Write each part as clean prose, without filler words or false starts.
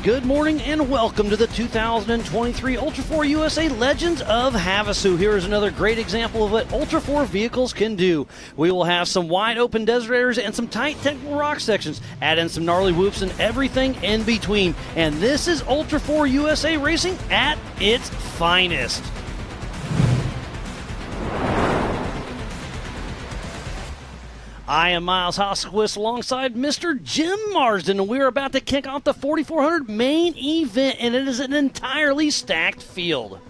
Good morning and welcome to the 2023 Ultra4 USA Legends of Havasu. Here is another great example of what Ultra4 vehicles can do. We will have some wide open desert areas and some tight technical rock sections. Add in some gnarly whoops and everything in between. And this is Ultra4 USA Racing at its finest. I am Miles Hosquist alongside Mr. Jim Marsden, and we're about to kick off the 4400 main event, and it is an entirely stacked field.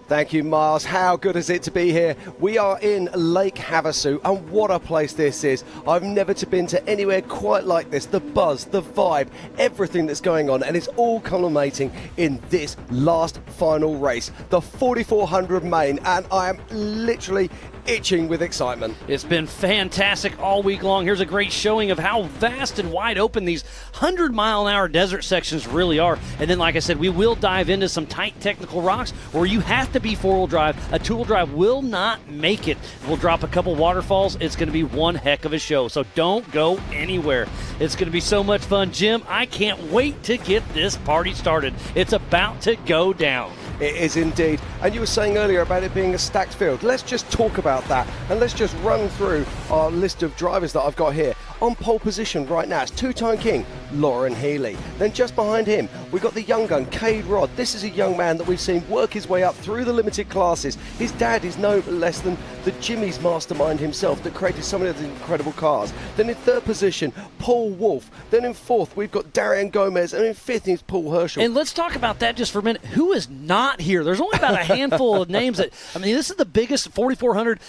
Thank you, Miles. How good is it to be here? We are in Lake Havasu, and what a place this is. I've never been to anywhere quite like this. The buzz, the vibe, everything that's going on, and it's all culminating in this last final race, the 4400 main, and I am literally itching with excitement. It's been fantastic all week long. Here's a great showing of how vast and wide open these 100-mile-an-hour desert sections really are. And then, like I said, we will dive into some tight technical rocks where you have to be four-wheel drive. A two-wheel drive will not make it. We'll drop a couple waterfalls. It's going to be one heck of a show, so don't go anywhere. It's going to be so much fun. Jim, I can't wait to get this party started. It's about to go down. It is indeed. And you were saying earlier about it being a stacked field. Let's just talk about that, and let's just run through our list of drivers that I've got here. On pole position right now, it's two-time king Lauren Healy. Then just behind him, we've got the young gun, Cade Rod. This is a young man that we've seen work his way up through the limited classes. His dad is no less than the Jimmy's mastermind himself that created some of the incredible cars. Then in third position, Paul Wolf. Then in fourth, we've got Darian Gomez. And in fifth is Paul Herschel. And let's talk about that just for a minute. Who is not here? There's only about a handful of names that, I mean, this is the biggest 4,400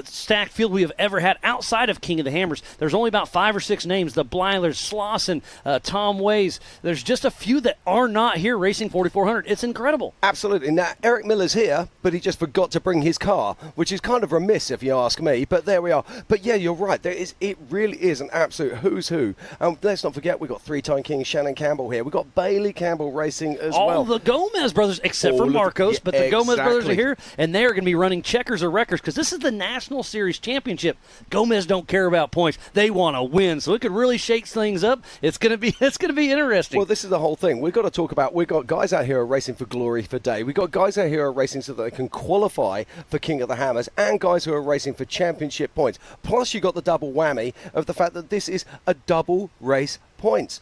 stacked field we have ever had outside of King of the Hammers. There's only about 5 or 6 names, the Blylers, Slauson, Tom Ways. There's just a few that are not here racing 4,400. It's incredible. Absolutely. Now, Eric Miller's here, but he just forgot to bring his car, which is kind of remiss if you ask me, but there we are. But yeah, you're right. It really is an absolute who's who. Let's not forget, we've got three-time king Shannon Campbell here. We've got Bailey Campbell racing as well. All the Gomez brothers, except for Marcos, but the Gomez brothers are here, and they're going to be running checkers or wreckers because this is the National Series Championship. Gomez don't care about points. They want to win, so it could really shake things up. It's going to be interesting. Well, this is the whole thing. We've got to talk about, we've got guys out here who are racing for glory for day. We've got guys out here who are racing so that they can qualify for King of the Hammers, and guys who are racing for championship points. Plus, you got the double whammy of the fact that this is a double race points.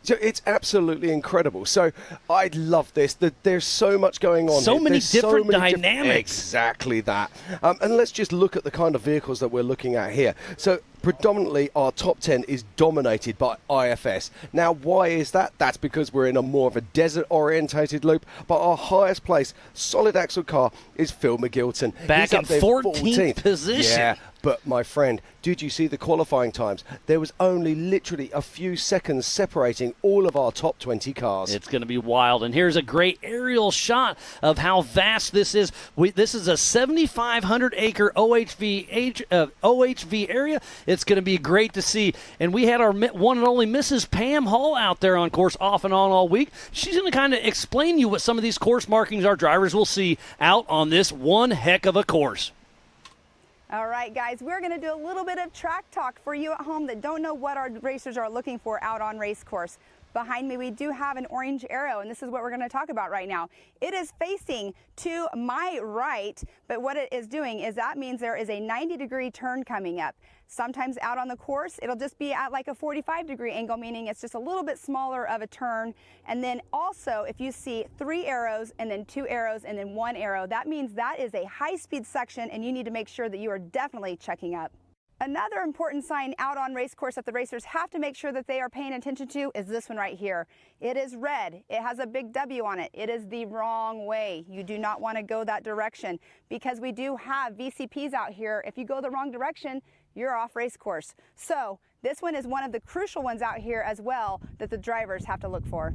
So it's absolutely incredible. So I love this. There's so much going on. So many different dynamics. Exactly that. And let's just look at the kind of vehicles that we're looking at here. So predominantly our top 10 is dominated by IFS. Now, why is that? That's because we're in a more of a desert-orientated loop, but our highest place solid axle car is Phil McGilton. Back in 14th position. Yeah, but my friend, did you see the qualifying times? There was only literally a few seconds separating all of our top 20 cars. It's going to be wild, and here's a great aerial shot of how vast this is. This is a 7,500-acre OHV area. It's going to be great to see. And we had our one and only Mrs. Pam Hall out there on course off and on all week. She's going to kind of explain you what some of these course markings our drivers will see out on this one heck of a course. All right, guys, we're going to do a little bit of track talk for you at home that don't know what our racers are looking for out on race course. Behind me, we do have an orange arrow, and this is what we're going to talk about right now. It is facing to my right, but what it is doing is that means there is a 90-degree turn coming up. Sometimes out on the course, it'll just be at like a 45-degree angle, meaning it's just a little bit smaller of a turn. And then also, if you see 3 arrows and then 2 arrows and then 1 arrow, that means that is a high-speed section, and you need to make sure that you are definitely checking up. Another important sign out on race course that the racers have to make sure that they are paying attention to is this one right here. It is red. It has a big W on it. It is the wrong way. You do not want to go that direction because we do have VCPs out here. If you go the wrong direction, you're off race course. So this one is one of the crucial ones out here as well that the drivers have to look for.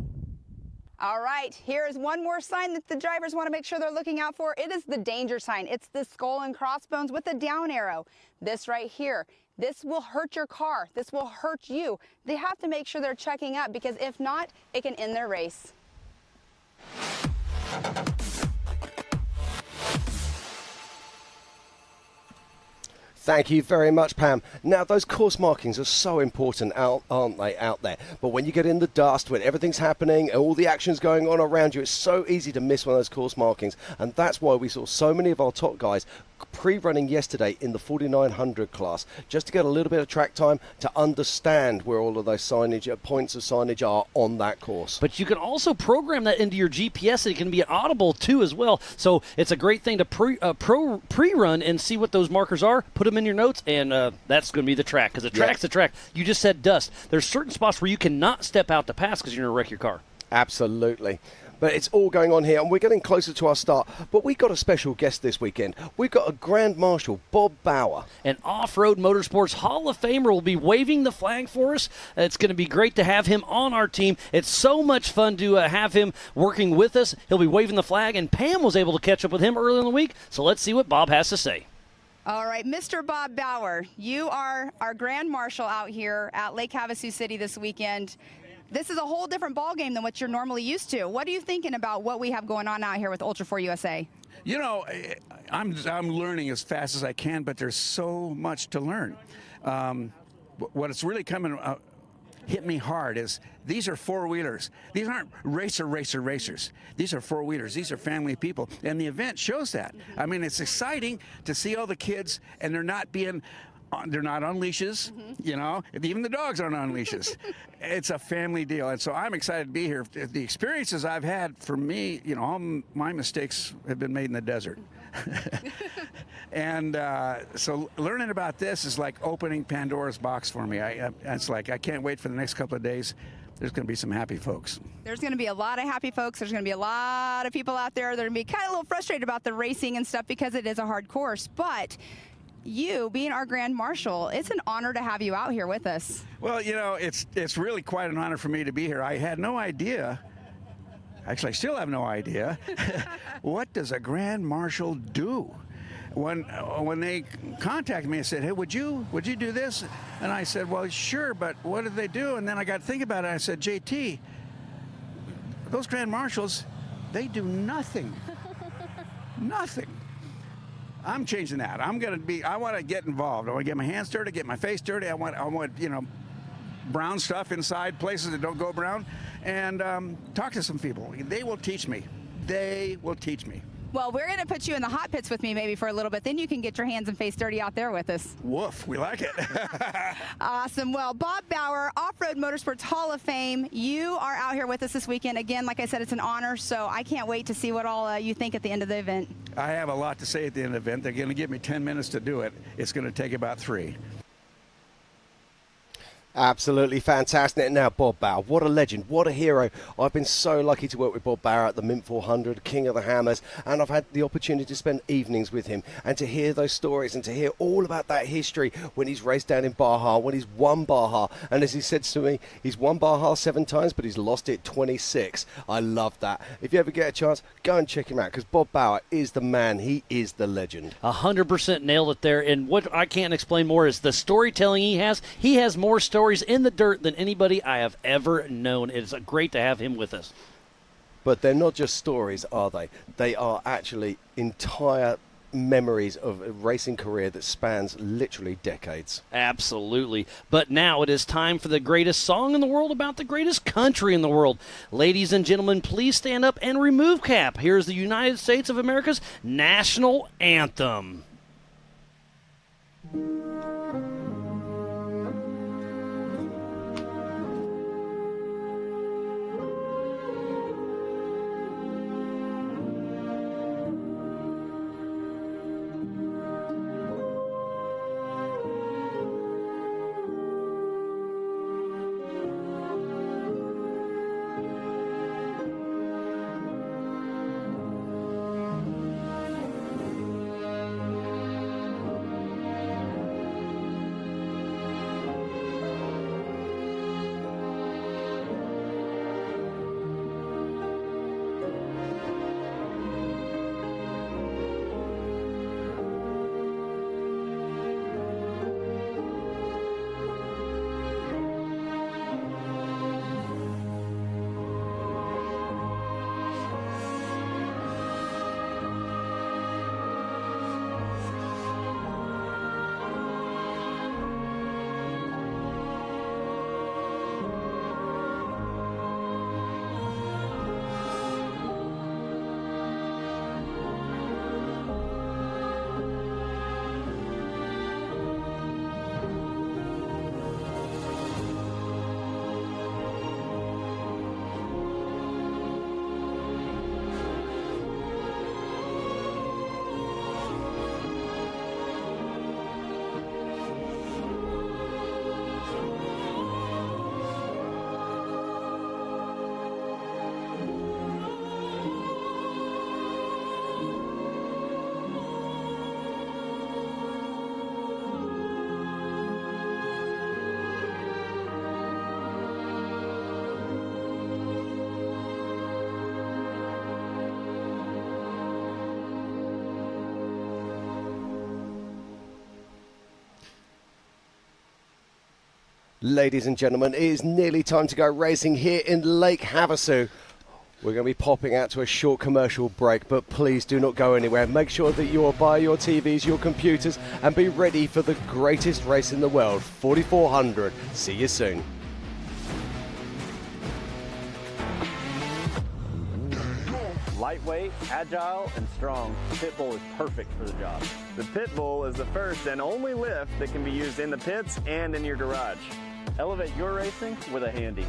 All right, here is one more sign that the drivers want to make sure they're looking out for. It is the danger sign. It's the skull and crossbones with a down arrow. This right here, this will hurt your car. This will hurt you. They have to make sure they're checking up because if not, it can end their race. Thank you very much, Pam. Now, those course markings are so important, aren't they, out there? But when you get in the dust, when everything's happening, all the action's going on around you, it's so easy to miss one of those course markings. And that's why we saw so many of our top guys pre-running yesterday in the 4900 class, just to get a little bit of track time to understand where all of those signage, points of signage are on that course. But you can also program that into your GPS. It can be audible too as well. So it's a great thing to pre-run and see what those markers are, put them in your notes, and that's going to be the track, because the track's the track. You just said dust. There's certain spots where you cannot step out to pass because you're going to wreck your car. Absolutely. But it's all going on here, and we're getting closer to our start. But we've got a special guest this weekend. We've got a Grand Marshal, Bob Bauer. An off-road motorsports Hall of Famer will be waving the flag for us. It's going to be great to have him on our team. It's so much fun to have him working with us. He'll be waving the flag, and Pam was able to catch up with him early in the week. So let's see what Bob has to say. All right, Mr. Bob Bauer, you are our Grand Marshal out here at Lake Havasu City this weekend. This is a whole different ball game than what you're normally used to. What are you thinking about what we have going on out here with Ultra4 USA? You know, I'm learning as fast as I can, but there's so much to learn. What it's really hit me hard is these are four-wheelers. These aren't racers. These are four-wheelers. These are family people, and the event shows that. I mean, it's exciting to see all the kids, and they're not on leashes, you know. Even the dogs aren't on leashes. It's a family deal, and so I'm excited to be here. The experiences I've had, for me, you know, all my mistakes have been made in the desert. And so learning about this is like opening Pandora's box for me. It's like I can't wait for the next couple of days. There's going to be some happy folks. There's going to be a lot of happy folks. There's going to be a lot of people out there that are going to be kind of a little frustrated about the racing and stuff because it is a hard course, but you being our Grand Marshal, it's an honor to have you out here with us. Well, you know, it's really quite an honor for me to be here. I had no idea. Actually, I still have no idea. What does a Grand Marshal do? When they contacted me and said, hey, would you do this? And I said, well, sure, but what do they do? And then I got to think about it. I said, JT, those Grand Marshals, they do nothing. Nothing. I'm changing that. I want to get involved. I want to get my hands dirty, get my face dirty. I want, you know, brown stuff inside places that don't go brown, and talk to some people. They will teach me. They will teach me. Well, we're going to put you in the hot pits with me maybe for a little bit. Then you can get your hands and face dirty out there with us. Woof, we like it. Awesome. Well, Bob Bauer, Off-Road Motorsports Hall of Fame, you are out here with us this weekend. Again, like I said, it's an honor, so I can't wait to see what all you think at the end of the event. I have a lot to say at the end of the event. They're going to give me 10 minutes to do it. It's going to take about 3. Absolutely fantastic. Now, Bob Bauer, what a legend, what a hero. I've been so lucky to work with Bob Bauer at the Mint 400, King of the Hammers, and I've had the opportunity to spend evenings with him and to hear those stories and to hear all about that history when he's raced down in Baja, when he's won Baja. And as he said to me, he's won Baja 7 times, but he's lost it 26. I love that. If you ever get a chance, go and check him out, because Bob Bauer is the man. He is the legend. 100% nailed it there. And what I can't explain more is the storytelling he has. He has more stories in the dirt than anybody I have ever known. It's great to have him with us. But they're not just stories, are they? They are actually entire memories of a racing career that spans literally decades. Absolutely. But now it is time for the greatest song in the world about the greatest country in the world. Ladies and gentlemen, please stand up and remove cap. Here's the United States of America's national anthem. Ladies and gentlemen, it is nearly time to go racing here in Lake Havasu. We're going to be popping out to a short commercial break, but please do not go anywhere. Make sure that you are by your TVs, your computers, and be ready for the greatest race in the world, 4400. See you soon. Lightweight, agile, and strong, the Pit Bull is perfect for the job. The Pit Bull is the first and only lift that can be used in the pits and in your garage. Elevate your racing with a Handy.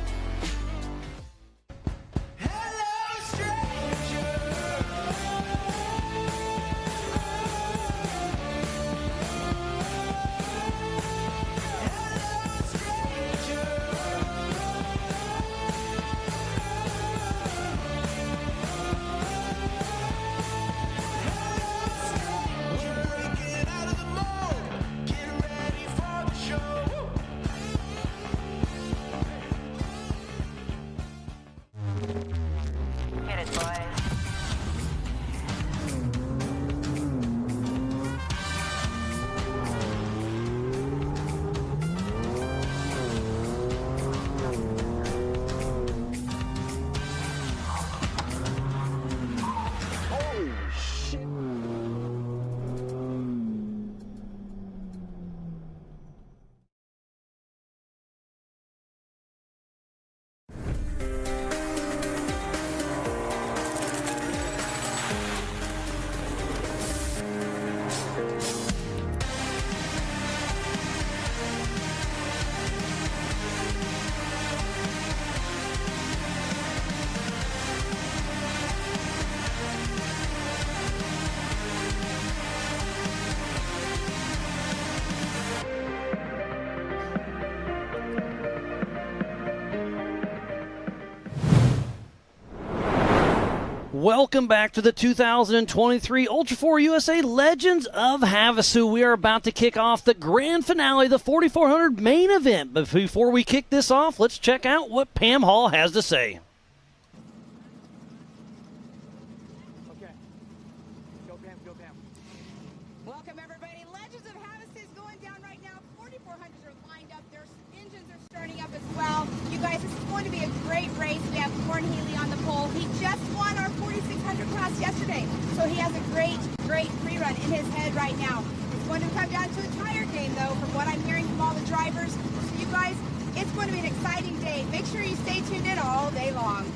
Welcome back to the 2023 Ultra4 USA Legends of Havasu. We are about to kick off the grand finale, the 4400 main event. But before we kick this off, let's check out what Pam Hall has to say. Okay. Go, Pam. Go, Pam. Welcome, everybody. Legends of Havasu is going down right now. 4400s are lined up. Their engines are starting up as well. You guys, this is going to be a great race. We have Lauren Healy on the pole. He just won our 4600 class yesterday, so he has a great pre-run in his head right now. It's going to come down to a tire game, though, from what I'm hearing from all the drivers. So you guys, it's going to be an exciting day. Make sure you stay tuned in all day long.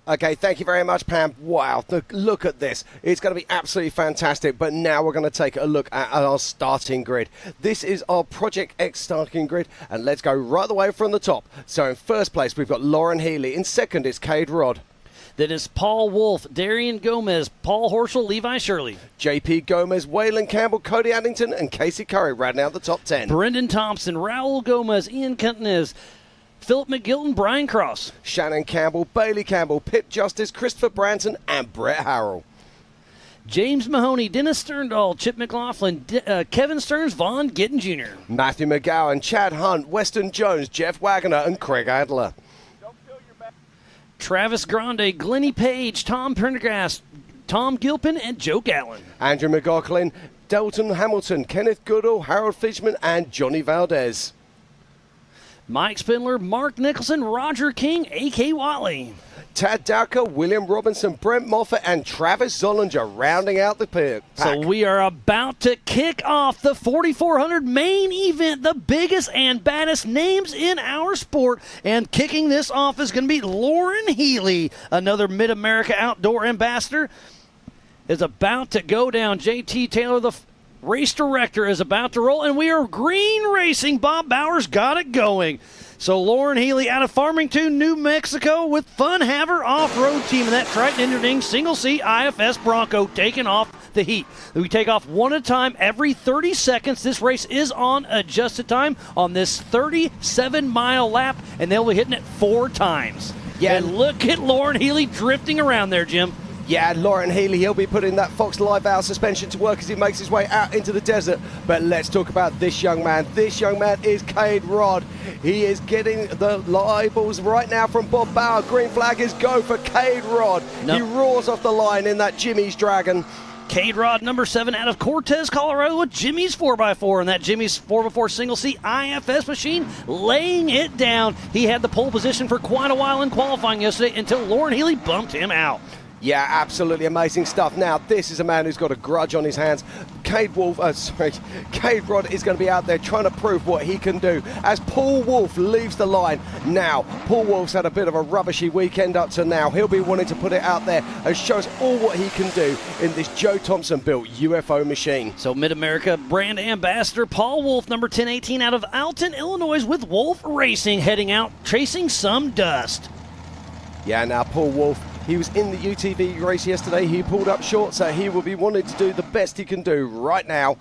Okay, thank you very much, Pam. Wow, look at this. It's going to be absolutely fantastic. But now we're going to take a look at our starting grid. This is our Project X starting grid, and let's go right the way from the top. So in first place, we've got Lauren Healy. In second, it's Cade Rod. Then it's Paul Wolf, Darian Gomez, Paul Horschel, Levi Shirley. JP Gomez, Waylon Campbell, Cody Addington, and Casey Curry rounding out the top 10. Brendan Thompson, Raul Gomez, Ian Cuntinez, Philip McGilton, Brian Cross. Shannon Campbell, Bailey Campbell, Pip Justice, Christopher Branson, and Brett Harrell. James Mahoney, Dennis Sterndal, Chip McLaughlin, Kevin Stearns, Vaughn Gittin Jr. Matthew McGowan, Chad Hunt, Weston Jones, Jeff Wagner, and Craig Adler. Travis Grande, Glennie Page, Tom Prendergast, Tom Gilpin, and Joe Gatlin. Andrew McLaughlin, Dalton Hamilton, Kenneth Goodall, Harold Fishman, and Johnny Valdez. Mike Spindler, Mark Nicholson, Roger King, A.K. Watley. Tad Dowker, William Robinson, Brent Moffat, and Travis Zollinger rounding out the pack. So we are about to kick off the 4400 main event, the biggest and baddest names in our sport. And kicking this off is going to be Lauren Healy, another Mid-America Outdoor Ambassador, is about to go down. JT Taylor, the race director, is about to roll, and we are green racing. Bob Bowers got it going. So Lauren Healy out of Farmington, New Mexico with Fun Haver Off-Road Team and that Triton Interding Single C IFS Bronco taking off the heat. We take off one at a time every 30 seconds. This race is on adjusted time on this 37-mile lap, and they'll be hitting it 4 times. Yeah, and look at Lauren Healy drifting around there, Jim. Yeah, Lauren Healy, he'll be putting that Fox Live Valve suspension to work as he makes his way out into the desert. But let's talk about this young man. This young man is Cade Rod. He is getting the eyeballs right now from Bob Bauer. Green flag is go for Cade Rod. No. He roars off the line in that Jimmy's Dragon. K-Rod number 7 out of Cortez, Colorado with Jimmy's 4x4, and that Jimmy's 4x4 single seat IFS machine laying it down. He had the pole position for quite a while in qualifying yesterday until Lauren Healy bumped him out. Yeah, absolutely amazing stuff. Now, this is a man who's got a grudge on his hands. Cade Rod is going to be out there trying to prove what he can do as Paul Wolf leaves the line. Now, Paul Wolf's had a bit of a rubbishy weekend up to now. He'll be wanting to put it out there and show us all what he can do in this Joe Thompson-built UFO machine. So Mid-America brand ambassador Paul Wolf, number 1018 out of Alton, Illinois with Wolf Racing, heading out chasing some dust. Yeah, now Paul Wolf, he was in the UTV race yesterday. He pulled up short, so he will be wanting to do the best he can do right now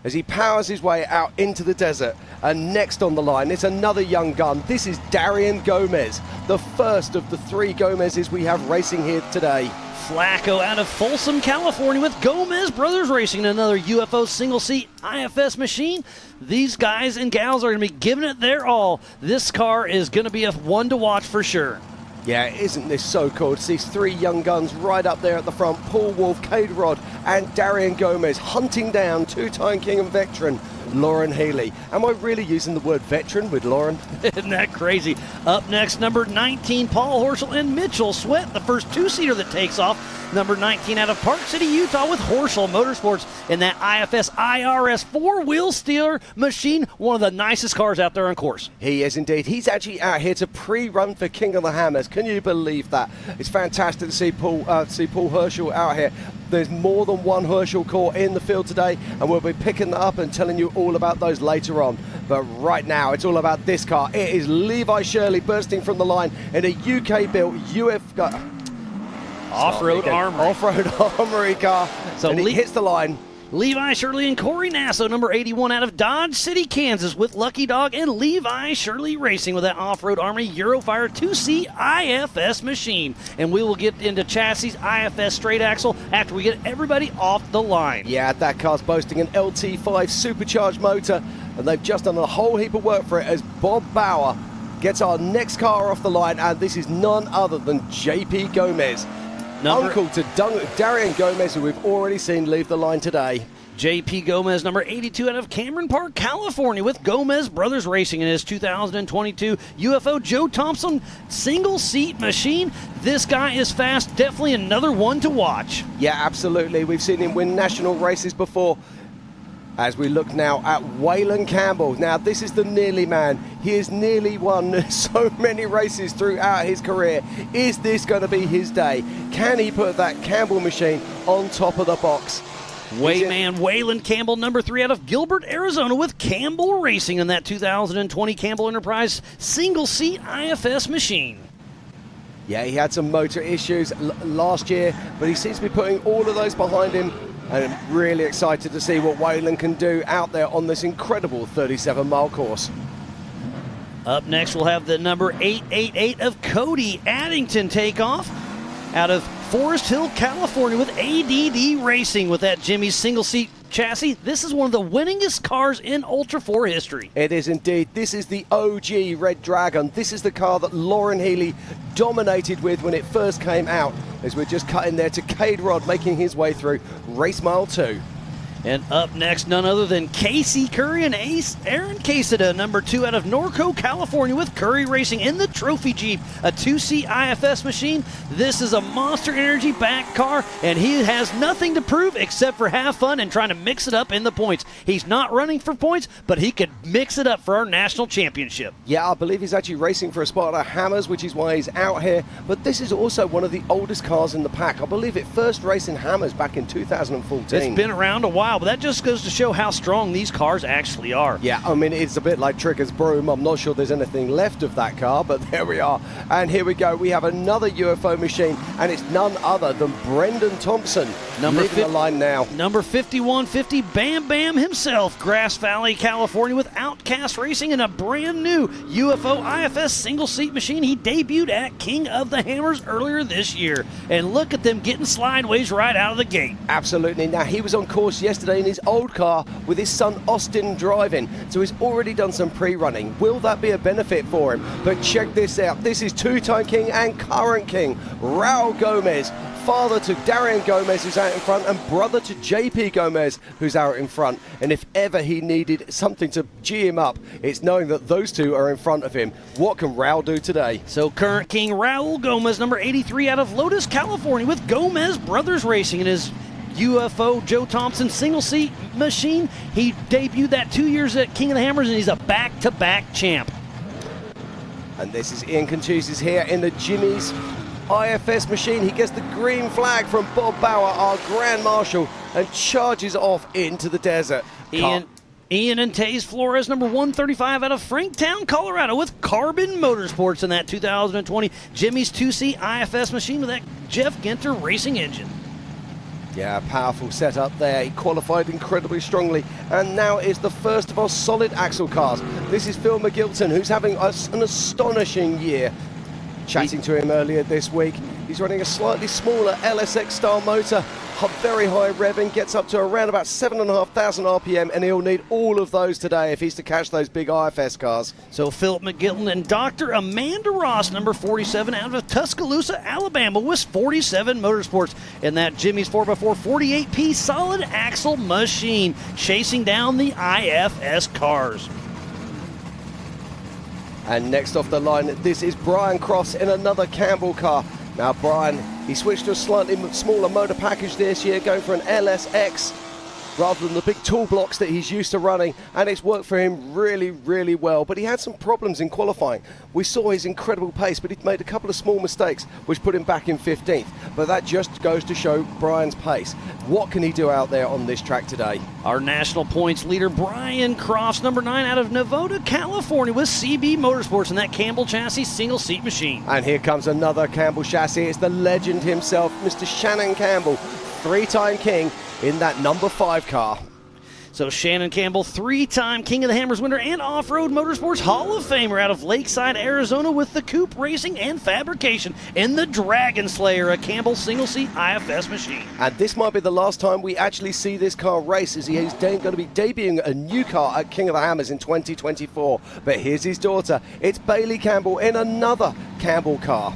as he powers his way out into the desert. And next on the line, it's another young gun. This is Darian Gomez, the first of the 3 Gomez's we have racing here today. Flacco out of Folsom, California with Gomez Brothers Racing, another UFO single-seat IFS machine. These guys and gals are going to be giving it their all. This car is going to be a one to watch for sure. Yeah, isn't this so cool to see 3 young guns right up there at the front? Paul Wolf, Cade Rod, and Darian Gomez hunting down 2-time king and veteran Lauren Healy. Am I really using the word veteran with Lauren? Isn't that crazy? Up next, number 19, Paul Horschel and Mitchell Sweat, the first 2-seater that takes off. Number 19 out of Park City, Utah with Horschel Motorsports in that IFS IRS 4-wheel steer machine. One of the nicest cars out there on course. He is indeed. He's actually out here to pre-run for King of the Hammers. Can you believe that? It's fantastic to see Paul Horschel out here. There's more than one Horschel core in the field today, and we'll be picking that up and telling you all about those later on. But right now, it's all about this car. It is Levi Shirley bursting from the line in a UK-built Off-road armory. Off-road armory car. So and he hits the line. Levi Shirley and Corey Nasso, number 81 out of Dodge City, Kansas with Lucky Dog and Levi Shirley Racing with that off-road armory Eurofire 2C IFS machine. And we will get into chassis IFS straight axle after we get everybody off the line. Yeah, that car's boasting an LT5 supercharged motor, and they've just done a whole heap of work for it as Bob Bauer gets our next car off the line, and this is none other than JP Gomez. Uncle to Darian Gomez, who we've already seen leave the line today. JP Gomez, number 82 out of Cameron Park, California with Gomez Brothers Racing in his 2022 UFO Joe Thompson single-seat machine. This guy is fast, definitely another one to watch. Yeah, absolutely. We've seen him win national races before. As we look now at Waylon Campbell. Now, this is the nearly man. He has nearly won so many races throughout his career. Is this going to be his day? Can he put that Campbell machine on top of the box? Wayman Waylon Campbell, number 3 out of Gilbert, Arizona with Campbell Racing in that 2020 Campbell Enterprise single-seat IFS machine. Yeah, he had some motor issues last year, but he seems to be putting all of those behind him. And I'm really excited to see what Waylon can do out there on this incredible 37-mile course. Up next, we'll have the number 888 of Cody Addington take off out of Forest Hill, California with ADD Racing with that Jimmy's single-seat chassis. This is one of the winningest cars in Ultra4 history. It is indeed. This is the OG Red Dragon. This is the car that Lauren Healy dominated with when it first came out, as we're just cutting there to Cade Rod making his way through race mile 2. And up next, none other than Casey Curry and Ace Aaron Quesada, number 2 out of Norco, California with Curry Racing in the Trophy Jeep, a 2C IFS machine. This is a Monster Energy back car, and he has nothing to prove except for have fun and trying to mix it up in the points. He's not running for points, but he could mix it up for our national championship. Yeah, I believe he's actually racing for a spot at Hammers, which is why he's out here. But this is also one of the oldest cars in the pack. I believe it first raced in Hammers back in 2014. It's been around a while, but that just goes to show how strong these cars actually are. Yeah, I mean, it's a bit like Trigger's Broom. I'm not sure there's anything left of that car, but there we are. And here we go. We have another UFO machine, and it's none other than Brendan Thompson. Leaving the line now. Number 5150, Bam Bam himself, Grass Valley, California with Outcast Racing in a brand new UFO IFS single-seat machine. He debuted at King of the Hammers earlier this year. And look at them getting slideways right out of the gate. Absolutely. Now, he was on course yesterday in his old car with his son Austin driving, so he's already done some pre-running. Will that be a benefit for him? But check this out. This is 2-time king and current king Raul Gomez father to Darian Gomez, who's out in front, and brother to JP Gomez, who's out in front. And if ever he needed something to G him up, it's knowing that those two are in front of him. What can Raul do today? So current king Raul Gomez, number 83 out of Lotus, California, with Gomez Brothers Racing in his UFO Joe Thompson single seat machine. He debuted that 2 years at King of the Hammers, and he's a back-to-back champ. And this is Ian Contuse's here in the Jimmy's IFS machine. He gets the green flag from Bob Bauer, our Grand Marshal, and charges off into the desert. Ian and Taze Flores, number 135 out of Franktown, Colorado, with Carbon Motorsports in that 2020 Jimmy's 2C IFS machine with that Jeff Ginter racing engine. Yeah, powerful setup there. He qualified incredibly strongly, and now is the first of our solid axle cars. This is Phil McGilton, who's having an astonishing year. Chatting to him earlier this week, he's running a slightly smaller LSX style motor, very high revving, gets up to around about 7,500 RPM, and he'll need all of those today if he's to catch those big IFS cars. So Philip McGilton and Dr. Amanda Ross, number 47 out of Tuscaloosa, Alabama, with 47 Motorsports in that Jimmy's 4x4 48P solid axle machine, chasing down the IFS cars. And next off the line, this is Brian Cross in another Campbell car. Now Brian, he switched to a slightly smaller motor package this year, going for an LSX rather than the big tool blocks that he's used to running, and it's worked for him really, really well. But he had some problems in qualifying. We saw his incredible pace, but he made a couple of small mistakes which put him back in 15th. But that just goes to show Brian's pace. What can he do out there on this track today? Our national points leader, Brian Crofts, number 9 out of Nevada, California, with CB Motorsports in that Campbell chassis single seat machine. And here comes another Campbell chassis. It's the legend himself, Mr. Shannon Campbell, 3-time king in that number 5 car. So Shannon Campbell, 3-time King of the Hammers winner and Off-Road Motorsports Hall of Famer out of Lakeside, Arizona, with the Coupe Racing and Fabrication in the Dragon Slayer, a Campbell single-seat IFS machine. And this might be the last time we actually see this car race, as he is going to be debuting a new car at King of the Hammers in 2024. But here's his daughter. It's Bailey Campbell in another Campbell car.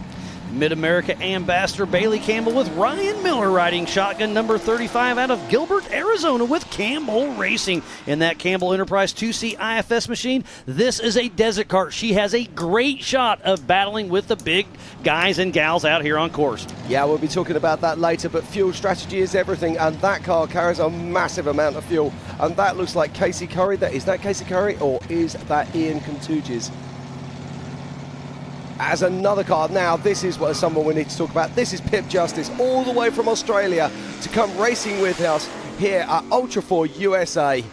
Mid-America Ambassador Bailey Campbell with Ryan Miller riding shotgun number 35 out of Gilbert, Arizona, with Campbell Racing in that Campbell Enterprise 2C IFS machine. This is a desert cart. She has a great shot of battling with the big guys and gals out here on course. Yeah, we'll be talking about that later, but fuel strategy is everything, and that car carries a massive amount of fuel. And that looks like Casey Curry. Is that Casey Curry, or is that Ian Contuges? As another car. Now, this is what someone we need to talk about. This is Pip Justice, all the way from Australia to come racing with us here at Ultra4 USA.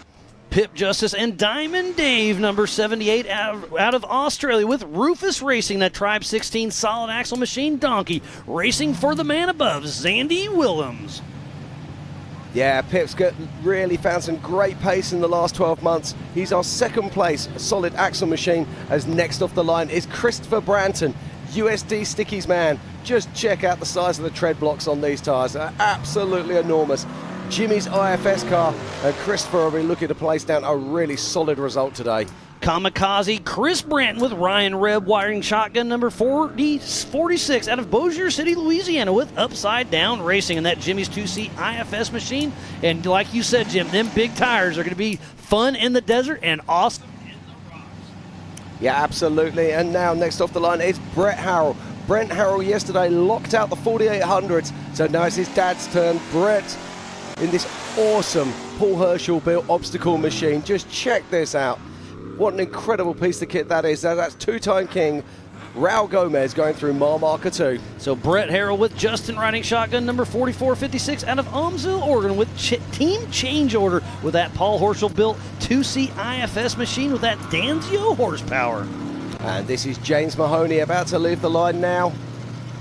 Pip Justice and Diamond Dave, number 78 out of Australia, with Rufus Racing, that Tribe 16 solid axle machine donkey, racing for the man above, Zandy Willems. Yeah, Pip's really found some great pace in the last 12 months. He's our second place solid axle machine, as next off the line is Christopher Branton, USD Stickies man. Just check out the size of the tread blocks on these tyres. They're absolutely enormous. Jimmy's IFS car, and Christopher will be looking to place down a really solid result today. Kamikaze Chris Branton with Ryan Rebb wiring shotgun number 46 out of Bossier City, Louisiana, with Upside Down Racing in that Jimmy's 2C IFS machine. And like you said, Jim, them big tires are going to be fun in the desert and awesome in the rocks. Yeah, absolutely. And now next off the line is Brett Harrell. Brent Harrell yesterday locked out the 4800s, so now it's his dad's turn. Brett in this awesome Paul Herschel built obstacle machine. Just check this out. What an incredible piece of kit that is. That's 2-time king Raul Gomez going through mile marker 2. So Brett Harrell with Justin riding shotgun number 4456 out of Amsoil, Oregon, with team change order with that Paul Herschel built 2C IFS machine with that Danzio horsepower. And this is James Mahoney about to leave the line now.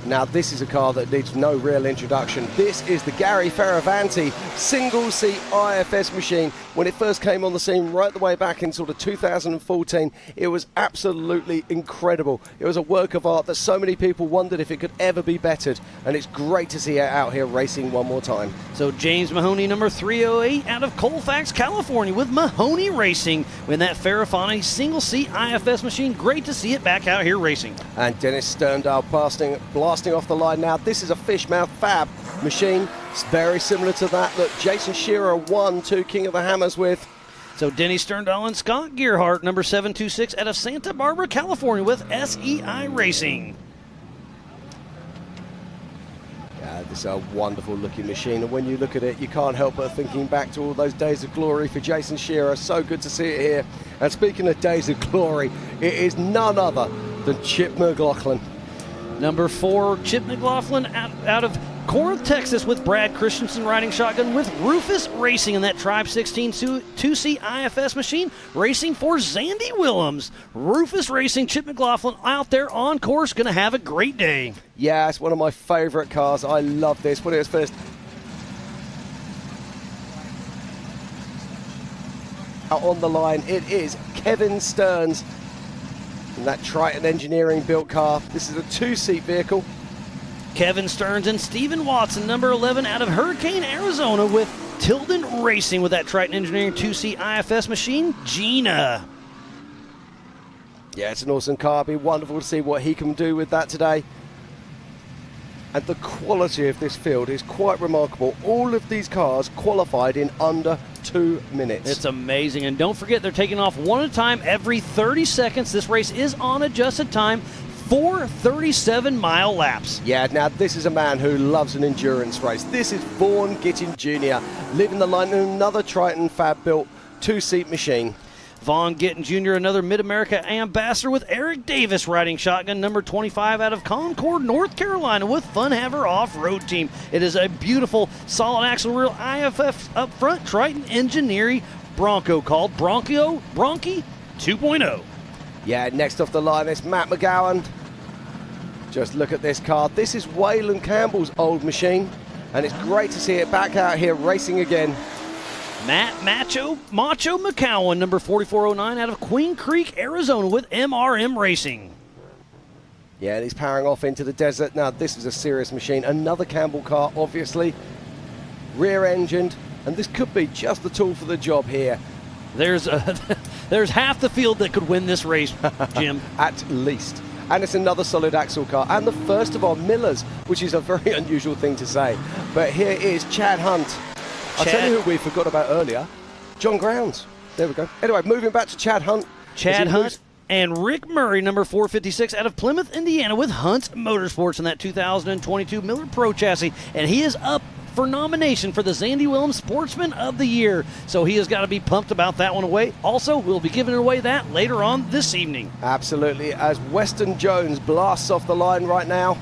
Now this is a car that needs no real introduction. This is the Gary Faravanti single-seat IFS machine. When it first came on the scene right the way back in sort of 2014, it was absolutely incredible. It was a work of art that so many people wondered if it could ever be bettered, and it's great to see it out here racing one more time. So James Mahoney, number 308 out of Colfax, California, with Mahoney Racing in that Faravanti single-seat IFS machine. Great to see it back out here racing. And Dennis Sterndale blasting off the line now. This is a Fishmouth Fab machine. It's very similar to that Jason Shearer won 2 King of the Hammers with. So Denny Sterndal and Scott Gearhart, number 726 out of Santa Barbara, California with SEI Racing. Yeah, this is a wonderful looking machine, and when you look at it, you can't help but thinking back to all those days of glory for Jason Shearer. So good to see it here. And speaking of days of glory, it is none other than Chip McLaughlin. Number 4, Chip McLaughlin out of Corinth, Texas with Brad Christensen riding shotgun with Rufus Racing in that Tribe 16 2C IFS machine, racing for Zandy Willems. Rufus Racing, Chip McLaughlin out there on course, going to have a great day. Yeah, it's one of my favorite cars. I love this. When it was first out on the line, it is Kevin Stearns in that Triton Engineering built car. This is a 2-seat vehicle. Kevin Stearns and Stephen Watson, number 11 out of Hurricane, Arizona with Tilden Racing with that Triton Engineering 2C IFS machine, Gina. Yeah, it's an awesome car. It'll be wonderful to see what he can do with that today. And the quality of this field is quite remarkable. All of these cars qualified in under 2 minutes. It's amazing. And don't forget, they're taking off one at a time every 30 seconds. This race is on adjusted time. 4 37-mile laps. Yeah, now this is a man who loves an endurance race. This is Vaughn Gittin Jr. leaving the line in another Triton Fab-built 2-seat machine. Vaughn Gittin Jr., another Mid-America ambassador with Eric Davis riding shotgun, number 25 out of Concord, North Carolina with Funhaver Off-Road Team. It is a beautiful solid axle rear IFF up front Triton Engineering Bronco called Bronchi 2.0. Yeah, next off the line is Matt McGowan. Just look at this car. This is Waylon Campbell's old machine, and it's great to see it back out here racing again. Matt Macho McCowan, number 4409 out of Queen Creek, Arizona with MRM Racing. Yeah, and he's powering off into the desert. Now, this is a serious machine. Another Campbell car, obviously. Rear-engined, and this could be just the tool for the job here. There's half the field that could win this race, Jim. At least. And it's another solid axle car, and the first of our Millers, which is a very unusual thing to say. But here is Chad Hunt. I'll tell you who we forgot about earlier. John Grounds. There we go. Anyway, moving back to Chad Hunt. Chad Hunt and Rick Murray, number 456 out of Plymouth, Indiana with Hunt Motorsports in that 2022 Miller Pro chassis. And he is up for nomination for the Zandy Willems Sportsman of the Year. So he has got to be pumped about that one away. Also, we'll be giving away that later on this evening. Absolutely, as Weston Jones blasts off the line right now.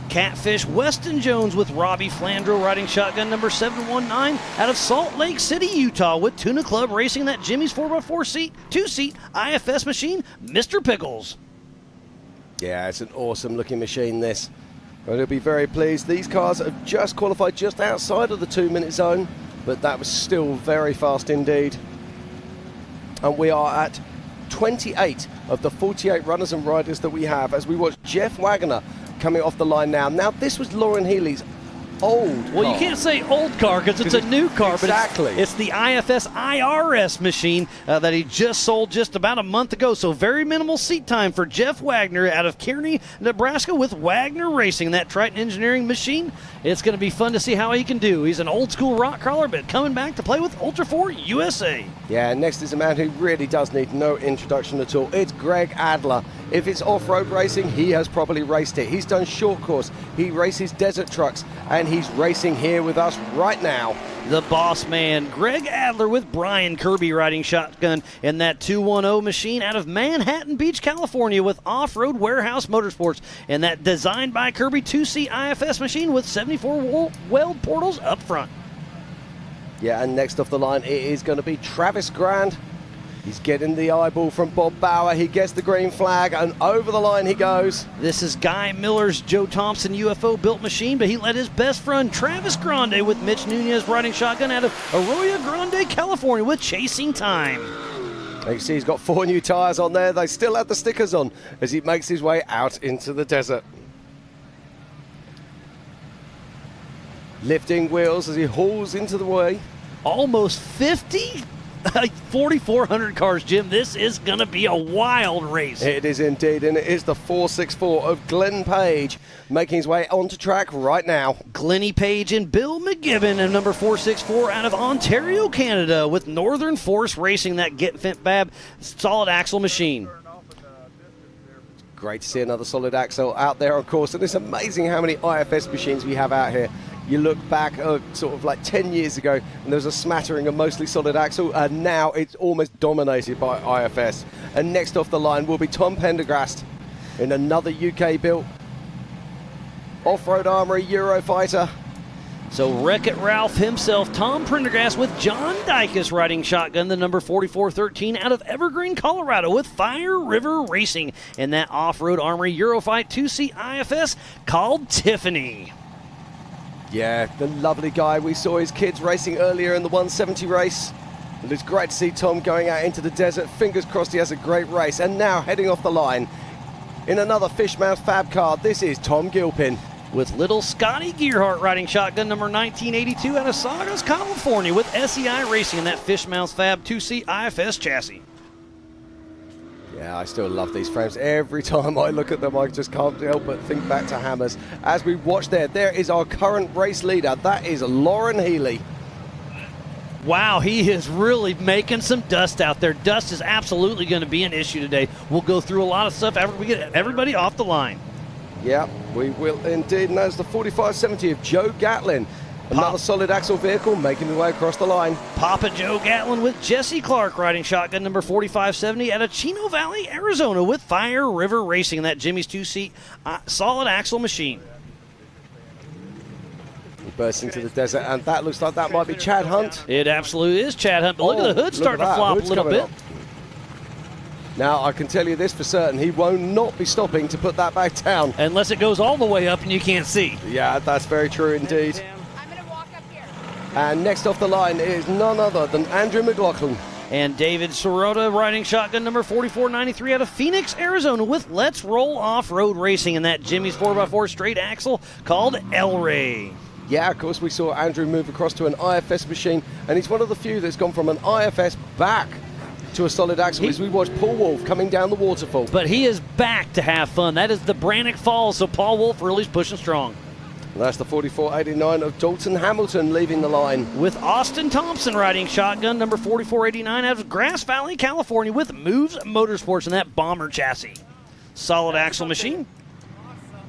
Catfish Weston Jones with Robbie Flandreau riding shotgun, number 719 out of Salt Lake City, Utah with Tuna Club Racing that Jimmy's 4x4 2-seat IFS machine, Mr. Pickles. Yeah, it's an awesome looking machine, this. But he'll be very pleased. These cars have just qualified just outside of the 2-minute zone, but that was still very fast indeed. And we are at 28 of the 48 runners and riders that we have as we watch Jeff Wagner coming off the line now. Now, this was Lauren Healy's old car. Well, you can't say old car because it's a new car, exactly. But it's the IFS IRS machine that he just sold just about a month ago. So very minimal seat time for Jeff Wagner out of Kearney, Nebraska with Wagner Racing, that Triton Engineering machine. It's going to be fun to see how he can do. He's an old school rock crawler, but coming back to play with Ultra4 USA. Yeah, next is a man who really does need no introduction at all. It's Greg Adler. If it's off-road racing, he has probably raced it. He's done short course. He races desert trucks, and he's racing here with us right now. The boss man, Greg Adler with Brian Kirby riding shotgun in that 210 machine out of Manhattan Beach, California with Off-Road Warehouse Motorsports and that designed by Kirby 2C IFS machine with 74 weld portals up front. Yeah, and next off the line, it is going to be Travis Grand. He's getting the eyeball from Bob Bauer. He gets the green flag, and over the line he goes. This is Guy Miller's Joe Thompson UFO built machine, but he let his best friend Travis Grande with Mitch Nunez riding shotgun out of Arroyo Grande, California with Chasing Time. You can see he's got 4 new tyres on there. They still have the stickers on as he makes his way out into the desert. Lifting wheels as he hauls into the way. Almost 50 4,400 cars, Jim. This is going to be a wild race. It is indeed, and it is the 464 of Glenn Page making his way onto track right now. Glenny Page and Bill McGibbon and number 464 out of Ontario, Canada, with Northern Force Racing, that Get-Fit-Bab solid axle machine. Great to see another solid axle out there, of course, and it's amazing how many IFS machines we have out here. You look back sort of like 10 years ago, and there was a smattering of mostly solid axle, and now it's almost dominated by IFS. And next off the line will be Tom Pendergrast in another UK-built Off-Road Armoury Eurofighter. So Wreck-It Ralph himself, Tom Prendergast, with John Dykus riding shotgun, the number 4413 out of Evergreen, Colorado, with Fire River Racing in that Off-Road Armory Eurofight 2C IFS called Tiffany. Yeah, the lovely guy. We saw his kids racing earlier in the 170 race. And it's great to see Tom going out into the desert. Fingers crossed he has a great race. And now heading off the line in another Fishmouth Fab car, this is Tom Gilpin. With little Scotty Gearhart riding shotgun, number 1982 out of Saugus, California, with SEI Racing in that Fishmouth Fab 2C IFS chassis. Yeah, I still love these frames. Every time I look at them, I just can't help but think back to Hammers. As we watch there is our current race leader. That is Lauren Healy. Wow, he is really making some dust out there. Dust is absolutely going to be an issue today. We'll go through a lot of stuff after we get everybody off the line. Yeah, we will indeed. And that's the 4570 of Joe Gatlin. Another solid axle vehicle making his way across the line. Papa Joe Gatlin with Jesse Clark riding shotgun, number 4570 out of Chino Valley, Arizona, with Fire River Racing in that Jimmy's 2-seat solid axle machine. He bursts into the desert, and that looks like that might be Chad Hunt. It absolutely is Chad Hunt, but look at the hood starting to flop a little bit. Now, I can tell you this for certain, he won't not be stopping to put that back down. Unless it goes all the way up and you can't see. Yeah, that's very true indeed. And next off the line is none other than Andrew McLaughlin. And David Sirota riding shotgun, number 4493 out of Phoenix, Arizona, with Let's Roll Off-Road Racing in that Jimmy's 4x4 straight axle called El Rey. Yeah, of course, we saw Andrew move across to an IFS machine, and he's one of the few that's gone from an IFS back to a solid axle as we watch Paul Wolf coming down the waterfall. But he is back to have fun. That is the Brannock Falls, so Paul Wolf really is pushing strong. And that's the 4489 of Dalton Hamilton leaving the line. With Austin Thompson riding shotgun, number 4489 out of Grass Valley, California, with Moves Motorsports in that Bomber chassis. Solid axle machine.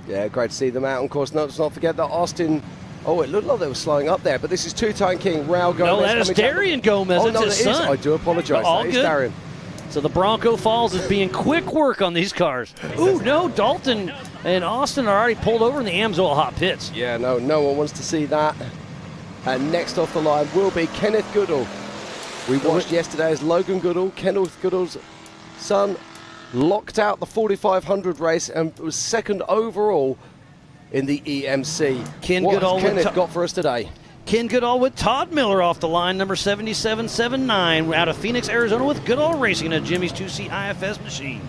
Yeah, great to see them out. And of course, let's not forget that Austin... Oh, it looked like they were slowing up there, but this is two-time king Raul Gomez. No, that is Darian Gomez. Oh, That's his son. I do apologize. All that good. is Darian. So the Bronco Falls is being quick work on these cars. Ooh, no, Dalton and Austin are already pulled over in the Amsoil hot pits. Yeah, no one wants to see that. And next off the line will be Kenneth Goodall. We watched yesterday as Logan Goodall, Kenneth Goodall's son, locked out the 4500 race and was second overall in the EMC. What has Kenneth got for us today? Ken Goodall with Todd Miller off the line, number 7779 out of Phoenix, Arizona, with Goodall Racing in a Jimmy's 2C IFS machine.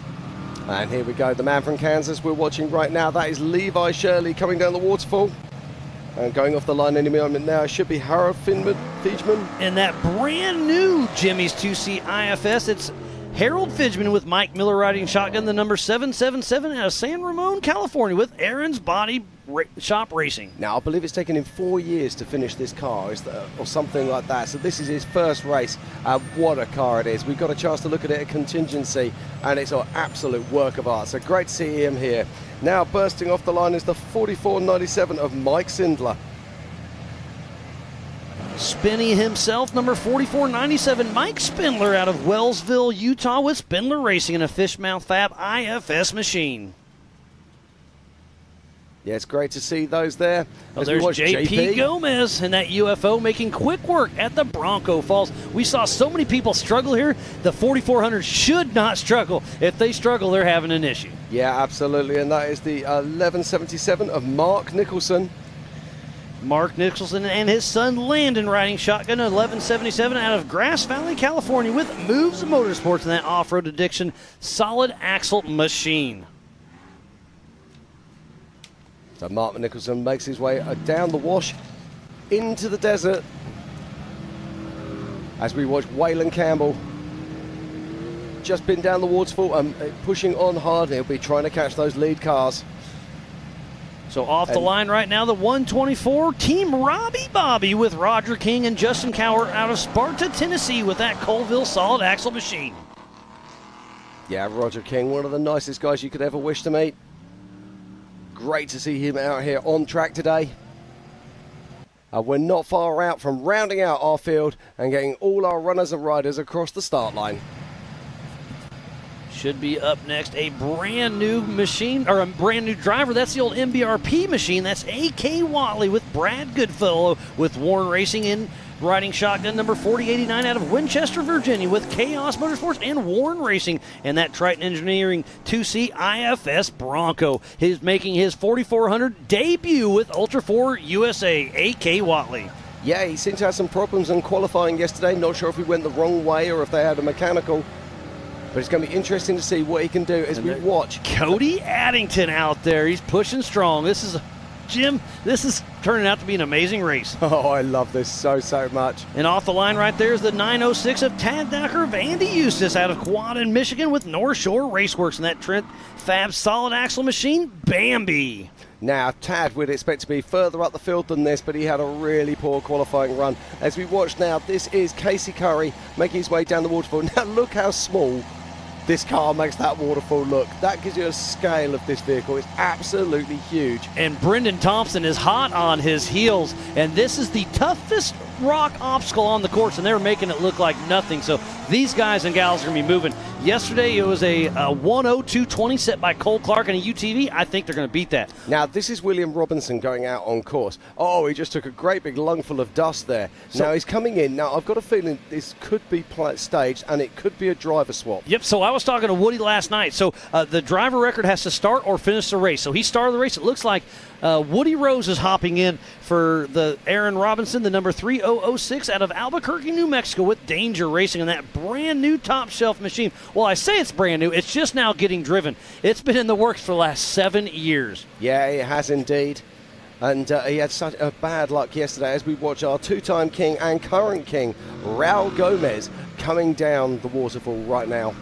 And here we go, the man from Kansas we're watching right now. That is Levi Shirley coming down the waterfall. And going off the line any moment now should be Harold Fidgeman. And that brand new Jimmy's 2C IFS, it's Harold Fidgeman with Mike Miller riding shotgun, the number 777 out of San Ramon, California, with Aaron's Body Shop Racing. Now, I believe it's taken him 4 years to finish this car, or something like that. So this is his first race. What a car it is. We've got a chance to look at it at contingency, and it's an absolute work of art. So great to see him here. Now, bursting off the line is the 4497 of Mike Sindler. Spinny himself, number 4497, Mike Spindler out of Wellsville, Utah, with Spindler Racing in a Fishmouth Fab IFS machine. Yeah, it's great to see those there. Oh, there's JP Gomez and that UFO making quick work at the Bronco Falls. We saw so many people struggle here. The 4400 should not struggle. If they struggle, they're having an issue. Yeah, absolutely. And that is the 1177 of Mark Nicholson. Mark Nicholson and his son Landon riding shotgun, 1177 out of Grass Valley, California, with Moves Motorsports in that off-road addiction solid axle machine. So Mark Nicholson makes his way down the wash into the desert. as we watch Waylon Campbell just been down the waterfall and pushing on hard. He'll be trying to catch those lead cars. So off the line right now, the 124 Team Robbie Bobby with Roger King and Justin Cower out of Sparta, Tennessee with that Colville solid axle machine. Yeah, Roger King, one of the nicest guys you could ever wish to meet. Great to see him out here on track today. We're not far out from rounding out our field and getting all our runners and riders across the start line. Should be up next a brand new machine, or a brand new driver. That's the old MBRP machine. That's A.K. Watley with Brad Goodfellow with Warren Racing in riding shotgun number 4089 out of Winchester, Virginia with Chaos Motorsports and Warren Racing and that Triton Engineering 2C IFS Bronco. He's making his 4400 debut with Ultra4 USA, A.K. Watley. Yeah, he seemed to have some problems in qualifying yesterday. Not sure if he went the wrong way or if they had a mechanical. But it's going to be interesting to see what he can do as we watch. Cody Addington out there. He's pushing strong. This is, Jim, this is turning out to be an amazing race. Oh, I love this so much. And off the line right there is the 906 of Tad Docker of Andy Eustace out of Quaden, Michigan with North Shore Raceworks and that Trent Fab solid axle machine, Bambi. Now, Tad would expect to be further up the field than this, but he had a really poor qualifying run. As we watch now, this is Casey Curry making his way down the waterfall. Now, look how small this car makes that waterfall look. That gives you a scale of this vehicle. It's absolutely huge. And Brendan Thompson is hot on his heels, and this is the toughest rock obstacle on the course, and they're making it look like nothing. So these guys and gals are going to be moving. Yesterday it was a 102.20 set by Cole Clark and a UTV. I think they're going to beat that. Now this is William Robinson going out on course. Oh, he just took a great big lungful of dust there. So, now he's coming in. Now I've got a feeling this could be staged and it could be a driver swap. Yep, so I was talking to Woody last night. So the driver record has to start or finish the race. So he started the race. It looks like Woody Rose is hopping in for the Aaron Robinson, the number 3006 out of Albuquerque, New Mexico with Danger Racing and that brand new top shelf machine. Well, I say it's brand new. It's just now getting driven. It's been in the works for the last 7 years. Yeah, it has indeed. And he had such a bad luck yesterday as we watch our two-time king and current king, Raul Gomez, coming down the waterfall right now.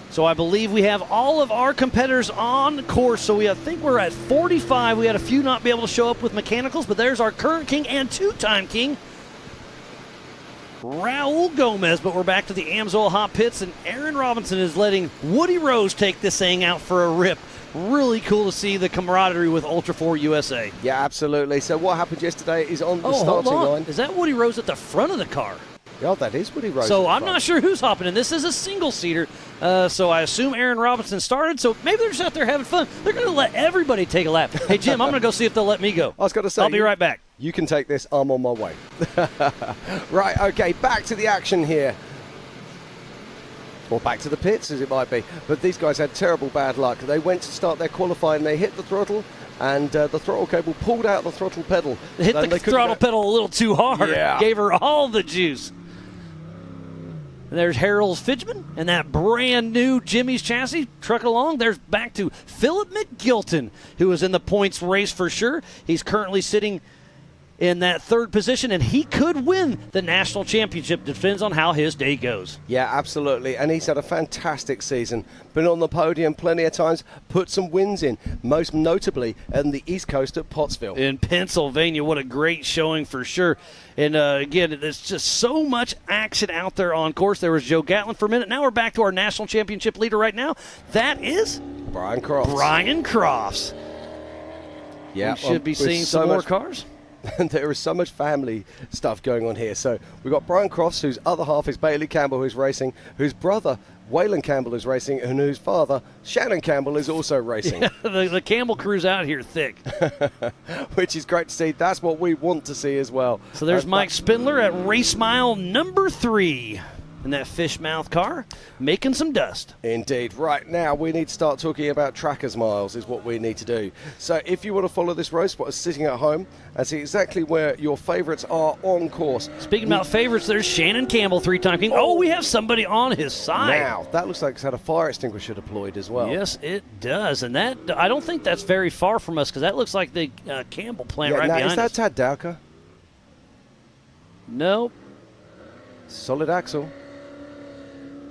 So I believe we have all of our competitors on course. So I think we're at 45. We had a few not be able to show up with mechanicals, but there's our current king and two-time king, Raul Gomez. But we're back to the Amsoil hot pits, and Aaron Robinson is letting Woody Rose take this thing out for a rip. Really cool to see the camaraderie with Ultra4 USA. Yeah, absolutely. So what happened yesterday is on the hold starting on. line. Is that Woody Rose at the front of the car? Yeah, that is Woody Rose. So I'm not sure who's hopping in. This is a single-seater, so I assume Aaron Robinson started. So maybe they're just out there having fun. They're going to let everybody take a lap. Hey, Jim, I'm going to go see if they'll let me go. I was going to say, I'll be right back. You can take this. I'm on my way. Right, okay, back to the action here. Or back to the pits, as it might be. But these guys had terrible bad luck. They went to start their qualifying. They hit the throttle, and the throttle cable pulled out the throttle pedal. They hit the throttle pedal a little too hard. Yeah. Gave her all the juice. And there's Harold Fidgeman and that brand new Jimmy's chassis trucking along. There's back to Philip McGilton, who was in the points race for sure. He's currently sitting in that third position, and he could win the national championship. Depends on how his day goes. Yeah, absolutely. And he's had a fantastic season. Been on the podium plenty of times, put some wins in, most notably on the East Coast at Pottsville. In Pennsylvania, what a great showing for sure. And again, there's just so much action out there on course. There was Joe Gatlin for a minute. Now we're back to our national championship leader right now. That is Brian Crofts. Brian Crofts. Yeah, we should be seeing some more cars. And there is so much family stuff going on here. So we've got Brian Crofts, whose other half is Bailey Campbell, who's racing, whose brother Waylon Campbell is racing, and whose father Shannon Campbell is also racing. Yeah, the Campbell crew's out here thick. Which is great to see. That's what we want to see as well. So there's Mike Spindler at race mile number 3. In that fish mouth car, making some dust. Indeed. Right now, we need to start talking about trackers miles is what we need to do. So if you want to follow this race, what is sitting at home and see exactly where your favourites are on course. Speaking about favourites, there's Shannon Campbell, 3-time king. Oh, we have somebody on his side. Now, that looks like it's had a fire extinguisher deployed as well. Yes, it does. And that, I don't think that's very far from us because that looks like the Campbell plant right now, behind us. Is that Tad Dowker? Nope. Solid axle.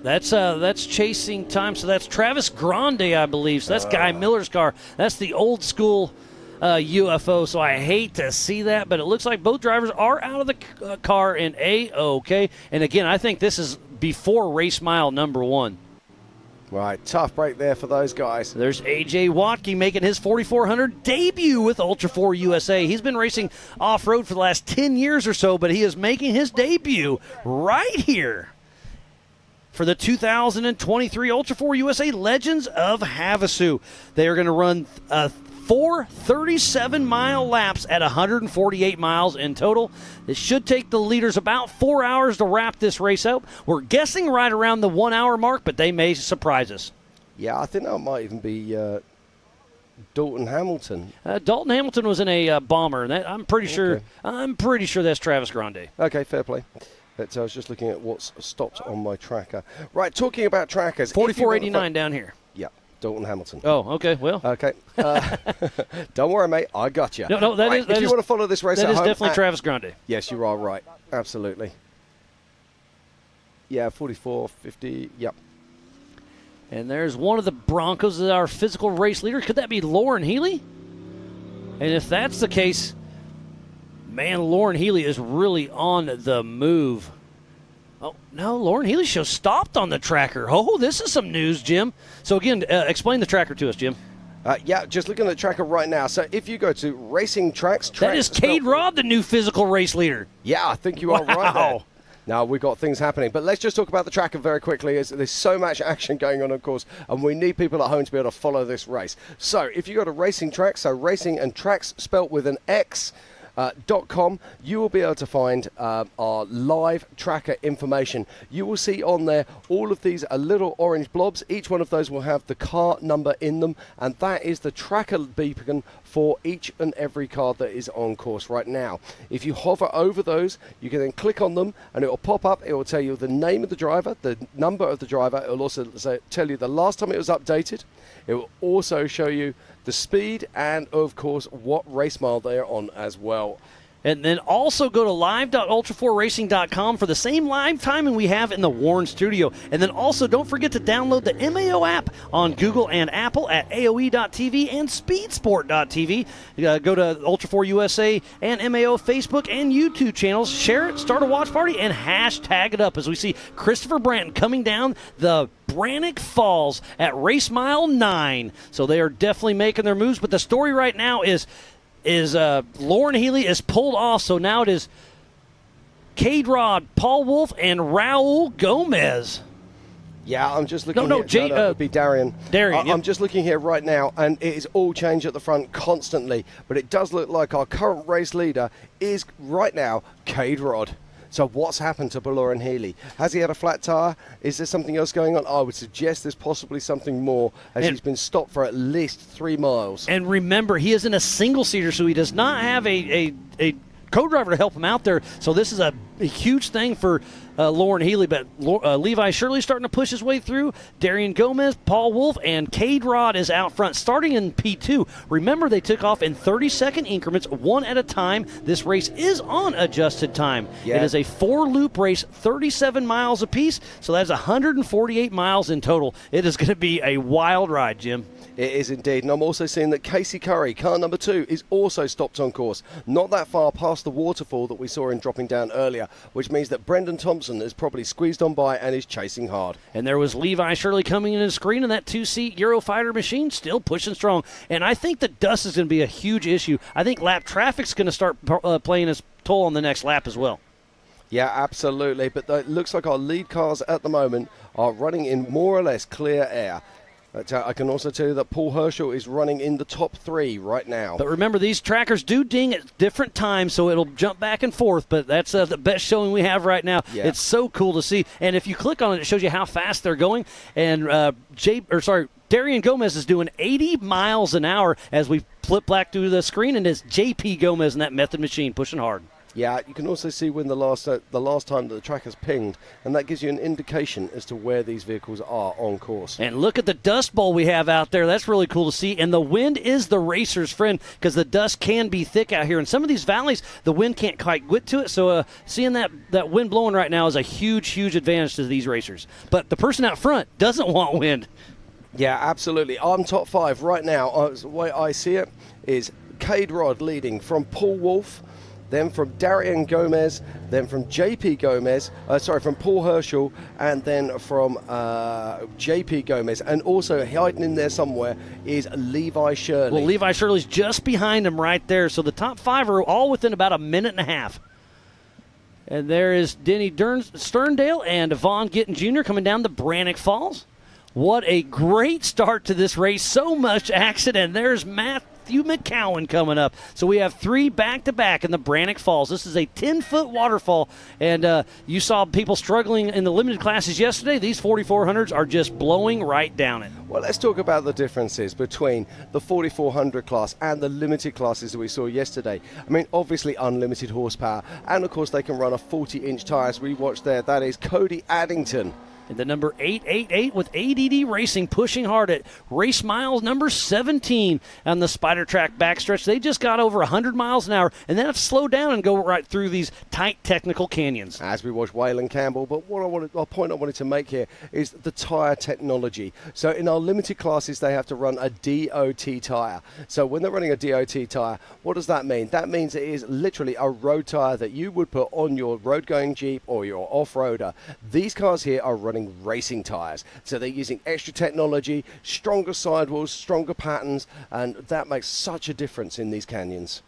That's chasing time. So that's Travis Grande, I believe. So that's Guy Miller's car. That's the old school UFO. So I hate to see that, but it looks like both drivers are out of the car in A-OK. And again, I think this is before race mile number 1. Right, tough break there for those guys. There's A.J. Watke making his 4400 debut with Ultra4 USA. He's been racing off-road for the last 10 years or so, but he is making his debut right here for the 2023 Ultra4 USA Legends of Havasu. They are going to run 4 37-mile laps at 148 miles in total. It should take the leaders about 4 hours to wrap this race out. We're guessing right around the 1 hour mark, but they may surprise us. Yeah, I think that might even be Dalton Hamilton. Dalton Hamilton was in a bomber, and I'm pretty sure that's Travis Grande. Okay, fair play. But I was just looking at what's stopped on my tracker. Right, talking about trackers. 4489 down here. Yeah, Dalton Hamilton. Oh, okay. Well, okay. Don't worry, mate. I got you. No, that right, is. If you want to follow this race that at is home, definitely Travis Grande. Yes, you are right. Absolutely. Yeah, 44, 50. Yep. And there's one of the Broncos as our physical race leader. Could that be Lauren Healy? And if that's the case, man, Lauren Healy is really on the move. Oh, no, Lauren Healy shows stopped on the tracker. Oh, this is some news, Jim. So, again, explain the tracker to us, Jim. Yeah, just looking at the tracker right now. So if you go to Racing Tracks... That is Cade Robb, the new physical race leader. Yeah, I think you are right there. Now, we've got things happening. But let's just talk about the tracker very quickly. There's so much action going on, of course, and we need people at home to be able to follow this race. So if you go to Racing Tracks, so Racing and Tracks spelt with an X... .com, you will be able to find our live tracker information. You will see on there all of these little orange blobs. Each one of those will have the car number in them, and that is the tracker beacon for each and every car that is on course right now. If you hover over those, you can then click on them and it will pop up. It will tell you the name of the driver, the number of the driver. It will also tell you the last time it was updated. It will also show you the speed and, of course, what race mile they are on as well. And then also go to live.ultra4racing.com for the same live timing we have in the Warren studio. And then also don't forget to download the MAO app on Google and Apple at AOE.tv and Speedsport.tv. Go to Ultra4 USA and MAO Facebook and YouTube channels. Share it, start a watch party, and hashtag it up as we see Christopher Branton coming down the Brannick Falls at race mile 9. So they are definitely making their moves. But the story right now is Lauren Healy is pulled off, so now it is Cade Robb, Paul Wolf, and Raul Gomez. Yeah, I'm just looking. No, it would be Darian. Darian, I'm just looking here right now, and it is all change at the front constantly. But it does look like our current race leader is right now Cade Robb. So what's happened to Lauren Healy? Has he had a flat tire? Is there something else going on? I would suggest there's possibly something more, as he's been stopped for at least 3 miles. And remember, he is in a single-seater, so he does not have a co-driver to help him out there. So this is a huge thing for Lauren Healy. But Levi Shirley starting to push his way through. Darian Gomez, Paul Wolf, and Cade Robb is out front, starting in P2. Remember, they took off in 30-second increments, one at a time. This race is on adjusted time. Yeah. It is a 4-loop race, 37 miles apiece, so that's 148 miles in total. It is going to be a wild ride, Jim. It is indeed. And I'm also seeing that Casey Curry, car number 2, is also stopped on course. Not that far past the waterfall that we saw him dropping down earlier, which means that Brendan Thompson is probably squeezed on by and is chasing hard. And there was Levi Shirley coming in the screen in that 2-seat Eurofighter machine, still pushing strong. And I think the dust is going to be a huge issue. I think lap traffic's going to start playing its toll on the next lap as well. Yeah, absolutely. But it looks like our lead cars at the moment are running in more or less clear air. I can also tell you that Paul Herschel is running in the top 3 right now. But remember, these trackers do ding at different times, so it'll jump back and forth. But that's the best showing we have right now. Yeah. It's so cool to see. And if you click on it, it shows you how fast they're going. And Darian Gomez is doing 80 miles an hour as we flip back through the screen, and it's JP Gomez in that method machine pushing hard. Yeah, you can also see when the last time that the track has pinged, and that gives you an indication as to where these vehicles are on course. And look at the dust bowl we have out there. That's really cool to see. And the wind is the racer's friend because the dust can be thick out here. In some of these valleys, the wind can't quite get to it. So seeing that wind blowing right now is a huge, huge advantage to these racers. But the person out front doesn't want wind. Yeah, absolutely. I'm top 5 right now. The way I see it is Cade Rod leading from Paul Wolf, then from Darian Gomez, then from from Paul Herschel, and then from JP Gomez. And also hiding in there somewhere is Levi Shirley. Well, Levi Shirley's just behind him right there. So the top 5 are all within about a minute and a half. And there is Denny Sterndale and Vaughn Gittin Jr. coming down the Brannock Falls. What a great start to this race. So much action. And there's Matthew McCowan coming up. So we have 3 back-to-back in the Brannock Falls. This is a 10-foot waterfall. And you saw people struggling in the limited classes yesterday. These 4400s are just blowing right down it. Well, let's talk about the differences between the 4400 class and the limited classes that we saw yesterday. I mean, obviously unlimited horsepower. And, of course, they can run a 40-inch tyre, as we watched there. That is Cody Addington. And the number 888 with ADD Racing pushing hard at race miles number 17 on the Spider Track backstretch. They just got over 100 miles an hour and then have to slow down and go right through these tight technical canyons. As we watch Waylon Campbell, but a point I wanted to make here is the tyre technology. So in our limited classes, they have to run a DOT tyre. So when they're running a DOT tyre, what does that mean? That means it is literally a road tyre that you would put on your road-going Jeep or your off-roader. These cars here are running racing tyres, so they're using extra technology, stronger sidewalls, stronger patterns, and that makes such a difference in these canyons.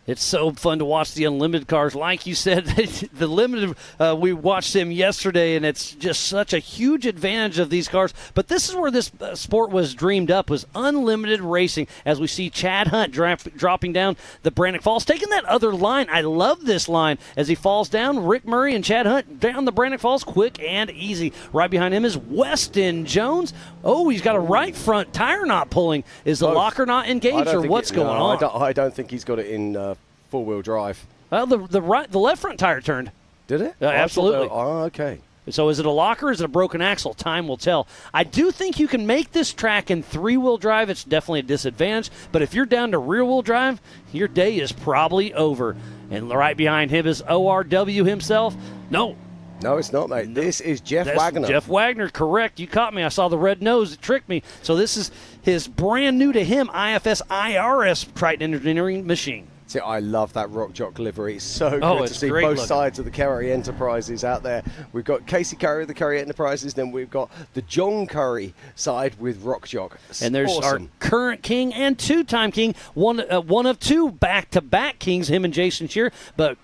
It's so fun to watch the unlimited cars. Like you said, the limited, we watched them yesterday, and it's just such a huge advantage of these cars. But this is where this sport was dreamed up, was unlimited racing, as we see Chad Hunt dropping down the Brannock Falls, taking that other line. I love this line as he falls down. Rick Murray and Chad Hunt down the Brannock Falls, quick and easy. Right behind him is Weston Jones. Oh, he's got a right front tire not pulling. Is the locker not engaged, or what's going on? I don't think he's got it in four-wheel drive. Well, the left front tire turned. Did it? Absolutely. Oh, okay. So is it a locker or is it a broken axle? Time will tell. I do think you can make this track in 3-wheel drive. It's definitely a disadvantage. But if you're down to rear-wheel drive, your day is probably over. And right behind him is ORW himself. No, it's not, mate. This is Jeff Wagner. Jeff Wagner, correct. You caught me. I saw the red nose. It tricked me. So this is his brand new to him IFS IRS Triton Engineering machine. See, I love that Rock Jock livery. It's so good to see both sides of the Curry Enterprises out there. We've got Casey Curry of the Curry Enterprises, then we've got the John Curry side with Rock Jock. And there's awesome. Our current king and two-time king, one of 2 back-to-back kings, him and Jason Shear, but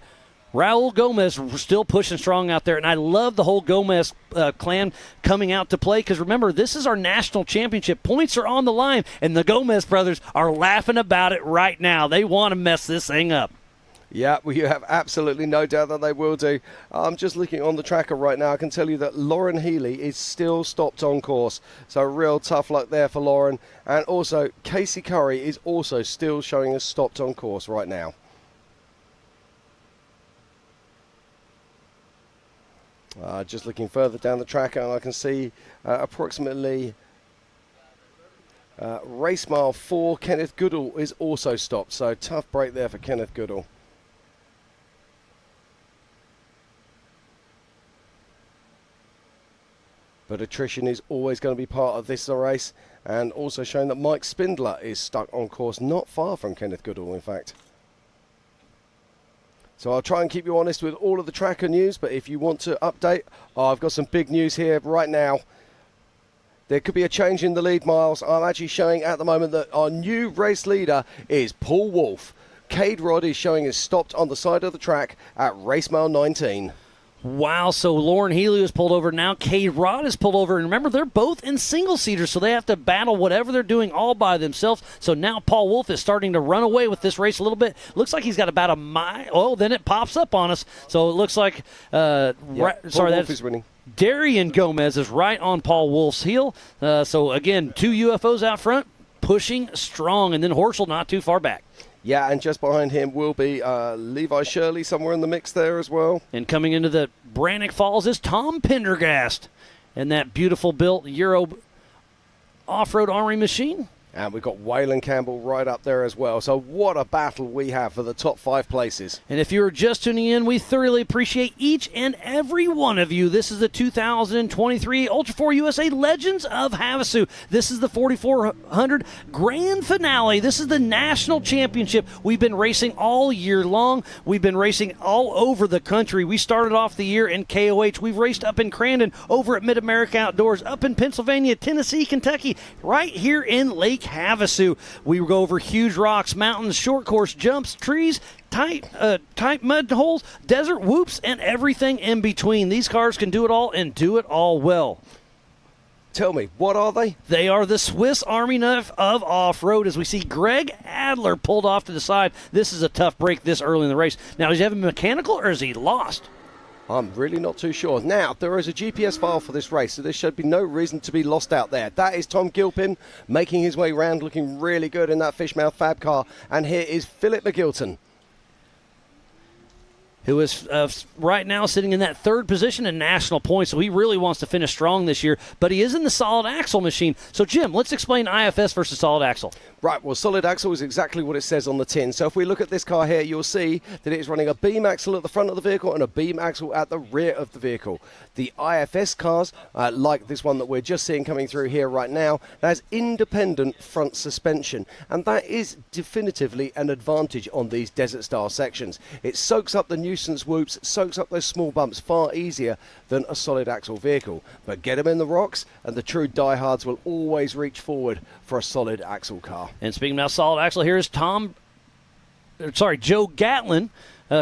Raul Gomez still pushing strong out there, and I love the whole Gomez clan coming out to play because, remember, this is our national championship. Points are on the line, and the Gomez brothers are laughing about it right now. They want to mess this thing up. Yeah, well, you have absolutely no doubt that they will do. I'm just looking on the tracker right now. I can tell you that Lauren Healy is still stopped on course. So real tough luck there for Lauren. And also, Casey Curry is also still showing us stopped on course right now. Just looking further down the track, and I can see approximately race mile 4, Kenneth Goodall is also stopped. So tough break there for Kenneth Goodall. But attrition is always going to be part of this race, and also showing that Mike Spindler is stuck on course, not far from Kenneth Goodall, in fact. So I'll try and keep you honest with all of the tracker news, but if you want to update, I've got some big news here right now. There could be a change in the lead miles. I'm actually showing at the moment that our new race leader is Paul Wolf. Cade Rod is showing us stopped on the side of the track at race mile 19. Wow, so Lauren Healy was pulled over. Now Cade Rod is pulled over. And remember, they're both in single-seaters, so they have to battle whatever they're doing all by themselves. So now Paul Wolf is starting to run away with this race a little bit. Looks like he's got about a mile. Oh, then it pops up on us. So it looks like Paul Wolf is winning. Darian Gomez is right on Paul Wolf's heel. So, again, 2 UFOs out front, pushing strong. And then Horschel not too far back. Yeah, and just behind him will be Levi Shirley somewhere in the mix there as well. And coming into the Brannock Falls is Tom Pendergast and that beautiful built Euro off-road armory machine. And we've got Waylon Campbell right up there as well. So what a battle we have for the top 5 places. And if you're just tuning in, we thoroughly appreciate each and every one of you. This is the 2023 Ultra4 USA Legends of Havasu. This is the 4400 Grand Finale. This is the national championship. We've been racing all year long. We've been racing all over the country. We started off the year in KOH. We've raced up in Crandon, over at Mid-America Outdoors, up in Pennsylvania, Tennessee, Kentucky, right here in Lake Havasu. We go over huge rocks, mountains, short course jumps, trees, tight mud holes, desert whoops, and everything in between. These cars can do it all and do it all well. Tell me, what are they? They are the Swiss Army knife of off-road, as we see Greg Adler pulled off to the side. This is a tough break this early in the race. Now, does he have a mechanical or is he lost? I'm really not too sure. Now, there is a GPS file for this race, so there should be no reason to be lost out there. That is Tom Gilpin making his way around, looking really good in that Fishmouth Fab car. And here is Philip McGilton, who is right now sitting in that third position in national points. So he really wants to finish strong this year, but he is in the solid axle machine. So, Jim, let's explain IFS versus solid axle. Right, well, solid axle is exactly what it says on the tin. So if we look at this car here, you'll see that it's running a beam axle at the front of the vehicle and a beam axle at the rear of the vehicle. The IFS cars, like this one that we're just seeing coming through here right now, has independent front suspension. And that is definitively an advantage on these desert-style sections. It soaks up the nuisance whoops, soaks up those small bumps far easier than a solid axle vehicle. But get them in the rocks, and the true diehards will always reach forward for a solid axle car. And speaking about solid axle, here is Joe Gatlin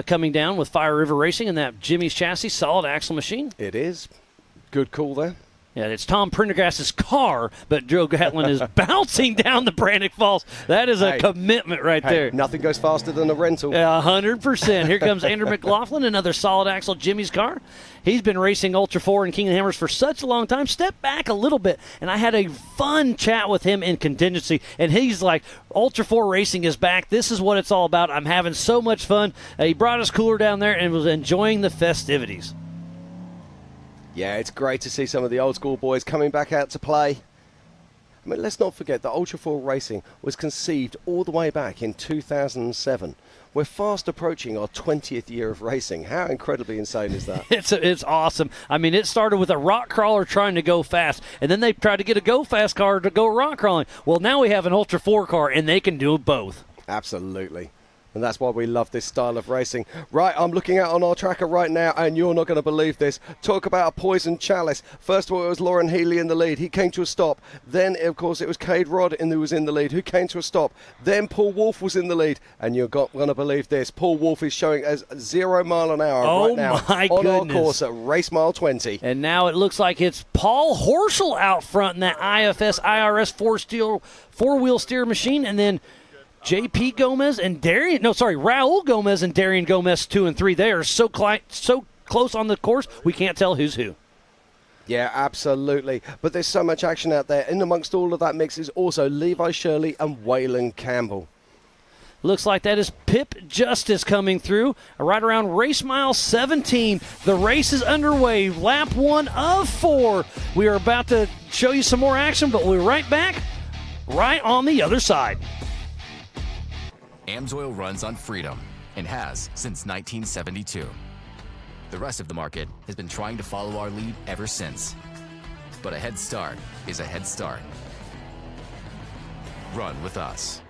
coming down with Fire River Racing in that Jimmy's Chassis solid axle machine. It is. Good call there. Yeah, it's Tom Prendergast's car, but Joe Gatlin is bouncing down the Brannock Falls. That is a commitment right there. Nothing goes faster than a rental. Yeah, 100%. Here comes Andrew McLaughlin, another solid axle Jimmy's car. He's been racing Ultra4 and King of the Hammers for such a long time. Step back a little bit, and I had a fun chat with him in contingency, and he's like, Ultra4 racing is back. This is what it's all about. I'm having so much fun. He brought his cooler down there and was enjoying the festivities. Yeah, it's great to see some of the old school boys coming back out to play. I mean, let's not forget that Ultra4 Racing was conceived all the way back in 2007. We're fast approaching our 20th year of racing. How incredibly insane is that? It's awesome. I mean, it started with a rock crawler trying to go fast, and then they tried to get a go fast car to go rock crawling. Well, now we have an Ultra4 car, and they can do both. Absolutely. And that's why we love this style of racing. Right, I'm looking out on our tracker right now, and you're not going to believe this. Talk about a poison chalice. First of all, it was Lauren Healy in the lead. He came to a stop. Then, of course, it was Cade Rod who was in the lead, who came to a stop. Then Paul Wolf was in the lead. And you're going to believe this. Paul Wolf is showing us 0 mile an hour right now on our course at race mile 20. And now it looks like it's Paul Horschel out front in that IFS IRS four-wheel steer machine. And then JP Gomez and Raul Gomez and Darian Gomez 2 and 3. They are so close on the course, we can't tell who's who. Yeah, absolutely. But there's so much action out there. In amongst all of that mix is also Levi Shirley and Waylon Campbell. Looks like that is Pip Justice coming through right around race mile 17. The race is underway. Lap 1 of 4. We are about to show you some more action, but we'll be right back right on the other side. AMSOIL runs on freedom and has since 1972. The rest of the market has been trying to follow our lead ever since. But a head start is a head start. Run with us.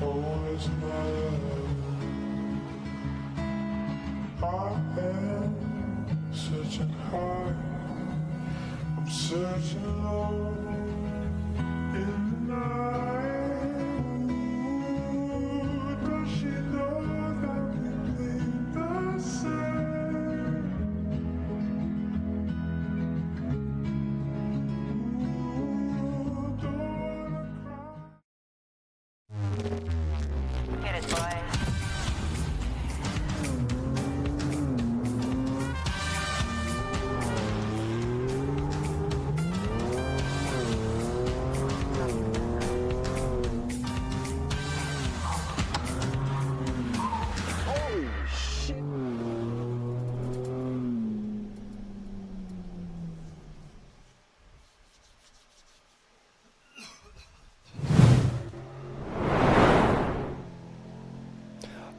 always my love. I am searching high, I'm searching low in the night. Ooh, does she know that we bleed the same? Ooh, don't wanna cry. Get it, boys.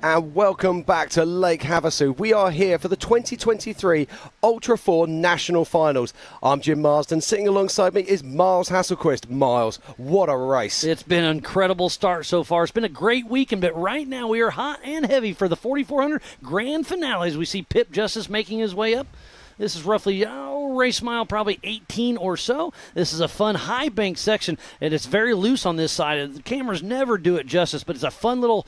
And welcome back to Lake Havasu. We are here for the 2023 Ultra4 National Finals. I'm Jim Marsden. Sitting alongside me is Miles Hasselquist. Miles, what a race. It's been an incredible start so far. It's been a great weekend, but right now we are hot and heavy for the 4,400 grand finales. We see Pip Justice making his way up. This is roughly race mile, probably 18 or so. This is a fun high bank section, and it's very loose on this side. The cameras never do it justice, but it's a fun little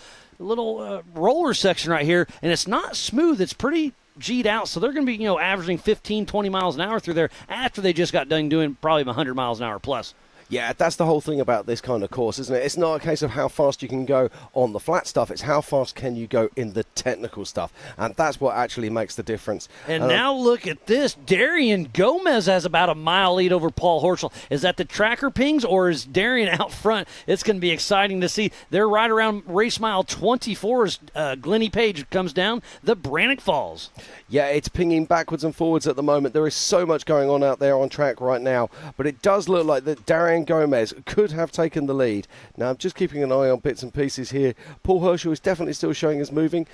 roller section right here, and it's not smooth. It's pretty G'd out, so they're going to be averaging 15, 20 miles an hour through there after they just got done doing probably 100 miles an hour plus. Yeah, that's the whole thing about this kind of course, isn't it? It's not a case of how fast you can go on the flat stuff. It's how fast can you go in the technical stuff. And that's what actually makes the difference. And now look at this. Darian Gomez has about a mile lead over Paul Horschel. Is that the tracker pings, or is Darian out front? It's going to be exciting to see. They're right around race mile 24 as Glennie Page comes down the Brannock Falls. Yeah, it's pinging backwards and forwards at the moment. There is so much going on out there on track right now. But it does look like that Darian Gomez could have taken the lead. Now, I'm just keeping an eye on bits and pieces here. Paul Horschel is definitely still showing us moving.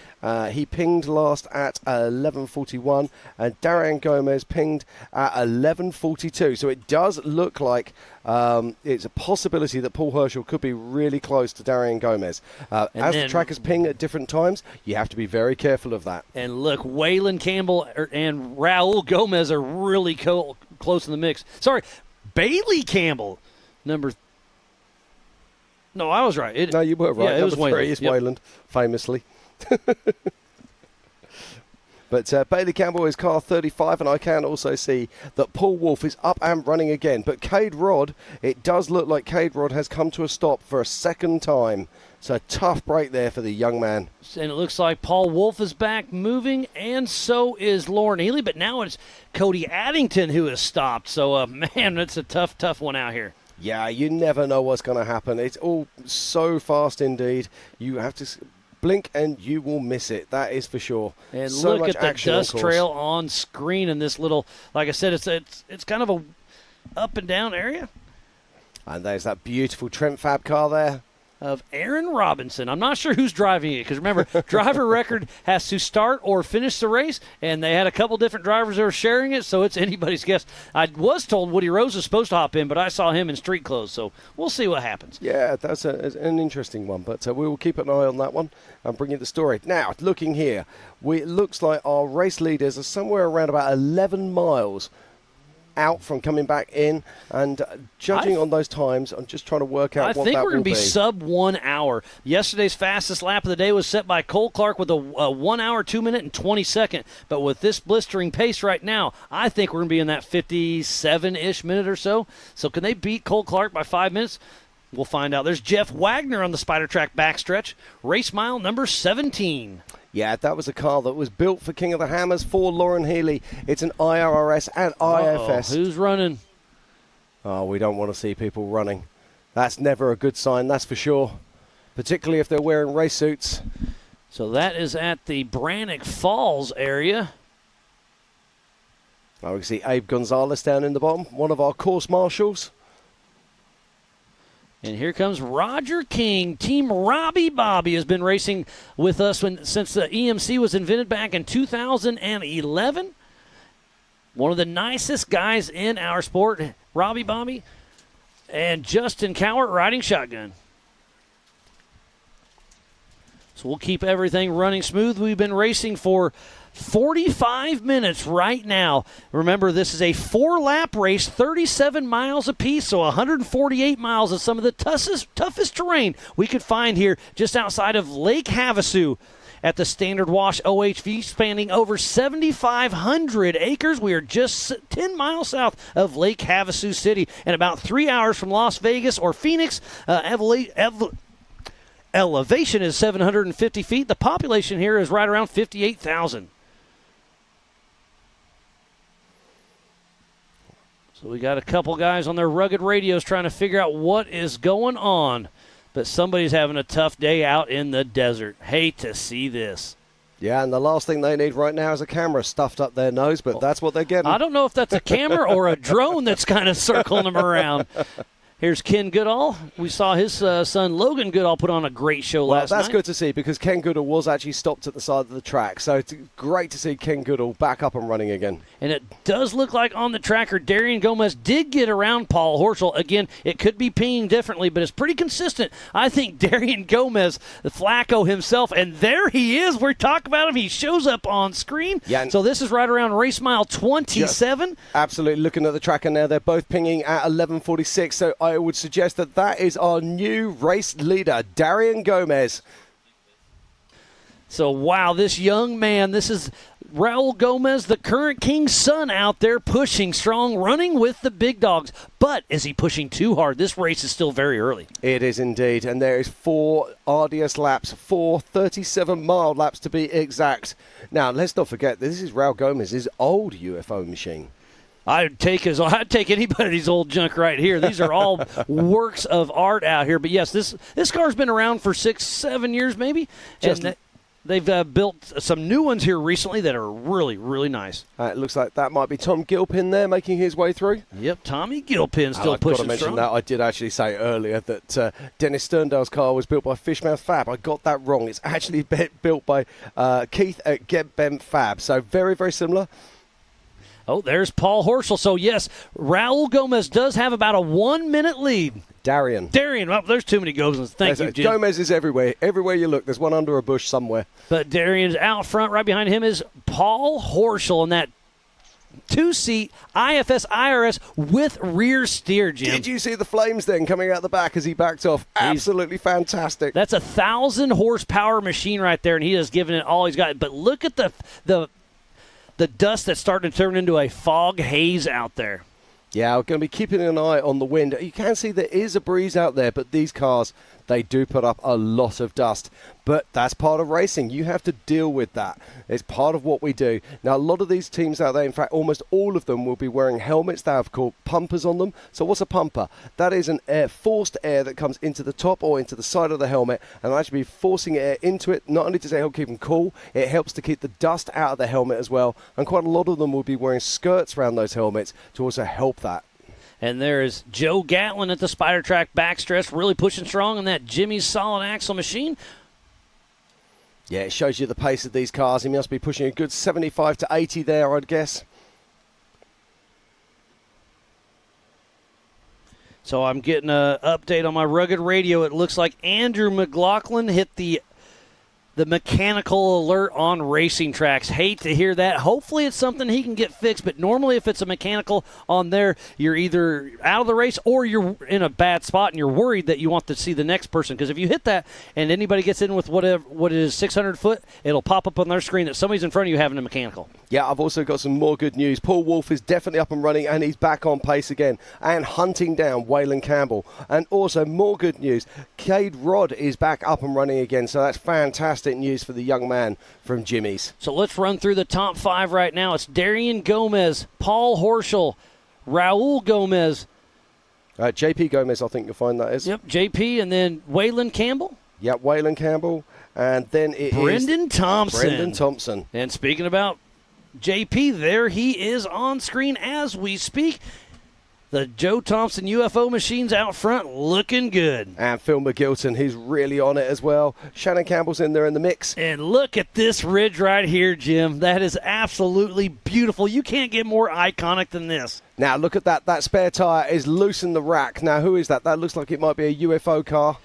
He pinged last at 11:41, and Darian Gomez pinged at 11:42. So it does look like it's a possibility that Paul Horschel could be really close to Darian Gomez. As the trackers ping at different times, you have to be very careful of that. And look, Waylon Campbell and Raul Gomez are really close in the mix. Sorry, Bailey Campbell. No, I was right. No, you were right. Yeah, it was Number 3 Waylon. is Waylon, famously. But Bailey Campbell is car 35, and I can also see that Paul Wolf is up and running again. But Cade Rod, it does look like Cade Rod has come to a stop for a second time. It's a tough break there for the young man. And it looks like Paul Wolf is back moving, and so is Lauren Healy. But now it's Cody Addington who has stopped. So, man, it's a tough one out here. Yeah, you never know what's going to happen. It's all so fast indeed. You have to blink and you will miss it. That is for sure. And so look much at the action dust on course. trail on screen in this little, like I said, it's kind of a up and down area. And there's that beautiful Trent Fab car there. Of Aaron Robinson. I'm not sure who's driving it, because remember, driver record has to start or finish the race, and they had a couple different drivers that were sharing it, so it's anybody's guess. I was told Woody Rose was supposed to hop in, but I saw him in street clothes, so we'll see what happens. Yeah, that's an interesting one, but we will keep an eye on that one and bring you the story. Now, looking here, it looks like our race leaders are somewhere around about 11 miles out from coming back in, and judging on those times, I'm just trying to work out what that will be. I think we're going to be sub 1 hour. Yesterday's fastest lap of the day was set by Cole Clark with a 1 hour, 2 minute, and 20 second. But with this blistering pace right now, I think we're going to be in that 57-ish minute or so. So can they beat Cole Clark by 5 minutes? We'll find out. There's Jeff Wagner on the Spider Track backstretch. Race mile number 17. Yeah, that was a car that was built for King of the Hammers for Lauren Healy. It's an IRRS and IFS. Who's running? Oh, we don't want to see people running. That's never a good sign, that's for sure. Particularly if they're wearing race suits. So that is at the Brannock Falls area. Oh, we can see Abe Gonzalez down in the bottom, one of our course marshals. And here comes Roger King. Team Robbie Bobby has been racing with us since the EMC was invented back in 2011. One of the nicest guys in our sport, Robbie Bobby. And Justin Cowart riding shotgun. So we'll keep everything running smooth. We've been racing for 45 minutes right now. Remember, this is a 4-lap race, 37 miles apiece, so 148 miles of some of the toughest terrain we could find here just outside of Lake Havasu at the Standard Wash OHV, spanning over 7,500 acres. We are just 10 miles south of Lake Havasu City and about 3 hours from Las Vegas or Phoenix. Elevation is 750 feet. The population here is right around 58,000. So we got a couple guys on their rugged radios trying to figure out what is going on. But somebody's having a tough day out in the desert. Hate to see this. Yeah, and the last thing they need right now is a camera stuffed up their nose, but that's what they're getting. I don't know if that's a camera or a drone that's kind of circling them around. Here's Ken Goodall. We saw his son Logan Goodall put on a great show last night. That's good to see because Ken Goodall was actually stopped at the side of the track. So it's great to see Ken Goodall back up and running again. And it does look like on the tracker, Darian Gomez did get around Paul Horschel. Again, it could be pinging differently, but it's pretty consistent. I think Darian Gomez, the Flacco himself, and there he is. We're talking about him. He shows up on screen. Yeah, so this is right around race mile 27. Absolutely. Looking at the tracker now, they're both pinging at 11:46. So I would suggest that is our new race leader, Darian Gomez. So, wow, this young man, this is Raul Gomez, the current King's son out there pushing strong, running with the big dogs. But is he pushing too hard? This race is still very early. It is indeed, and there is 4 arduous laps, 4 37-mile laps to be exact. Now, let's not forget, this is Raul Gomez's old UFO machine. I'd take anybody's old junk right here. These are all works of art out here. But, yes, this car's been around for 6-7 years maybe. And they've built some new ones here recently that are really, really nice. It looks like that might be Tom Gilpin there making his way through. Yep, Tommy Gilpin still I've pushing got to mention strong. that. I did actually say earlier that Dennis Sterndale's car was built by Fishmouth Fab. I got that wrong. It's actually built by Keith at Gebben Fab. So very, very similar. Oh, there's Paul Horschel. So, yes, Raul Gomez does have about a 1-minute lead. Darian. Oh, there's too many Gomez's. Thank you, Jim. Gomez is everywhere. Everywhere you look, there's one under a bush somewhere. But Darian's out front. Right behind him is Paul Horschel in that 2-seat IFS IRS with rear steer, Jim. Did you see the flames then coming out the back as he backed off? Absolutely fantastic. That's a 1,000-horsepower machine right there, and he has given it all he's got. But look at the dust that's starting to turn into a fog haze out there. Yeah, we're going to be keeping an eye on the wind. You can see there is a breeze out there, but these cars, they do put up a lot of dust. But that's part of racing. You have to deal with that. It's part of what we do. Now, a lot of these teams out there, in fact, almost all of them will be wearing helmets that have called pumpers on them. So what's a pumper? That is an forced air that comes into the top or into the side of the helmet and actually be forcing air into it. Not only does it help keep them cool, it helps to keep the dust out of the helmet as well. And quite a lot of them will be wearing skirts around those helmets to also help that. And there is Joe Gatlin at the Spider Track backstretch, really pushing strong on that Jimmy's solid axle machine. Yeah, it shows you the pace of these cars. He must be pushing a good 75 to 80 there, I'd guess. So I'm getting an update on my rugged radio. It looks like Andrew McLaughlin hit the mechanical alert on racing tracks. Hate to hear that. Hopefully it's something he can get fixed, but normally if it's a mechanical on there, you're either out of the race or you're in a bad spot and you're worried that you want to see the next person, because if you hit that and anybody gets in with what is 600 foot, it'll pop up on their screen that somebody's in front of you having a mechanical. Yeah, I've also got some more good news. Paul Wolf is definitely up and running, and he's back on pace again and hunting down Waylon Campbell. And also more good news, Cade Rodd is back up and running again, so that's fantastic news for the young man from Jimmy's. So let's run through the top 5 right now. It's Darian Gomez, Paul Horschel, Raul Gomez. JP Gomez, I think you'll find that is. Yep, JP, and then Waylon Campbell. Yep, Waylon Campbell. And then it Brendan Thompson. Brendan Thompson. And speaking about JP, there he is on screen as we speak. The Joe Thompson UFO machines out front looking good. And Phil McGilton, he's really on it as well. Shannon Campbell's in there in the mix. And look at this ridge right here, Jim. That is absolutely beautiful. You can't get more iconic than this. Now, look at that. That spare tyre is loose in the rack. Now, who is that? That looks like it might be a UFO car.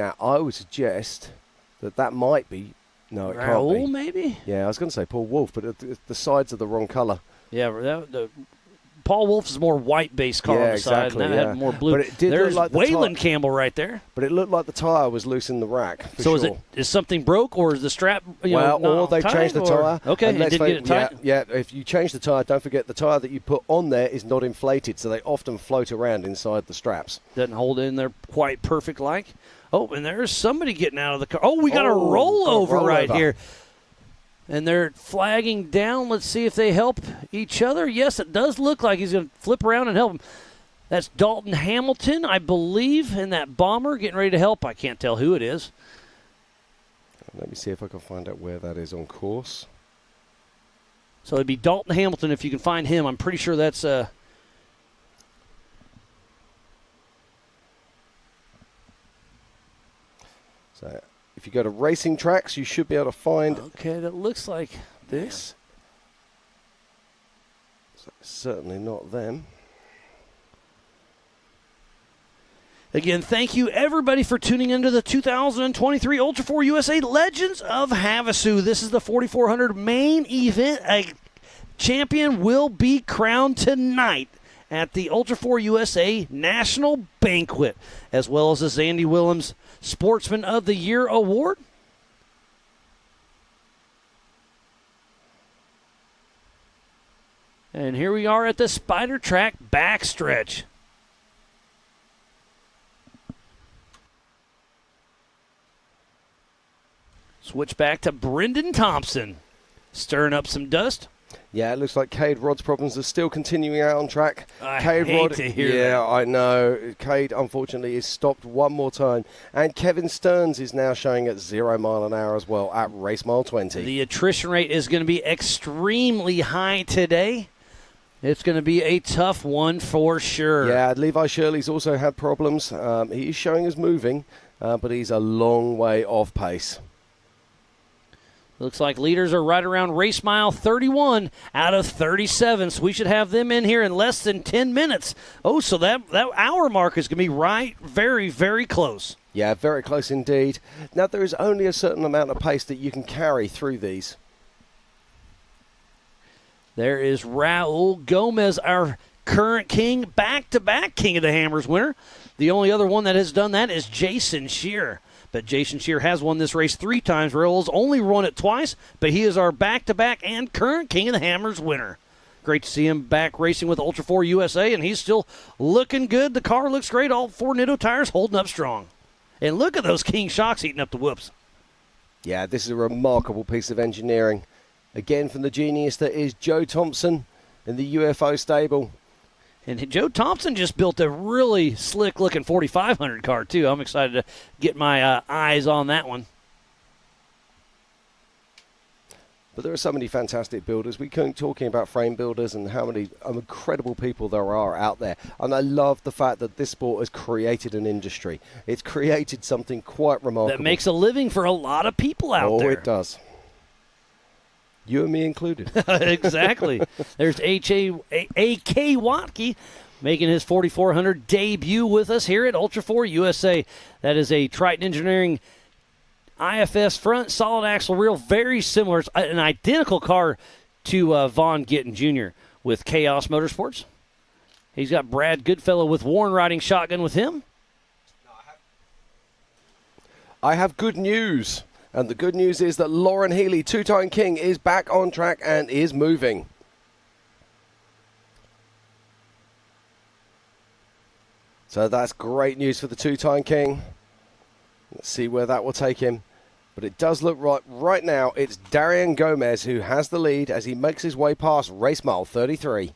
Now, I would suggest that might be. No, it can't Raoul, be. maybe? Yeah, I was going to say Paul Wolf, but the sides are the wrong colour. Yeah, Paul Wolf's more white-based car on the side, and that had more blue. But it did There's look like the Waylon Campbell right there. But it looked like the tyre was loose in the rack. So sure. is something broke, or is the strap? Or they changed the tyre. Okay, and it did get it tight. Yeah, if you change the tyre, don't forget the tyre that you put on there is not inflated, so they often float around inside the straps. Doesn't hold in there quite perfect like. Oh, and there's somebody getting out of the car. Oh, we got a rollover right here. And they're flagging down. Let's see if they help each other. Yes, it does look like he's going to flip around and help him. That's Dalton Hamilton, I believe, in that bomber getting ready to help. I can't tell who it is. Let me see if I can find out where that is on course. So it'd be Dalton Hamilton if you can find him. I'm pretty sure that's So if you go to racing tracks, you should be able to find. Okay, that looks like this. So certainly not them. Again, thank you, everybody, for tuning into the 2023 Ultra4 USA Legends of Havasu. This is the 4400 main event. A champion will be crowned tonight at the Ultra4 USA National Banquet, as well as the Zandy Willems Sportsman of the Year Award. And here we are at the Spider Track backstretch. Switch back to Brendan Thompson, stirring up some dust. Yeah, it looks like Cade Rod's problems are still continuing out on track. I Cade hate Rod, to hear yeah, that. I know. Cade, unfortunately, is stopped one more time. And Kevin Stearns is now showing at 0 mile an hour as well at race mile 20. The attrition rate is going to be extremely high today. It's going to be a tough one for sure. Yeah, Levi Shirley's also had problems. He is showing as moving, but he's a long way off pace. Looks like leaders are right around race mile 31 out of 37, so we should have them in here in less than 10 minutes. Oh, so that hour mark is going to be right very, very close. Yeah, very close indeed. Now, there is only a certain amount of pace that you can carry through these. There is Raul Gomez, our current king, back-to-back King of the Hammers winner. The only other one that has done that is Jason Shear. But Jason Shear has won this race 3 times. Raul's only won it twice, but he is our back-to-back and current King of the Hammers winner. Great to see him back racing with Ultra4 USA, and he's still looking good. The car looks great. All 4 Nitto tires holding up strong. And look at those King shocks eating up the whoops. Yeah, this is a remarkable piece of engineering. Again, from the genius that is Joe Thompson in the UFO stable. And Joe Thompson just built a really slick-looking 4500 car, too. I'm excited to get my eyes on that one. But there are so many fantastic builders. We keep talking about frame builders and how many incredible people there are out there. And I love the fact that this sport has created an industry. It's created something quite remarkable. That makes a living for a lot of people out there. Oh, it does. You and me included. Exactly. There's A.K. Watke making his 4400 debut with us here at Ultra4 USA. That is a Triton Engineering IFS front, solid axle reel, very similar. It's an identical car to Vaughn Gittin Jr. with Chaos Motorsports. He's got Brad Goodfellow with Warren riding shotgun with him. I have good news. And the good news is that Lauren Healy, 2-time king, is back on track and is moving. So that's great news for the 2-time king. Let's see where that will take him. But it does look right now, it's Darian Gomez who has the lead as he makes his way past race mile 33.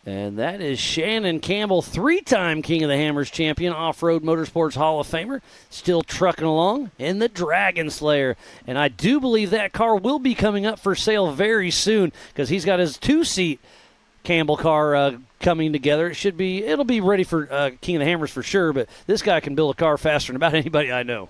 And that is Shannon Campbell, 3-time King of the Hammers champion, Off-Road Motorsports Hall of Famer, still trucking along in the Dragon Slayer. And I do believe that car will be coming up for sale very soon because he's got his 2-seat Campbell car coming together. It'll be ready for King of the Hammers for sure, but this guy can build a car faster than about anybody I know.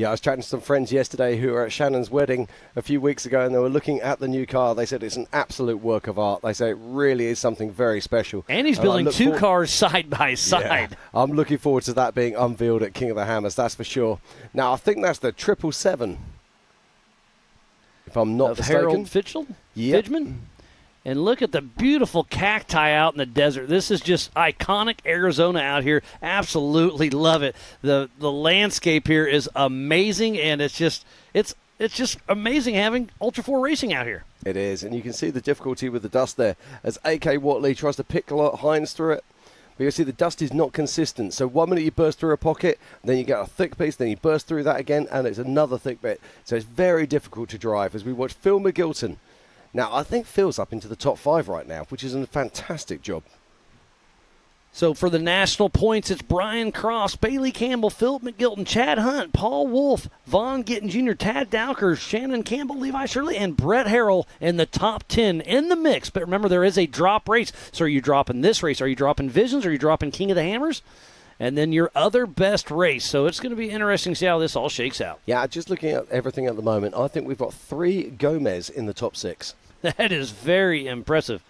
Yeah, I was chatting to some friends yesterday who were at Shannon's wedding a few weeks ago, and they were looking at the new car. They said it's an absolute work of art. They say it really is something very special. And he's building two cars side by side. Yeah, I'm looking forward to that being unveiled at King of the Hammers, that's for sure. Now, I think that's the 777, if I'm not mistaken. Harold Fidgman? And look at the beautiful cacti out in the desert. This is just iconic Arizona out here. Absolutely love it. The landscape here is amazing, and it's just amazing having Ultra4 racing out here. It is, and you can see the difficulty with the dust there as A.K. Watley tries to pick Hines through it. But you see the dust is not consistent. So 1 minute you burst through a pocket, then you get a thick piece, then you burst through that again, and it's another thick bit. So it's very difficult to drive as we watch Phil McGilton. Now, I think Phil's up into the top 5 right now, which is a fantastic job. So for the national points, it's Brian Cross, Bailey Campbell, Philip McGilton, Chad Hunt, Paul Wolf, Vaughn Gittin Jr., Tad Dowker, Shannon Campbell, Levi Shirley, and Brett Harrell in the top 10 in the mix. But remember, there is a drop race. So are you dropping this race? Are you dropping Visions? Are you dropping King of the Hammers? And then your other best race. So it's going to be interesting to see how this all shakes out. Yeah, just looking at everything at the moment, I think we've got 3 Gomez in the top 6. That is very impressive.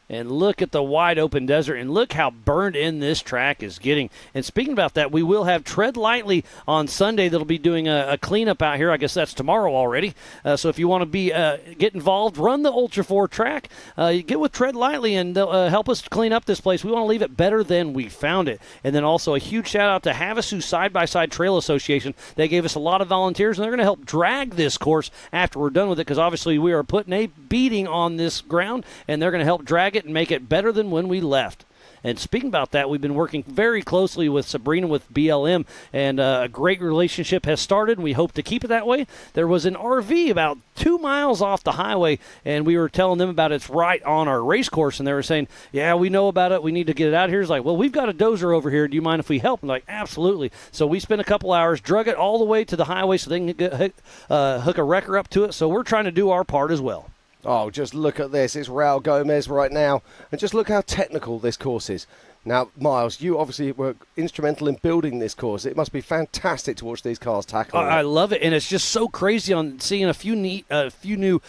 And look at the wide open desert, and look how burned in this track is getting. And speaking about that, we will have Tread Lightly on Sunday that'll be doing a cleanup out here. I guess that's tomorrow already. So if you want to be get involved, run the Ultra4 track, get with Tread Lightly, and they'll help us clean up this place. We want to leave it better than we found it. And then also a huge shout-out to Havasu Side-by-Side Trail Association. They gave us a lot of volunteers, and they're going to help drag this course after we're done with it, because obviously we are putting a beating on this ground, and they're going to help drag it and make it better than when we left. And speaking about that, we've been working very closely with Sabrina with BLM, and a great relationship has started, and we hope to keep it that way. There was an RV about 2 miles off the highway, and we were telling them about it's right on our race course, and they were saying, yeah, we know about it. We need to get it out here. It's like, well, we've got a dozer over here. Do you mind if we help? I'm like, absolutely. So we spent a couple hours, drug it all the way to the highway so they can hook a wrecker up to it. So we're trying to do our part as well. Oh, just look at this. It's Raul Gomez right now. And just look how technical this course is. Now, Miles, you obviously were instrumental in building this course. It must be fantastic to watch these cars tackle. I love it, and it's just so crazy on seeing a few new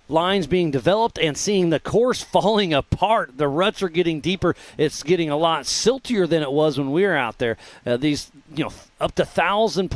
lines being developed and seeing the course falling apart. The ruts are getting deeper. It's getting a lot siltier than it was when we were out there. These, up to 1,000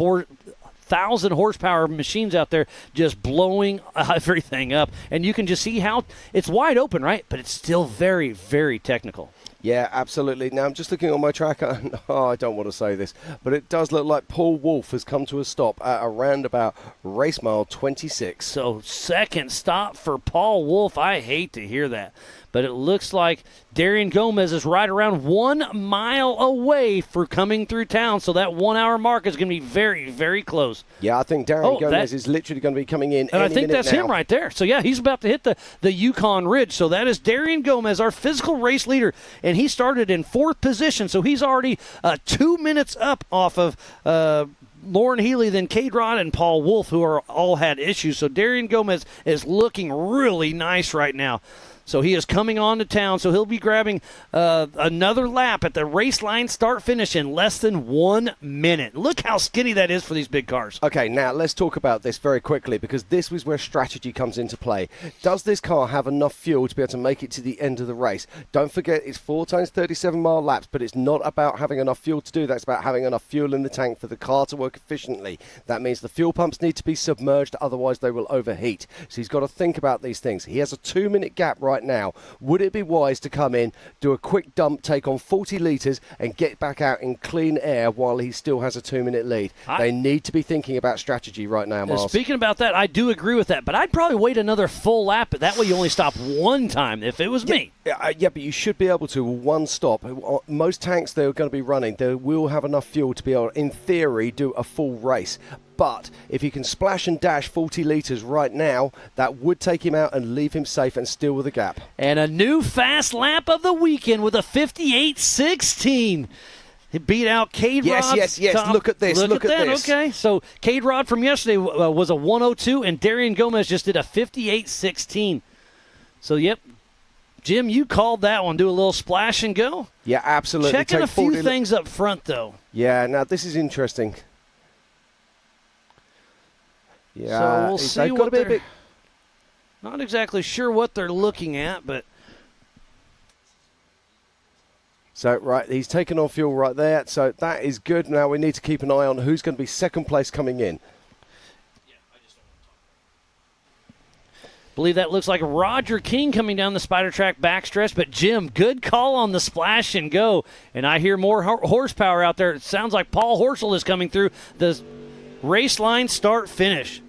horsepower machines out there just blowing everything up. And you can just see how it's wide open, right? But it's still very, very technical. Yeah, absolutely. Now, I'm just looking on my tracker. I don't want to say this, but it does look like Paul Wolf has come to a stop at around about race mile 26. So second stop for Paul Wolf. I hate to hear that. But it looks like Darian Gomez is right around 1 mile away for coming through town. So that 1 hour mark is going to be very, very close. Yeah, I think Darian Gomez is literally going to be coming in and any I think that's now. him right there. So, yeah, he's about to hit the Yukon Ridge. So that is Darian Gomez, our physical race leader. And he started in 4th position. So he's already 2 minutes up off of Lauren Healy, then Cade Rod and Paul Wolf, who are all had issues. So Darian Gomez is looking really nice right now. So he is coming on to town, so he'll be grabbing another lap at the race line start-finish in less than 1 minute. Look how skinny that is for these big cars. Okay, now let's talk about this very quickly, because this is where strategy comes into play. Does this car have enough fuel to be able to make it to the end of the race? Don't forget, it's 4 times 37-mile laps, but it's not about having enough fuel to do that. It's about having enough fuel in the tank for the car to work efficiently. That means the fuel pumps need to be submerged, otherwise they will overheat. So he's got to think about these things. He has a 2-minute gap right now. Would it be wise to come in, do a quick dump, take on 40 litres and get back out in clean air while he still has a 2-minute lead? They need to be thinking about strategy right now, Miles. Speaking about that, I do agree with that, but I'd probably wait another full lap. That way you only stop one time if it was me. Yeah, but you should be able to, one stop. Most tanks they're going to be running, they will have enough fuel to be able, in theory, do a full race. But if he can splash and dash 40 litres right now, that would take him out and leave him safe and still with a gap. And a new fast lap of the weekend with a 58.16. He beat out Cade Rod. Yes. Look at this. Look at this. Okay, so Cade Rod from yesterday was a 102, and Darian Gomez just did a 58.16. So, yep. Jim, you called that one. Do a little splash and go? Yeah, absolutely. Checking a few things up front, though. Yeah, now this is interesting. Yeah, So we'll see they've got to what be a they're bit. not exactly sure what they're looking at, but So, right, he's taken on fuel right there. So that is good. Now we need to keep an eye on who's going to be second place coming in. believe that looks like Roger King coming down the Spider Track backstretch. But, Jim, good call on the splash and go. And I hear more horsepower out there. It sounds like Paul Horschel is coming through the race line start-finish.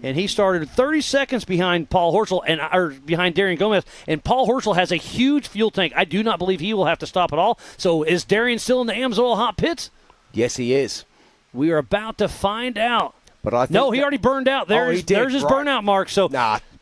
And he started 30 seconds behind Paul Horschel or behind Darian Gomez. And Paul Horschel has a huge fuel tank. I do not believe he will have to stop at all. So is Darian still in the Amsoil hot pits? Yes, he is. We are about to find out. But I think no, he already burned out. There's his burnout mark. So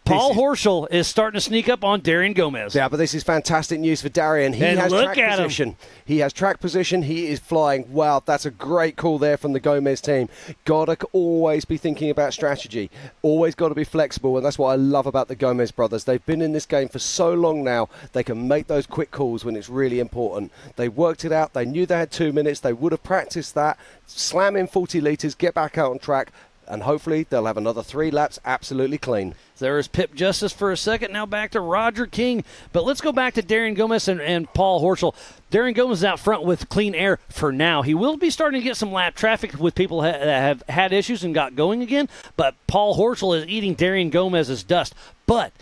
Paul Horschel is starting to sneak up on Darian Gomez. Yeah, but this is fantastic news for Darian. He has track position. He has track position. He is flying. Wow, that's a great call there from the Gomez team. Gotta always be thinking about strategy. Always got to be flexible, and that's what I love about the Gomez brothers. They've been in this game for so long now. They can make those quick calls when it's really important. They worked it out. They knew they had 2 minutes. They would have practiced that. Slam in 40 litres, get back out on track, and hopefully they'll have another 3 laps absolutely clean. There is Pip Justice for a second. Now back to Roger King. But let's go back to Darian Gomez and Paul Horschel. Darian Gomez is out front with clean air for now. He will be starting to get some lap traffic with people that have had issues and got going again. But Paul Horschel is eating Darian Gomez's dust. But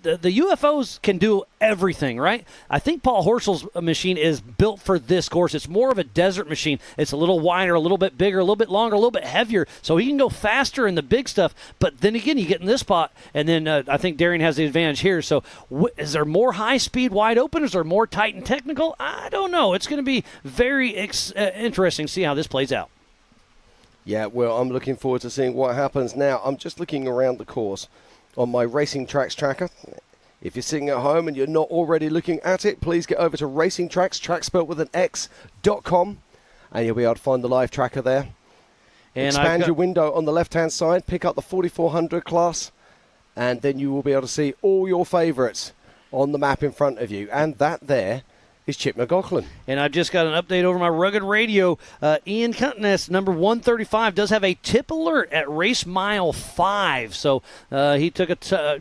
the UFOs can do everything, right? I think Paul Horschel's machine is built for this course. It's more of a desert machine. It's a little wider, a little bit bigger, a little bit longer, a little bit heavier, so he can go faster in the big stuff. But then again, you get in this spot, and then I think Darian has the advantage here. So is there more high-speed wide open? Is there more tight and technical? I don't know. It's going to be very interesting to see how this plays out. Yeah, well, I'm looking forward to seeing what happens now. I'm just looking around the course on my Racing Tracks tracker. If you're sitting at home and you're not already looking at it, please get over to Racing Tracks, track spelled with an X.com, and you'll be able to find the live tracker there. And expand your window on the left-hand side, pick up the 4400 class, and then you will be able to see all your favourites on the map in front of you. And that there is Chip McLaughlin. And I just got an update over my rugged radio. Ian Cuntiness, number 135, does have a tip alert at race mile 5. So he took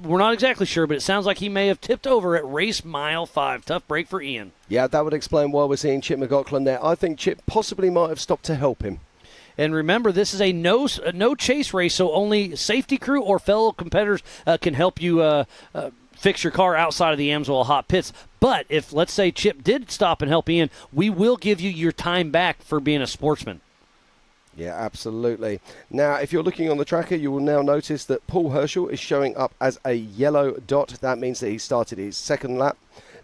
we're not exactly sure, but it sounds like he may have tipped over at race mile 5. Tough break for Ian. Yeah, that would explain why we're seeing Chip McLaughlin there. I think Chip possibly might have stopped to help him. And remember, this is a no chase race, so only safety crew or fellow competitors can help you fix your car outside of the Amsoil hot pits. But if, let's say, Chip did stop and help Ian, we will give you your time back for being a sportsman. Yeah, absolutely. Now, if you're looking on the tracker, you will now notice that Paul Horschel is showing up as a yellow dot. That means that he started his second lap.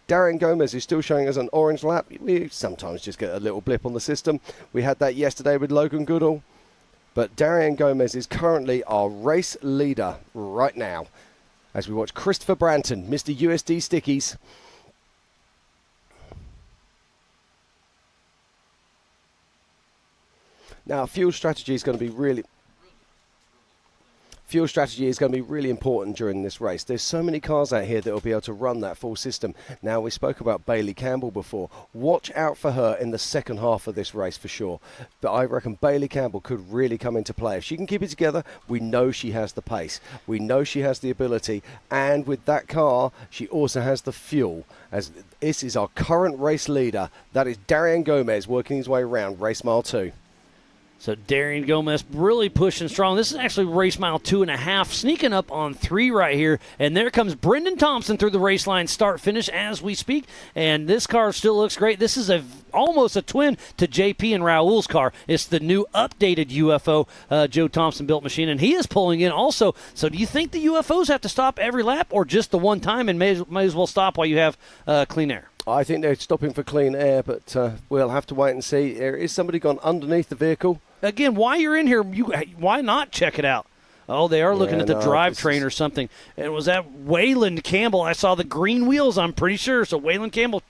Darian Gomez is still showing as an orange lap. We sometimes just get a little blip on the system. We had that yesterday with Logan Goodall. But Darian Gomez is currently our race leader right now, as we watch Christopher Branton, Mr. USD Stickies. Now, fuel strategy is going to be really important during this race. There's so many cars out here that will be able to run that full system. Now, we spoke about Bailey Campbell before. Watch out for her in the second half of this race for sure. But I reckon Bailey Campbell could really come into play. If she can keep it together, we know she has the pace. We know she has the ability. And with that car, she also has the fuel. As this is our current race leader. That is Darian Gomez working his way around race mile 2. So Darian Gomez really pushing strong. This is actually race mile 2.5, sneaking up on 3 right here. And there comes Brendan Thompson through the race line start-finish as we speak. And this car still looks great. This is almost a twin to JP and Raul's car. It's the new updated UFO Joe Thompson built machine, and he is pulling in also. So do you think the UFOs have to stop every lap or just the one time and may as well stop while you have clean air? I think they're stopping for clean air, but we'll have to wait and see. There is somebody gone underneath the vehicle. Again, while you're in here, why not check it out? Oh, they are looking at the drivetrain or something. And was that Waylon Campbell? I saw the green wheels, I'm pretty sure. So Waylon Campbell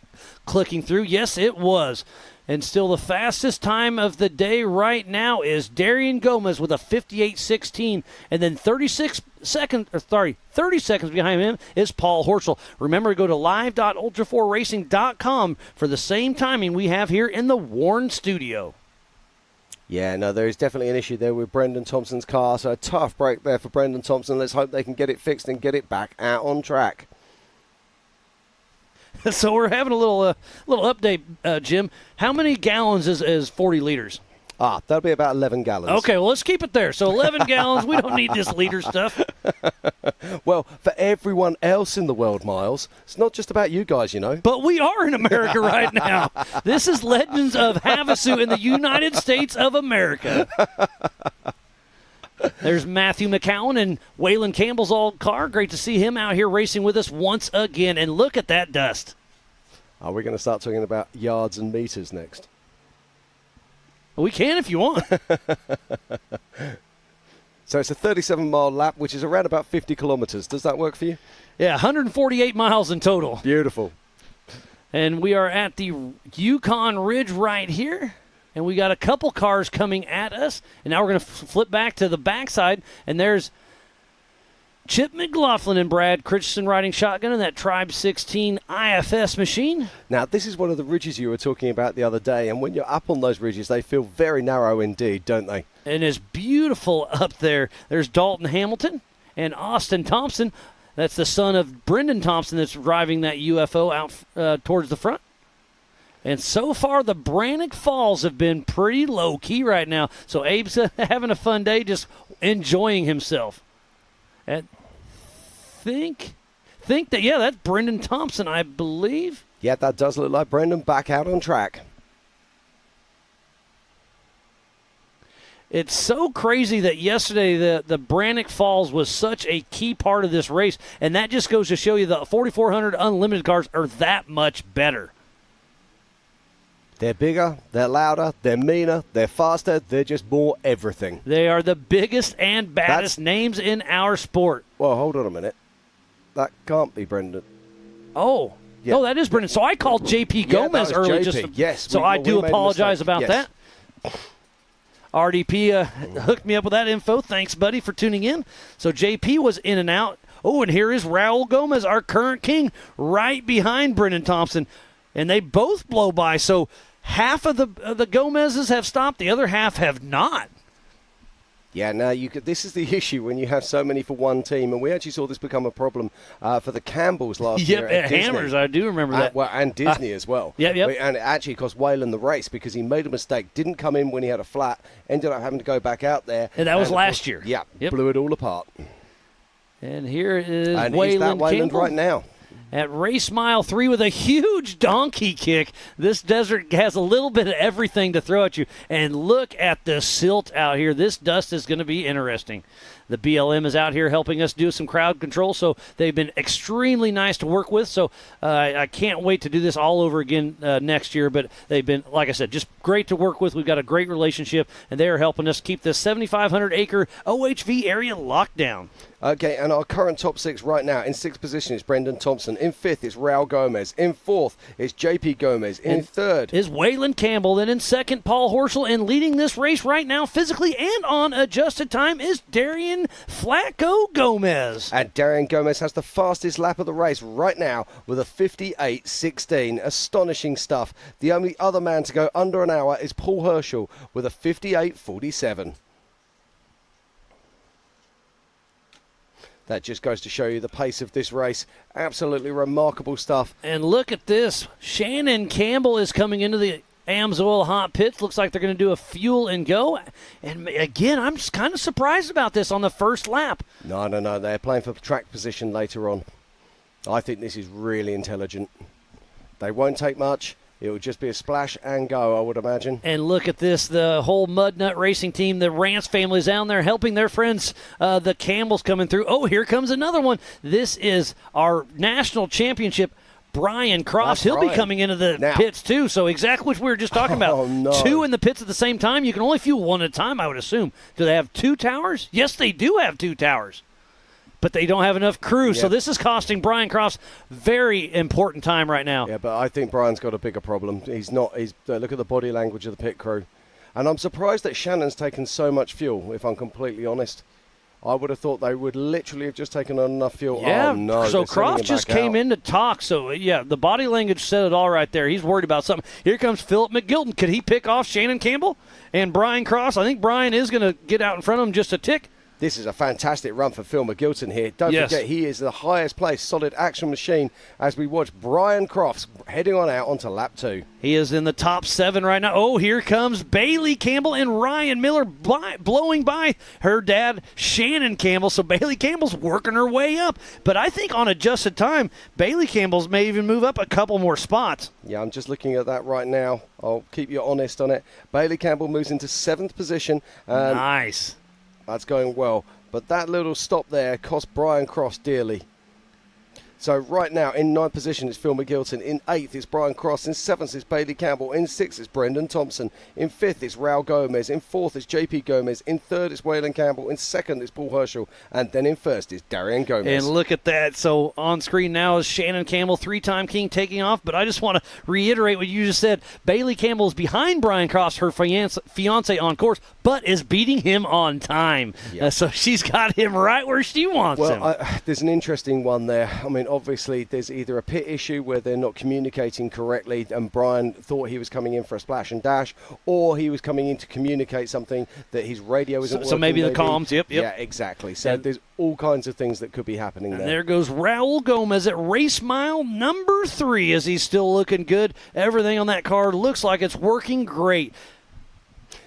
clicking through. Yes, it was. And still the fastest time of the day right now is Darian Gomez with a 58.16. And then 30 seconds behind him is Paul Horschel. Remember to go to live.ultra4racing.com for the same timing we have here in the Warren studio. Yeah, no, there is definitely an issue there with Brendan Thompson's car. So a tough break there for Brendan Thompson. Let's hope they can get it fixed and get it back out on track. So we're having a little update, Jim. How many gallons is 40 liters? That'll be about 11 gallons. Okay, well, let's keep it there. So 11 gallons. We don't need this liter stuff. Well, for everyone else in the world, Miles, it's not just about you guys, you know. But we are in America right now. This is Legends of Havasu in the United States of America. There's Matthew McCowan and Waylon Campbell's old car. Great to see him out here racing with us once again. And look at that dust. Are we going to start talking about yards and meters next? We can if you want. So it's a 37-mile lap, which is around about 50 kilometers. Does that work for you? Yeah, 148 miles in total. Beautiful. And we are at the Yukon Ridge right here. And we got a couple cars coming at us. And now we're going to flip back to the backside. And there's Chip McLaughlin and Brad Christensen riding shotgun in that Tribe 16 IFS machine. Now, this is one of the ridges you were talking about the other day. And when you're up on those ridges, they feel very narrow indeed, don't they? And it's beautiful up there. There's Dalton Hamilton and Austin Thompson. That's the son of Brendan Thompson that's driving that UFO out towards the front. And so far, the Brannock Falls have been pretty low-key right now. So Abe's having a fun day, just enjoying himself. And think that, yeah, that's Brendan Thompson, I believe. Yeah, that does look like Brendan back out on track. It's so crazy that yesterday the Brannock Falls was such a key part of this race, and that just goes to show you the 4400 Unlimited cars are that much better. They're bigger, they're louder, they're meaner, they're faster, they're just more everything. They are the biggest and baddest names in our sport. Well, hold on a minute. That can't be Brendan. Oh. Yeah. No, that is Brendan. So I called JP Gomez early. JP. Yes. So I do apologize about that. RDP hooked me up with that info. Thanks, buddy, for tuning in. So JP was in and out. Oh, and here is Raul Gomez, our current king, right behind Brendan Thompson. And they both blow by. So half of the Gomezes have stopped. The other half have not. Yeah, now this is the issue when you have so many for one team, and we actually saw this become a problem for the Campbells last year. Yep, Hammers, I do remember that. And Disney as well. Yep. And it actually cost Waylon the race because he made a mistake, didn't come in when he had a flat, ended up having to go back out there. And that was last year. Yeah, blew it all apart. And here is and he's that Waylon Campbell right now. At race mile 3 with a huge donkey kick. This desert has a little bit of everything to throw at you. And look at the silt out here. This dust is going to be interesting. The BLM is out here helping us do some crowd control, so they've been extremely nice to work with. So I can't wait to do this all over again next year. But they've been, like I said, just great to work with. We've got a great relationship, and they are helping us keep this 7,500-acre OHV area locked down. Okay, and our current top 6 right now, in 6th position is Brendan Thompson. In 5th is Raul Gomez. In 4th is JP Gomez. In 3rd is Waylon Campbell. Then in 2nd, Paul Horschel. And leading this race right now, physically and on adjusted time, is Darian Flacco Gomez. And Darian Gomez has the fastest lap of the race right now with a 58.16. Astonishing stuff. The only other man to go under an hour is Paul Horschel with a 58.47. That just goes to show you the pace of this race. Absolutely remarkable stuff. And look at this. Shannon Campbell is coming into the AMSOIL hot pits. Looks like they're going to do a fuel and go. And again, I'm just kind of surprised about this on the first lap. No. They're playing for track position later on. I think this is really intelligent. They won't take much. It will just be a splash and go, I would imagine. And look at this, the whole Mud Nut Racing team, the Rance family is down there helping their friends, the Campbells coming through. Oh, here comes another one. This is our national championship, Brian Crofts. He'll be coming into the pits, too. So exactly what we were just talking about. Oh, no. 2 in the pits at the same time. You can only fuel 1 at a time, I would assume. Do they have 2 towers? Yes, they do have 2 towers. But they don't have enough crew, so this is costing Brian Crofts very important time right now. Yeah, but I think Brian's got a bigger problem. He's not. Look at the body language of the pit crew. And I'm surprised that Shannon's taken so much fuel, if I'm completely honest. I would have thought they would literally have just taken on enough fuel. Yeah, Oh, no. so Croft just came in to talk. So, yeah, the body language said it all right there. He's worried about something. Here comes Philip McGilton. Could he pick off Shannon Campbell and Brian Cross? I think Brian is going to get out in front of him just a tick. This is a fantastic run for Phil McGilton here. Don't forget, he is the highest placed solid action machine as we watch Brian Crofts heading on out onto lap 2. He is in the top 7 right now. Oh, here comes Bailey Campbell and Ryan Miller blowing by her dad, Shannon Campbell. So Bailey Campbell's working her way up. But I think on adjusted time, Bailey Campbell's may even move up a couple more spots. Yeah, I'm just looking at that right now. I'll keep you honest on it. Bailey Campbell moves into 7th position. Nice. That's going well. But that little stop there cost Brian Cross dearly. So right now, in 9th position, it's Phil McGilton. In 8th, it's Brian Cross. In 7th, it's Bailey Campbell. In 6th, it's Brendan Thompson. In 5th, it's Raul Gomez. In 4th, it's JP Gomez. In 3rd, it's Waylon Campbell. In 2nd, it's Paul Herschel. And then in 1st, it's Darian Gomez. And look at that. So on screen now is Shannon Campbell, 3-time king, taking off. But I just want to reiterate what you just said. Bailey Campbell is behind Brian Cross, her fiance on course, but is beating him on time. Yep. So she's got him right where she wants him. Well, there's an interesting one there. I mean, obviously, there's either a pit issue where they're not communicating correctly and Brian thought he was coming in for a splash and dash, or he was coming in to communicate something that his radio isn't working. So maybe the comms, yep. Yeah, exactly. So there's all kinds of things that could be happening there. And there goes Raul Gomez at race mile number 3 as he's still looking good. Everything on that car looks like it's working great.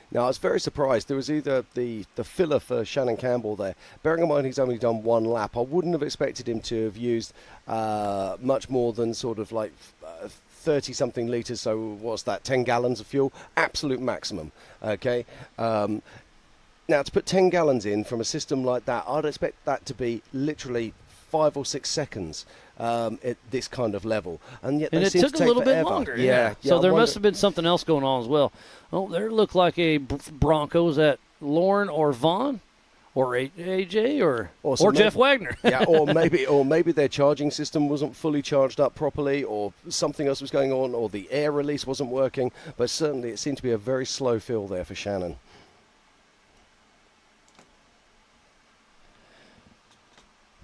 Now, I was very surprised. There was either the filler for Shannon Campbell there. Bearing in mind he's only done 1 lap, I wouldn't have expected him to have used much more than sort of like 30-something litres. So what's that, 10 gallons of fuel? Absolute maximum, okay? Now, to put 10 gallons in from a system like that, I'd expect that to be literally 5 or 6 seconds at this kind of level. And yet it took a little bit longer. Yeah. So there must have been something else going on as well. Oh, there looked like a Bronco. Is that Lauren or Vaughn or AJ or Jeff Wagner? Yeah, or maybe their charging system wasn't fully charged up properly, or something else was going on, or the air release wasn't working. But certainly it seemed to be a very slow fill there for Shannon.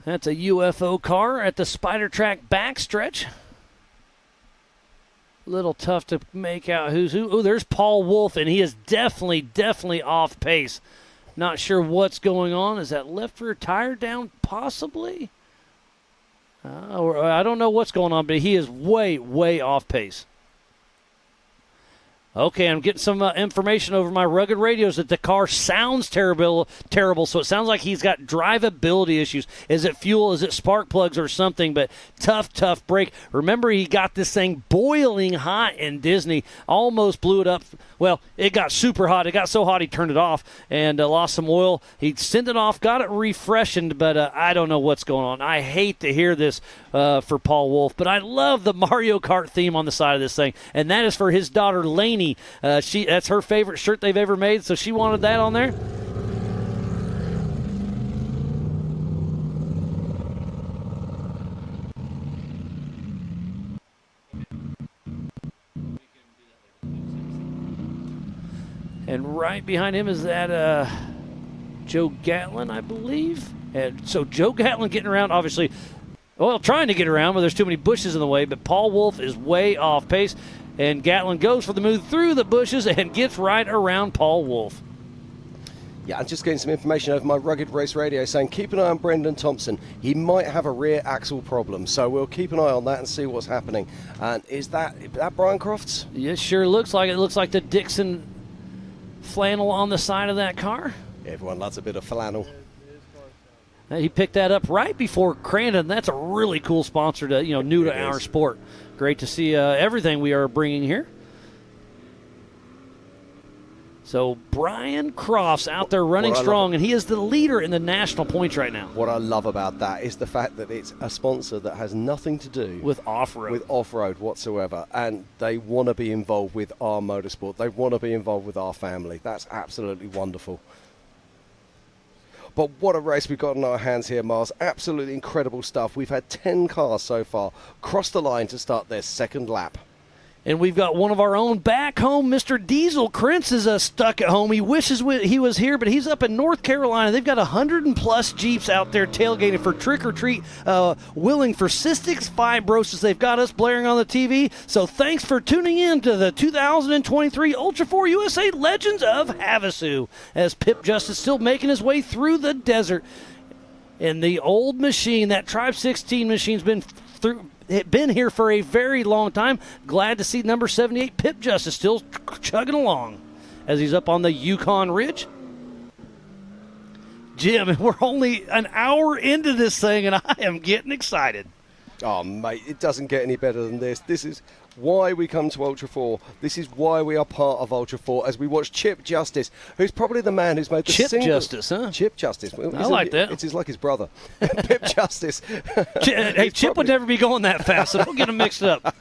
That's a UFO car at the Spider Track backstretch. Little tough to make out who's who. Oh, there's Paul Wolf, and he is definitely off pace. Not sure what's going on. Is that left rear tire down possibly? Or I don't know what's going on, but he is way off pace. Okay, I'm getting some information over my rugged radios that the car sounds terrible, so it sounds like he's got drivability issues. Is it fuel? Is it spark plugs or something? But tough break. Remember, he got this thing boiling hot in Disney, almost blew it up. Well, it got super hot. It got so hot he turned it off and lost some oil. He sent it off, got it refreshened, but I don't know what's going on. I hate to hear this for Paul Wolf, but I love the Mario Kart theme on the side of this thing, and that is for his daughter, Lainey. That's her favorite shirt they've ever made, so she wanted that on there. And right behind him is that Joe Gatlin, I believe. And so Joe Gatlin getting around, obviously, well, trying to get around, but there's too many bushes in the way. But Paul Wolf is way off pace. And Gatlin goes for the move through the bushes and gets right around Paul Wolf. Yeah, I'm just getting some information over my rugged race radio saying keep an eye on Brendan Thompson. He might have a rear axle problem, so we'll keep an eye on that and see what's happening. And is that Brian Crofts? Yes, sure looks like it. It looks like the Dixon flannel on the side of that car. Everyone loves a bit of flannel. He picked that up right before Crandon. That's a really cool sponsor to new to our sport. Great to see everything we are bringing here. So Brian Crofts out there running strong, and he is the leader in the national points right now. What I love about that is the fact that it's a sponsor that has nothing to do with off-road whatsoever, and they want to be involved with our motorsport. They want to be involved with our family. That's absolutely wonderful. But what a race we've got in our hands here, Mars. Absolutely incredible stuff. We've had 10 cars so far cross the line to start their second lap. And we've got one of our own back home, Mr. Diesel. Krentz is stuck at home. He wishes he was here, but he's up in North Carolina. They've got 100+ Jeeps out there tailgating for Trick or Treat, willing for cystic fibrosis. They've got us blaring on the TV. So thanks for tuning in to the 2023 Ultra4 USA Legends of Havasu, as Pip Justice still making his way through the desert. And the old machine, that Tribe 16 machine's been here for a very long time. Glad to see number 78, Pip Justice, still chugging along as he's up on the Yukon Ridge. Jim, we're only an hour into this thing, and I am getting excited. Oh, mate, it doesn't get any better than this. This is why we come to Ultra4. This is why we are part of Ultra4, as we watch Chip Justice, who's probably the man who's made the Chip Justice, huh? Chip Justice. I like that. It's like his brother. Pip Justice. Hey, Chip would never be going that fast, so don't get him mixed up.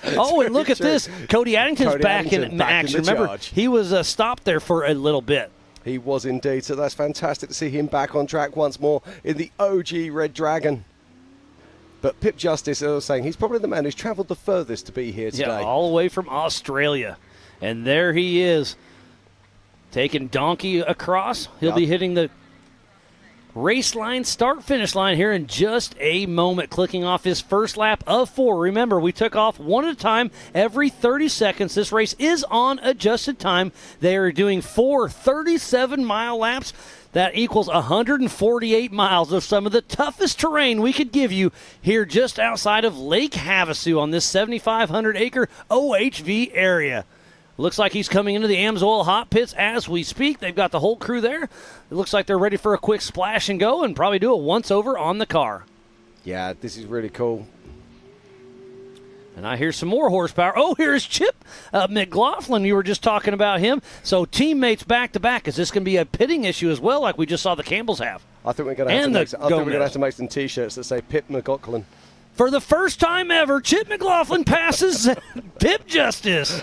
Oh, and look at this. Cody Addington's back in action. Remember, he was stopped there for a little bit. He was indeed, so that's fantastic to see him back on track once more in the OG Red Dragon. But Pip Justice, I was saying, he's probably the man who's travelled the furthest to be here today. Yeah, all the way from Australia. And there he is, taking Donkey across. He'll be hitting the race line, start-finish line here in just a moment, clicking off his first lap of 4. Remember, we took off one at a time every 30 seconds. This race is on adjusted time. They are doing 4 37-mile laps. That equals 148 miles of some of the toughest terrain we could give you here just outside of Lake Havasu on this 7,500-acre OHV area. Looks like he's coming into the Amsoil hot pits as we speak. They've got the whole crew there. It looks like they're ready for a quick splash and go and probably do a once-over on the car. Yeah, this is really cool. And I hear some more horsepower. Oh, here's Chip McLaughlin. You were just talking about him. So teammates back-to-back. Is this going to be a pitting issue as well, like we just saw the Campbells have? I think we're going to have to make some T-shirts that say Pip McLaughlin. For the first time ever, Chip McLaughlin passes Pip Justice.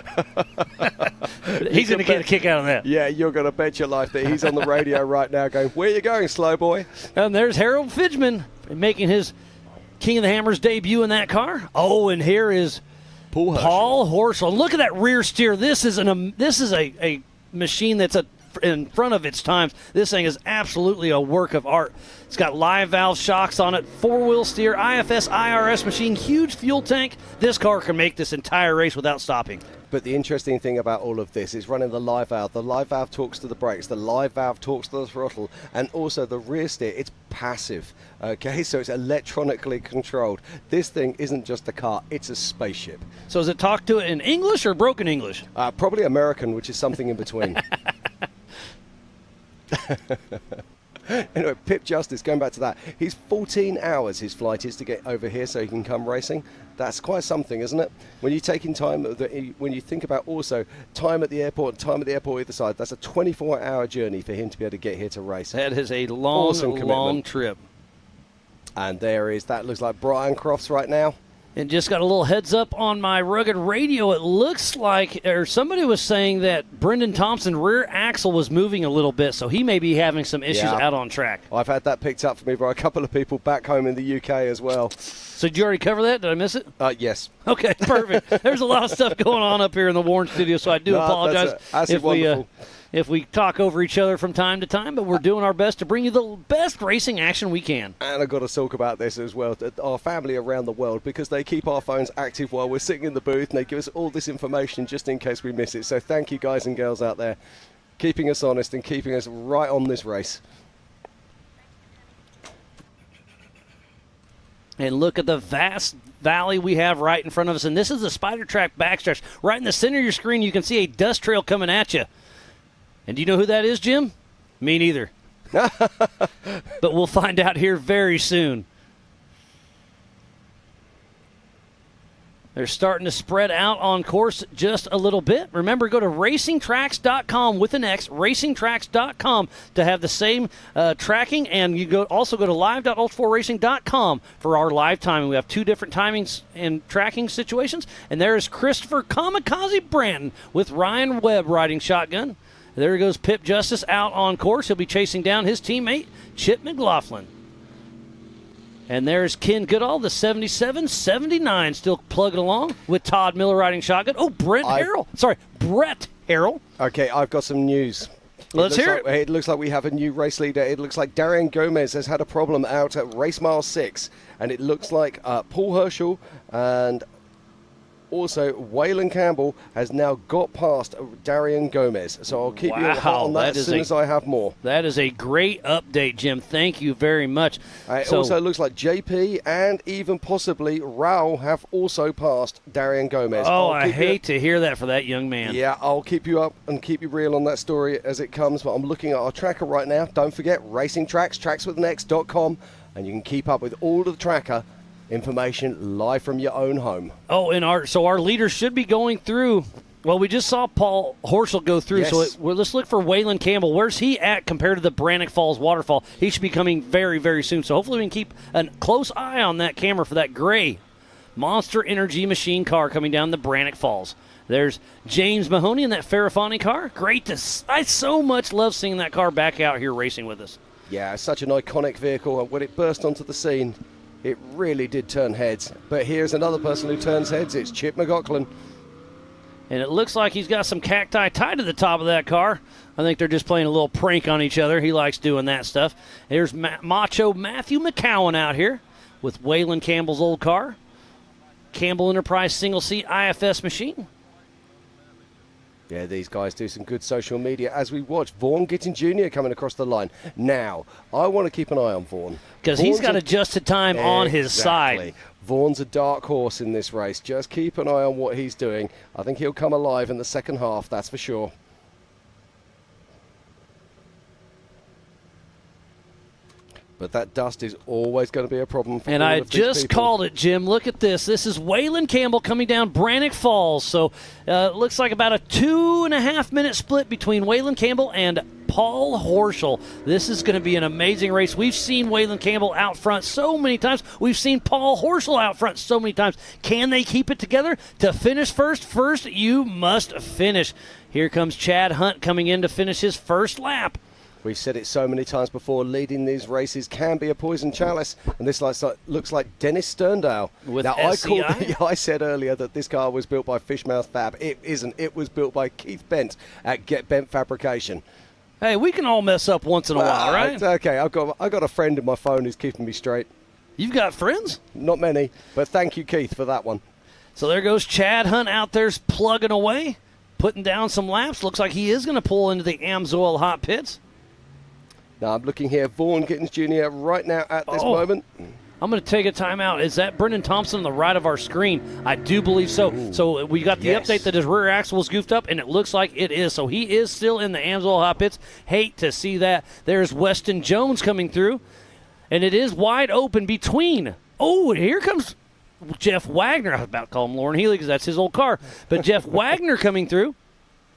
He's going to get a kick out of that. Yeah, you're going to bet your life that he's on the radio right now going, where you going, slow boy? And there's Harold Fidgeman making his King of the Hammers debut in that car. Oh, and here is Paul Horschel. Look at that rear steer. This is a machine that's in front of its times. This thing is absolutely a work of art. It's got live valve shocks on it, 4-wheel steer, IFS IRS machine, huge fuel tank. This car can make this entire race without stopping. But the interesting thing about all of this is running the live valve. The live valve talks to the brakes, the live valve talks to the throttle, and also the rear steer. It's passive, okay? So it's electronically controlled. This thing isn't just a car, it's a spaceship. So does it talk to it in English or broken English? Probably American, which is something in between. Anyway, Pip Justice, going back to that, he's 14 hours his flight is to get over here so he can come racing. That's quite something, isn't it? When you take in time, when you think about also time at the airport and time at the airport either side, that's a 24-hour journey for him to be able to get here to race. That is a long trip. And that looks like Brian Crofts right now. And just got a little heads up on my rugged radio. It looks like, or somebody was saying that Brendan Thompson's rear axle was moving a little bit, so he may be having some issues out on track. I've had that picked up for me by a couple of people back home in the UK as well. So did you already cover that? Did I miss it? Yes. Okay, perfect. There's a lot of stuff going on up here in the Warren studio, so I do apologize if we talk over each other from time to time, but we're doing our best to bring you the best racing action we can. And I've got to talk about this as well, our family around the world, because they keep our phones active while we're sitting in the booth, and they give us all this information just in case we miss it. So thank you guys and girls out there, keeping us honest and keeping us right on this race. And look at the vast valley we have right in front of us. And this is the Spider Track backstretch. Right in the center of your screen, you can see a dust trail coming at you. And do you know who that is, Jim? Me neither. But we'll find out here very soon. They're starting to spread out on course just a little bit. Remember, go to racingtracks.com with an X, racingtracks.com to have the same tracking. And you also go to live.ultra4racing.com for our live timing. We have 2 different timings and tracking situations. And there is Christopher Kamikaze Branton with Ryan Webb riding shotgun. There goes Pip Justice out on course. He'll be chasing down his teammate, Chip McLaughlin. And there's Ken Goodall, the 77-79, still plugging along with Todd Miller riding shotgun. Oh, Brett Harrell. Okay, I've got some news. Let's hear it. It looks like we have a new race leader. It looks like Darian Gomez has had a problem out at race mile 6. And it looks like Paul Herschel and also Waylon Campbell has now got past Darian Gomez. So I'll keep you on that as soon as I have more. That is a great update, Jim. Thank you very much. It also looks like JP and even possibly Raul have also passed Darian Gomez. Oh, I hate to hear that for that young man. Yeah, I'll keep you up and keep you real on that story as it comes. But I'm looking at our tracker right now. Don't forget, Racing Tracks, trackswithanx.com. And you can keep up with all of the tracker information live from your own home. Oh, and our leaders should be going through. Well, we just saw Paul Horschel go through, so let's look for Waylon Campbell. Where's he at compared to the Brannock Falls waterfall? He should be coming very, very soon. So hopefully we can keep a close eye on that camera for that gray Monster Energy machine car coming down the Brannock Falls. There's James Mahoney in that Farafani car. Great I so much love seeing that car back out here racing with us. Yeah, it's such an iconic vehicle. And when it burst onto the scene, it really did turn heads. But here's another person who turns heads. It's Chip McLaughlin. And it looks like he's got some cacti tied to the top of that car. I think they're just playing a little prank on each other. He likes doing that stuff. There's Macho Matthew McCowan out here with Waylon Campbell's old car. Campbell Enterprise single-seat IFS machine. Yeah, these guys do some good social media as we watch Vaughn Gittin Jr. coming across the line. Now, I want to keep an eye on Vaughn. Because he's got adjusted time on his side. Vaughn's a dark horse in this race. Just keep an eye on what he's doing. I think he'll come alive in the second half, that's for sure. But that dust is always going to be a problem for all of these people. And I just called it, Jim. Look at this. This is Waylon Campbell coming down Brannock Falls. So it looks like about a 2.5-minute split between Waylon Campbell and Paul Horschel. This is going to be an amazing race. We've seen Waylon Campbell out front so many times. We've seen Paul Horschel out front so many times. Can they keep it together to finish first? First, you must finish. Here comes Chad Hunt coming in to finish his first lap. We've said it so many times before, leading these races can be a poison chalice, and this looks like Dennis Sterndale. With now, SCI? I said earlier that this car was built by Fishmouth Fab. It isn't. It was built by Keith Bent at Get Bent Fabrication. Hey, we can all mess up once in a while, right? Okay, I've got a friend in my phone who's keeping me straight. You've got friends? Not many, but thank you, Keith, for that one. So there goes Chad Hunt out there plugging away, putting down some laps. Looks like he is going to pull into the Amsoil hot pits. Now I'm looking here, Vaughn Gittins Jr. right now at this moment. I'm going to take a timeout. Is that Brendan Thompson on the right of our screen? I do believe so. Ooh. So we got the update that his rear axle was goofed up, and it looks like it is. So he is still in the Amsoil hot pits. Hate to see that. There's Weston Jones coming through, and it is wide open between. Oh, here comes Jeff Wagner. I was about to call him Lauren Healy because that's his old car. But Jeff Wagner coming through.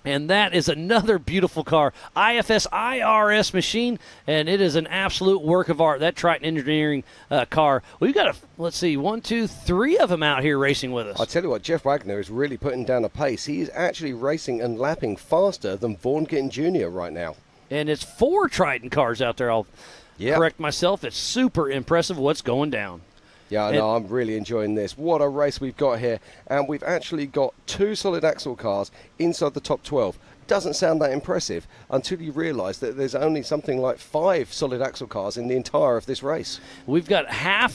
And that is another beautiful car, IFS IRS machine, and it is an absolute work of art. That Triton Engineering car. We've got, let's see, 1, 2, 3 of them out here racing with us. I tell you what, Jeff Wagner is really putting down a pace. He is actually racing and lapping faster than Vaughn Gittin Jr. right now. And it's 4 Triton cars out there. I'll correct myself. It's super impressive what's going down. Yeah, no, I'm really enjoying this. What a race we've got here. And we've actually got 2 solid axle cars inside the top 12. Doesn't sound that impressive until you realise that there's only something like 5 solid axle cars in the entire of this race. We've got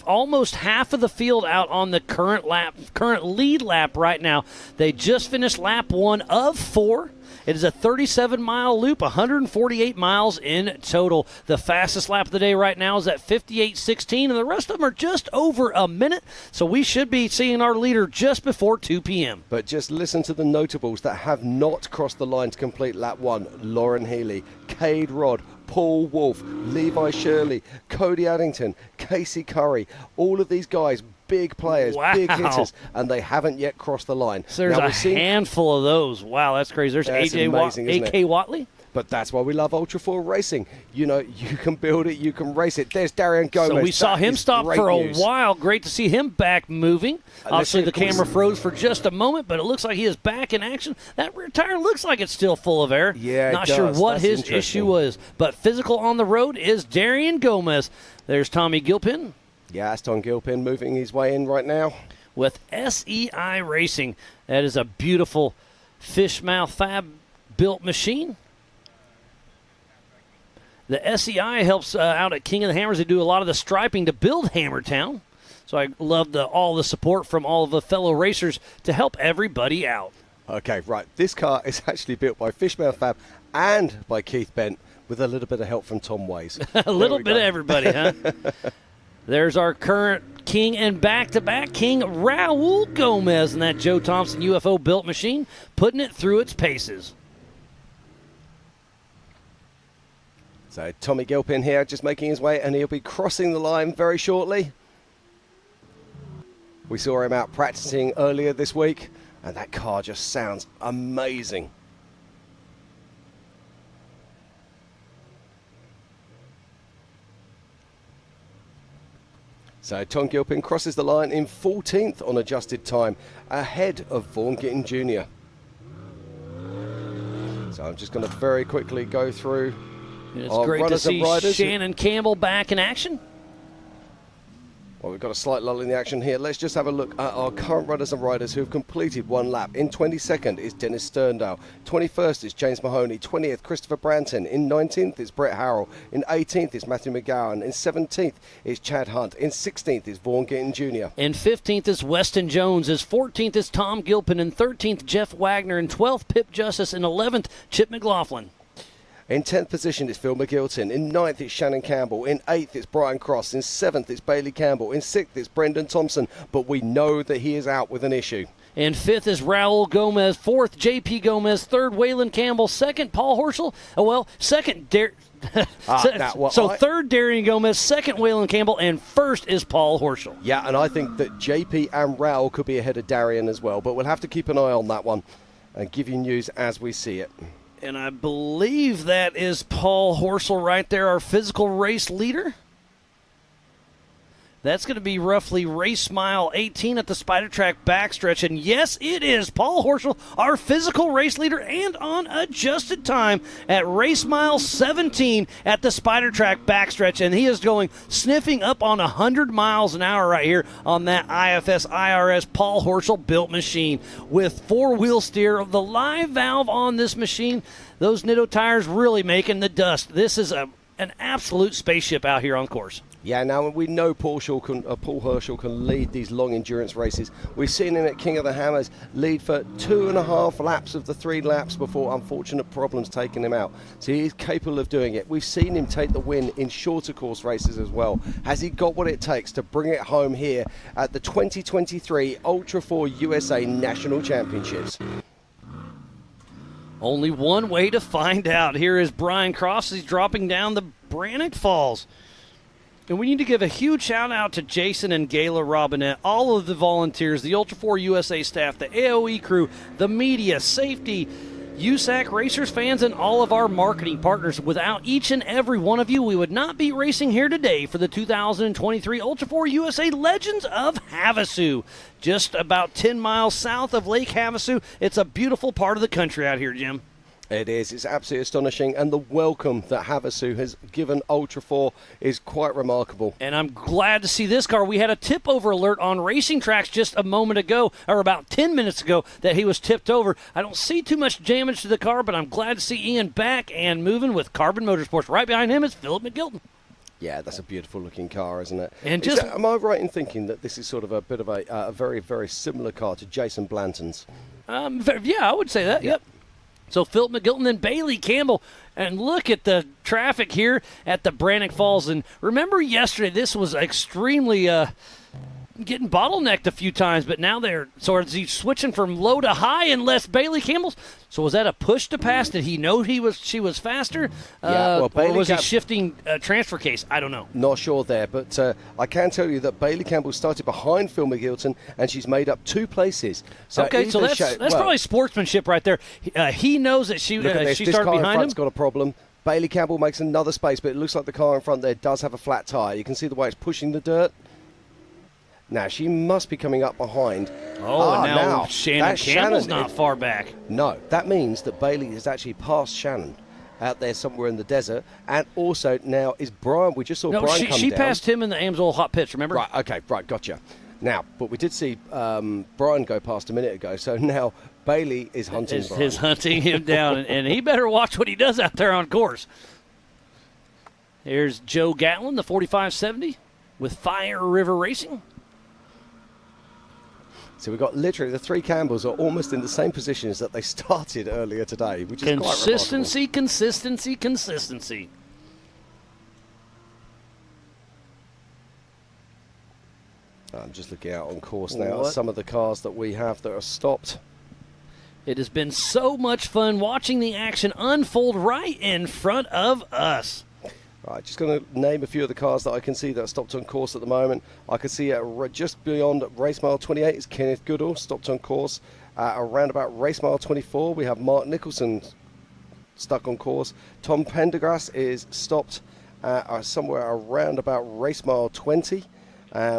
almost half of the field out on the current lead lap right now. They just finished lap 1 of 4. It is a 37-mile loop, 148 miles in total. The fastest lap of the day right now is at 58.16, and the rest of them are just over a minute, so we should be seeing our leader just before 2 p.m. But just listen to the notables that have not crossed the line to complete lap 1. Lauren Healy, Cade Rodd, Paul Wolfe, Levi Shirley, Cody Addington, Casey Curry, all of these guys, big players, big hitters, and they haven't yet crossed the line. So there's a handful of those. Wow, that's crazy. There's A.K. Watley. But that's why we love Ultra4 racing. You know, you can build it, you can race it. There's Darian Gomez. So we saw him stop for a while. Great to see him back moving. Obviously, the camera froze for just a moment, but it looks like he is back in action. That rear tire looks like it's still full of air. Yeah, not sure what his issue was. But physical on the road is Darian Gomez. There's Tommy Gilpin. Yeah, that's Tom Gilpin moving his way in right now. With SEI Racing. That is a beautiful Fishmouth Fab built machine. The SEI helps out at King of the Hammers. They do a lot of the striping to build Hammertown. So I love all the support from all of the fellow racers to help everybody out. Okay, right. This car is actually built by Fishmouth Fab and by Keith Bent with a little bit of help from Tom Ways. A little bit of everybody, huh? There's our current king and back-to-back king, Raul Gomez, and that Joe Thompson UFO built machine, putting it through its paces. So Tommy Gilpin here just making his way, and he'll be crossing the line very shortly. We saw him out practicing earlier this week, and that car just sounds amazing. So Tom Gilpin crosses the line in 14th on adjusted time, ahead of Vaughan Gittin Jr. So I'm just going to very quickly go through It's our great to runners and see riders. Shannon Campbell back in action. Well, we've got a slight lull in the action here. Let's just have a look at our current runners and riders who have completed one lap. In 22nd is Dennis Sterndale. 21st is James Mahoney. 20th, Christopher Branton. In 19th is Brett Harrell. In 18th is Matthew McGowan. In 17th is Chad Hunt. In 16th is Vaughan Gittin Jr. In 15th is Weston Jones. In 14th is Tom Gilpin. In 13th, Jeff Wagner. In 12th, Pip Justice. In 11th, Chip McLaughlin. In 10th position is Phil McGilton. In 9th it's Shannon Campbell. In 8th it's Brian Cross. In 7th it's Bailey Campbell. In 6th it's Brendan Thompson. But we know that he is out with an issue. In 5th is Raul Gomez. 4th, JP Gomez. 3rd, Waylon Campbell. 2nd, Paul Horschel. Oh, well, 2nd, third, Darian Gomez. 2nd, Waylon Campbell. And 1st is Paul Horschel. Yeah, and I think that JP and Raul could be ahead of Darian as well. But we'll have to keep an eye on that one and give you news as we see it. And I believe that is Paul Horschel right there, our physical race leader. That's going to be roughly race mile 18 at the Spider Track backstretch. And yes, it is Paul Horschel, our physical race leader, and on adjusted time at race mile 17 at the Spider Track backstretch. And he is going sniffing up on 100 miles an hour right here on that IFS IRS Paul Horschel built machine with four-wheel steer. The live valve on this machine, those Nitto tires really making the dust. This is an absolute spaceship out here on course. Yeah, now we know Paul Herschel can lead these long endurance races. We've seen him at King of the Hammers lead for 2.5 laps of the 3 laps before unfortunate problems taking him out. So he is capable of doing it. We've seen him take the win in shorter course races as well. Has he got what it takes to bring it home here at the 2023 Ultra4 USA National Championships? Only one way to find out. Here is Brian Cross. He's dropping down the Brannock Falls. And we need to give a huge shout-out to Jason and Gayla Robinette, all of the volunteers, the Ultra4 USA staff, the AOE crew, the media, safety, USAC, racers, fans, and all of our marketing partners. Without each and every one of you, we would not be racing here today for the 2023 Ultra4 USA Legends of Havasu. Just about 10 miles south of Lake Havasu. It's a beautiful part of the country out here, Jim. It is. It's absolutely astonishing, and the welcome that Havasu has given Ultra4 is quite remarkable. And I'm glad to see this car. We had a tip-over alert on Racing Tracks just a moment ago, or about 10 minutes ago, that he was tipped over. I don't see too much damage to the car, but I'm glad to see Ian back and moving with Carbon Motorsports. Right behind him is Philip McGilton. Yeah, that's a beautiful-looking car, isn't it? And am I right in thinking that this is sort of a bit of a very, very similar car to Jason Blanton's? Yeah, I would say that, yep. So Philip McGilton and Bailey Campbell. And look at the traffic here at the Brannock Falls. And remember yesterday, this was extremely getting bottlenecked a few times, but now they're sort of switching from low to high unless Bailey Campbell's. So was that a push to pass? Did he know she was faster? Yeah, well, or was he shifting transfer case? I don't know. Not sure there, but I can tell you that Bailey Campbell started behind Phil McGilton, and she's made up 2 places. So okay, so that's probably sportsmanship right there. He knows that she started this car behind in front's him. got a problem. Bailey Campbell makes another space, but it looks like the car in front there does have a flat tyre. You can see the way it's pushing the dirt. Now, she must be coming up behind. Oh, and now Shannon Campbell's not far back. No, that means that Bailey has actually passed Shannon. out there somewhere in the desert. And also now is Brian. We just saw Brian come down. She passed him in the Amsoil hot pitch, remember? Right, okay, right, gotcha. Now, but we did see Brian go past a minute ago, so now Bailey is hunting Brian. Is hunting him down, and he better watch what he does out there on course. Here's Joe Gatlin, the 4570, with Fire River Racing. So we've got literally the three Campbells are almost in the same positions that they started earlier today, which is quite remarkable. Consistency. I'm just looking out on course now at some of the cars that we have that are stopped. It has been so much fun watching the action unfold right in front of us. Right, just going to name a few of the cars that I can see that are stopped on course at the moment. I can see just beyond race mile 28 is Kenneth Goodall, stopped on course. Around about race mile 24, we have Mark Nicholson stuck on course. Tom Pendergrass is stopped somewhere around about race mile 20.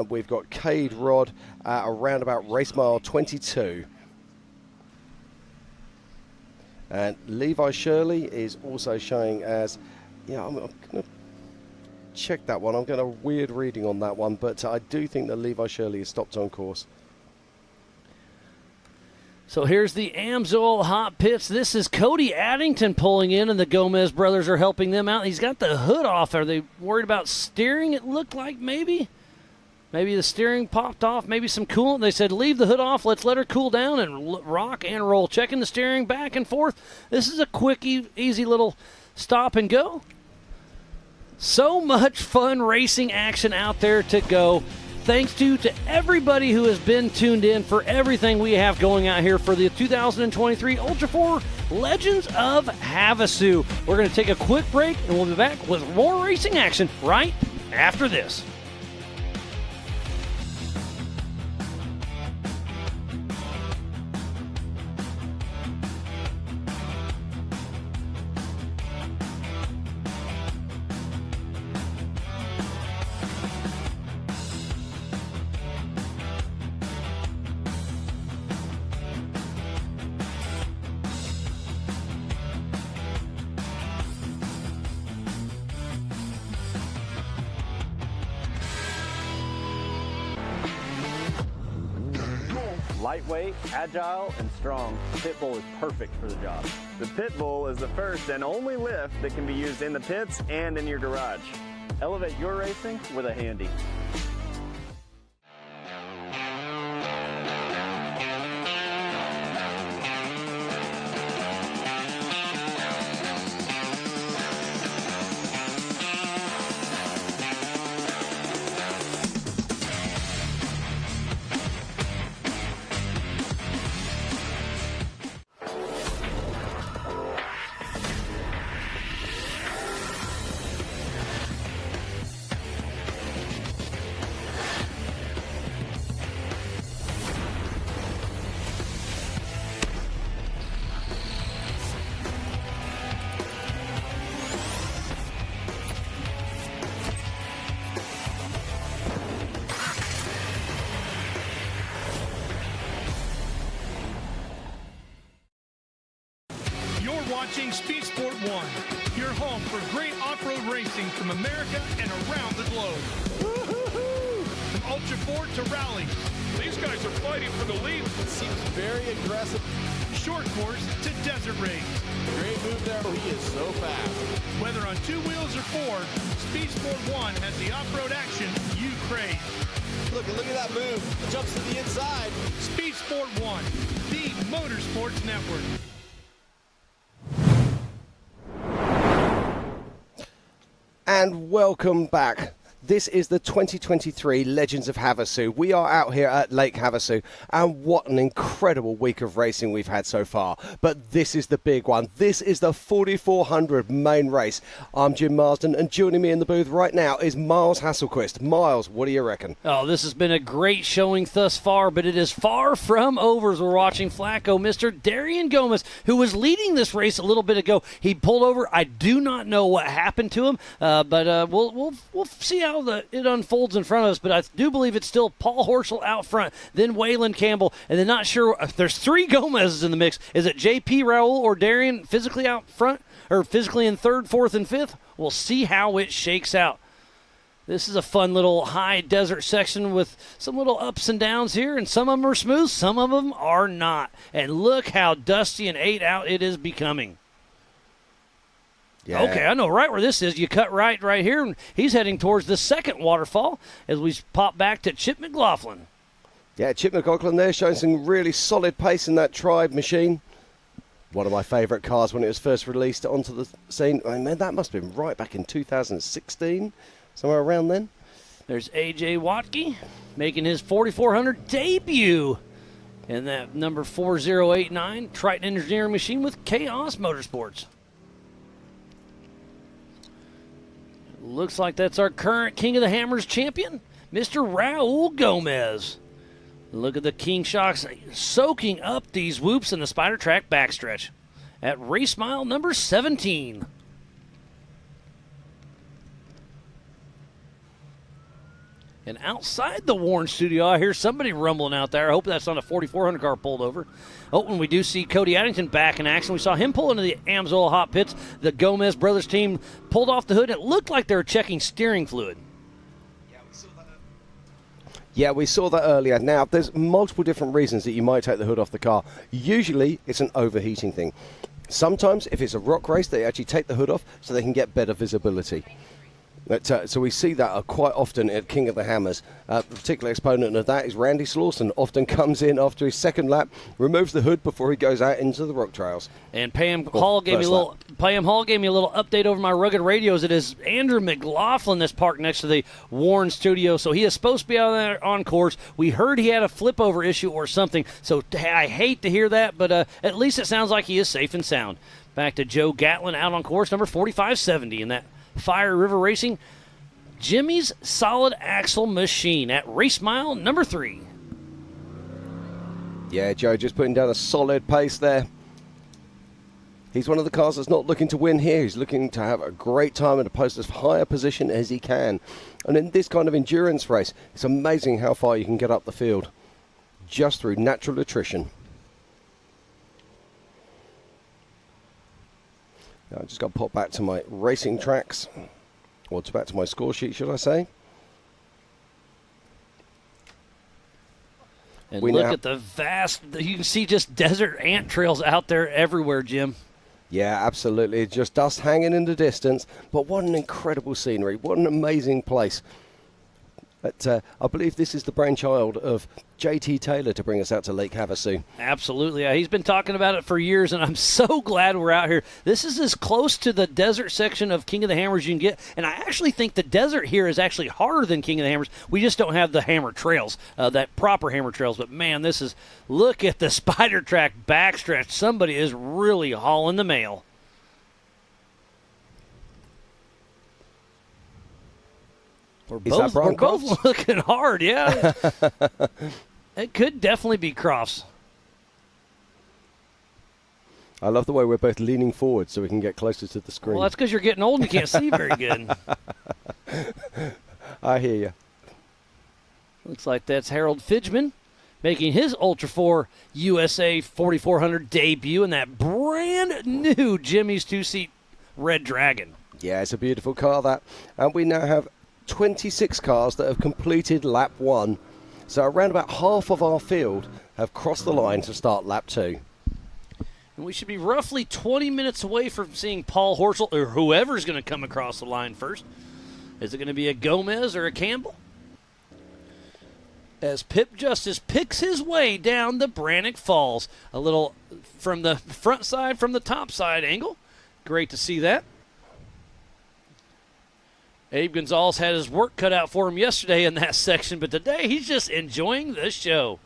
We've got Cade Rod around about race mile 22. And Levi Shirley is also showing as, I'm going to check that one. I'm getting a weird reading on that one, but I do think that Levi Shirley is stopped on course. So here's the Amsoil hot pits. This is Cody Addington pulling in, and the Gomez brothers are helping them out. He's got the hood off. Are they worried about steering? It looked like maybe. Maybe the steering popped off, maybe some coolant. They said, leave the hood off, let's let her cool down and rock and roll. Checking the steering back and forth. This is a quick, easy little stop and go. So much fun racing action out there to go. Thanks to everybody who has been tuned in for everything we have going out here for the 2023 Ultra4 Legends of Havasu. We're going to take a quick break, and we'll be back with more racing action right after this. Lightweight, agile, and strong, the Pitbull is perfect for the job. The Pitbull is the first and only lift that can be used in the pits and in your garage. Elevate your racing with a Handy. Watching Speed Sport 1, your home for great off-road racing from America and around the globe. Woo-hoo-hoo! From Ultra4 to rally, these guys are fighting for the lead. It seems very aggressive. Short course to desert race. Great move there. He is so fast. Whether on 2 wheels or 4, Speed Sport 1 has the off-road action you crave. Look at that move. It jumps to the inside. Speed Sport 1, the Motorsports Network. And welcome back. This is the 2023 Legends of Havasu. We are out here at Lake Havasu, and what an incredible week of racing we've had so far. But this is the big one. This is the 4400 main race. I'm Jim Marsden, and joining me in the booth right now is Miles Hasselquist. Miles, what do you reckon? Oh, this has been a great showing thus far, but it is far from over as we're watching Flacco. Mr. Darian Gomez, who was leading this race a little bit ago, he pulled over. I do not know what happened to him, but we'll see how it unfolds in front of us, but I do believe it's still Paul Horschel out front, then Waylon Campbell, and then not sure if there's 3 Gomez's in the mix. Is it JP Raul or Darian physically out front? or physically in third, fourth, and fifth. We'll see how it shakes out. This is a fun little high desert section with some little ups and downs here, and some of them are smooth, some of them are not. And look how dusty and 8 out it is becoming. Yeah. Okay, I know right where this is. You cut right here, and he's heading towards the second waterfall as we pop back to Chip McLaughlin. Yeah, Chip McLaughlin there showing some really solid pace in that Tribe machine. One of my favourite cars when it was first released onto the scene. I mean, that must have been right back in 2016. Somewhere around then. There's A.J. Watke making his 4400 debut in that number 4089 Triton Engineering machine with Chaos Motorsports. Looks like that's our current King of the Hammers champion, Mr. Raul Gomez. Look at the King Shocks soaking up these whoops in the Spider Track backstretch at race mile number 17. And outside the Warren studio, I hear somebody rumbling out there. I hope that's not a 4400 car pulled over. Oh, and we do see Cody Addington back in action. We saw him pull into the Amsoil hot pits. The Gomez brothers team pulled off the hood. It looked like they were checking steering fluid. Yeah, we saw that earlier. Now, there's multiple different reasons that you might take the hood off the car. Usually, it's an overheating thing. Sometimes, if it's a rock race, they actually take the hood off so they can get better visibility. So we see that quite often at King of the Hammers. A particular exponent of that is Randy Slauson. Often comes in after his second lap, removes the hood before he goes out into the rock trails. And Pam Hall gave me a little update over my rugged radios. It is Andrew McLaughlin that's parked next to the Warren studio, so he is supposed to be out there on course. We heard he had a flip over issue or something, so I hate to hear that, but at least it sounds like he is safe and sound. Back to Joe Gatlin out on course, number 4570 in that Fire River Racing Jimmy's Solid Axle machine at race mile number 3. Yeah, Joe just putting down a solid pace there. He's one of the cars that's not looking to win here. He's looking to have a great time and to post as high a position as he can. And in this kind of endurance race, it's amazing how far you can get up the field just through natural attrition. Now, I just got to pop back to my racing tracks, or back to my score sheet, should I say. And look at the vast, you can see just desert ant trails out there everywhere, Jim. Yeah, absolutely. Just dust hanging in the distance. But what an incredible scenery. What an amazing place. But I believe this is the brainchild of J.T. Taylor to bring us out to Lake Havasu. Absolutely. He's been talking about it for years, and I'm so glad we're out here. This is as close to the desert section of King of the Hammers you can get, and I actually think the desert here is actually harder than King of the Hammers. We just don't have the hammer trails, that proper hammer trails. But, man, look at the Spider Track backstretch. Somebody is really hauling the mail. We're both looking hard, yeah. It could definitely be Crofts. I love the way we're both leaning forward so we can get closer to the screen. Well, that's because you're getting old and you can't see very good. I hear you. Looks like that's Harold Fidgeman making his Ultra4 USA 4400 debut in that brand new Jimmy's two-seat Red Dragon. Yeah, it's a beautiful car, that. And we now have 26 cars that have completed lap 1. So around about half of our field have crossed the line to start lap 2. And we should be roughly 20 minutes away from seeing Paul Horschel or whoever's going to come across the line first. Is it going to be a Gomez or a Campbell? As Pip Justice picks his way down the Brannock Falls. A little from the front side, from the top side angle. Great to see that. Abe Gonzalez had his work cut out for him yesterday in that section, but today he's just enjoying the show.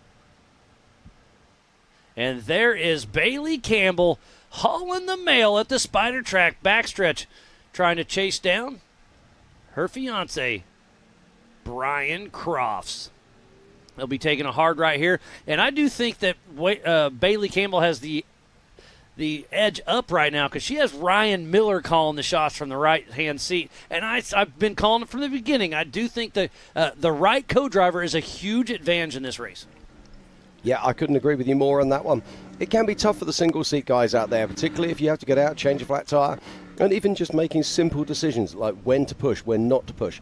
And there is Bailey Campbell hauling the mail at the Spider Track backstretch, trying to chase down her fiance, Brian Crofts. They'll be taking a hard right here, and I do think that Bailey Campbell has the edge up right now because she has Ryan Miller calling the shots from the right-hand seat. And I've been calling it from the beginning. I do think the right co-driver is a huge advantage in this race. Yeah, I couldn't agree with you more on that one. It can be tough for the single seat guys out there, particularly if you have to get out, change a flat tire, and even just making simple decisions like when to push, when not to push.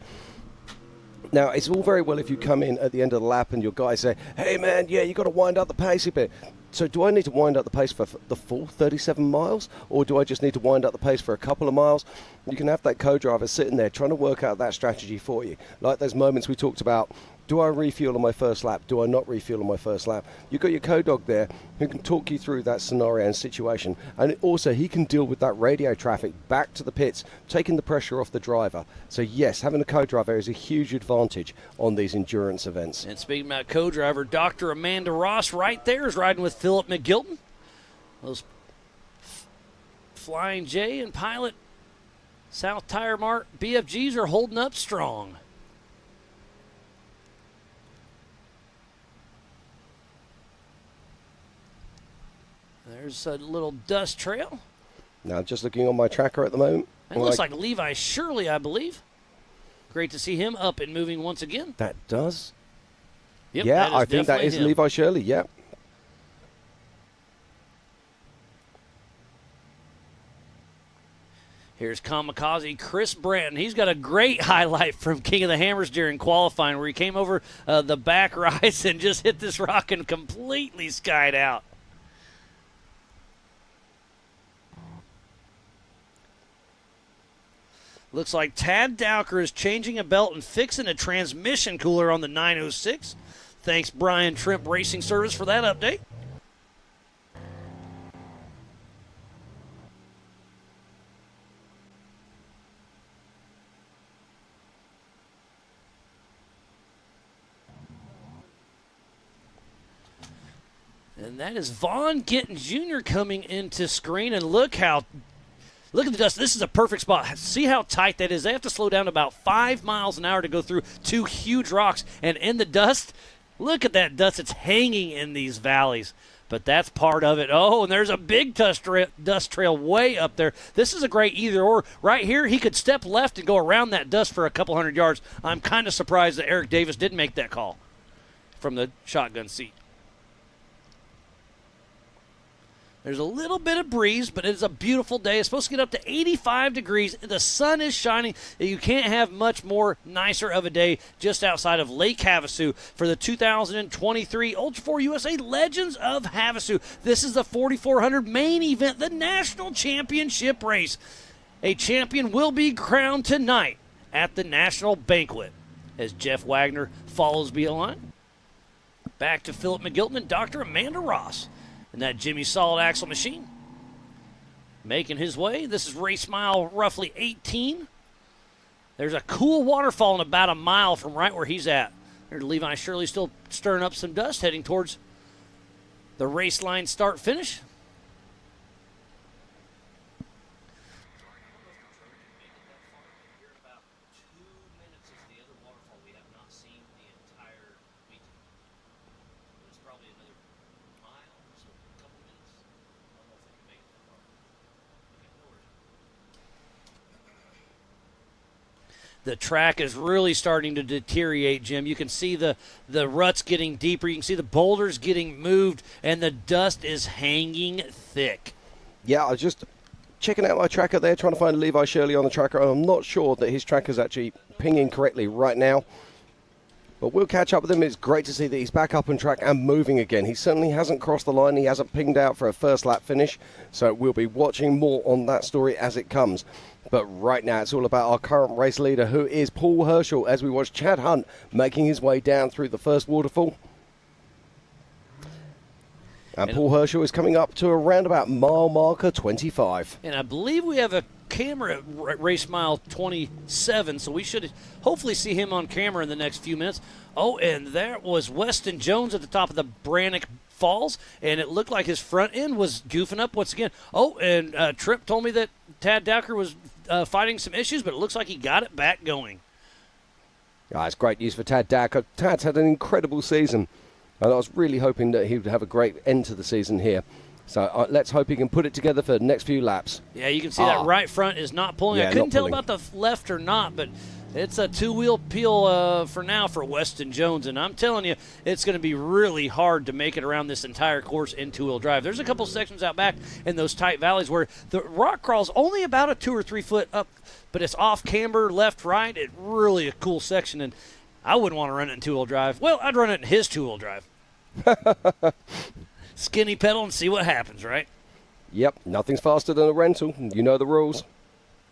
Now, it's all very well if you come in at the end of the lap and your guys say, hey man, yeah, you got to wind up the pace a bit. So do I need to wind up the pace for the full 37 miles, or do I just need to wind up the pace for a couple of miles? You can have that co-driver sitting there trying to work out that strategy for you. Like those moments we talked about, do I refuel on my first lap? Do I not refuel on my first lap? You've got your co-dog there who can talk you through that scenario and situation. And also, he can deal with that radio traffic back to the pits, taking the pressure off the driver. So yes, having a co-driver is a huge advantage on these endurance events. And speaking about co-driver, Dr. Amanda Ross right there is riding with Philip McGilton. Those Flying J and Pilot South Tire Mart BFGs are holding up strong. There's a little dust trail. Now, just looking on my tracker at the moment. It looks like Levi Shirley, I believe. Great to see him up and moving once again. That does. Yep, yeah, I think that is him. Levi Shirley, yeah. Here's Kamikaze Chris Branton. He's got a great highlight from King of the Hammers during qualifying where he came over the back rise and just hit this rock and completely skied out. Looks like Tad Dowker is changing a belt and fixing a transmission cooler on the 906. Thanks, Brian Trimp Racing Service, for that update. And that is Vaughn Gittin Jr. coming into screen, and look at the dust. This is a perfect spot. See how tight that is. They have to slow down about 5 miles an hour to go through two huge rocks. And in the dust, look at that dust. It's hanging in these valleys. But that's part of it. Oh, and there's a big dust trail way up there. This is a great either or. Right here, he could step left and go around that dust for a couple hundred yards. I'm kind of surprised that Eric Davis didn't make that call from the shotgun seat. There's a little bit of breeze, but it's a beautiful day. It's supposed to get up to 85 degrees. The sun is shining. You can't have much more nicer of a day just outside of Lake Havasu for the 2023 Ultra4 USA Legends of Havasu. This is the 4400 main event, the national championship race. A champion will be crowned tonight at the national banquet as Jeff Wagner follows behind. Back to Philip McGilton and Dr. Amanda Ross. And that Jimmy Solid Axle machine making his way. This is race mile roughly 18. There's a cool waterfall in about a mile from right where he's at. There's Levi Shirley still stirring up some dust, heading towards the race line start finish. The track is really starting to deteriorate, Jim. You can see the ruts getting deeper. You can see the boulders getting moved, and the dust is hanging thick. Yeah, I was just checking out my tracker there, trying to find Levi Shirley on the tracker. I'm not sure that his tracker's actually pinging correctly right now. But we'll catch up with him. It's great to see that he's back up on track and moving again. He certainly hasn't crossed the line. He hasn't pinged out for a first lap finish. So we'll be watching more on that story as it comes. But right now it's all about our current race leader, who is Paul Herschel, as we watch Chad Hunt making his way down through the first waterfall. And Paul Herschel is coming up to around about mile marker 25. And I believe we have a camera at race mile 27, so we should hopefully see him on camera in the next few minutes. Oh, and there was Weston Jones at the top of the Brannock Falls, and it looked like his front end was goofing up once again. Oh, and Tripp told me that Tad Dowker was fighting some issues, but it looks like he got it back going. It's great news for Tad Dowker. Tad's had an incredible season, and I was really hoping that he would have a great end to the season here. So let's hope he can put it together for the next few laps. Yeah, you can see that right front is not pulling. Yeah, I couldn't tell about the left or not, but It's a two-wheel peel for now for Weston Jones, and I'm telling you, it's going to be really hard to make it around this entire course in two-wheel drive. There's a couple sections out back in those tight valleys where the rock crawl's only about a 2 or 3 foot up, but it's off camber, left, right. It's really a cool section, and I wouldn't want to run it in two-wheel drive. Well, I'd run it in his two-wheel drive. Skinny pedal and see what happens, right? Yep, nothing's faster than a rental. You know the rules.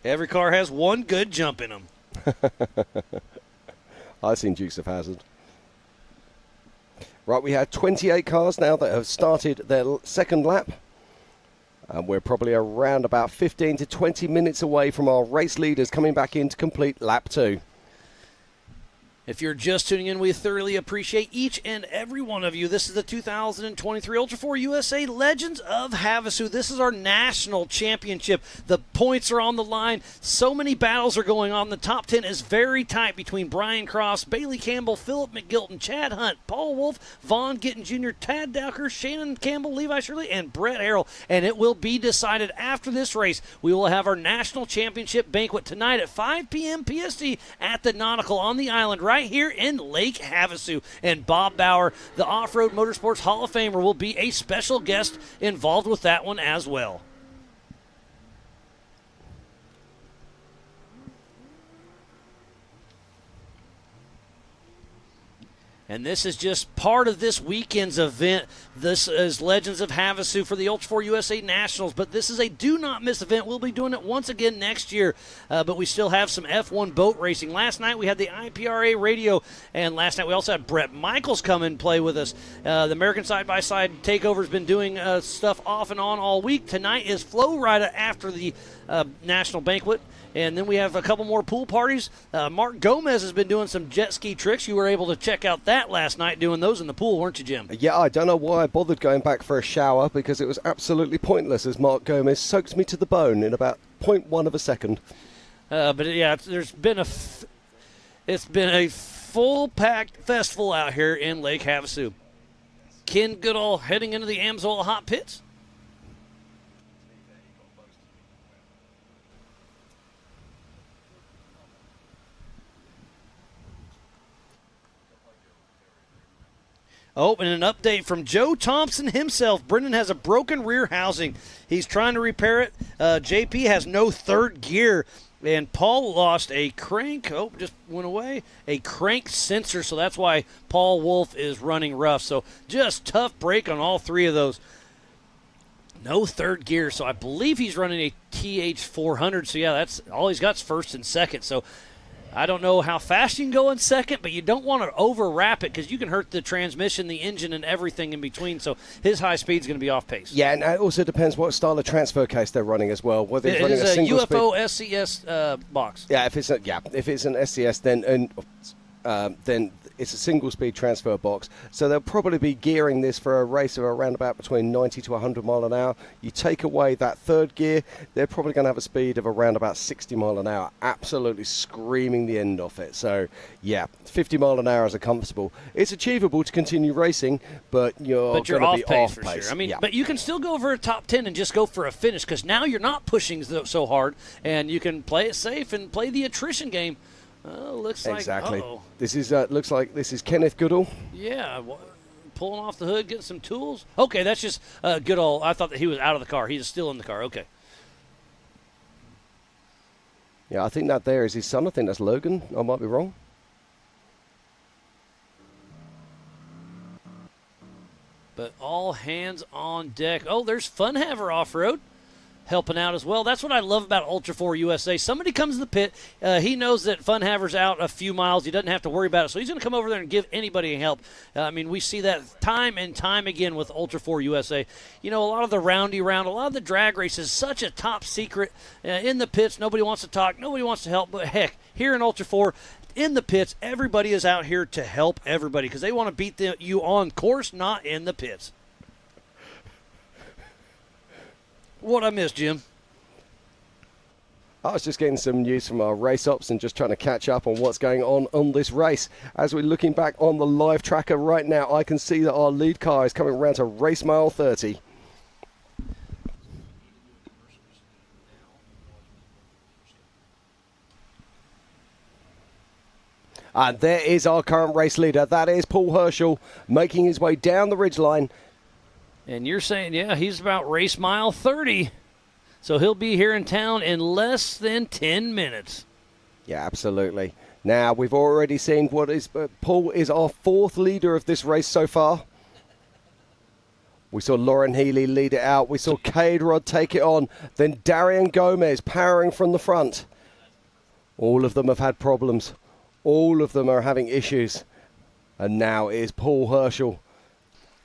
Every car has one good jump in them. I've seen Dukes of Hazzard. Right, we have 28 cars now that have started their second lap. And we're probably around about 15 to 20 minutes away from our race leaders coming back in to complete lap 2. If you're just tuning in, we thoroughly appreciate each and every one of you. This is the 2023 Ultra4 USA Legends of Havasu. This is our national championship. The points are on the line. So many battles are going on. The top 10 is very tight between Brian Cross, Bailey Campbell, Philip McGilton, Chad Hunt, Paul Wolf, Vaughn Gittin Jr., Tad Dowker, Shannon Campbell, Levi Shirley, and Brett Harrell. And it will be decided after this race. We will have our national championship banquet tonight at 5 p.m. PST at the Nautical on the island right here in Lake Havasu. And Bob Bauer, the Off-Road Motorsports Hall of Famer, will be a special guest involved with that one as well. And this is just part of this weekend's event. This is Legends of Havasu for the Ultra4 USA Nationals, but this is a do-not-miss event. We'll be doing it once again next year, but we still have some F1 boat racing. Last night we had the IPRA radio, and last night we also had Brett Michaels come and play with us. The American Side-by-Side Takeover has been doing stuff off and on all week. Tonight is Flow Rida after the National Banquet. And then we have a couple more pool parties. Mark Gomez has been doing some jet ski tricks. You were able to check out that last night, doing those in the pool, weren't you, Jim? Yeah, I don't know why I bothered going back for a shower, because it was absolutely pointless as Mark Gomez soaked me to the bone in about 0.1 of a second. But yeah, it's been a full-packed festival out here in Lake Havasu. Ken Goodall heading into the Amsoil hot pits. Oh, and an update from Joe Thompson himself. Brendan has a broken rear housing. He's trying to repair it. JP has no third gear. And Paul lost a crank. Oh, just went away. A crank sensor, so that's why Paul Wolf is running rough. So just tough break on all three of those. No third gear, so I believe he's running a TH400. So, yeah, that's all he's got is first and second. So I don't know how fast you can go in second, but you don't want to overwrap it because you can hurt the transmission, the engine, and everything in between. So his high speed is going to be off pace. Yeah, and it also depends what style of transfer case they're running as well. Whether it running is a single UFO speed SCS box. Yeah, if it's an SCS, then it's a single-speed transfer box. So they'll probably be gearing this for a race of around about between 90 to 100 mile an hour. You take away that third gear, they're probably going to have a speed of around about 60 mile an hour, absolutely screaming the end off it. So, yeah, 50 mile an hour is a comfortable. It's achievable to continue racing, but you're going to be off pace. Sure. I mean, but you can still go over a top 10 and just go for a finish because now you're not pushing so hard, and you can play it safe and play the attrition game. Looks like exactly. This is looks like this is Kenneth Goodall. Yeah, pulling off the hood, getting some tools. Okay, that's just Goodall. I thought that he was out of the car. He's still in the car. Okay. Yeah, I think that there is his son. I think that's Logan. I might be wrong. But all hands on deck. Oh, there's Funhaver Off-Road helping out as well. That's what I love about Ultra4 USA. Somebody comes to the pit. He knows that Funhaver's out a few miles. He doesn't have to worry about it. So he's going to come over there and give anybody help. I mean, we see that time and time again with Ultra4 USA. You know, a lot of the roundy round, a lot of the drag races, such a top secret in the pits. Nobody wants to talk. Nobody wants to help. But heck, here in Ultra4, in the pits, everybody is out here to help everybody because they want to beat you on course, not in the pits. What I missed, Jim? I was just getting some news from our race ops and just trying to catch up on what's going on this race. As we're looking back on the live tracker right now, I can see that our lead car is coming around to race mile 30. And there is our current race leader. That is Paul Herschel making his way down the ridgeline. And you're saying, yeah, he's about race mile 30. So he'll be here in town in less than 10 minutes. Yeah, absolutely. Now, we've already seen Paul is our 4th leader of this race so far. We saw Lauren Healy lead it out. We saw Cade Rod take it on. Then Darian Gomez powering from the front. All of them have had problems. All of them are having issues. And now it is Paul Herschel.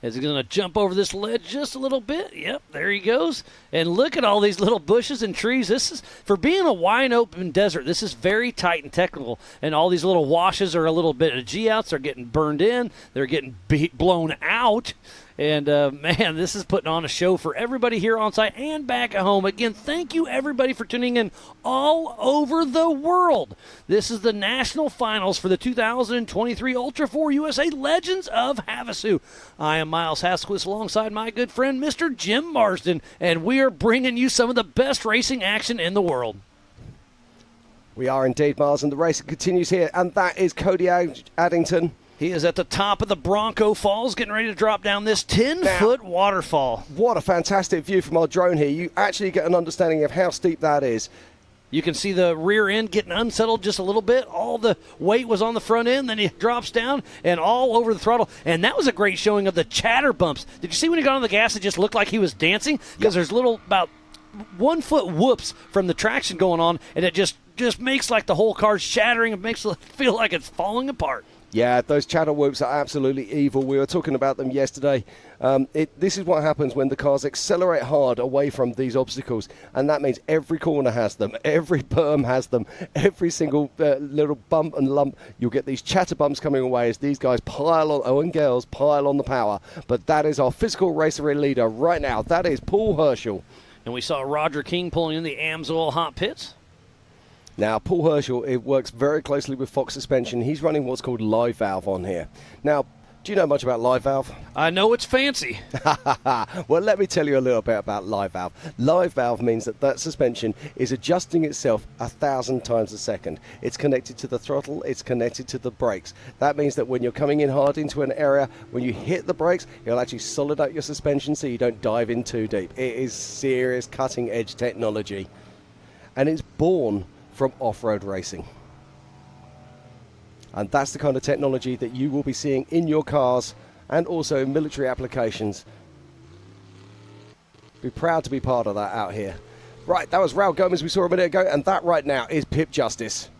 Is he going to jump over this ledge just a little bit? Yep, there he goes. And look at all these little bushes and trees. This is, for being a wide open desert, this is very tight and technical. And all these little washes are a little bit of G-outs. They're getting burned in. They're getting blown out. And, man, this is putting on a show for everybody here on site and back at home. Again, thank you, everybody, for tuning in all over the world. This is the national finals for the 2023 Ultra4 USA Legends of Havasu. I am Miles Hasquist alongside my good friend, Mr. Jim Marsden, and we are bringing you some of the best racing action in the world. We are indeed, Miles, and the race continues here, and that is Cody Addington. He is at the top of the Bronco Falls, getting ready to drop down this 10-foot waterfall. What a fantastic view from our drone here. You actually get an understanding of how steep that is. You can see the rear end getting unsettled just a little bit. All the weight was on the front end, then he drops down and all over the throttle. And that was a great showing of the chatter bumps. Did you see when he got on the gas, it just looked like he was dancing? Because there's little, about 1 foot whoops from the traction going on, and it just makes like the whole car's shattering. It makes it feel like it's falling apart. Yeah, those chatter whoops are absolutely evil. We were talking about them yesterday. This is what happens when the cars accelerate hard away from these obstacles, and that means every corner has them, every berm has them, every single little bump and lump. You'll get these chatter bumps coming away as these guys pile on, and girls pile on the power. But that is our physical racer leader right now. That is Paul Herschel. And we saw Roger King pulling in the AMSOIL hot pits. Now, Paul Herschel, it works very closely with Fox Suspension. He's running what's called live valve on here. Now, do you know much about live valve? I know it's fancy. Well, let me tell you a little bit about live valve. Live valve means that suspension is adjusting itself 1,000 times a second. It's connected to the throttle. It's connected to the brakes. That means that when you're coming in hard into an area, when you hit the brakes, it'll actually solid up your suspension so you don't dive in too deep. It is serious cutting-edge technology. And it's born from off-road racing. And that's the kind of technology that you will be seeing in your cars and also in military applications. Be proud to be part of that out here. Right, that was Raul Gomez we saw a minute ago, and that right now is Pip Justice.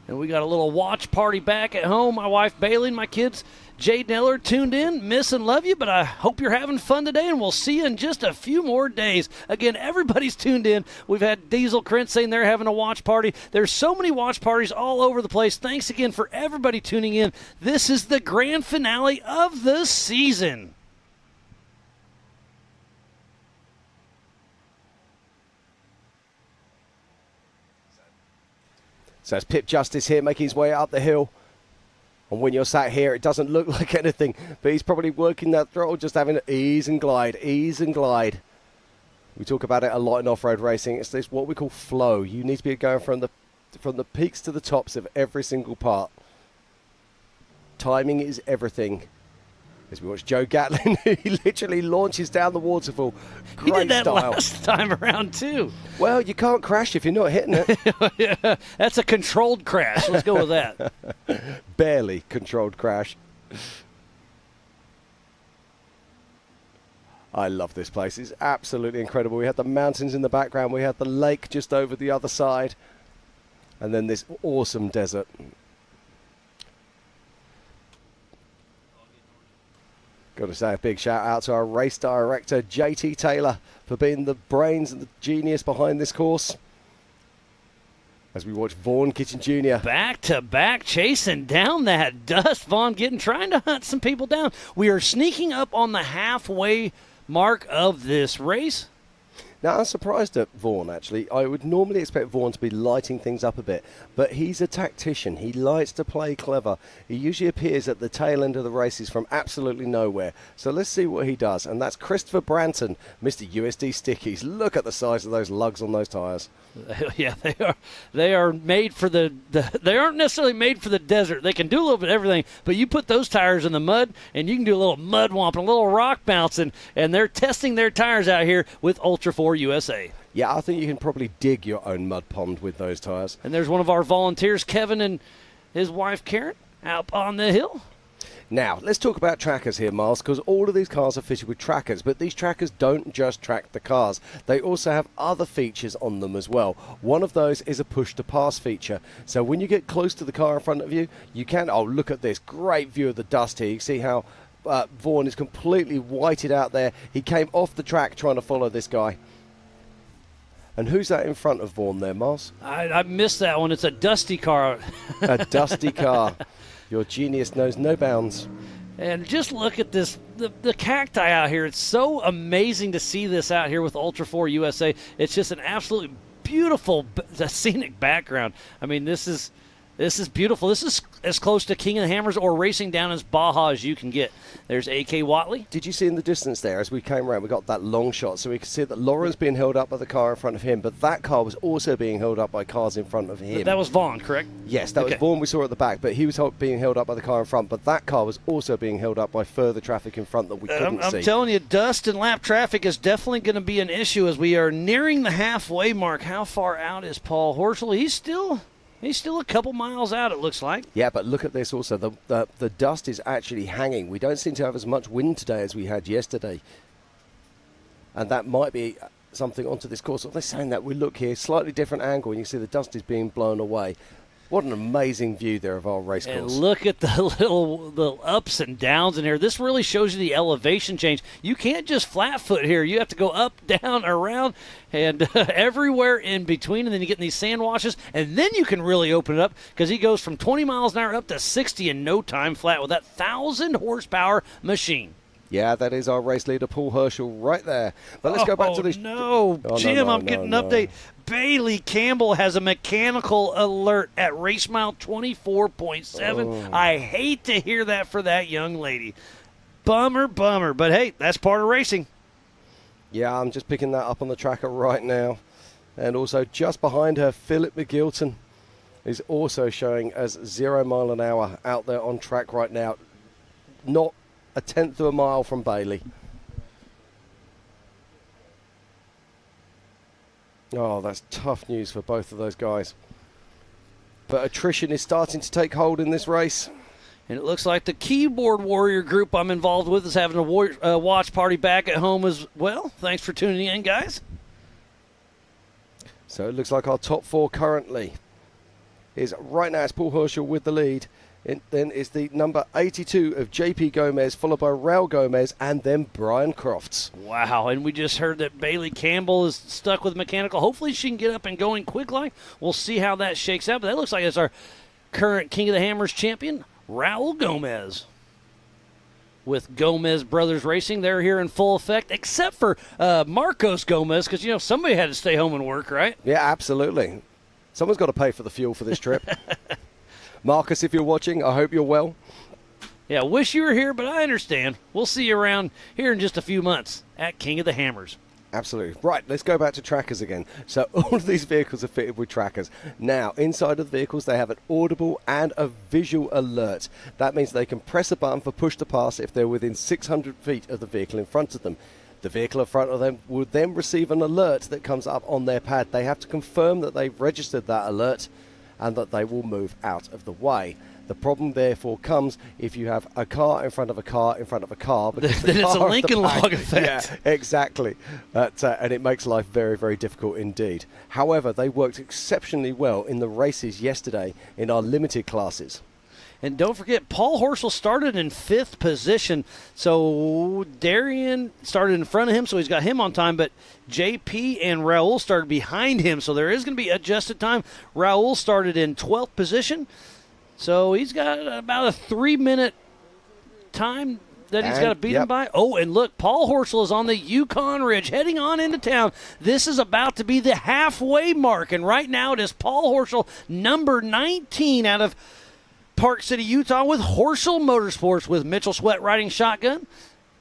And we got a little watch party back at home. My wife Bailey and my kids Jade Neller tuned in. Miss and love you, but I hope you're having fun today, and we'll see you in just a few more days. Again, everybody's tuned in. We've had Diesel Krentz saying they're having a watch party. There's so many watch parties all over the place. Thanks again for everybody tuning in. This is the grand finale of the season. So it's Pip Justice here making his way up the hill. And when you're sat here, it doesn't look like anything, but he's probably working that throttle, just having an ease and glide, ease and glide. We talk about it a lot in off-road racing. It's this what we call flow. You need to be going from the peaks to the tops of every single part. Timing is everything. As we watch Joe Gatlin, he literally launches down the waterfall. Great he did that style. last time around, too. Well, you can't crash if you're not hitting it. Yeah, that's a controlled crash. Let's go with that. Barely controlled crash. I love this place. It's absolutely incredible. We had the mountains in the background. We had the lake just over the other side. And then this awesome desert. Got to say a big shout out to our race director, JT Taylor, for being the brains and the genius behind this course. As we watch Vaughn Kitchen Jr. Back to back, chasing down that dust. Vaughn trying to hunt some people down. We are sneaking up on the halfway mark of this race. Now, I'm surprised at Vaughan, actually. I would normally expect Vaughan to be lighting things up a bit, but he's a tactician. He likes to play clever. He usually appears at the tail end of the races from absolutely nowhere. So let's see what he does. And that's Christopher Branton, Mr. USD Stickies. Look at the size of those lugs on those tyres. Yeah, they are. They are made for the. They aren't necessarily made for the desert. They can do a little bit of everything, but you put those tires in the mud, and you can do a little mud womp and a little rock bouncing. And they're testing their tires out here with Ultra4 USA. Yeah, I think you can probably dig your own mud pond with those tires. And there's one of our volunteers, Kevin, and his wife Karen, out on the hill. Now, let's talk about trackers here, Miles, because all of these cars are fitted with trackers, but these trackers don't just track the cars. They also have other features on them as well. One of those is a push-to-pass feature. So when you get close to the car in front of you, you can, oh, look at this, great view of the dust here. You see how Vaughan is completely whited out there. He came off the track trying to follow this guy. And who's that in front of Vaughan there, Miles? I missed that one. It's a dusty car. A dusty car. Your genius knows no bounds. And just look at this, the cacti out here. It's so amazing to see this out here with Ultra4 USA. It's just an absolutely beautiful scenic background. I mean, this is beautiful. This is as close to King of the Hammers or racing down as Baja as you can get. There's A.K. Watley. Did you see in the distance there, as we came around, we got that long shot, so we could see that Lauren's being held up by the car in front of him, but that car was also being held up by cars in front of him. That was Vaughan, correct? Yes, that was Vaughan we saw at the back, but he was being held up by the car in front, but that car was also being held up by further traffic in front that we couldn't see. I'm telling you, dust and lap traffic is definitely going to be an issue as we are nearing the halfway mark. How far out is Paul Horschel? He's still a couple miles out, it looks like. Yeah, but look at this also. The dust is actually hanging. We don't seem to have as much wind today as we had yesterday. And that might be something onto this course. They're saying that we look here, slightly different angle, and you see the dust is being blown away. What an amazing view there of our race course. And look at the little ups and downs in here. This really shows you the elevation change. You can't just flat foot here. You have to go up, down, around, and everywhere in between. And then you get in these sand washes, and then you can really open it up because he goes from 20 miles an hour up to 60 in no time flat with that 1,000 horsepower machine. Yeah, that is our race leader, Paul Herschel, right there. But let's go back to this. Jim, I'm getting an update. Bailey Campbell has a mechanical alert at race mile 24.7. I hate to hear that for that young lady. Bummer. But, hey, that's part of racing. Yeah, I'm just picking that up on the tracker right now. And also just behind her, Philip McGilton is also showing as 0 mile an hour out there on track right now. Not a tenth of a mile from Bailey. Oh, that's tough news for both of those guys. But attrition is starting to take hold in this race. And it looks like the keyboard warrior group I'm involved with is having a watch party back at home as well. Thanks for tuning in, guys. So it looks like our top four currently is right now it's Paul Herschel with the lead. Then is the number 82 of JP Gomez, followed by Raul Gomez, and then Brian Crofts. Wow, and we just heard that Bailey Campbell is stuck with mechanical. Hopefully she can get up and going quick like. We'll see how that shakes out, but that looks like it's our current King of the Hammers champion, Raul Gomez. With Gomez Brothers Racing, they're here in full effect, except for Marcos Gomez, because, somebody had to stay home and work, right? Yeah, absolutely. Someone's got to pay for the fuel for this trip. Marcus, if you're watching, I hope you're well. Yeah, wish you were here, but I understand. We'll see you around here in just a few months at King of the Hammers. Absolutely. Right, let's go back to trackers again. So all of these vehicles are fitted with trackers. Now, inside of the vehicles, they have an audible and a visual alert. That means they can press a button for push to pass if they're within 600 feet of the vehicle in front of them. The vehicle in front of them will then receive an alert that comes up on their pad. They have to confirm that they've registered that alert and that they will move out of the way. The problem, therefore, comes if you have a car in front of a car in front of a car. Then it's a Lincoln Log effect. Yeah, exactly. And it makes life very, very difficult indeed. However, they worked exceptionally well in the races yesterday in our limited classes. And don't forget, Paul Horschel started in 5th position. So Darian started in front of him, so he's got him on time. But JP and Raul started behind him, so there is going to be adjusted time. Raul started in 12th position, so he's got about a 3-minute time that he's got to beat him by? Oh, and look, Paul Horschel is on the Yukon Ridge heading on into town. This is about to be the halfway mark, and right now it is Paul Horschel, number 19 out of Park City, Utah, with Horschel Motorsports with Mitchell Sweat riding shotgun.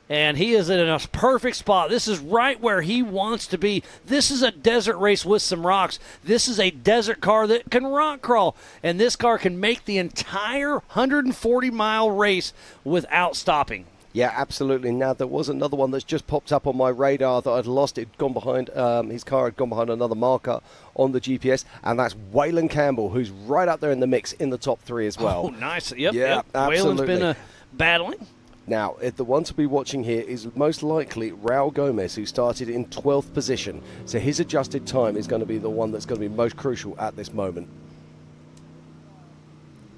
And he is in a perfect spot. This is right where he wants to be. This is a desert race with some rocks. This is a desert car that can rock crawl. And this car can make the entire 140-mile race without stopping. Yeah, absolutely. Now, there was another one that's just popped up on my radar that I'd lost. It'd gone behind, his car had gone behind another marker on the GPS, and that's Waylon Campbell, who's right up there in the mix in the top 3 as well. Oh, nice. Yep. Absolutely. Waylon's been battling. Now, the one to be watching here is most likely Raul Gomez, who started in 12th position. So his adjusted time is going to be the one that's going to be most crucial at this moment.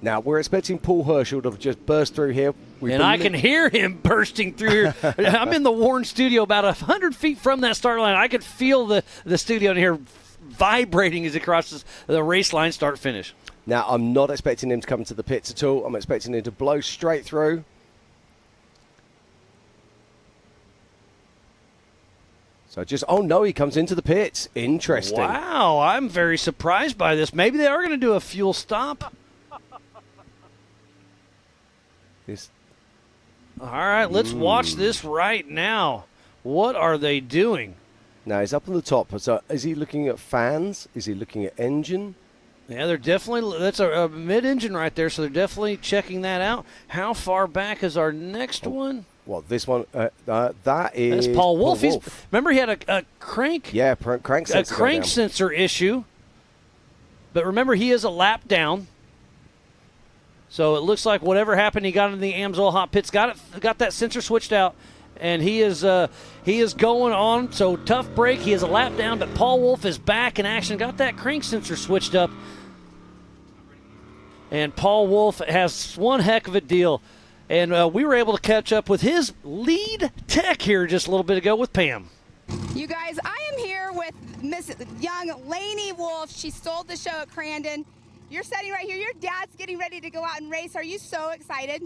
Now, we're expecting Paul Horschel to just burst through here. I can hear him bursting through here. I'm in the Warren studio about 100 feet from that start line. I could feel the studio in here vibrating as it crosses the race line, start-finish. Now, I'm not expecting him to come to the pits at all. I'm expecting him to blow straight through. So oh no, he comes into the pits. Interesting. Wow, I'm very surprised by this. Maybe they are going to do a fuel stop. All right, let's watch this right now. What are they doing? Now, he's up on the top. So is he looking at fans? Is he looking at engine? Yeah, they're definitely, that's a mid-engine right there, so they're definitely checking that out. How far back is our next one? Well, this one, that is That's Paul Wolf. Remember, he had a crank? Yeah, crank sensor. A crank sensor issue. But remember, he is a lap down. So it looks like whatever happened, he got into the Amsoil hot pits, got that sensor switched out, and he is going on. So tough break. He is a lap down, but Paul Wolf is back in action. Got that crank sensor switched up, and Paul Wolf has one heck of a deal. And we were able to catch up with his lead tech here just a little bit ago with Pam. You guys, I am here with Miss Young Lainey Wolf. She stole the show at Crandon. You're sitting right here. Your dad's getting ready to go out and race. Are you so excited?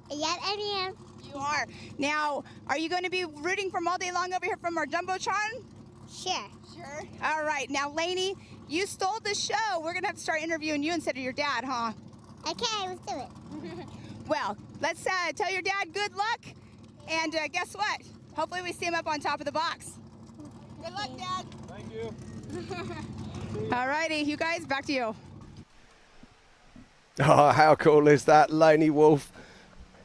Yes, I am. You are. Now, are you going to be rooting from all day long over here from our Jumbotron? Sure. Sure. All right. Now, Lainey, you stole the show. We're going to have to start interviewing you instead of your dad, huh? Okay, let's do it. Well, let's tell your dad good luck, and guess what? Hopefully we see him up on top of the box. Good luck, Dad. Thank you. All righty, you guys, back to you. Oh, how cool is that, Lainey Wolf?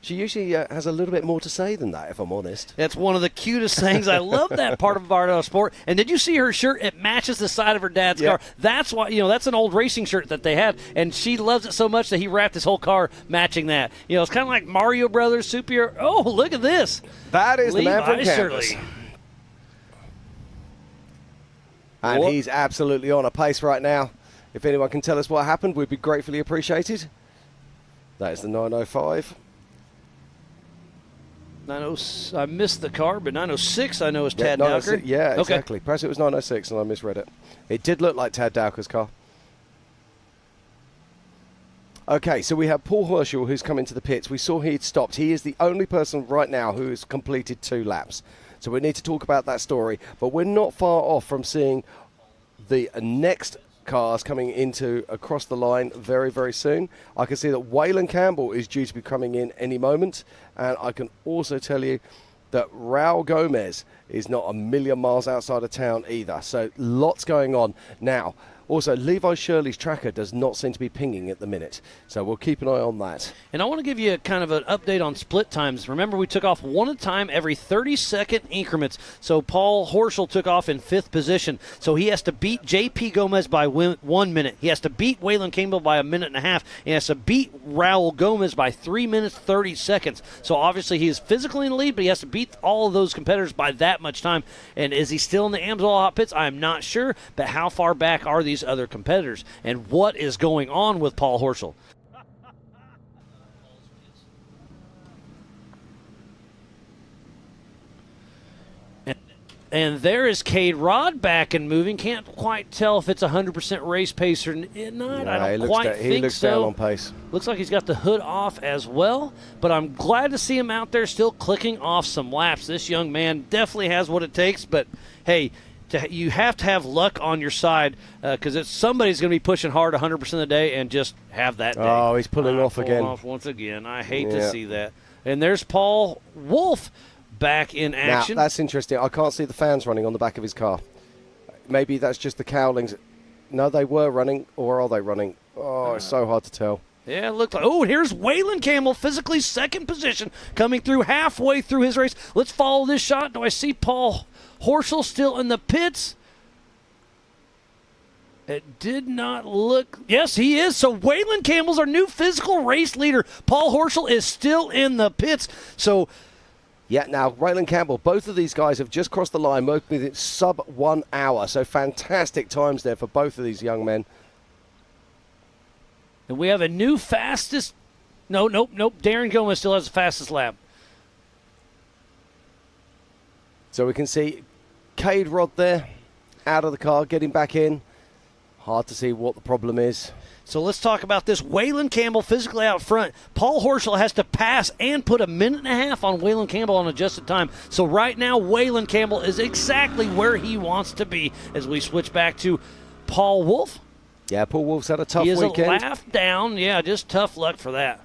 She usually has a little bit more to say than that, if I'm honest. That's one of the cutest things. I love that part of our sport. And did you see her shirt? It matches the side of her dad's car. That's why, that's an old racing shirt that they had, and she loves it so much that he wrapped his whole car matching that. It's kind of like Mario Brothers, Super. Oh, look at this. That is Levi the man from Kansas. Shirley. And he's absolutely on a pace right now. If anyone can tell us what happened, we'd be gratefully appreciated. That is the 905. I missed the car, but 906 I know is Tad Dowker. Yeah, exactly. Okay. Perhaps it was 906 and I misread it. It did look like Tad Dowker's car. Okay, so we have Paul Horschel who's come into the pits. We saw he'd stopped. He is the only person right now who has completed 2 laps. So we need to talk about that story. But we're not far off from seeing the next cars coming across the line very, very soon. I can see that Waylon Campbell is due to be coming in any moment, and I can also tell you that Raul Gomez is not a million miles outside of town either. So lots going on now. Also, Levi Shirley's tracker does not seem to be pinging at the minute, so we'll keep an eye on that. And I want to give you kind of an update on split times. Remember, we took off one at a time every 30-second increments. So Paul Horschel took off in 5th position. So he has to beat J.P. Gomez by 1 minute. He has to beat Waylon Campbell by 1.5 minutes. He has to beat Raul Gomez by 3 minutes, 30 seconds. So obviously he is physically in the lead, but he has to beat all of those competitors by that much time. And is he still in the Amsoil hot pits? I'm not sure, but how far back are these other competitors, and what is going on with Paul Horschel? And there is Cade Rod back and moving. Can't quite tell if it's 100% race pace or not. No, I don't quite think so. He looks down on pace. Looks like he's got the hood off as well. But I'm glad to see him out there still clicking off some laps. This young man definitely has what it takes. But, hey, you have to have luck on your side because somebody's going to be pushing hard 100% of the day and just have that day. Oh, he's pulling off again. Off once again. I hate to see that. And there's Paul Wolf back in action. Now, that's interesting. I can't see the fans running on the back of his car. Maybe that's just the cowlings. No, they were running, or are they running? Oh, it's so hard to tell. Yeah, it looked like. Oh, here's Waylon Campbell, physically second position, coming through halfway through his race. Let's follow this shot. Do I see Paul Horschel still in the pits? It did not look. Yes, he is. So Waylon Campbell's our new physical race leader. Paul Horschel is still in the pits. So. Yeah, now, Waylon Campbell, both of these guys have just crossed the line, both with it sub 1 hour. So fantastic times there for both of these young men. And we have a new fastest. Nope. Darren Gomez still has the fastest lap. So we can see Cade Rod there, out of the car, getting back in. Hard to see what the problem is. So let's talk about this. Waylon Campbell physically out front. Paul Horschel has to pass and put a minute and a half on Waylon Campbell on adjusted time. So right now, Waylon Campbell is exactly where he wants to be as we switch back to Paul Wolf. Yeah, Paul Wolf's had a tough weekend. He is a lap down. Yeah, just tough luck for that.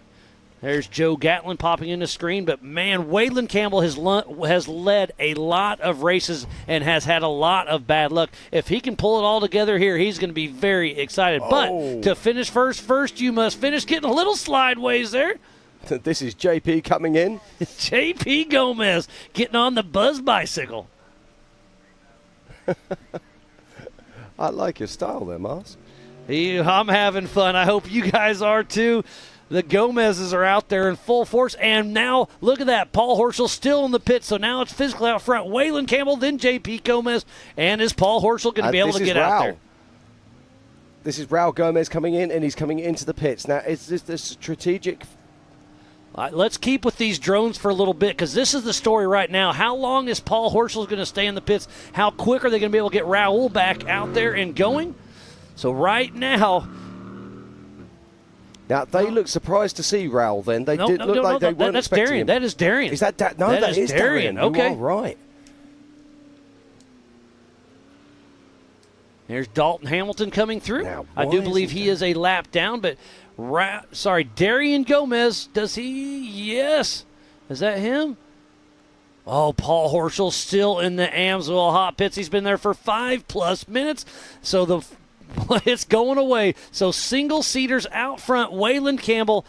There's Joe Gatlin popping in the screen. But, man, Waylon Campbell has led a lot of races and has had a lot of bad luck. If he can pull it all together here, he's going to be very excited. But to finish first, you must finish getting a little slideways there. This is JP coming in. JP Gomez getting on the Buzz bicycle. I like your style there, Mars. I'm having fun. I hope you guys are too. The Gomezes are out there in full force. And now, look at that. Paul Horschel still in the pit. So now it's physically out front. Waylon Campbell, then JP Gomez. And is Paul Horschel going to be able to get out there? This is Raul Gomez coming in, and he's coming into the pits. Now, it's just a strategic. Let's keep with these drones for a little bit because this is the story right now. How long is Paul Horschel going to stay in the pits? How quick are they going to be able to get Raul back out there and going? So right now. Now, they look surprised to see Raul then. They did look like they weren't expecting him. That is Darian. Is that No, that is Darian. Okay. You are right. There's Dalton Hamilton coming through. Now, I do believe he is a lap down, but Darian Gomez, does he? Yes. Is that him? Oh, Paul Horschel still in the Amsoil hot pits. He's been there for 5+ minutes. So it's going away. So single-seaters out front, Waylon Campbell,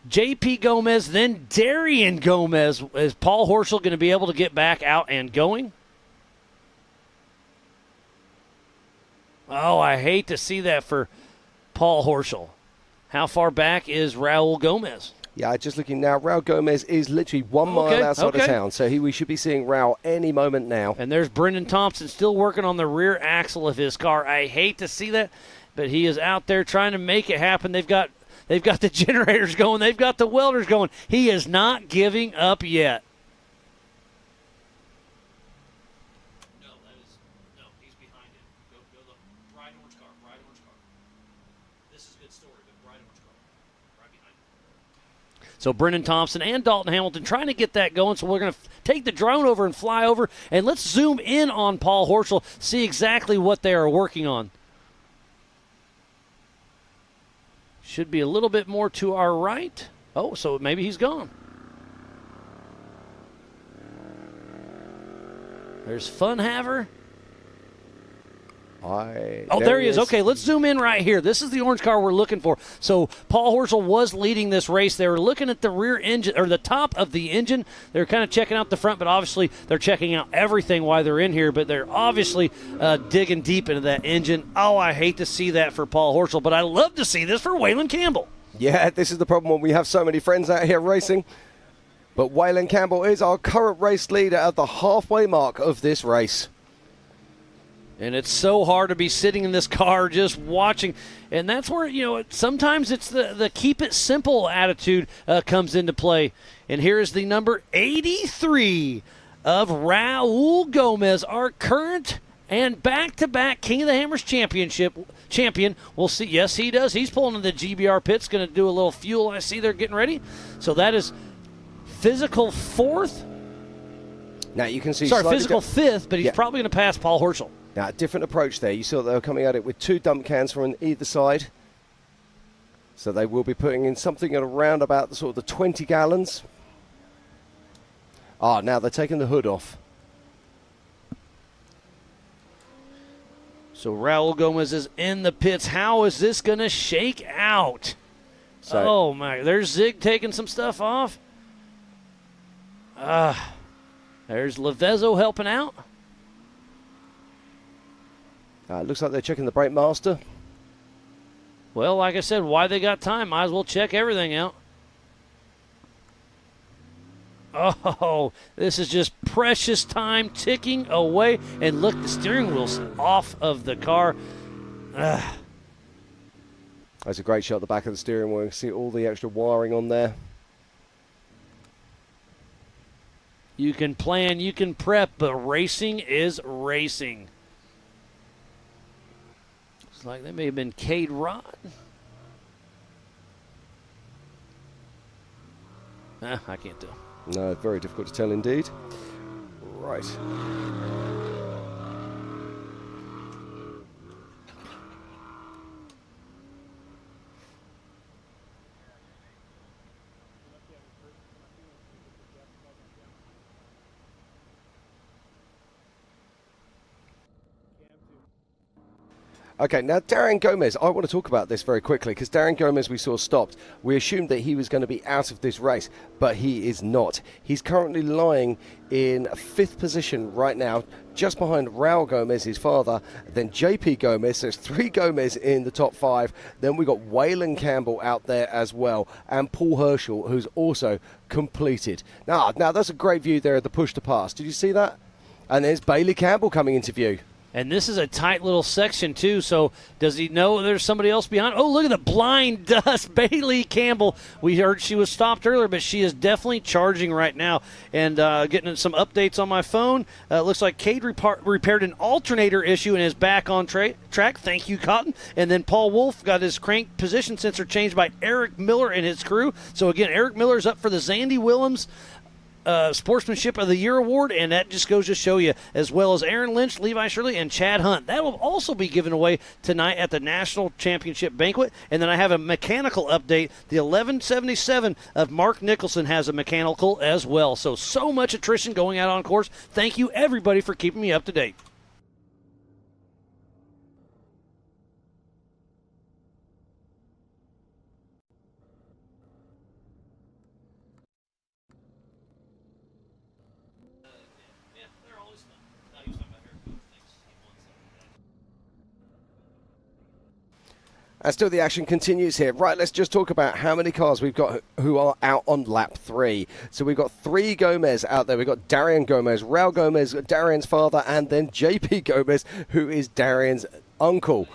JP Gomez, then Darian Gomez. Is Paul Horschel going to be able to get back out and going? Oh, I hate to see that for Paul Horschel. How far back is Raul Gomez? Yeah, just looking now. Raul Gomez is literally 1 mile outside of town, so we should be seeing Raul any moment now. And there's Brendan Thompson still working on the rear axle of his car. I hate to see that, but he is out there trying to make it happen. They've got the generators going. They've got the welders going. He is not giving up yet. No, he's behind it. Go the bright orange car. This is a good story, but bright orange car. Right behind it. So Brendan Thompson and Dalton Hamilton trying to get that going. So we're going to take the drone over and fly over, and let's zoom in on Paul Horschel, see exactly what they are working on. Should be a little bit more to our right. Oh, so maybe he's gone. There's Funhaver. There he is. Okay, let's zoom in right here. This is the orange car we're looking for. So Paul Horschel was leading this race. They were looking at the rear engine, or the top of the engine. They're kind of checking out the front, but obviously they're checking out everything while they're in here, but they're obviously digging deep into that engine. Oh, I hate to see that for Paul Horschel, but I love to see this for Waylon Campbell. Yeah, this is the problem when we have so many friends out here racing. But Waylon Campbell is our current race leader at the halfway mark of this race. And it's so hard to be sitting in this car just watching. And that's where, sometimes it's the keep it simple attitude comes into play. And here is the number 83 of Raul Gomez, our current and back-to-back King of the Hammers champion. We'll see. Yes, he does. He's pulling in the GBR pits, going to do a little fuel. I see they're getting ready. So that is physical fourth. Now you can see. Sorry, physical fifth, but he's probably going to pass Paul Herschel. Now, a different approach there. You saw they were coming at it with 2 dump cans from either side. So they will be putting in something at around about the sort of the 20 gallons. Now they're taking the hood off. So Raul Gomez is in the pits. How is this going to shake out? So, oh, my. There's Zig taking some stuff off. There's Lavezzo helping out. It looks like they're checking the brake master. Well, like I said, why they got time? Might as well check everything out. Oh, this is just precious time ticking away. And look, the steering wheel's off of the car. That's a great shot at the back of the steering wheel. You can see all the extra wiring on there. You can plan, you can prep, but racing is racing. Looks like they may have been Cade Rod. I can't tell. No, very difficult to tell indeed. Right. Okay, now Darian Gomez, I want to talk about this very quickly because Darian Gomez we saw stopped. We assumed that he was going to be out of this race, but he is not. He's currently lying in 5th position right now, just behind Raul Gomez, his father, then JP Gomez. There's 3 Gomez in the top 5. Then we got Waylon Campbell out there as well, and Paul Herschel, who's also completed. Now that's a great view there of the push to pass. Did you see that? And there's Bailey Campbell coming into view. And this is a tight little section, too, so does he know there's somebody else behind? Oh, look at the blind dust. Bailey Campbell. We heard she was stopped earlier, but she is definitely charging right now. And getting some updates on my phone. Looks like Cade repaired an alternator issue and is back on track. Thank you, Cotton. And then Paul Wolf got his crank position sensor changed by Eric Miller and his crew. So, again, Eric Miller's up for the Zandy Willems Sportsmanship of the Year Award, and that just goes to show you, as well as Aaron Lynch, Levi Shirley, and Chad Hunt. That will also be given away tonight at the National Championship Banquet. And then I have a mechanical update. The 1177 of Mark Nicholson has a mechanical as well. So much attrition going out on course. Thank you, everybody, for keeping me up to date. And still the action continues here. Right, let's just talk about how many cars we've got who are out on lap 3. So we've got 3 Gomez out there. We've got Darian Gomez, Raul Gomez, Darian's father, and then JP Gomez, who is Darian's uncle.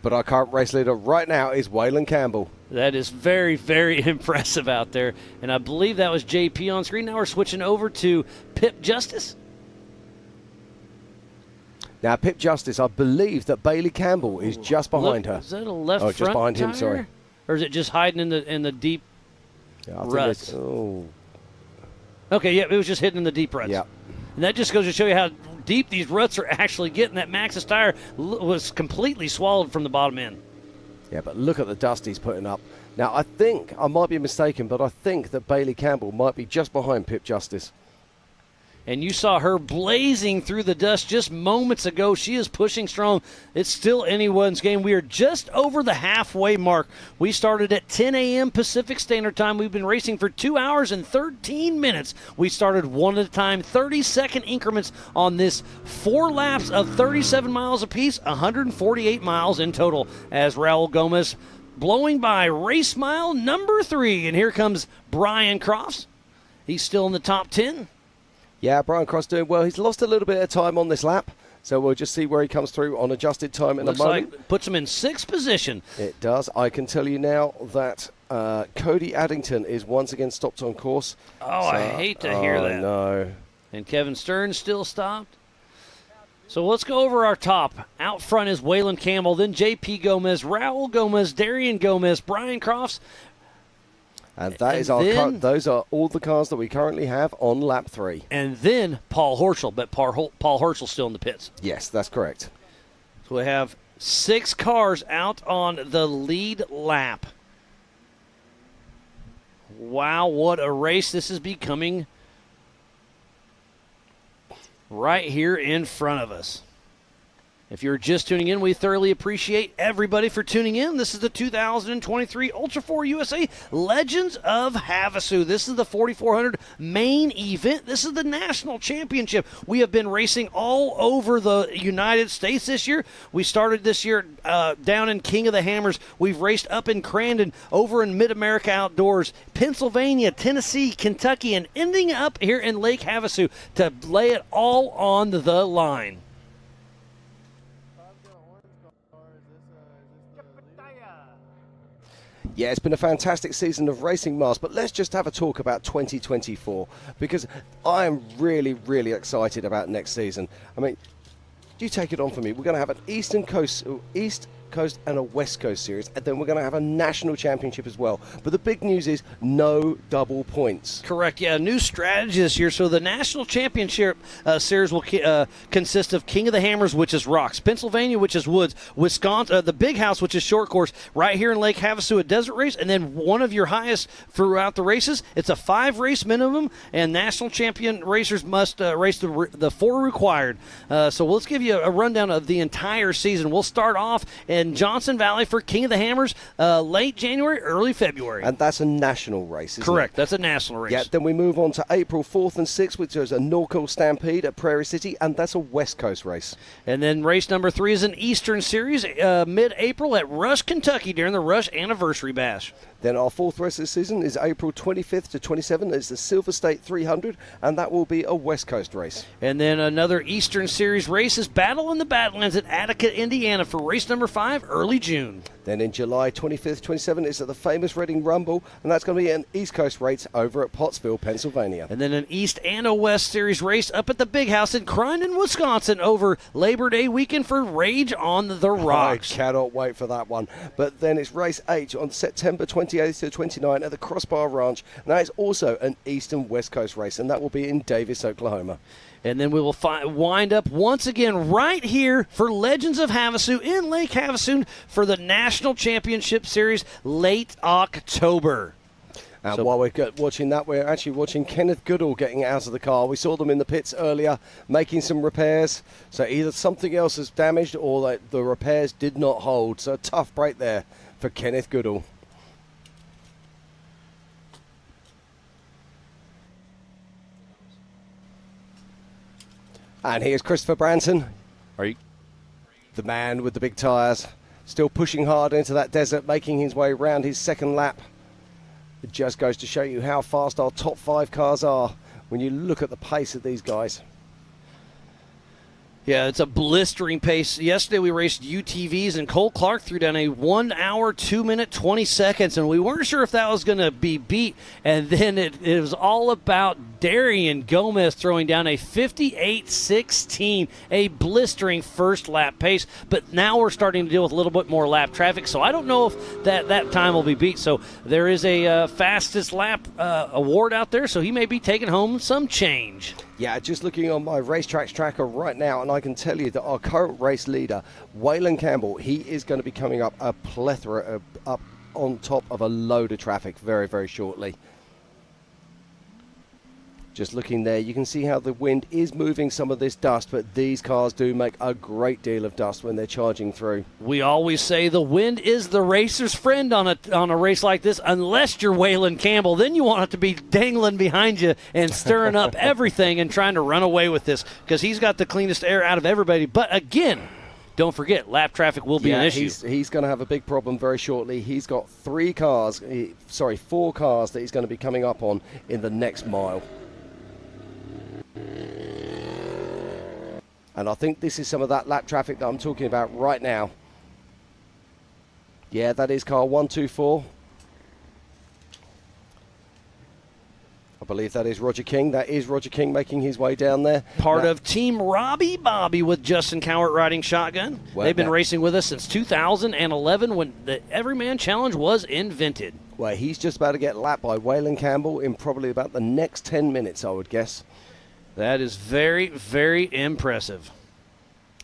But our current race leader right now is Waylon Campbell. That is very, very impressive out there. And I believe that was JP on screen. Now we're switching over to Pip Justice. Now, Pip Justice, I believe that Bailey Campbell is just behind her. Is that a left front just behind him, tire? sorry. Or is it just hiding in the deep ruts? Oh. Okay, yeah, it was just hidden in the deep ruts. Yeah. And that just goes to show you how deep these ruts are actually getting. That Maxxis tire was completely swallowed from the bottom end. Yeah, but look at the dust he's putting up. Now, I think, I might be mistaken, but I think that Bailey Campbell might be just behind Pip Justice. And you saw her blazing through the dust just moments ago. She is pushing strong. It's still anyone's game. We are just over the halfway mark. We started at 10 a.m. Pacific Standard Time. We've been racing for 2 hours and 13 minutes. We started one at a time, 30-second increments on this 4 laps of 37 miles apiece, 148 miles in total, as Raul Gomez blowing by race mile number 3. And here comes Brian Crofts. He's still in the top 10. Yeah, Brian Cross doing well. He's lost a little bit of time on this lap. So we'll just see where he comes through on adjusted time in Looks a moment. like puts him in 6th position. It does. I can tell you now that Cody Addington is once again stopped on course. Oh, I hate to hear that. No. And Kevin Stearns still stopped. So let's go over our top. Out front is Waylon Campbell, then J.P. Gomez, Raul Gomez, Darian Gomez, Brian Crofts. And that is those are all the cars that we currently have on lap 3. And then Paul Horschel, but Paul Horschel's still in the pits. Yes, that's correct. So we have 6 cars out on the lead lap. Wow, what a race this is becoming right here in front of us. If you're just tuning in, we thoroughly appreciate everybody for tuning in. This is the 2023 Ultra4 USA Legends of Havasu. This is the 4400 main event. This is the national championship. We have been racing all over the United States this year. We started this year down in King of the Hammers. We've raced up in Crandon, over in Mid-America Outdoors, Pennsylvania, Tennessee, Kentucky, and ending up here in Lake Havasu to lay it all on the line. Yeah, it's been a fantastic season of racing, Mars, but let's just have a talk about 2024, because I am really, really excited about next season. I mean, you take it on for me. We're going to have an East Coast and a West Coast series, and then we're going to have a national championship as well. But the big news is no double points. Correct, yeah, new strategy this year. So the national championship series will consist of King of the Hammers, which is rocks, Pennsylvania, which is woods, Wisconsin, the Big House, which is short course, right here in Lake Havasu, a desert race, and then one of your highest throughout the races. It's a 5-race minimum, and national champion racers must race the 4 required. So let's give you a rundown of the entire season. We'll start off in Johnson Valley for King of the Hammers late January, early February. And that's a national race, isn't Correct, it? That's a national race. Yeah, then we move on to April 4th and 6th, which is a Norcal Stampede at Prairie City, and that's a West Coast race. And then race number 3 is an Eastern Series mid-April at Rush, Kentucky during the Rush Anniversary Bash. Then our 4th race this season is April 25th to 27th. It's the Silver State 300, and that will be a West Coast race. And then another Eastern Series race is Battle in the Badlands at Attica, Indiana for race number 5, early June. Then in July 25th, 27th, it's at the famous Reading Rumble, and that's going to be an East Coast race over at Pottsville, Pennsylvania. And then an East and a West Series race up at the Big House in Crandon, Wisconsin over Labor Day weekend for Rage on the Rocks. I cannot wait for that one. But then it's race 8 on September 28th to 29th at the Crossbar Ranch. And that is also an East and West Coast race, and that will be in Davis, Oklahoma. And then we will wind up once again right here for Legends of Havasu in Lake Havasu for the National Championship Series late October. And while we're watching that, we're actually watching Kenneth Goodall getting out of the car. We saw them in the pits earlier making some repairs. So either something else is damaged or the repairs did not hold. So a tough break there for Kenneth Goodall. And here's Christopher Branson. The man with the big tyres, still pushing hard into that desert, making his way around his second lap. It just goes to show you how fast our top 5 cars are when you look at the pace of these guys. Yeah, it's a blistering pace. Yesterday we raced UTVs, and Cole Clark threw down a 1 hour, 2 minute, 20 seconds, and we weren't sure if that was going to be beat. And then it was all about Darian Gomez throwing down a 58.16, a blistering first lap pace. But now we're starting to deal with a little bit more lap traffic, so I don't know if that time will be beat. So there is a fastest lap award out there, so he may be taking home some change. Yeah, just looking on my racetracks tracker right now, and I can tell you that our current race leader, Waylon Campbell, he is going to be coming up a plethora up on top of a load of traffic very, very shortly. Just looking there, you can see how the wind is moving some of this dust, but these cars do make a great deal of dust when they're charging through. We always say the wind is the racer's friend on a race like this, unless you're Waylon Campbell. Then you want it to be dangling behind you and stirring up everything and trying to run away with this, because he's got the cleanest air out of everybody. But again, don't forget, lap traffic will be an issue. He's going to have a big problem very shortly. He's got 4 cars that he's going to be coming up on in the next mile. And I think this is some of that lap traffic that I'm talking about right now. Yeah, that is car 124. I believe that is Roger King. That is Roger King making his way down there. Part of Team Robbie Bobby with Justin Cowart riding shotgun. Well, they've been racing with us since 2011 when the Everyman Challenge was invented. Well, he's just about to get lapped by Waylon Campbell in probably about the next 10 minutes, I would guess. That is very, very impressive.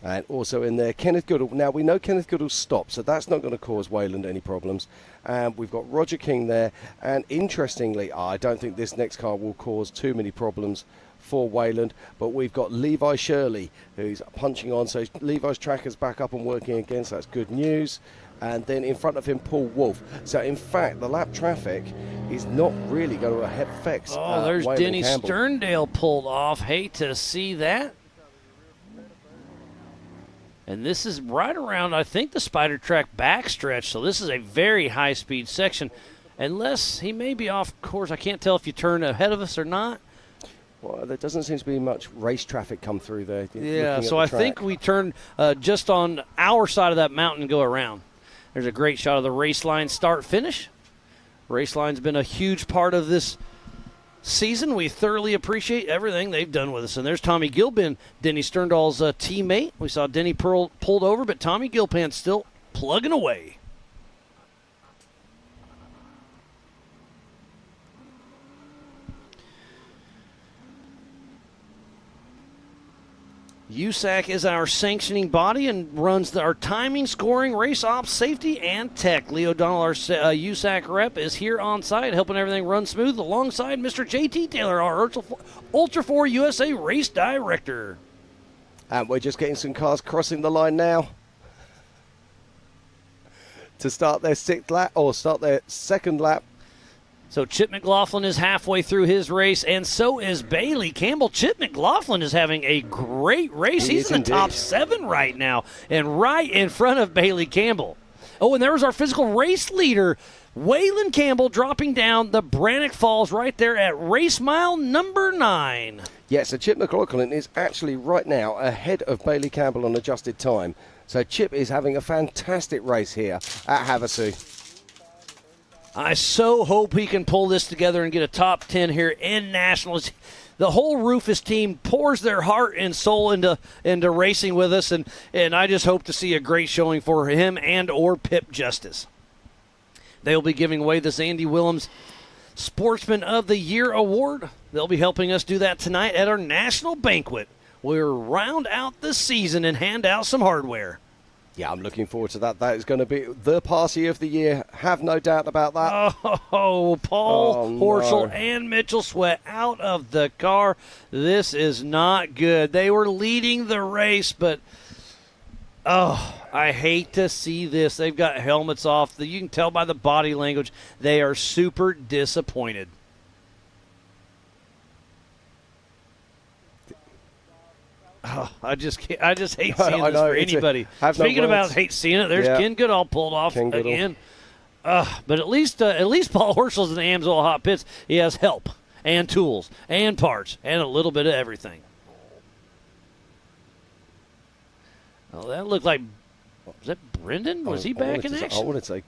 And also in there, Kenneth Goodall. Now, we know Kenneth Goodall stopped, so that's not going to cause Wayland any problems. And we've got Roger King there. And interestingly, I don't think this next car will cause too many problems for Wayland. But we've got Levi Shirley, who's punching on. So Levi's tracker's back up and working again, so that's good news. And then in front of him, Paul Wolf. So, in fact, the lap traffic is not really going to affect there's Waylon Denny Campbell. Sterndale pulled off. Hate to see that. And this is right around, I think, the Spider Track backstretch. So this is a very high-speed section. Unless he may be off course. I can't tell if you turn ahead of us or not. Well, there doesn't seem to be much race traffic come through there. Yeah, so I think we turn just on our side of that mountain and go around. There's a great shot of the race line start-finish. Race line's been a huge part of this season. We thoroughly appreciate everything they've done with us. And there's Tommy Gilpin, Denny Sterndal's teammate. We saw Denny pulled over, but Tommy Gilpin's still plugging away. USAC is our sanctioning body and runs our timing, scoring, race ops, safety, and tech. Lee O'Donnell, our USAC rep, is here on site helping everything run smooth alongside Mr. JT Taylor, our Ultra4 USA race director. And we're just getting some cars crossing the line now to start their sixth lap or start their second lap. So Chip McLaughlin is halfway through his race, and so is Bailey Campbell. Chip McLaughlin is having a great race. He's in the top 7 right now, and right in front of Bailey Campbell. Oh, and there was our physical race leader, Waylon Campbell, dropping down the Brannock Falls right there at race mile number 9. Yeah, so Chip McLaughlin is actually right now ahead of Bailey Campbell on adjusted time. So Chip is having a fantastic race here at Havasu. I so hope he can pull this together and get a top 10 here in Nationals. The whole Rufus team pours their heart and soul into racing with us, and I just hope to see a great showing for him and or Pip Justice. They'll be giving away this Andy Willems Sportsman of the Year award. They'll be helping us do that tonight at our national banquet. We'll round out the season and hand out some hardware. Yeah, I'm looking forward to that. That is going to be the party of the year. Have no doubt about that. Oh, Paul Horschel and Mitchell Sweat out of the car. This is not good. They were leading the race, but, I hate to see this. They've got helmets off. You can tell by the body language they are super disappointed. Oh, I just hate seeing this for anybody. Speaking about hate seeing it, there's Ken Goodall pulled off again. But at least Paul Horschel's in the Amsoil Hot Pits. He has help and tools and parts and a little bit of everything. Oh, that looked like, was that Brendan? Was he back in action? I want to say...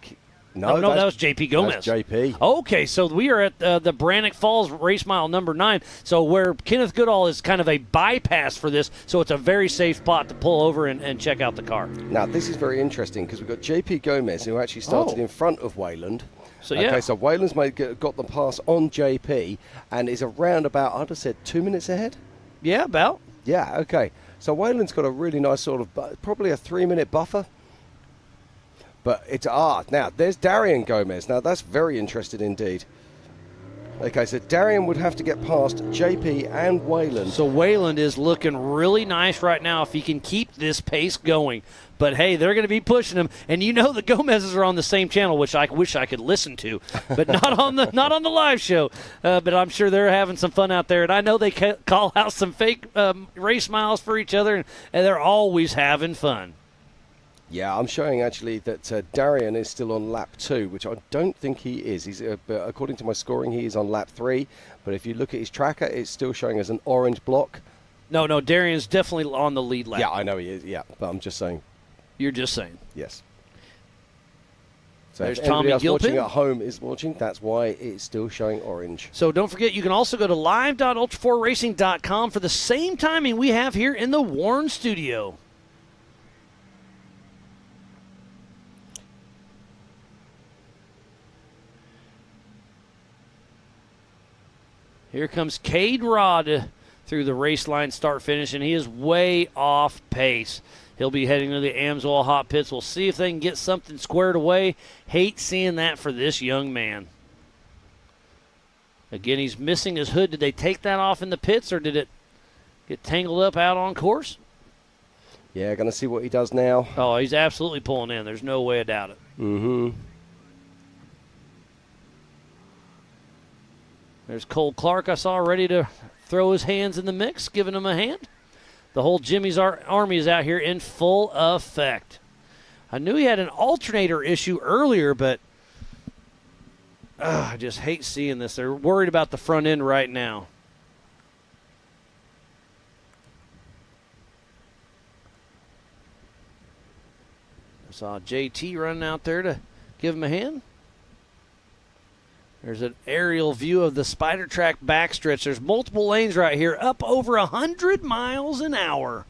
No, that was JP Gomez. That's JP. Okay, so we are at the Brannock Falls race mile number 9, so where Kenneth Goodall is kind of a bypass for this, so it's a very safe spot to pull over and check out the car. Now, this is very interesting because we've got JP Gomez, who actually started in front of Wayland. So, yeah. Okay, so Wayland's got the pass on JP and is around about, I'd have said, 2 minutes ahead? Yeah, about. Yeah, okay. So Wayland's got a really nice sort of, probably a 3-minute buffer. But it's now there's Darian Gomez. Now that's very interesting indeed. Okay, so Darian would have to get past JP and Wayland. So Wayland is looking really nice right now if he can keep this pace going. But hey, they're going to be pushing him, and you know the Gomez's are on the same channel, which I wish I could listen to, but not on the live show. But I'm sure they're having some fun out there, and I know they call out some fake race miles for each other, and they're always having fun. Yeah, I'm showing actually that Darian is still on lap 2, which I don't think he is. He's according to my scoring, he is on lap 3. But if you look at his tracker, it's still showing as an orange block. No, Darian's definitely on the lead lap. Yeah, I know he is, yeah. But I'm just saying. You're just saying. Yes. So There's if anybody Tommy else Gilpin. watching at home is watching, that's why it's still showing orange. So don't forget, you can also go to live.ultra4racing.com for the same timing we have here in the Warren studio. Here comes Cade Rod through the race line start-finish, and he is way off pace. He'll be heading to the Amsoil hot pits. We'll see if they can get something squared away. Hate seeing that for this young man. Again, he's missing his hood. Did they take that off in the pits, or did it get tangled up out on course? Yeah, going to see what he does now. Oh, he's absolutely pulling in. There's no way about it. Mm-hmm. There's Cole Clark I saw ready to throw his hands in the mix, giving him a hand. The whole Jimmy's Army is out here in full effect. I knew he had an alternator issue earlier, but I just hate seeing this. They're worried about the front end right now. I saw JT running out there to give him a hand. There's an aerial view of the Spider Track backstretch. There's multiple lanes right here, up over 100 miles an hour.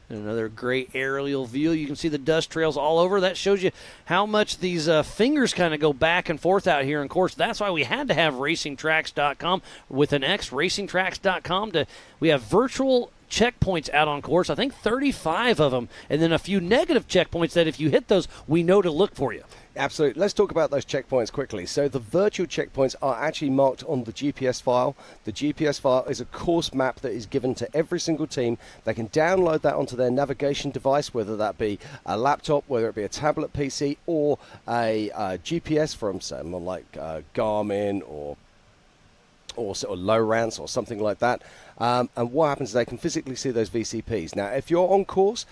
Another great aerial view. You can see the dust trails all over. That shows you how much these fingers kind of go back and forth out here in course. That's why we had to have racingtracks.com with an X, racingtracks.com. We have virtual checkpoints out on course, I think 35 of them, and then a few negative checkpoints that if you hit those, we know to look for you. Absolutely. Let's talk about those checkpoints quickly. So the virtual checkpoints are actually marked on the GPS file. The GPS file is a course map that is given to every single team. They can download that onto their navigation device, whether that be a laptop, whether it be a tablet PC, or a GPS from someone like Garmin or sort of Lowrance or something like that. And what happens is they can physically see those VCPs. Now, if you're on course,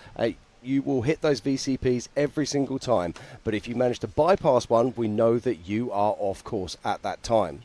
you will hit those VCPs every single time. But if you manage to bypass one, we know that you are off course at that time.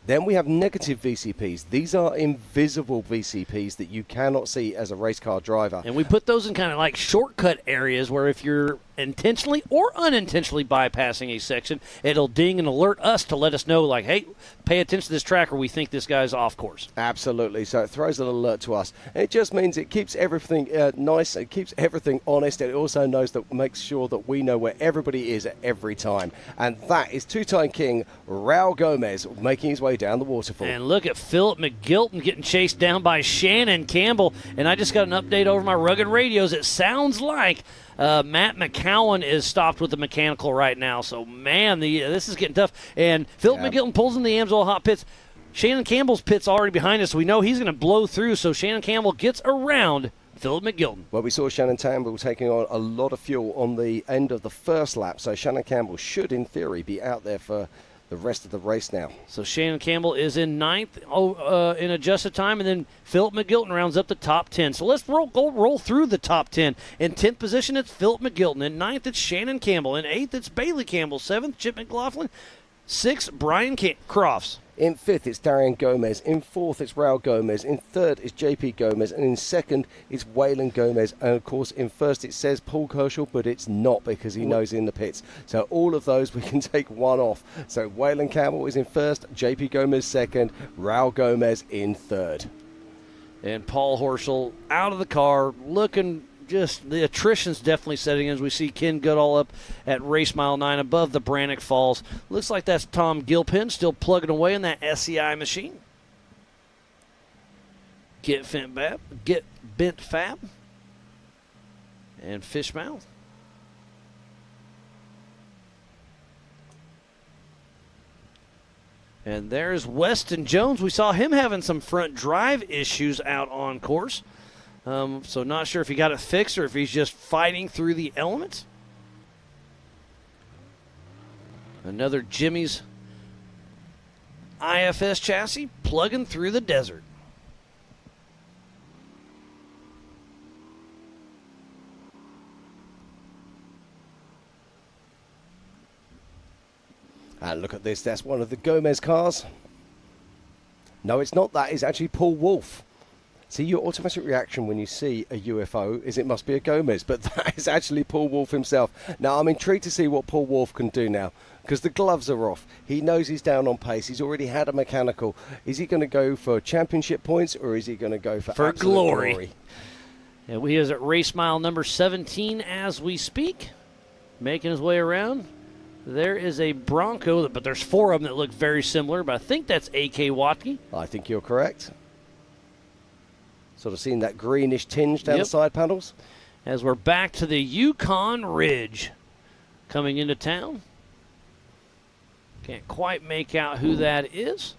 Then we have negative VCPs. These are invisible VCPs that you cannot see as a race car driver. And we put those in kind of like shortcut areas where if you're intentionally or unintentionally bypassing a section, it'll ding and alert us to let us know, like, hey, pay attention to this track or we think this guy's off course. Absolutely. So it throws an alert to us. And it just means it keeps everything nice. It keeps everything honest. It also makes sure that we know where everybody is at every time. And that is two-time king Raul Gomez making his way down the waterfall. And look at Philip McGilton getting chased down by Shannon Campbell. And I just got an update over my rugged radios. It sounds like Matt McCowan is stopped with the mechanical right now. So, man, this is getting tough. And Philip McGilton pulls in the Amsoil hot pits. Shannon Campbell's pit's already behind us, so we know he's going to blow through. So Shannon Campbell gets around Philip McGilton. Well, we saw Shannon Campbell taking on a lot of fuel on the end of the first lap. So Shannon Campbell should, in theory, be out there for the rest of the race now. So Shannon Campbell is in ninth in adjusted time, and then Philip McGilton rounds up the top 10. So let's roll through the top 10. In 10th position, it's Philip McGilton. In 9th, it's Shannon Campbell. In 8th, it's Bailey Campbell. 7th, Chip McLaughlin. 6th, Brian Crofts. In 5th, it's Darian Gomez. In 4th, it's Raul Gomez. In 3rd, it's JP Gomez. And in 2nd, it's Waylon Gomez. And, of course, in 1st, it says Paul Kerschel, but it's not because he knows in the pits. So all of those, we can take one off. So Waylon Campbell is in 1st, JP Gomez 2nd, Raul Gomez in 3rd. And Paul Horschel out of the car, looking just, the attrition's definitely setting in as we see Ken Goodall up at race mile 9 above the Brannock Falls. Looks like that's Tom Gilpin still plugging away in that SCI machine. Get Bent Fab and Fishmouth. And there's Weston Jones. We saw him having some front drive issues out on course. So not sure if he got it fixed or if he's just fighting through the elements. Another Jimmy's IFS chassis plugging through the desert. And look at this, that's one of the Gomez cars. No, it's not that. It's actually Paul Wolf. See, your automatic reaction when you see a UFO is it must be a Gomez, but that is actually Paul Wolf himself. Now, I'm intrigued to see what Paul Wolf can do now, because the gloves are off. He knows he's down on pace. He's already had a mechanical. Is he going to go for championship points, or is he going to go for absolute glory? Yeah, he is at race mile number 17 as we speak, making his way around. There is a Bronco, but there's 4 of them that look very similar, but I think that's A.K. Watke. I think you're correct. Sort of seeing that greenish tinge down the side panels. As we're back to the Yukon Ridge coming into town. Can't quite make out who that is.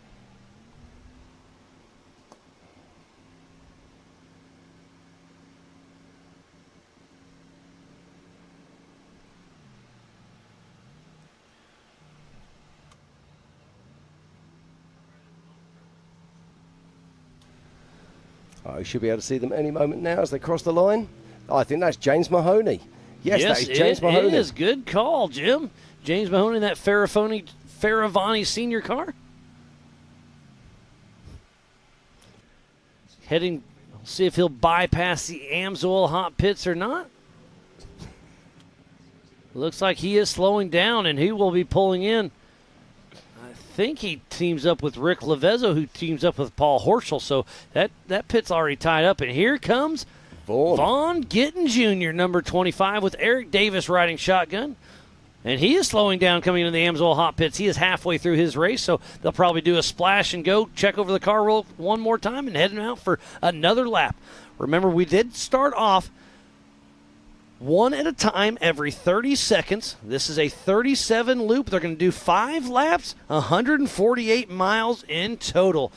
Oh, you should be able to see them any moment now as they cross the line. Oh, I think that's James Mahoney. Yes, that is James Mahoney. It is. Good call, Jim. James Mahoney in that Faravani senior car. Heading, see if he'll bypass the Amsoil hot pits or not. Looks like he is slowing down, and he will be pulling in. I think he teams up with Rick Lavezzo, who teams up with Paul Horschel. So that pit's already tied up. And here comes Vaughn Gittin Jr., number 25, with Eric Davis riding shotgun. And he is slowing down coming into the Amsoil hot pits. He is halfway through his race, so they'll probably do a splash and go, check over the car roll one more time, and head him out for another lap. Remember, we did start off one at a time every 30 seconds. This is a 37 loop. They're going to do 5 laps, 148 miles in total.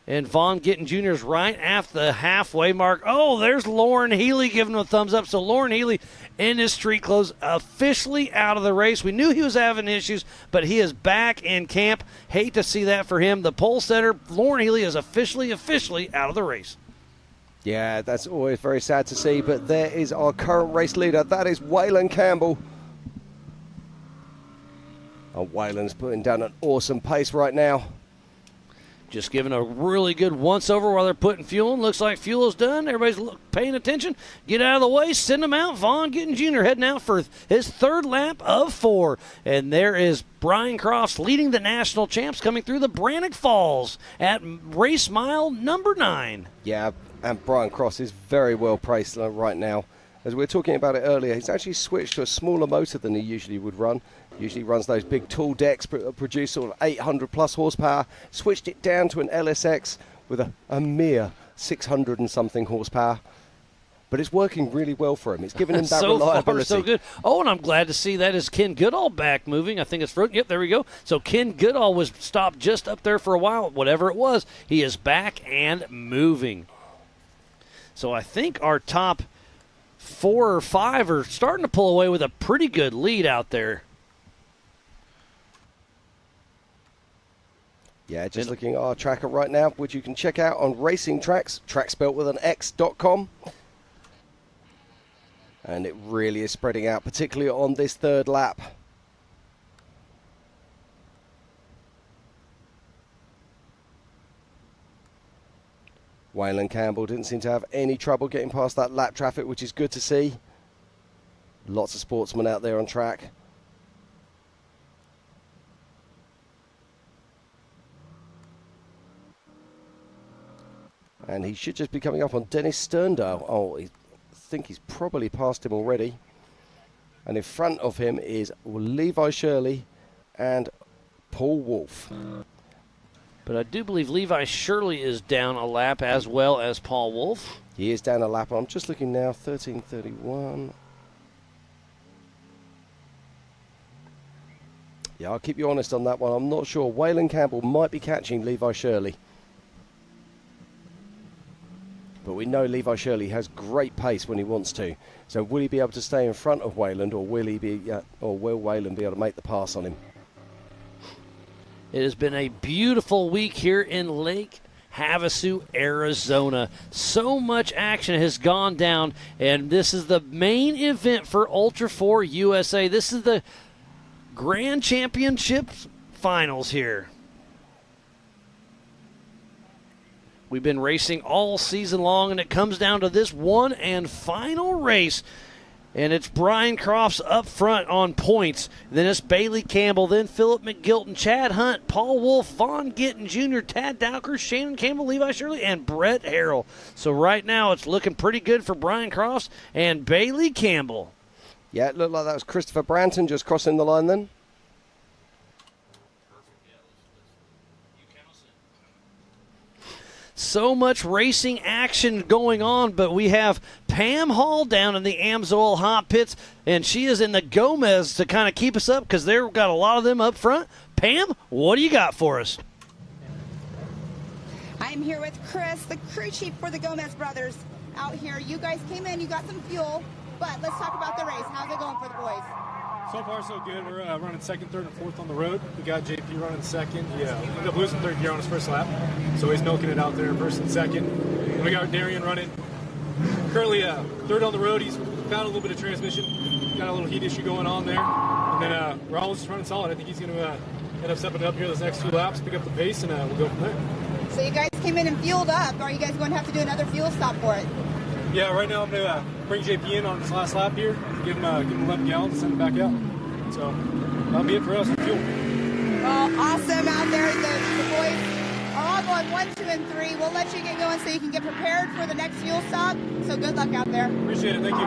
And Vaughn Gittin Jr. is right after the halfway mark. Oh, there's Lauren Healy giving him a thumbs up. So Lauren Healy in his street clothes officially out of the race. We knew he was having issues, but he is back in camp. Hate to see that for him. The pole setter, Lauren Healy, is officially out of the race. Yeah, that's always very sad to see, but there is our current race leader. That is Waylon Campbell. And Waylon's putting down an awesome pace right now. Just giving a really good once-over while they're putting fuel in. Looks like fuel is done. Everybody's paying attention. Get out of the way. Send them out. Vaughn Gittin Jr. heading out for his 3rd lap of 4. And there is Brian Crofts leading the national champs coming through the Brannock Falls at race mile number 9. Yeah, and Brian Crofts is very well priced right now. As we were talking about it earlier, he's actually switched to a smaller motor than he usually would run. Usually runs those big tool decks, produce sort of 800 plus horsepower. Switched it down to an LSX with a mere 600 and something horsepower. But it's working really well for him. It's giving him that reliability. So far, so good. Oh, and I'm glad to see that is Ken Goodall back moving. I think it's for, yep, there we go. So Ken Goodall was stopped just up there for a while. Whatever it was, he is back and moving. So I think our top 4 or 5 are starting to pull away with a pretty good lead out there. Yeah, just looking at our tracker right now, which you can check out on Racing Tracks, track spelt with an X.com. And it really is spreading out, particularly on this 3rd lap. Waylon Campbell didn't seem to have any trouble getting past that lap traffic, which is good to see. Lots of sportsmen out there on track. And he should just be coming up on Dennis Sterndale. Oh, I think he's probably passed him already. And in front of him is Levi Shirley and Paul Wolf. But I do believe Levi Shirley is down a lap as well as Paul Wolf. He is down a lap. I'm just looking now, 13:31. Yeah, I'll keep you honest on that one. I'm not sure. Waylon Campbell might be catching Levi Shirley. But we know Levi Shirley has great pace when he wants to. So will he be able to stay in front of Waylon, or will Waylon be able to make the pass on him? It has been a beautiful week here in Lake Havasu, Arizona. So much action has gone down, and this is the main event for Ultra4 USA. This is the Grand Championship Finals here. We've been racing all season long, and it comes down to this one and final race. And it's Brian Crofts up front on points. Then it's Bailey Campbell, then Philip McGilton, Chad Hunt, Paul Wolf, Vaughn Gittin Jr., Tad Dowker, Shannon Campbell, Levi Shirley, and Brett Harrell. So right now it's looking pretty good for Brian Crofts and Bailey Campbell. Yeah, it looked like that was Christopher Branton just crossing the line then. So much racing action going on, but we have Pam Hall down in the Amsoil hot pits, and she is in the Gomez to kind of keep us up because they've got a lot of them up front. Pam, what do you got for us? I'm here with Chris, the crew chief for the Gomez brothers out here. You guys came in, you got some fuel, but let's talk about the race. How's it going for the boys? So far, so good. We're running second, third, and fourth on the road. We got JP running second. He ended up losing third gear on his first lap, so he's milking it out there first and second. And we got Darian running currently third on the road. He's found a little bit of transmission, got a little heat issue going on there. And then Raul's just running solid. I think he's going to end up stepping up here those next 2 laps, pick up the pace, and we'll go from there. So you guys came in and fueled up. Are you guys going to have to do another fuel stop for it? Yeah, right now I'm going to bring JP in on his last lap here, give him 11 gallons and send him back out. So that'll be it for us with fuel. Well, awesome out there. The boys are all going 1, 2, and 3. We'll let you get going so you can get prepared for the next fuel stop. So good luck out there. Appreciate it. Thank you.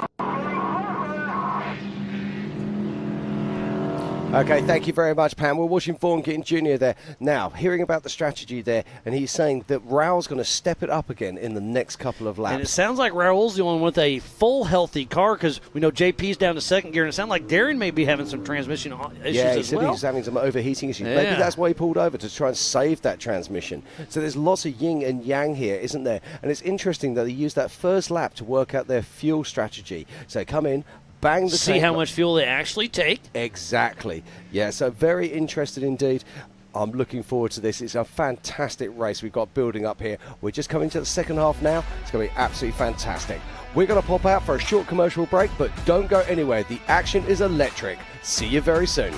Okay, thank you very much, Pam. We're watching Vaughn Gittin Jr. there. Now, hearing about the strategy there, and he's saying that Raul's going to step it up again in the next couple of laps. And it sounds like Raul's the one with a full healthy car because we know JP's down to second gear, and it sounds like Darren may be having some transmission issues yeah, he as said well. he's having some overheating issues. Yeah. Maybe that's why he pulled over, to try and save that transmission. So there's lots of yin and yang here, isn't there? And it's interesting that they used that first lap to work out their fuel strategy. So come in, bang the See tank how up. much fuel they actually take. Exactly. Yeah, so very interested indeed. I'm looking forward to this. It's a fantastic race we've got building up here. We're just coming to the second half now. It's going to be absolutely fantastic. We're going to pop out for a short commercial break, but don't go anywhere. The action is electric. See you very soon.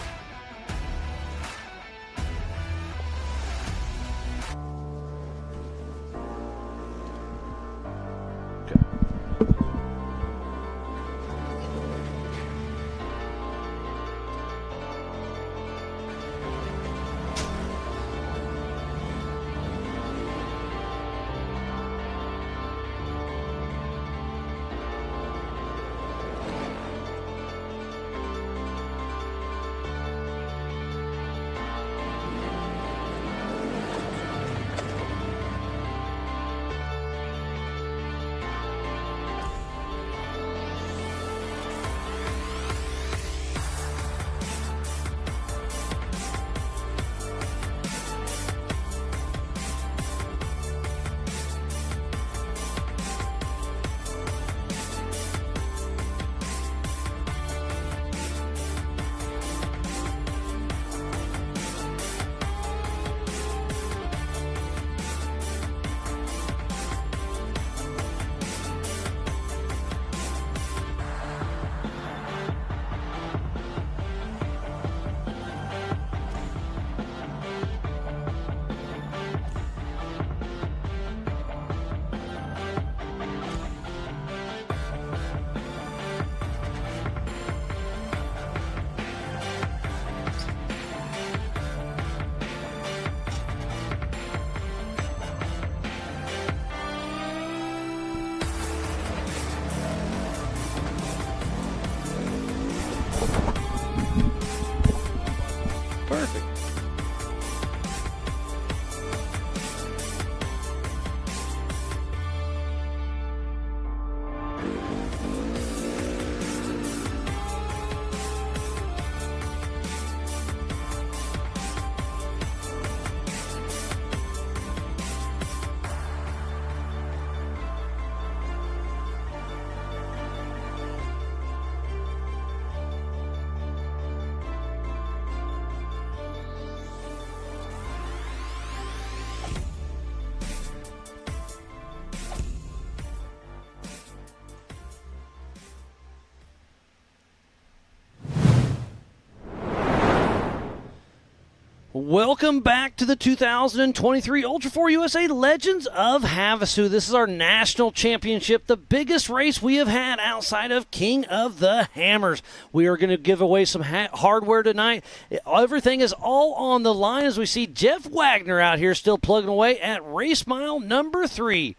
Perfect. Welcome back to the 2023 Ultra4 USA Legends of Havasu. This is our national championship, the biggest race we have had outside of King of the Hammers. We are going to give away some hardware tonight. Everything is all on the line as we see Jeff Wagner out here still plugging away at race mile number 3.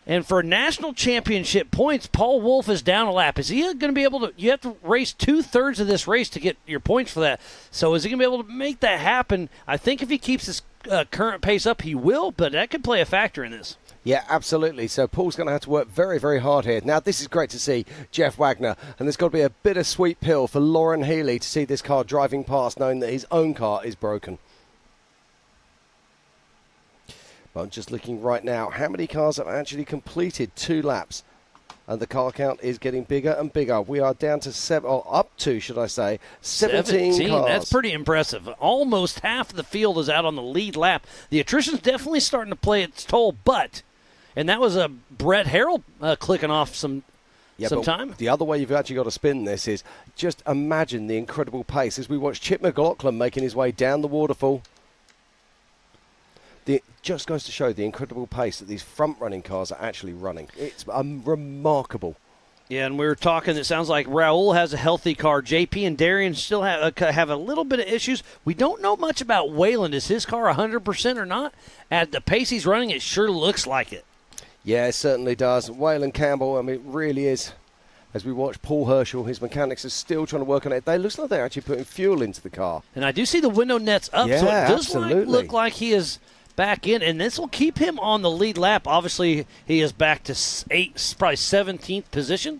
And for national championship points, Paul Wolf is down a lap. Is he going to be able to – you have to race 2/3 of this race to get your points for that. So is he going to be able to make that happen? I think if he keeps his current pace up, he will, but that could play a factor in this. Yeah, absolutely. So Paul's going to have to work very, very hard here. Now, this is great to see Jeff Wagner, and there's got to be a bittersweet pill for Lauren Healy to see this car driving past knowing that his own car is broken. I'm just looking right now, how many cars have actually completed 2 laps? And the car count is getting bigger and bigger. We are down to 17 cars. That's pretty impressive. Almost half of the field is out on the lead lap. The attrition's definitely starting to play its toll, and that was a Brett Harrell clicking off some time. The other way you've actually got to spin this is just imagine the incredible pace as we watch Chip McLaughlin making his way down the waterfall. It just goes to show the incredible pace that these front-running cars are actually running. It's remarkable. Yeah, and we were talking, it sounds like Raul has a healthy car. JP and Darian still have a little bit of issues. We don't know much about Wayland. Is his car 100% or not? At the pace he's running, it sure looks like it. Yeah, it certainly does. Wayland Campbell, I mean, it really is. As we watch Paul Herschel, his mechanics are still trying to work on it. They look like they're actually putting fuel into the car. And I do see the window nets up, so it does look like he is back in, and this will keep him on the lead lap. Obviously, he is back to probably 17th position.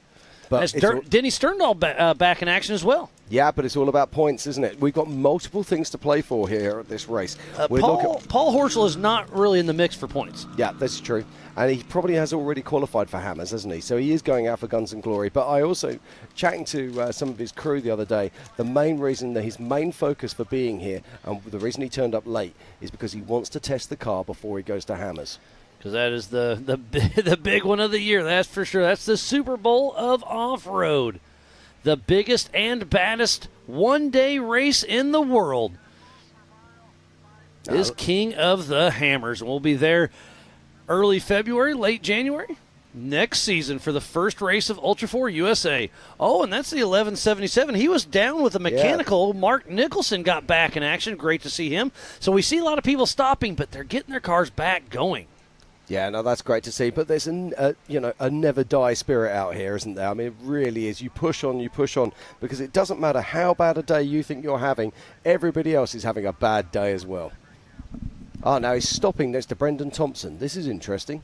But Denny Sterndal back in action as well. Yeah, but it's all about points, isn't it? We've got multiple things to play for here at this race. Paul Horschel is not really in the mix for points. Yeah, that's true. And he probably has already qualified for Hammers, hasn't he? So he is going out for guns and glory. But I also, chatting to some of his crew the other day, the main reason that his main focus for being here and the reason he turned up late is because he wants to test the car before he goes to Hammers. Because that is the big one of the year, that's for sure. That's the Super Bowl of off-road. The biggest and baddest one-day race in the world is King of the Hammers. We'll be there early February, late January, next season for the first race of Ultra4 USA. Oh, and that's the 1177. He was down with a mechanical. Yeah. Mark Nicholson got back in action. Great to see him. So we see a lot of people stopping, but they're getting their cars back going. Yeah, no, that's great to see. But there's a never die spirit out here, isn't there? I mean, it really is. You push on, because it doesn't matter how bad a day you think you're having. Everybody else is having a bad day as well. Oh, now he's stopping next to Brendan Thompson. This is interesting.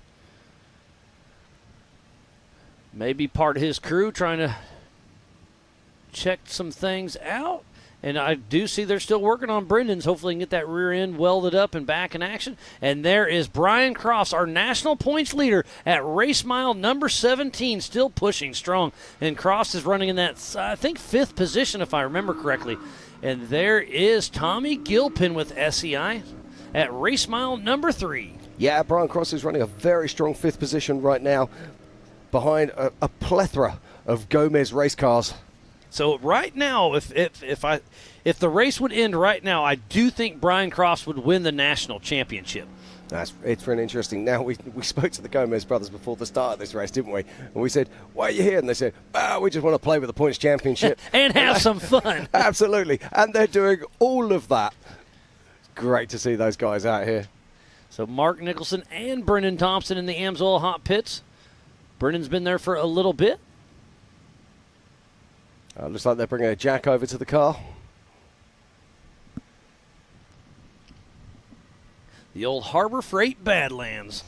Maybe part of his crew trying to check some things out. And I do see they're still working on Brendan's. Hopefully he can get that rear end welded up and back in action. And there is Brian Crofts, our national points leader at race mile number 17, still pushing strong. And Crofts is running in that, I think, 5th position, if I remember correctly. And there is Tommy Gilpin with SEI at race mile number 3. Yeah, Brian Crofts is running a very strong 5th position right now behind a plethora of Gomez race cars. So right now, if the race would end right now, I do think Brian Crofts would win the national championship. It's really interesting. Now, we spoke to the Gomez brothers before the start of this race, didn't we? And we said, why are you here? And they said, we just want to play with the points championship. And have some fun. Absolutely. And they're doing all of that. Great to see those guys out here. So Mark Nicholson and Brendan Thompson in the Amsoil hot pits. Brendan's been there for a little bit. Looks like they're bringing a jack over to the car. The old Harbor Freight Badlands.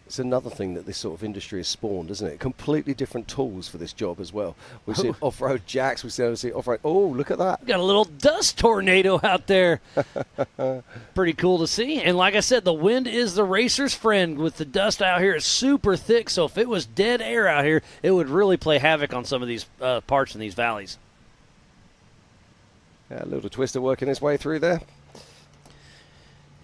It's another thing that this sort of industry has spawned, isn't it? Completely different tools for this job as well. We've seen off-road jacks. We've seen off-road. Oh, look at that. Got a little dust tornado out there. Pretty cool to see. And like I said, the wind is the racer's friend. With the dust out here, it's super thick. So if it was dead air out here, it would really play havoc on some of these parts in these valleys. Yeah, a little twister working his way through there.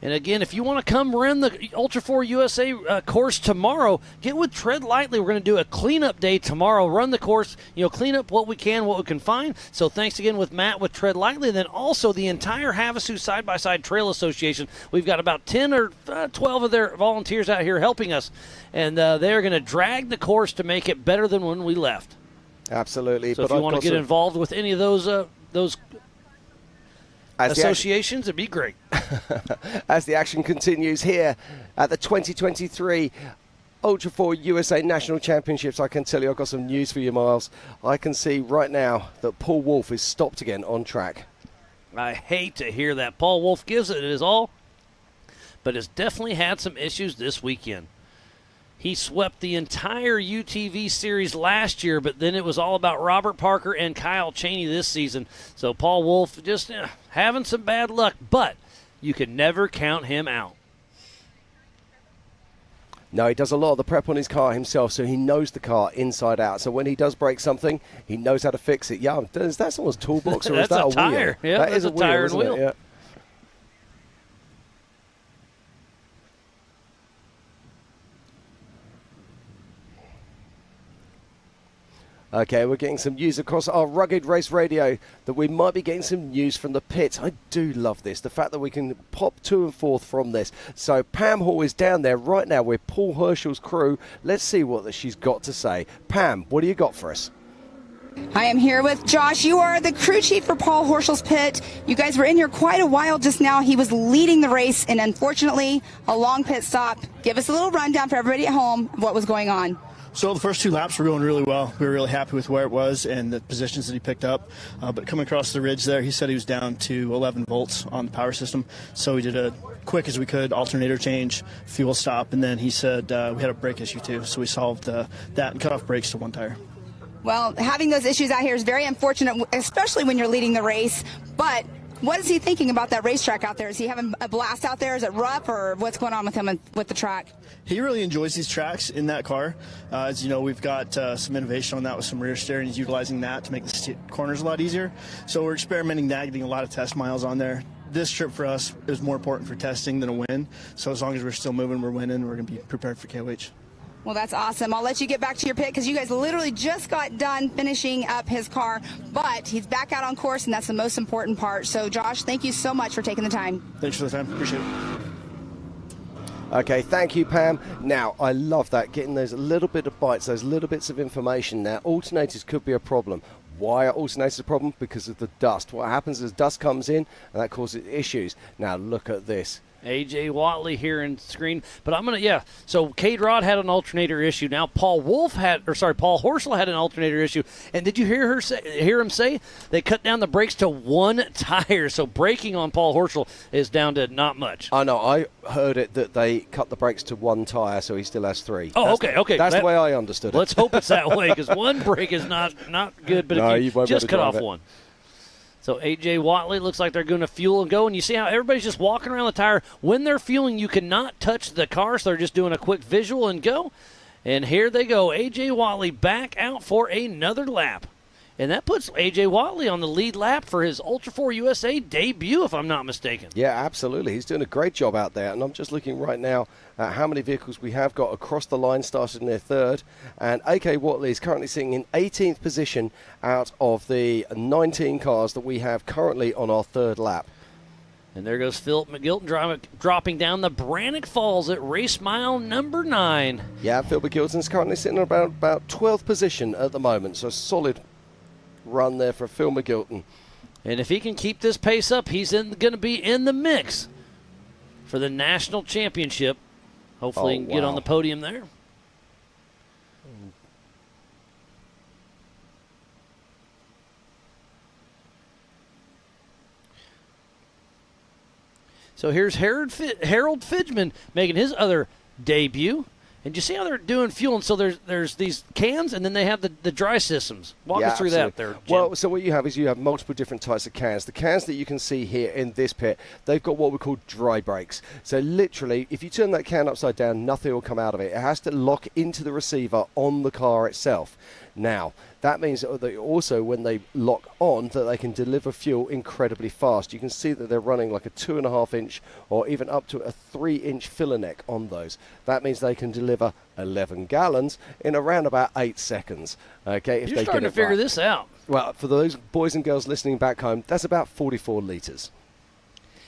And again, if you want to come run the Ultra4 USA course tomorrow, get with Tread Lightly. We're going to do a cleanup day tomorrow. Run the course, clean up what we can find. So thanks again with Matt with Tread Lightly. And then also the entire Havasu Side-by-Side Trail Association. We've got about 10 or 12 of their volunteers out here helping us. And they're going to drag the course to make it better than when we left. Absolutely. So if you want to get involved with any of those associations, it'd be great. As the action continues here at the 2023 Ultra4 USA National Championships, I can tell you I've got some news for you, Miles. I can see right now that Paul Wolf is stopped again on track. I hate to hear that. Paul Wolf gives it his all, but has definitely had some issues this weekend. He swept the entire UTV series last year, but then it was all about Robert Parker and Kyle Chaney this season. So Paul Wolf just having some bad luck, but you can never count him out. No, he does a lot of the prep on his car himself, so he knows the car inside out. So when he does break something, he knows how to fix it. Yeah, is that someone's toolbox or is that a tire? wheel? Yeah, that is a tire and wheel. Yeah. Okay, we're getting some news across our Rugged Race Radio that we might be getting some news from the pits. I do love this, the fact that we can pop to and forth from this. So Pam Hall is down there right now with Paul Herschel's crew. Let's see what she's got to say. Pam, what do you got for us? I am here with Josh. You are the crew chief for Paul Horschel's pit. You guys were in here quite a while just now. He was leading the race, and unfortunately, a long pit stop. Give us a little rundown for everybody at home of what was going on. So the first two laps were going really well. We were really happy with where it was and the positions that he picked up. But coming across the ridge there, he said he was down to 11 volts on the power system. So we did a quick as we could alternator change, fuel stop, and then he said we had a brake issue too. So we solved that and cut off brakes to one tire. Well, having those issues out here is very unfortunate, especially when you're leading the race. But what is he thinking about that racetrack out there? Is he having a blast out there? Is it rough, or what's going on with him with the track? He really enjoys these tracks in that car. As you know, we've got some innovation on that with some rear steering. He's utilizing that to make the corners a lot easier. So we're experimenting that, getting a lot of test miles on there. This trip for us is more important for testing than a win. So as long as we're still moving, we're winning. We're going to be prepared for KOH. Well, that's awesome. I'll let you get back to your pit because you guys literally just got done finishing up his car, but he's back out on course, and that's the most important part. So, Josh, thank you so much for taking the time. Thanks for the time. Appreciate it. Okay, thank you, Pam. Now, I love that, getting those little bit of bites, those little bits of information. Now, alternators could be a problem. Why are alternators a problem? Because of the dust. What happens is dust comes in, and that causes issues. Now, look at this. A.J. Watley here in screen. But I'm going to, so Cade Rod had an alternator issue. Now Paul Horschel had an alternator issue. And did you hear him say they cut down the brakes to one tire? So braking on Paul Horschel is down to not much. I know. I heard it that they cut the brakes to one tire, so he still has three. Oh, okay. That's the way I understood it. Let's hope it's that way, because one brake is not good. But no, if you just cut off it. one. So A.J. Watley looks like they're going to fuel and go. And you see how everybody's just walking around the tire. When they're fueling, you cannot touch the car, so they're just doing a quick visual and go. And here they go. A.J. Watley back out for another lap. And that puts A.J. Watley on the lead lap for his Ultra4 USA debut, if I'm not mistaken. Yeah, absolutely. He's doing a great job out there. And I'm just looking right now at how many vehicles we have got across the line, started in their third. And A.K. Watley is currently sitting in 18th position out of the 19 cars that we have currently on our third lap. And there goes Philip McGilton dropping down the Brannock Falls at race mile number 9. Yeah, Phil McGilton's currently sitting in about 12th position at the moment. So a solid run there for Phil McGilton. And if he can keep this pace up, he's going to be in the mix for the national championship. Hopefully he can get on the podium there. So here's Harold Fidgeman making his other debut. And you see how they're doing fueling? So there's these cans, and then they have the dry systems. Walk us through that there, Jim. Well, so what you have is you have multiple different types of cans. The cans that you can see here in this pit, they've got what we call dry brakes. So literally, if you turn that can upside down, nothing will come out of it. It has to lock into the receiver on the car itself. Now, that means that they also, when they lock on, that they can deliver fuel incredibly fast. You can see that they're running like a 2.5 inch or even up to a 3 inch filler neck on those. That means they can deliver 11 gallons in around about 8 seconds. Okay, if You're they starting get to figure right. this out. Well, for those boys and girls listening back home, that's about 44 litres.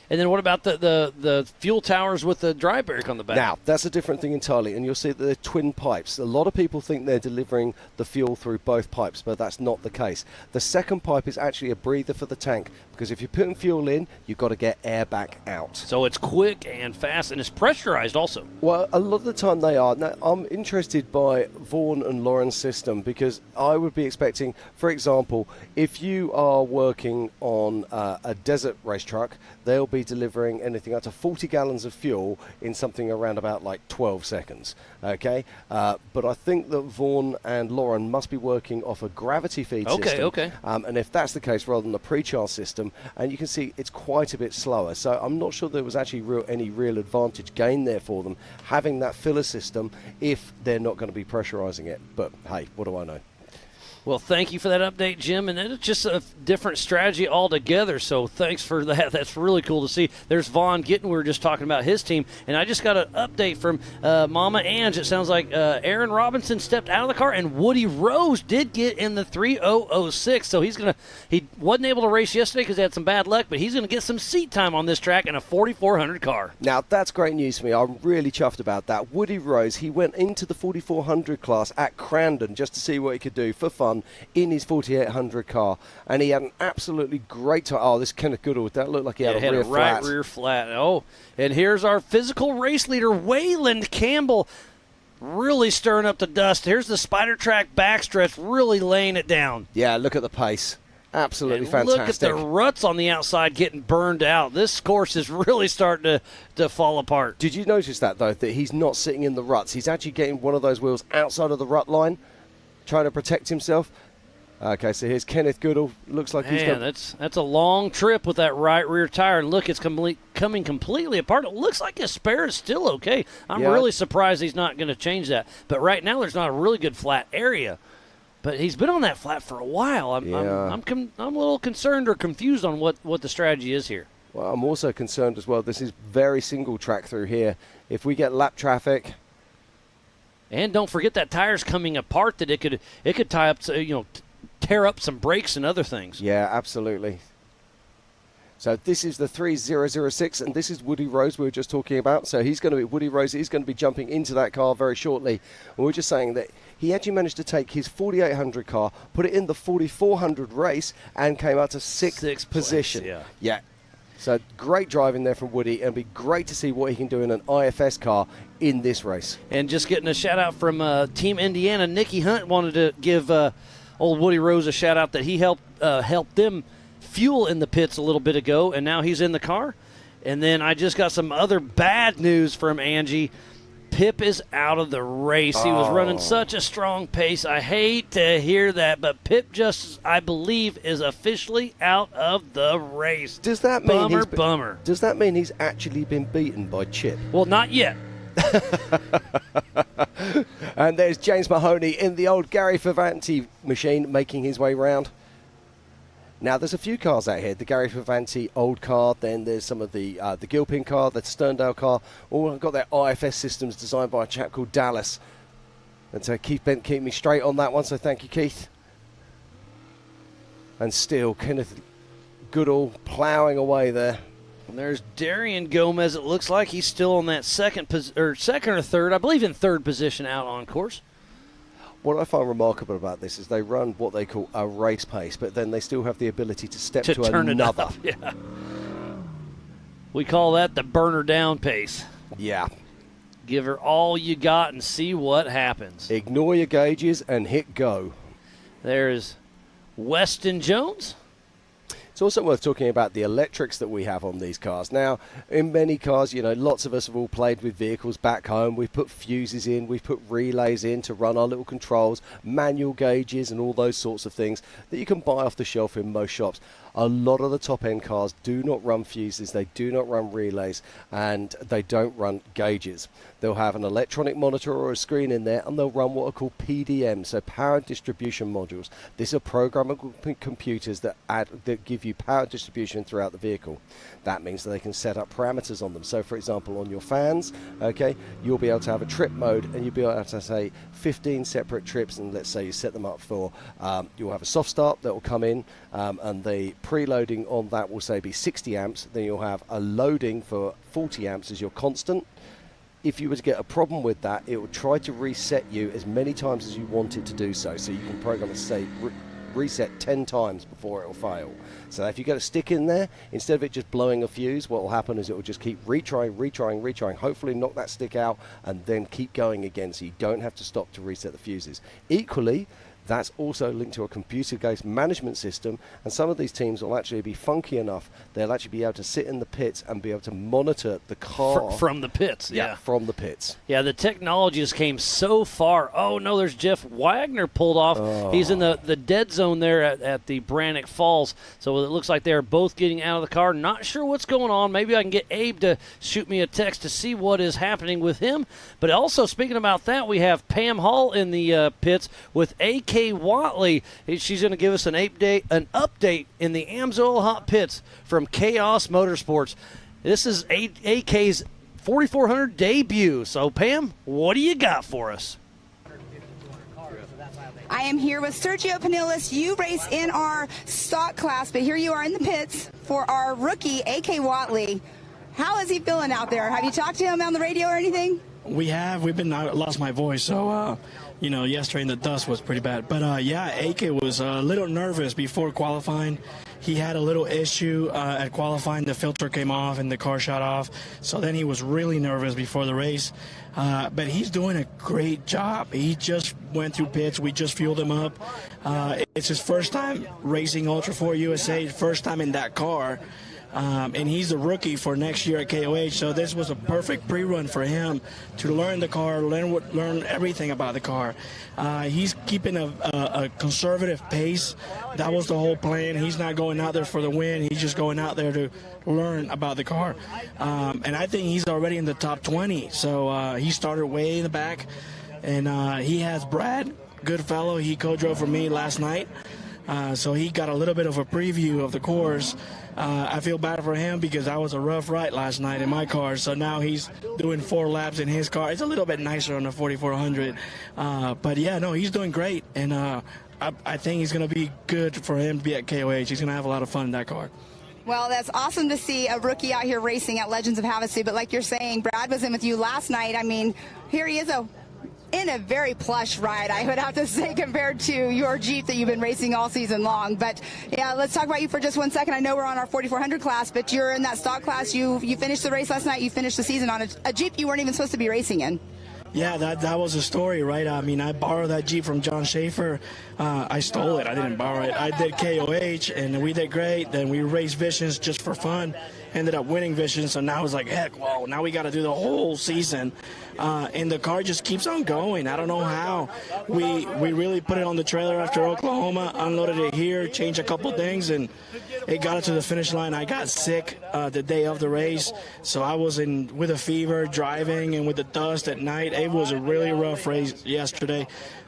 And then what about the fuel towers with the dry barrier on the back? Now, that's a different thing entirely, and you'll see that they're twin pipes. A lot of people think they're delivering the fuel through both pipes, but that's not the case. The second pipe is actually a breather for the tank, because if you're putting fuel in, you've got to get air back out. So it's quick and fast, and it's pressurized also. Well, a lot of the time they are. Now, I'm interested by Vaughan and Lauren's system, because I would be expecting, for example, if you are working on a desert race truck, they'll be delivering anything up to 40 gallons of fuel in something around about like 12 seconds. Okay, but I think that Vaughan and Lauren must be working off a gravity feed system. Okay. And if that's the case, rather than the pre-charge system, and you can see it's quite a bit slower. So I'm not sure there was actually any real advantage gained there for them having that filler system if they're not going to be pressurizing it. But hey, what do I know? Well, thank you for that update, Jim. And it's just a different strategy altogether, so thanks for that. That's really cool to see. There's Vaughn Gittin. We were just talking about his team, and I just got an update from Mama Ange. It sounds like Aaron Robinson stepped out of the car, and Woody Rose did get in the 3006, so he wasn't able to race yesterday because he had some bad luck, but he's going to get some seat time on this track in a 4400 car. Now, that's great news for me. I'm really chuffed about that. Woody Rose, he went into the 4400 class at Crandon just to see what he could do for fun in his 4800 car, and he had an absolutely great time. Oh, this Kenneth Goodall, that looked like he had a rear flat. Rear flat. Oh, and here's our physical race leader, Wayland Campbell, really stirring up the dust. Here's the Spider Track backstretch, really laying it down. Yeah, look at the pace. Absolutely and fantastic. Look at the ruts on the outside getting burned out. This course is really starting to fall apart. Did you notice that, though, that he's not sitting in the ruts? He's actually getting one of those wheels outside of the rut line, trying to protect himself. Okay, so here's Kenneth Goodall. Looks like he's got... that's a long trip with that right rear tire. And look, it's coming completely apart. It looks like his spare is still okay. I'm really surprised he's not going to change that. But right now there's not a really good flat area. But he's been on that flat for a while. I'm a little concerned or confused on what the strategy is here. Well, I'm also concerned as well. This is very single track through here. If we get lap traffic... And don't forget that tire's coming apart, that it could tie up, tear up some brakes and other things. Yeah, absolutely. So this is the 3006, and this is Woody Rose we were just talking about. So Woody Rose is going to be jumping into that car very shortly. And we were just saying that he actually managed to take his 4800 car, put it in the 4400 race, and came out to sixth position. Yeah. So great driving there from Woody, and it'll be great to see what he can do in an IFS car in this race. And just getting a shout out from Team Indiana, Nicky Hunt wanted to give old Woody Rose a shout out that he helped them fuel in the pits a little bit ago, and now he's in the car. And then I just got some other bad news from Angie. Pip is out of the race. He was running such a strong pace. I hate to hear that, but Pip just, I believe, is officially out of the race. Does that mean bummer? Does that mean he's actually been beaten by Chip? Well, not yet. And there's James Mahoney in the old Gary Favanti machine making his way round. Now, there's a few cars out here. The Gary Favanti old car, then there's some of the Gilpin car, the Sterndale car. All have got their IFS systems designed by a chap called Dallas. And so Keith Bent keep me straight on that one, so thank you, Keith. And still, Kenneth Goodall ploughing away there. And there's Darian Gomez. It looks like he's still on that second or third, I believe in third position out on course. What I find remarkable about this is they run what they call a race pace, but then they still have the ability to step to turn another. It up. Yeah. We call that the burner down pace. Yeah. Give her all you got and see what happens. Ignore your gauges and hit go. There's Weston Jones. It's also worth talking about the electrics that we have on these cars. Now, in many cars, lots of us have all played with vehicles back home. We've put fuses in, we've put relays in to run our little controls, manual gauges and all those sorts of things that you can buy off the shelf in most shops. A lot of the top-end cars do not run fuses, they do not run relays, and they don't run gauges. They'll have an electronic monitor or a screen in there, and they'll run what are called PDM, so power distribution modules. These are programmable computers that give you power distribution throughout the vehicle. That means that they can set up parameters on them. So, for example, on your fans, okay, you'll be able to have a trip mode, and you'll be able to say 15 separate trips, and let's say you set them up for, you'll have a soft start that will come in, and the preloading on that will say be 60 amps. Then you'll have a loading for 40 amps as your constant. If you were to get a problem with that, it will try to reset you as many times as you want it to do so. So you can program it to say reset 10 times before it will fail. So if you get a stick in there, instead of it just blowing a fuse, what will happen is it will just keep retrying, hopefully knock that stick out, and then keep going again, so you don't have to stop to reset the fuses. Equally, that's also linked to a computer-based management system, and some of these teams will actually be funky enough, they'll actually be able to sit in the pits and be able to monitor the car. From the pits, yeah. From the pits. Yeah, the technology has came so far. Oh, no, there's Jeff Wagner pulled off. Oh. He's in the dead zone there at the Brannock Falls, so it looks like they're both getting out of the car. Not sure what's going on. Maybe I can get Abe to shoot me a text to see what is happening with him. But also, speaking about that, we have Pam Hall in the pits with A.K. Watley. She's going to give us an update in the AMSOIL hot pits from Chaos Motorsports. This is AK's 4400 debut. So, Pam, what do you got for us? I am here with Sergio Pinillas. You race in our stock class, but here you are in the pits for our rookie, A.K. Watley. How is he feeling out there? Have you talked to him on the radio or anything? We've been, I lost my voice, so, yesterday in the dust was pretty bad. But, yeah, AK was a little nervous before qualifying. He had a little issue at qualifying. The filter came off and the car shut off. So then he was really nervous before the race. But he's doing a great job. He just went through pits. We just fueled him up. It's his first time racing Ultra4 USA, first time in that car. And he's a rookie for next year at KOH, so this was a perfect pre-run for him to learn the car, learn everything about the car. He's keeping a conservative pace. That was the whole plan. He's not going out there for the win. He's just going out there to learn about the car. And I think he's already in the top 20. So he started way in the back. And he has Brad, good fellow. He co-drove for me last night. So he got a little bit of a preview of the course. I feel bad for him because I was a rough ride last night in my car. So now he's doing 4 laps in his car. It's a little bit nicer on the 4400. But yeah, no, he's doing great. And I think he's going to be good for him to be at KOH. He's going to have a lot of fun in that car. Well, that's awesome to see a rookie out here racing at Legends of Havasu. But like you're saying, Brad was in with you last night. I mean, here he is in a very plush ride, I would have to say, compared to your Jeep that you've been racing all season long. But yeah, let's talk about you for just 1 second. I know we're on our 4400 class, but you're in that stock class. You finished the race last night. You finished the season on a Jeep you weren't even supposed to be racing in. Yeah, that was a story, right? I mean, I borrowed that Jeep from John Schaefer. I stole it. I didn't borrow it. I did KOH, and we did great. Then we raced Visions just for fun. Ended up winning Visions, so now it's like, heck, whoa, now we got to do the whole season. And the car just keeps on going. I don't know how. We really put it on the trailer after Oklahoma, unloaded it here, changed a couple things, and it got it to the finish line. I got sick the day of the race, so I was with a fever, driving, and with the dust at night. It was a really rough race yesterday.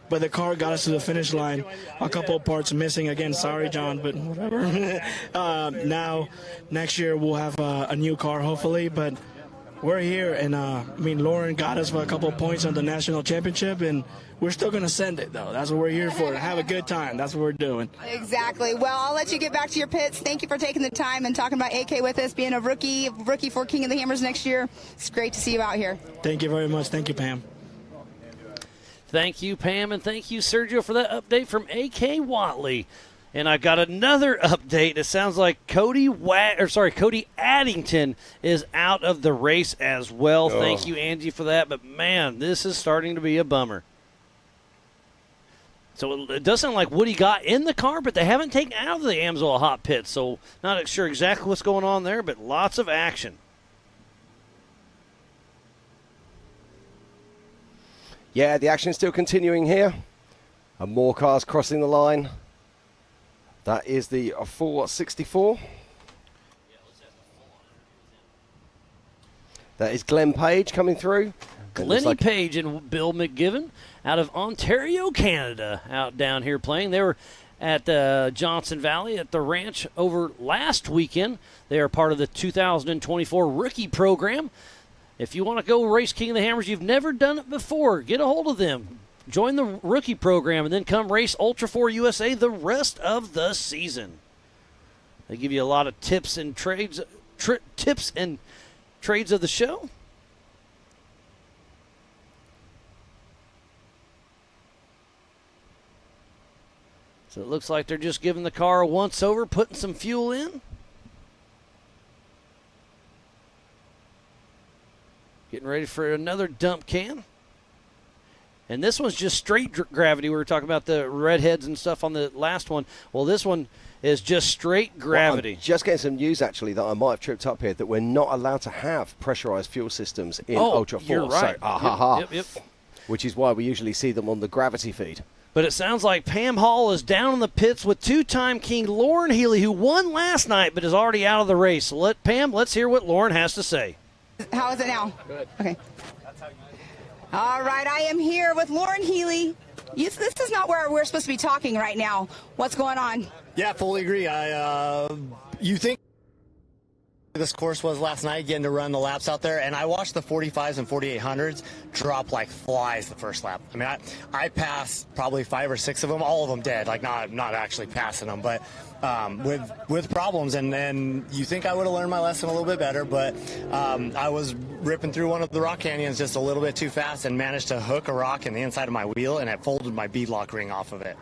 But the car got us to the finish line. A couple of parts missing. Again, sorry, John, but whatever. Now, next year, we'll have a new car, hopefully. But we're here, and, Lauren got us for a couple of points on the national championship, and we're still going to send it, though. That's what we're here for, to have a good time. That's what we're doing. Exactly. Well, I'll let you get back to your pits. Thank you for taking the time and talking about AK with us, being a rookie for King of the Hammers next year. It's great to see you out here. Thank you very much. Thank you, Pam. Thank you, Pam, and thank you, Sergio, for that update from A.K. Watley. And I got another update. It sounds like Cody Addington is out of the race as well. Oh. Thank you, Angie, for that. But, man, this is starting to be a bummer. So it does sound like Woody got in the car, but they haven't taken out of the AMSOIL hot pit. So not sure exactly what's going on there, but lots of action. Yeah, the action is still continuing here. And more cars crossing the line. That is the 464. That is Glenn Page coming through. Glenny Page and Bill McGiven out of Ontario, Canada, out down here playing. They were at Johnson Valley at the ranch over last weekend. They are part of the 2024 rookie program. If you want to go race King of the Hammers, you've never done it before, get a hold of them. Join the rookie program and then come race Ultra4 USA the rest of the season. They give you a lot of tips and trades, trades of the show. So it looks like they're just giving the car a once-over, putting some fuel in. Getting ready for another dump can. And this one's just straight gravity. We were talking about the redheads and stuff on the last one. Well, this one is just straight gravity. Well, I'm just getting some news, actually, that I might have tripped up here, that we're not allowed to have pressurized fuel systems in Ultra4. You're right. So, Yep. Which is why we usually see them on the gravity feed. But it sounds like Pam Hall is down in the pits with two-time king Lauren Healy, who won last night but is already out of the race. So let's hear what Lauren has to say. How is it now? Good. Okay. All right, I am here with Lauren Healy. This is not where we're supposed to be talking right now. What's going on? Yeah, fully agree. You think this course was last night, getting to run the laps out there, and I watched the 45s and 4800s drop like flies the first lap. I mean, I passed probably 5 or 6 of them, all of them dead, like not actually passing them, but with problems. And then you think I would have learned my lesson a little bit better, but I was ripping through one of the rock canyons just a little bit too fast and managed to hook a rock in the inside of my wheel, and it folded my beadlock ring off of it.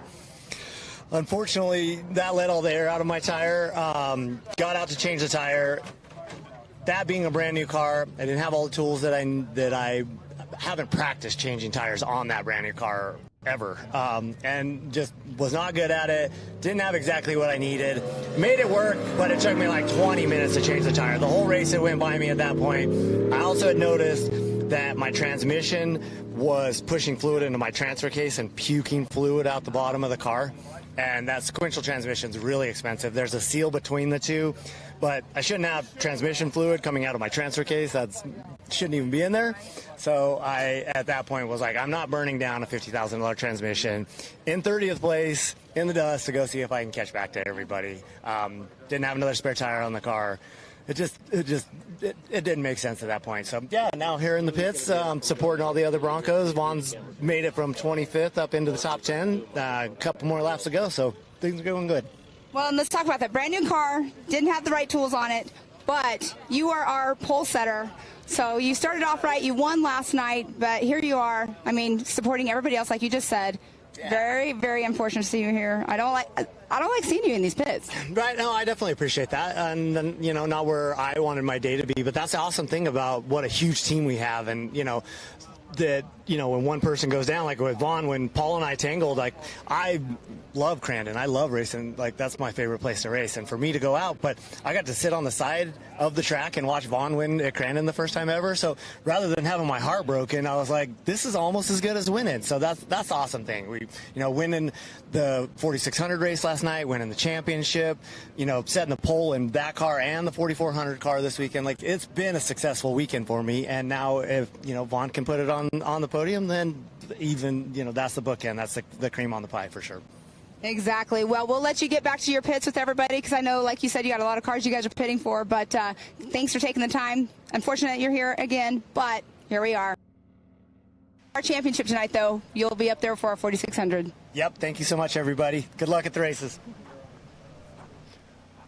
Unfortunately, that let all the air out of my tire. Got out to change the tire. That being a brand new car, I didn't have all the tools that I haven't practiced changing tires on that brand new car ever, and just was not good at it. Didn't have exactly what I needed. Made it work, but it took me like 20 minutes to change the tire. The whole race it went by me at that point. I also had noticed that my transmission was pushing fluid into my transfer case and puking fluid out the bottom of the car. And that sequential transmission is really expensive. There's a seal between the two, but I shouldn't have transmission fluid coming out of my transfer case. That shouldn't even be in there. So I, at that point, was like, I'm not burning down a $50,000 transmission in 30th place in the dust to go see if I can catch back to everybody. Didn't have another spare tire on the car. It didn't make sense at that point. So, yeah, now here in the pits, supporting all the other Broncos. Vaughn's made it from 25th up into the top 10. A couple more laps to go, so things are going good. Well, and let's talk about that brand new car. Didn't have the right tools on it, but you are our pole setter. So you started off right. You won last night, but here you are. I mean, supporting everybody else, like you just said. Yeah. Very, very unfortunate to see you here. I don't like seeing you in these pits. Right. No, I definitely appreciate that. And not where I wanted my day to be, but that's the awesome thing about what a huge team we have. And, that, when one person goes down, like with Vaughn, when Paul and I tangled, like, I love Crandon. I love racing. Like, that's my favorite place to race. And for me to go out, but I got to sit on the side of the track and watch Vaughn win at Crandon the first time ever. So rather than having my heart broken, I was like, this is almost as good as winning. So that's the awesome thing. We, winning the 4600 race last night, winning the championship, setting the pole in that car and the 4400 car this weekend. Like, it's been a successful weekend for me. And now if, Vaughn can put it on the podium, then even, that's the bookend. That's the cream on the pie for sure. Exactly. Well, we'll let you get back to your pits with everybody because I know, like you said, you got a lot of cars you guys are pitting for. But thanks for taking the time. Unfortunate you're here again, but here we are. Our championship tonight, though, you'll be up there for our 4600. Yep. Thank you so much, everybody. Good luck at the races.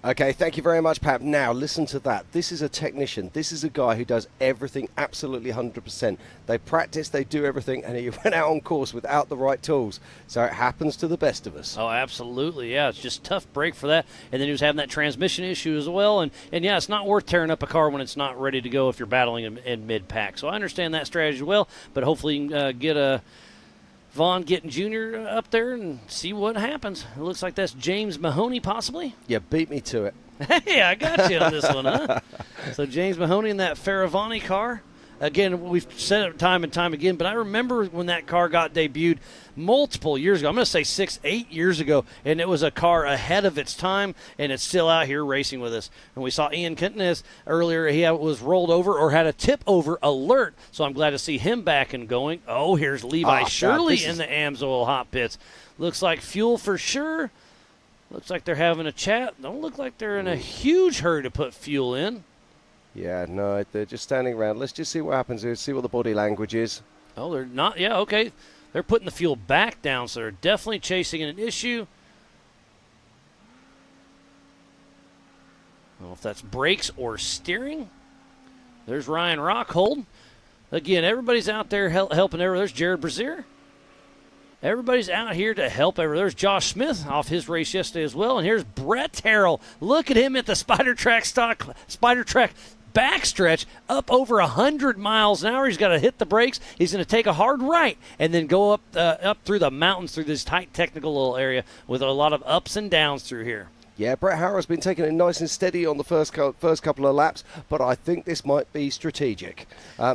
Okay, thank you very much, Pat. Now, listen to that. This is a technician. This is a guy who does everything absolutely 100%. They practice, they do everything, and he went out on course without the right tools. So it happens to the best of us. Oh, absolutely, yeah. It's just tough break for that. And then he was having that transmission issue as well. And yeah, it's not worth tearing up a car when it's not ready to go if you're battling in mid-pack. So I understand that strategy well, but hopefully you can get a Vaughn getting Junior up there and see what happens. It looks like that's James Mahoney possibly. Yeah, beat me to it. Hey, I got you on this one, huh? So James Mahoney in that Faravani car. again, we've said it time and time again, but I remember when that car got debuted multiple years ago. I'm going to say 6, 8 years ago, and it was a car ahead of its time, and it's still out here racing with us. And we saw Ian Kentonez earlier. He was rolled over or had a tip-over alert, so I'm glad to see him back and going. Oh, here's Levi Shirley in the AMSOIL hot pits. Looks like fuel for sure. Looks like they're having a chat. Don't look like they're in a huge hurry to put fuel in. Yeah, no, they're just standing around. Let's just see what happens here, see what the body language is. Oh, they're not. Yeah, okay. They're putting the fuel back down, so they're definitely chasing an issue. I don't know if that's brakes or steering. There's Ryan Rockhold. Again, everybody's out there helping everyone. There's Jared Brazier. Everybody's out here to help everyone. There's Josh Smith off his race yesterday as well. And here's Brett Terrell. Look at him at the Spider Track backstretch up over 100 miles an hour. He's got to hit the brakes. He's going to take a hard right and then go up through the mountains through this tight technical little area with a lot of ups and downs through here. Yeah, Brett Harrell's been taking it nice and steady on the first couple of laps, but I think this might be strategic.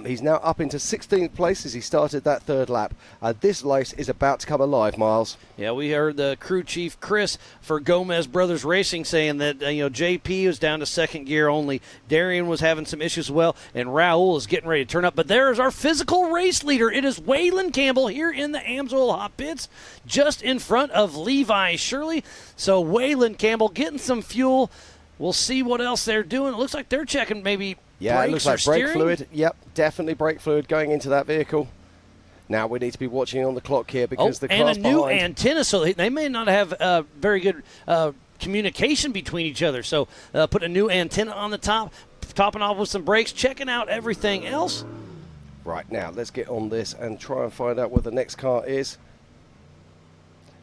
He's now up into 16th place as he started that third lap. This race is about to come alive, Miles. Yeah, we heard the crew chief, Chris, for Gomez Brothers Racing saying that, JP was down to second gear only. Darian was having some issues as well, and Raul is getting ready to turn up. But there's our physical race leader. It is Waylon Campbell here in the AMSOIL hot pits, just in front of Levi Shirley. So Waylon Campbell getting some fuel. We'll see what else they're doing. It looks like they're checking maybe it looks like brake steering. fluid. Yep, definitely brake fluid going into that vehicle. Now we need to be watching on the clock here because the car's and a new behind. antenna, so they may not have very good communication between each other. So put a new antenna on the top, topping off with some brakes, checking out everything else. Right, now let's get on this and try and find out what the next car is.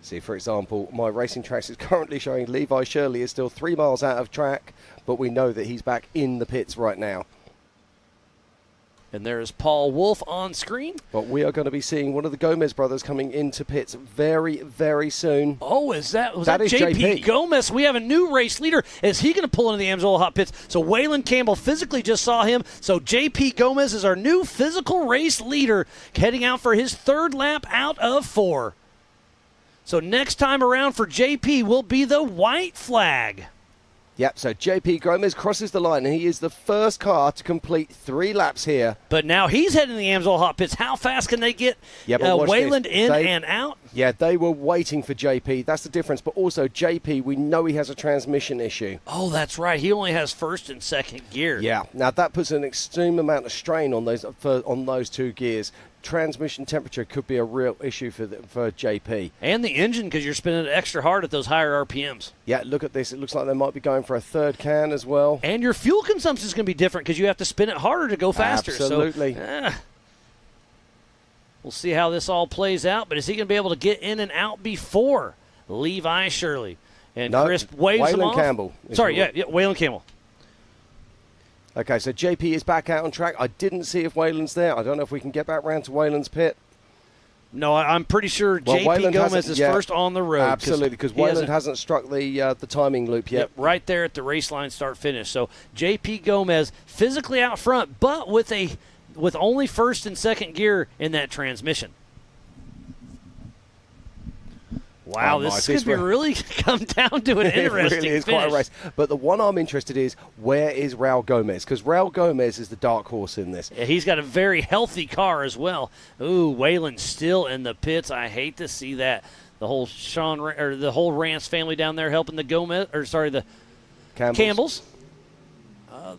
See, for example, my Racing Tracks is currently showing Levi Shirley is still 3 miles out of track, but we know that he's back in the pits right now. And there's Paul Wolf on screen. But we are going to be seeing one of the Gomez brothers coming into pits very, very soon. Oh, was that JP Gomez? We have a new race leader. Is he going to pull into the AMSOIL hot pits? So Waylon Campbell physically just saw him. So JP Gomez is our new physical race leader, heading out for his third lap out of 4. So next time around for JP will be the white flag. Yep, so JP Gomez crosses the line, and he is the first car to complete 3 laps here. But now he's heading to the AMSOIL hot pits. How fast can they get Waylon in and out? Yeah, they were waiting for JP. That's the difference. But also JP, we know he has a transmission issue. Oh, that's right. He only has first and second gear. Yeah, now that puts an extreme amount of strain on those 2 gears. Transmission temperature could be a real issue for JP. And the engine, because you're spinning it extra hard at those higher RPMs. Yeah, look at this. It looks like they might be going for a third can as well. And your fuel consumption is going to be different because you have to spin it harder to go faster. Absolutely. So, we'll see how this all plays out. But is he going to be able to get in and out before Levi Shirley? And Chris waves him off. Campbell. Sorry, Waylon Campbell. Okay, so JP is back out on track. I didn't see if Waylon's there. I don't know if we can get back round to Waylon's pit. No, I'm pretty sure JP Gomez is first on the road. Absolutely, because Waylon hasn't struck the timing loop yet. Yep, right there at the race line start finish. So JP Gomez physically out front, but with only first and second gear in that transmission. Wow, this could be really come down to an interesting It really is finish. quite a race. But the one I'm interested is, where is Raul Gomez? Because Raul Gomez is the dark horse in this. Yeah, he's got a very healthy car as well. Ooh, Waylon still in the pits. I hate to see that. The whole the whole Rance family down there helping the the Campbells.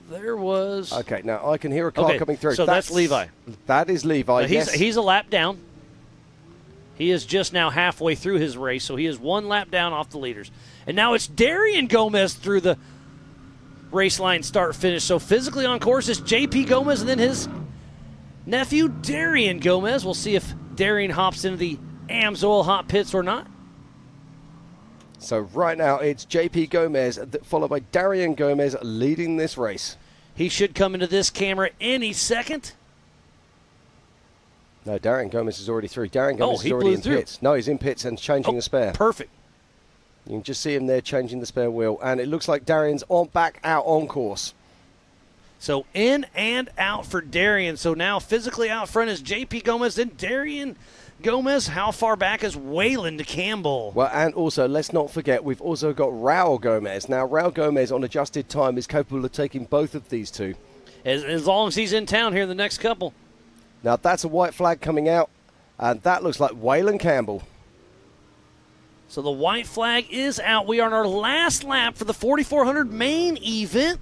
There was. Okay, now I can hear a car coming through. So that's Levi. That is Levi. He's a lap down. He is just now halfway through his race, so he is 1 lap down off the leaders. And now it's Darian Gomez through the race line start-finish. So physically on course is JP Gomez and then his nephew, Darian Gomez. We'll see if Darian hops into the AMSOIL hot pits or not. So right now it's JP Gomez, followed by Darian Gomez leading this race. He should come into this camera any second. No, Darian Gomez is already through. Darian Gomez is already in pits. No, he's in pits and changing the spare. Perfect. You can just see him there changing the spare wheel. And it looks like Darian's back out on course. So in and out for Darian. So now physically out front is J.P. Gomez, then Darian Gomez. How far back is Wayland Campbell? Well, and also, let's not forget, we've also got Raul Gomez. Now, Raul Gomez on adjusted time is capable of taking both of these two. As long as he's in town here in the next couple. Now, that's a white flag coming out, and that looks like Wayland Campbell. So the white flag is out. We are on our last lap for the 4,400 main event.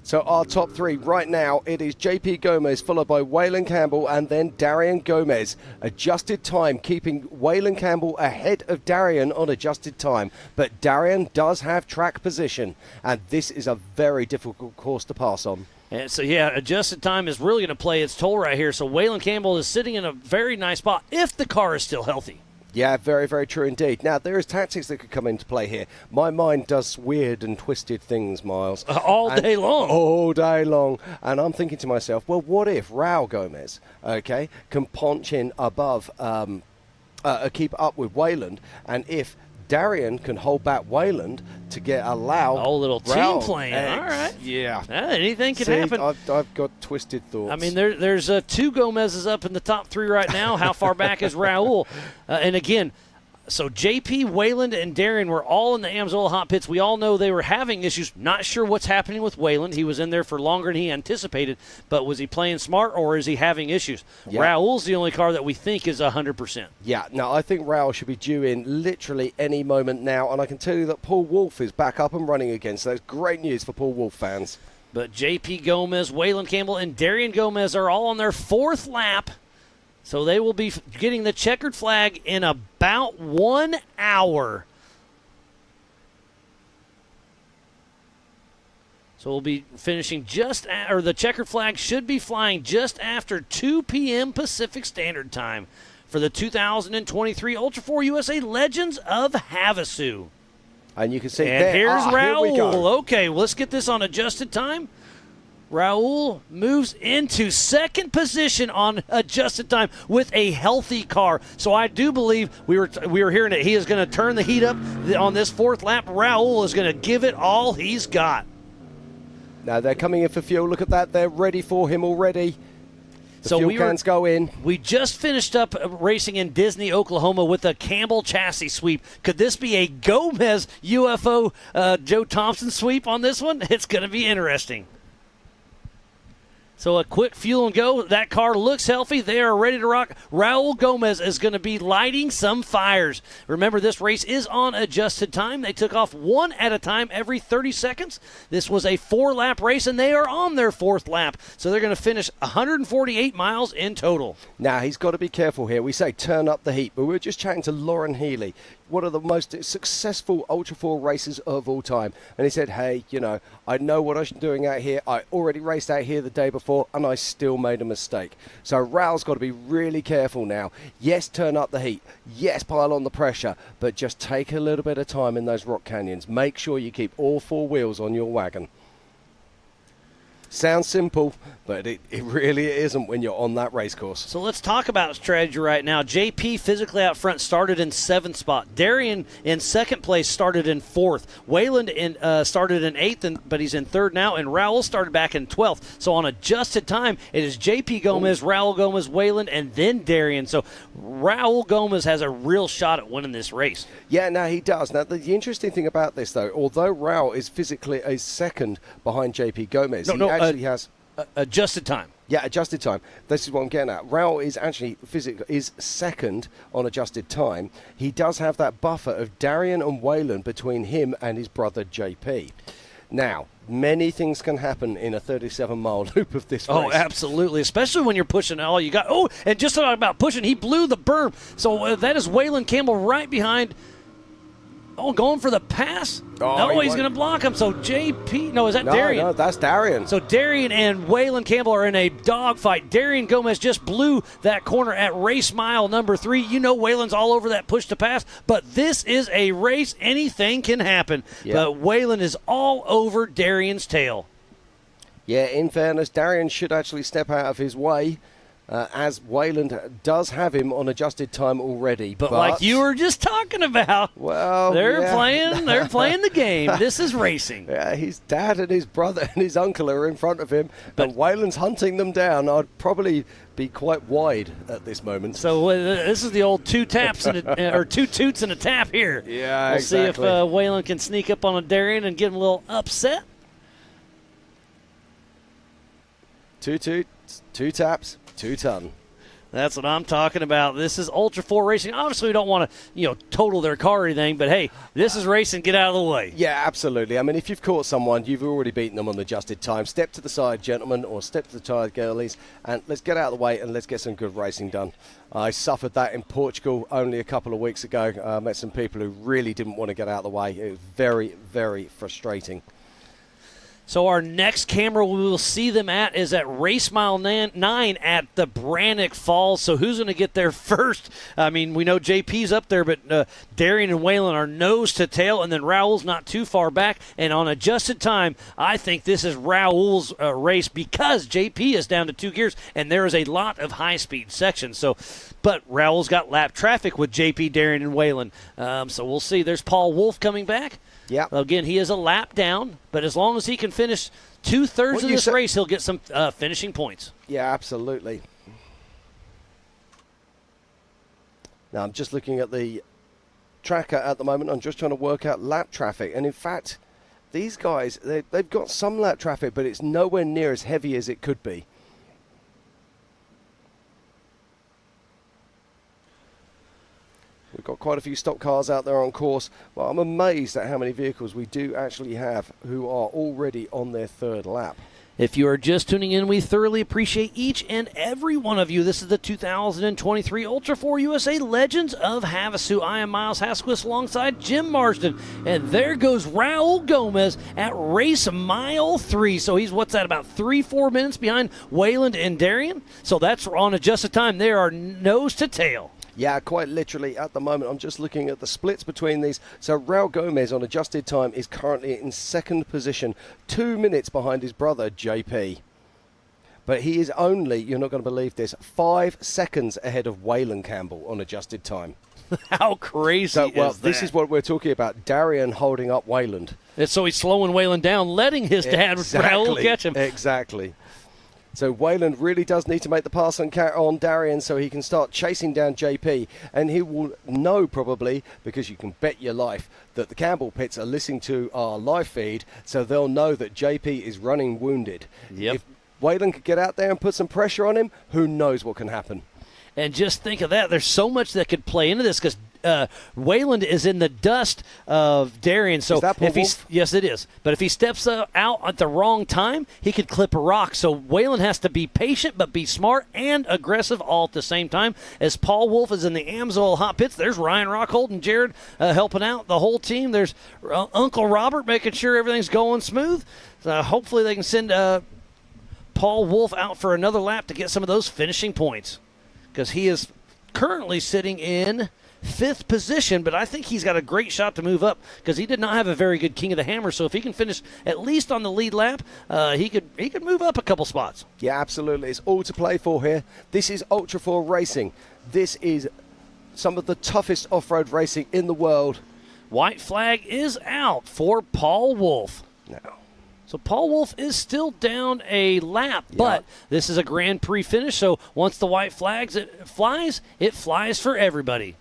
So our top three right now, it is J.P. Gomez, followed by Wayland Campbell, and then Darian Gomez. Adjusted time, keeping Wayland Campbell ahead of Darian on adjusted time. But Darian does have track position, and this is a very difficult course to pass on. And so, yeah, adjusted time is really going to play its toll right here. So Wayland Campbell is sitting in a very nice spot if the car is still healthy. Yeah, very, very true indeed. Now, there is tactics that could come into play here. My mind does weird and twisted things, Miles. All day long. All day long. And I'm thinking to myself, well, what if Raul Gomez, okay, can punch in above, keep up with Wayland, and if Darian can hold back Wayland to get allowed. Oh, little team playing. All right. Yeah. Anything can happen. I've got twisted thoughts. I mean, there's two Gomez's up in the top three right now. How far back is Raul? And again, so JP, Wayland, and Darian were all in the Amsoil hot pits. We all know they were having issues. Not sure what's happening with Wayland. He was in there for longer than he anticipated, but was he playing smart or is he having issues? Yeah. Raul's the only car that we think is 100%. Yeah, no, I think Raul should be due in literally any moment now, and I can tell you that Paul Wolfe is back up and running again, so that's great news for Paul Wolfe fans. But JP Gomez, Wayland Campbell, and Darian Gomez are all on their fourth lap. So they will be getting the checkered flag in about 1 hour. So we'll be finishing or the checkered flag should be flying just after 2 p.m. Pacific Standard Time for the 2023 Ultra4 USA Legends of Havasu. And you can see and there. Here's Raul. Here we go. Okay, well, let's get this on adjusted time. Raul moves into second position on adjusted time with a healthy car. So I do believe we were hearing that he is going to turn the heat up on this fourth lap. Raul is going to give it all he's got. Now they're coming in for fuel. Look at that. They're ready for him already. The fuel cans go in. We just finished up racing in Disney, Oklahoma with a Campbell chassis sweep. Could this be a Gomez UFO Joe Thompson sweep on this one? It's going to be interesting. So a quick fuel and go. That car looks healthy. They are ready to rock. Raul Gomez is going to be lighting some fires. Remember, this race is on adjusted time. They took off one at a time every 30 seconds. This was a 4-lap race, and they are on their 4th lap. So they're going to finish 148 miles in total. Now, he's got to be careful here. We say turn up the heat, but we were just chatting to Lauren Healy, one of the most successful Ultra4 racers of all time. And he said, hey, you know, I know what I'm doing out here. I already raced out here the day before, and I still made a mistake. So Raul's got to be really careful now. Yes, turn up the heat. Yes, pile on the pressure. But just take a little bit of time in those rock canyons. Make sure you keep all 4 wheels on your wagon. Sounds simple, but it really isn't when you're on that race course. So let's talk about strategy right now. JP physically out front started in 7th spot. Darian in 2nd place started in 4th. Wayland started in 8th, but he's in 3rd now. And Raul started back in 12th. So on adjusted time, it is JP Gomez, Raul Gomez, Wayland, and then Darian. So Raul Gomez has a real shot at winning this race. Yeah, no, he does. Now, the interesting thing about this, though, although Raul is physically a 2nd behind JP Gomez, he actually has adjusted time. Yeah, adjusted time. This is what I'm getting at. Raul is actually is 2nd on adjusted time. He does have that buffer of Darian and Wayland between him and his brother JP. Now, many things can happen in a 37-mile loop of this race. Oh, absolutely, especially when you're pushing all you got. Oh, and just about pushing, he blew the berm. So that is Wayland Campbell right behind. Oh, going for the pass? Oh, no, he's going to block him. So JP, no, is that Darian? No, that's Darian. So Darian and Wayland Campbell are in a dogfight. Darian Gomez just blew that corner at race mile number 3. You know Wayland's all over that push to pass, but this is a race. Anything can happen. Yep. But Wayland is all over Darian's tail. Yeah, in fairness, Darian should actually step out of his way. as Wayland does have him on adjusted time already. But like you were just talking about, well, they're playing the game. This is racing. Yeah, his dad and his brother and his uncle are in front of him, and Wayland's hunting them down. I'd probably be quite wide at this moment. So this is the old two taps or two toots and a tap here. Yeah, we'll exactly. see if Wayland can sneak up on a Darian and get him a little upset. 2 toots, 2 taps, 2 ton. That's what I'm talking about. This is Ultra4 racing. Obviously, we don't want to, total their car or anything, but hey, this is racing. Get out of the way. Yeah, absolutely. I mean, if you've caught someone, you've already beaten them on adjusted time. Step to the side, gentlemen, or step to the side, girlies, and let's get out of the way and let's get some good racing done. I suffered that in Portugal only a couple of weeks ago. I met some people who really didn't want to get out of the way. It was very, very frustrating. So our next camera we will see them at is at race mile 9 at the Brannock Falls. So who's going to get there first? I mean, we know JP's up there, but Darian and Wayland are nose to tail, and then Raul's not too far back. And on adjusted time, I think this is Raul's race because JP is down to 2 gears, and there is a lot of high-speed sections. So, but Raul's got lap traffic with JP, Darian, and Wayland. So we'll see. There's Paul Wolf coming back. Yeah. Again, he is a lap down, but as long as he can finish 2/3 of this race, he'll get some finishing points. Yeah, absolutely. Now, I'm just looking at the tracker at the moment. I'm just trying to work out lap traffic. And in fact, these guys, they've got some lap traffic, but it's nowhere near as heavy as it could be. We've got quite a few stock cars out there on course. Well, I'm amazed at how many vehicles we do actually have who are already on their 3rd lap. If you are just tuning in, we thoroughly appreciate each and every one of you. This is the 2023 Ultra4 USA Legends of Havasu. I am Miles Hasquist alongside Jim Marsden. And there goes Raul Gomez at race mile 3. So he's, what's that, about 3-4 minutes behind Wayland and Darian? So that's on adjusted time. They are nose to tail. Yeah, quite literally at the moment. I'm just looking at the splits between these. So Raul Gomez on adjusted time is currently in 2nd position, 2 minutes behind his brother, JP. But he is only, you're not going to believe this, 5 seconds ahead of Wayland Campbell on adjusted time. How crazy is that? This is what we're talking about, Darian holding up Wayland. And so he's slowing Wayland down, letting his dad, Raul, catch him. Exactly. So Wayland really does need to make the pass on Darian so he can start chasing down JP. And he will know probably, because you can bet your life, that the Campbell pits are listening to our live feed, so they'll know that JP is running wounded. Yep. If Wayland could get out there and put some pressure on him, who knows what can happen. And just think of that. There's so much that could play into this because Wayland is in the dust of Darian. So is that Paul if he's, Wolf? yes, it is. But if he steps out at the wrong time, he could clip a rock. So Wayland has to be patient but be smart and aggressive all at the same time. As Paul Wolf is in the Amsoil hot pits, there's Ryan Rockhold and Jared helping out the whole team. There's Uncle Robert making sure everything's going smooth. So hopefully they can send Paul Wolf out for another lap to get some of those finishing points, because he is currently sitting in 5th position, but I think he's got a great shot to move up because he did not have a very good King of the Hammer. So if he can finish at least on the lead lap, he could move up a couple spots. Yeah, absolutely. It's all to play for here. This is Ultra4 racing. This is some of the toughest off-road racing in the world. White flag is out for Paul Wolf. No. So Paul Wolf is still down a lap, but this is a Grand Prix finish, so once the white flags it flies for everybody.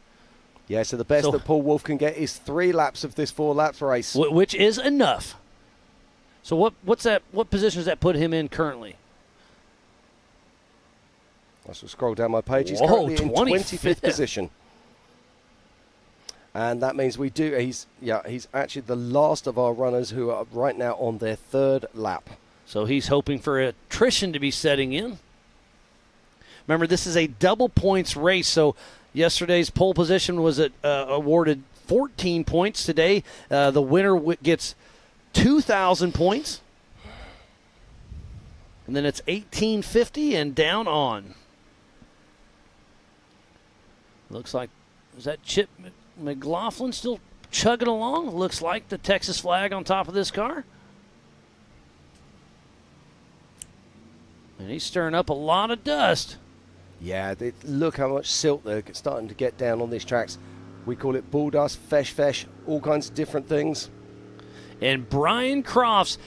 Yeah, so the best that Paul Wolf can get is 3 laps of this 4 laps race. Which is enough. So what's that? What position does that put him in currently? I shall scroll down my page. He's currently in 25th position. And that means he's actually the last of our runners who are right now on their 3rd lap. So he's hoping for attrition to be setting in. Remember, this is a double points race, so yesterday's pole position was awarded 14 points. Today, the winner gets 2,000 points. And then it's 1850 and down on. Looks like, is that Chip McLaughlin still chugging along? Looks like the Texas flag on top of this car. And he's stirring up a lot of dust. Yeah, look how much silt they're starting to get down on these tracks. We call it bull dust, fesh, all kinds of different things. And Brian Crofts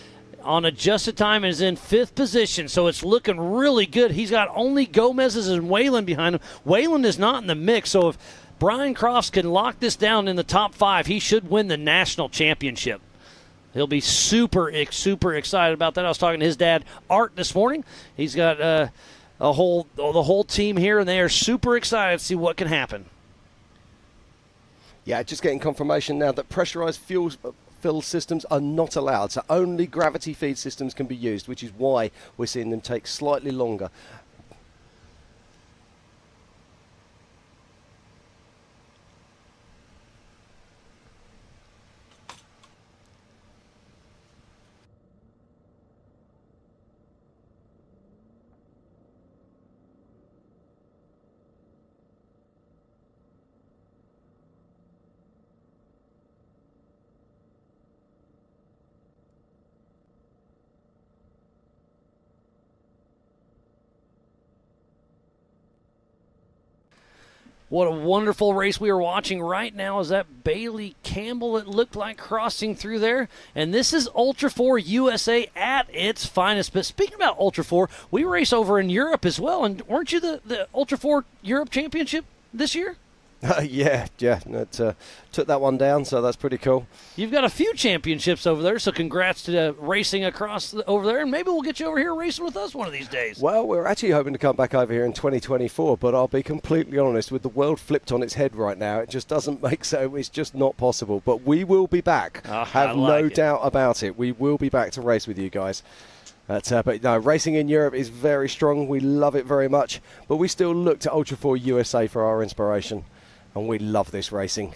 on adjusted time is in 5th position, so it's looking really good. He's got only Gomez's and Wayland behind him. Wayland is not in the mix, so if Brian Crofts can lock this down in the top 5, he should win the national championship. He'll be super excited about that. I was talking to his dad, Art, this morning. He's got the whole team here, and they are super excited to see what can happen. Yeah, just getting confirmation now that pressurized fill systems are not allowed, so only gravity feed systems can be used, which is why we're seeing them take slightly longer. What a wonderful race we are watching right now is that Bailey Campbell, it looked like, crossing through there. And this is Ultra4 USA at its finest. But speaking about Ultra4, we race over in Europe as well. And weren't you the Ultra4 Europe Championship this year? Yeah, took that one down, so that's pretty cool. You've got a few championships over there, so congrats to racing across over there, and maybe we'll get you over here racing with us one of these days. Well, we're actually hoping to come back over here in 2024, but I'll be completely honest, with the world flipped on its head right now, it just doesn't make so. It's just not possible, but we will be back. Have no doubt about it. We will be back to race with you guys. But no, racing in Europe is very strong. We love it very much, but we still look to Ultra4 USA for our inspiration. And we love this racing.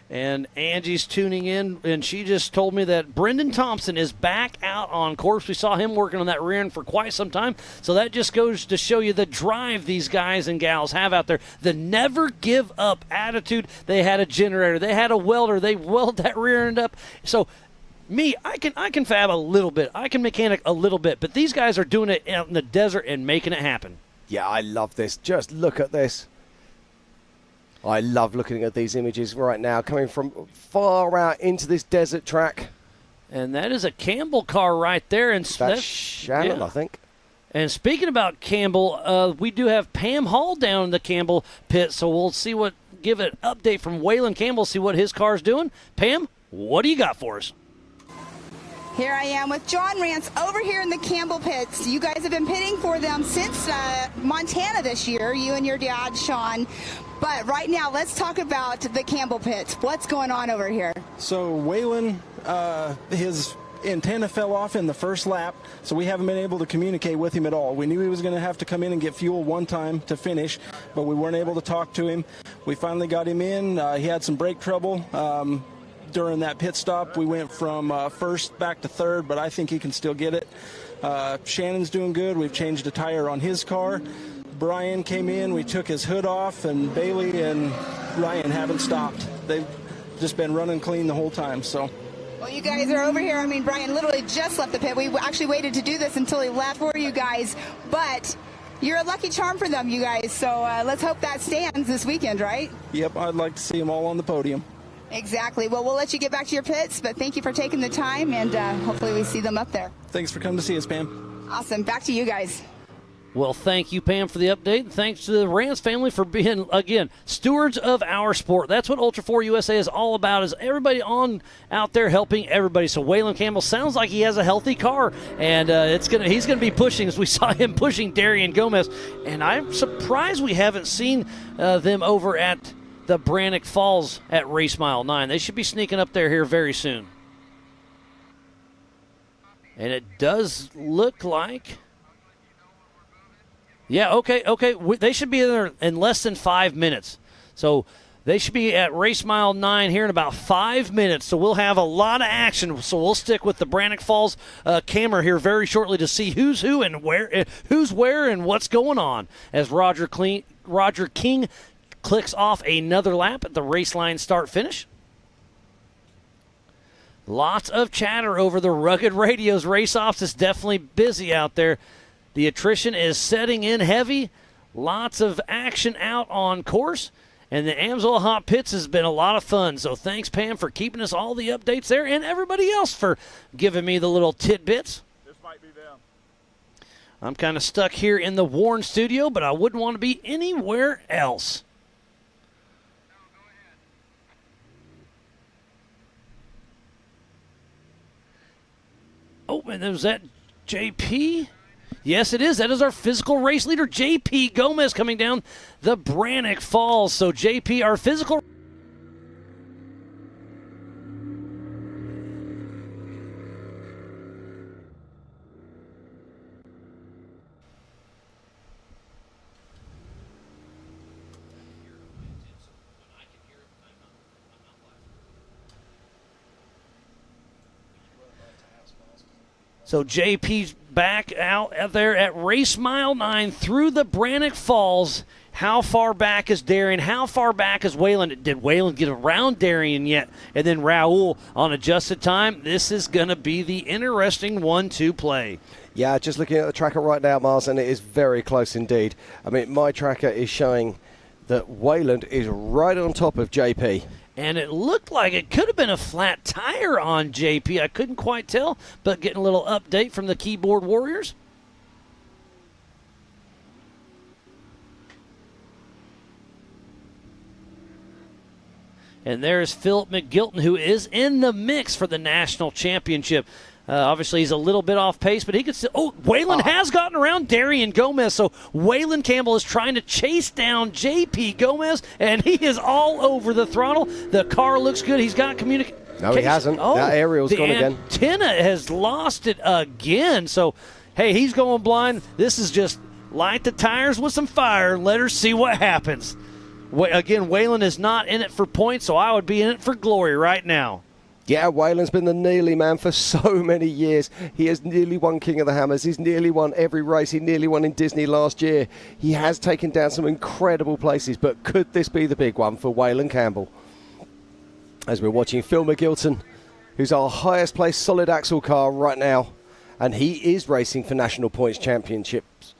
And Angie's tuning in, and she just told me that Brendan Thompson is back out on course. We saw him working on that rear end for quite some time. So that just goes to show you the drive these guys and gals have out there. The never give up attitude. They had a generator. They had a welder. They welded that rear end up. So me, I can fab a little bit. I can mechanic a little bit. But these guys are doing it out in the desert and making it happen. Yeah, I love this. Just look at this. I love looking at these images right now, coming from far out into this desert track. And that is a Campbell car right there. And that's Shannon, yeah. I think. And speaking about Campbell, we do have Pam Hall down in the Campbell pit, so we'll give an update from Waylon Campbell, see what his car's doing. Pam, what do you got for us? Here I am with John Rance over here in the Campbell pits. You guys have been pitting for them since Montana this year, you and your dad, Sean. But right now, let's talk about the Campbell pits. What's going on over here? So Waylon, his antenna fell off in the first lap, so we haven't been able to communicate with him at all. We knew he was going to have to come in and get fuel one time to finish, but we weren't able to talk to him. We finally got him in. He had some brake trouble. During that pit stop, we went from first back to third, but I think he can still get it. Shannon's doing good. We've changed a tire on his car. Brian came in. We took his hood off, and Bailey and Ryan haven't stopped. They've just been running clean the whole time. So. Well, you guys are over here. I mean, Brian literally just left the pit. We actually waited to do this until he left for you guys, but you're a lucky charm for them, you guys. So let's hope that stands this weekend, right? Yep, I'd like to see them all on the podium. Exactly. Well, we'll let you get back to your pits, but thank you for taking the time, and hopefully we see them up there. Thanks for coming to see us, Pam. Awesome. Back to you guys. Well, thank you, Pam, for the update. Thanks to the Rance family for being, again, stewards of our sport. That's what Ultra4 USA is all about, is everybody out there helping everybody. So Waylon Campbell sounds like he has a healthy car, and he's going to be pushing, as we saw him pushing Darian Gomez. And I'm surprised we haven't seen them over at the Brannock Falls at Race Mile 9. They should be sneaking up there here very soon. And it does look like... Yeah, okay. They should be there in less than 5 minutes. So they should be at Race Mile 9 here in about 5 minutes. So we'll have a lot of action. So we'll stick with the Brannock Falls camera here very shortly to see who's who and who's where and what's going on. As Roger King clicks off another lap at the race line start-finish. Lots of chatter over the Rugged Radio's race-offs. It's definitely busy out there. The attrition is setting in heavy. Lots of action out on course. And the Amsoil Hot Pits has been a lot of fun. So thanks, Pam, for keeping us all the updates there, and everybody else for giving me the little tidbits. This might be them. I'm kind of stuck here in the Warren studio, but I wouldn't want to be anywhere else. Oh, and was that JP? Yes, it is. That is our physical race leader, JP Gomez, coming down the Brannock Falls. So, JP, our physical... So JP's back out there at race mile 9 through the Brannock Falls. How far back is Darian? How far back is Waylon? Did Waylon get around Darian yet? And then Raul on adjusted time. This is going to be the interesting 1-2 play. Yeah, just looking at the tracker right now, Miles, and it is very close indeed. I mean, my tracker is showing that Waylon is right on top of JP. And it looked like it could have been a flat tire on JP. I couldn't quite tell, but getting a little update from the keyboard warriors. And there's Philip McGilton, who is in the mix for the national championship. Obviously, he's a little bit off pace, but he could still... Oh, Waylon has gotten around Darian Gomez, so Waylon Campbell is trying to chase down JP Gomez, and he is all over the throttle. The car looks good. He's got communication. No, he hasn't. That aerial's gone again. The antenna has lost it again. So, hey, he's going blind. This is just light the tires with some fire and let her see what happens. Again, Waylon is not in it for points, so I would be in it for glory right now. Yeah, Waylon's been the nearly man for so many years. He has nearly won King of the Hammers. He's nearly won every race. He nearly won in Disney last year. He has taken down some incredible places, but could this be the big one for Waylon Campbell? As we're watching Phil McGilton, who's our highest placed solid axle car right now, and he is racing for National Points Championships.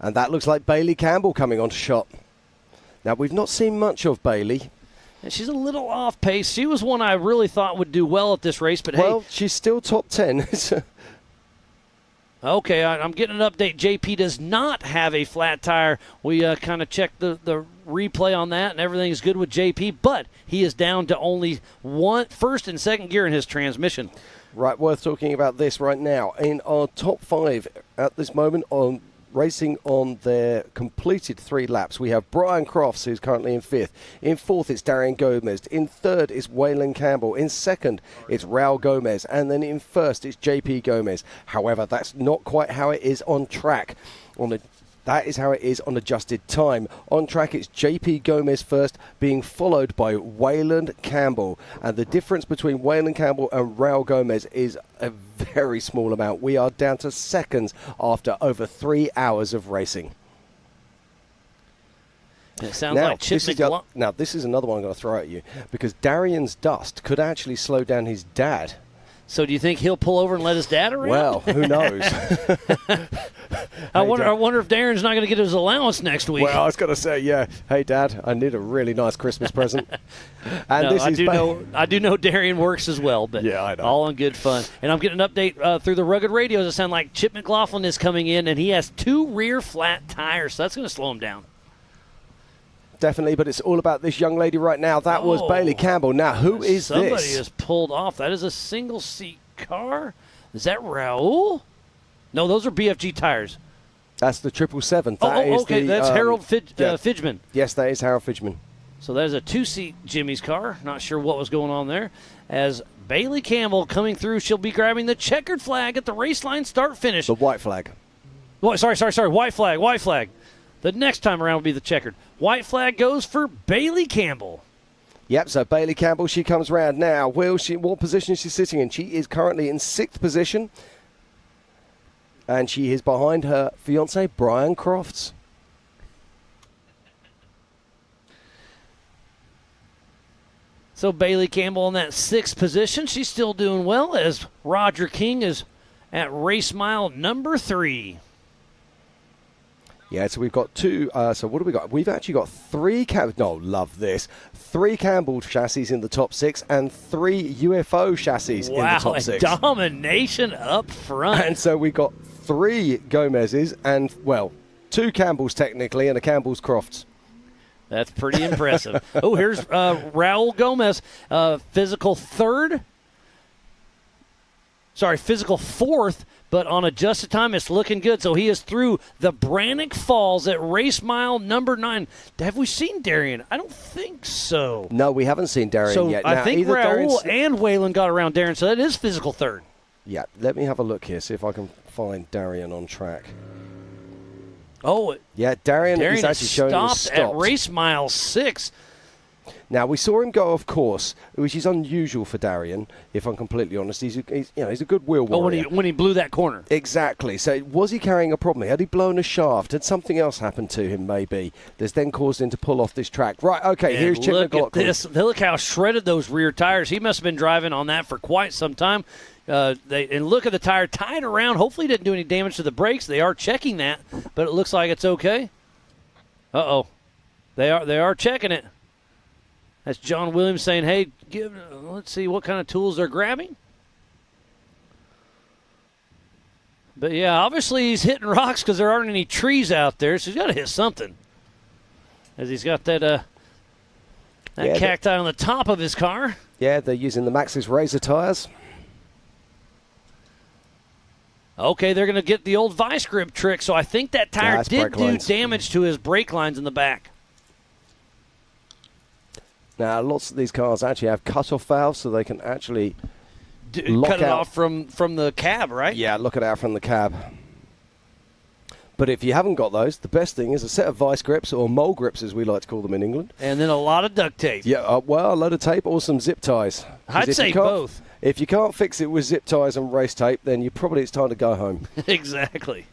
And that looks like Bailey Campbell coming onto shot. Now, we've not seen much of Bailey. And she's a little off pace. She was one I really thought would do well at this race, but well, hey. She's still top 10. Okay, I'm getting an update. JP does not have a flat tire. We kind of checked the replay on that, and everything is good with JP, but he is down to only first and second gear in his transmission. Right, worth talking about this right now. In our top 5 at this moment on racing on their completed 3 laps, we have Brian Crofts, who's currently in 5th. In 4th, it's Darian Gomez. In 3rd, it's Waylon Campbell. In 2nd, it's Raul Gomez. And then in 1st, it's JP Gomez. However, that's not quite how it is on track. That is how it is on adjusted time. On track, it's JP Gomez first, being followed by Waylon Campbell. And the difference between Waylon Campbell and Raul Gomez is a very small amount. We are down to seconds after over 3 hours of racing. It sounds like Chip McLaughlin. Now, this is another one I'm going to throw at you, because Darian's dust could actually slow down his dad. So do you think he'll pull over and let his dad around? Well, who knows? I wonder if Darren's not going to get his allowance next week. Well, I was going to say, yeah, hey, Dad, I need a really nice Christmas present. And no, I do know Darian works as well, but yeah, I know. All in good fun. And I'm getting an update through the rugged radios. It sounds like Chip McLaughlin is coming in, and he has 2 rear flat tires, so that's going to slow him down. Definitely, but it's all about this young lady right now. That was Bailey Campbell. Now, who is Somebody this? Somebody has pulled off. That is a single-seat car. Is that Raul? No, those are BFG tires. That's the 777. Okay, that's Harold Fidgeman. Yes, that is Harold Fidgeman. So that is a 2-seat Jimmy's car. Not sure what was going on there. As Bailey Campbell coming through, she'll be grabbing the checkered flag at the race line start-finish. The white flag. Oh, sorry. White flag. The next time around will be the checkered. White flag goes for Bailey Campbell. Yep, so Bailey Campbell, she comes round now. What position is she sitting in? She is currently in 6th position. And she is behind her fiancé, Brian Crofts. So Bailey Campbell in that 6th position. She's still doing well as Roger King is at race mile number 3. Yeah, so we've got two. So what do we got? We've actually got three love this. 3 Campbell chassis in the top 6 and 3 UFO chassis in the top 6. Wow, domination up front. And so we got 3 Gomez's and, well, 2 Campbells technically and a Campbell's Crofts. That's pretty impressive. Oh, here's Raul Gomez, physical 4th, but on adjusted time, it's looking good. So he is through the Brannock Falls at race mile number 9. Have we seen Darian? I don't think so. No, we haven't seen Darian yet. I now, think either Raul and Waylon got around Darian, so that is physical 3rd. Yeah, let me have a look here, see if I can find Darian on track. Oh, yeah, Darian is actually showing us stopped at race mile 6. Now, we saw him go off course, which is unusual for Darian, if I'm completely honest. He's a good wheel warrior. Oh, when he blew that corner. Exactly. So was he carrying a problem? Had he blown a shaft? Had something else happened to him, maybe, that's then caused him to pull off this track? Right, okay, here's Chip McLaughlin. Look how shredded those rear tires. He must have been driving on that for quite some time. And look at the tire tied around. Hopefully it didn't do any damage to the brakes. They are checking that, but it looks like it's okay. Uh-oh. They are checking it. That's John Williams saying, hey, let's see what kind of tools they're grabbing. But, yeah, obviously he's hitting rocks because there aren't any trees out there, so he's got to hit something. As he's got that cacti on the top of his car. Yeah, they're using the Maxxis Razor tires. Okay, they're going to get the old vice grip trick, so I think that tire did do damage to his brake lines in the back. Now, lots of these cars actually have cut-off valves, so they can actually cut it off from the cab, right? Yeah, look it out from the cab. But if you haven't got those, the best thing is a set of vice grips, or mole grips as we like to call them in England. And then a lot of duct tape. Yeah, well, a load of tape or some zip ties. I'd say both. If you can't fix it with zip ties and race tape, then it's time to go home. Exactly.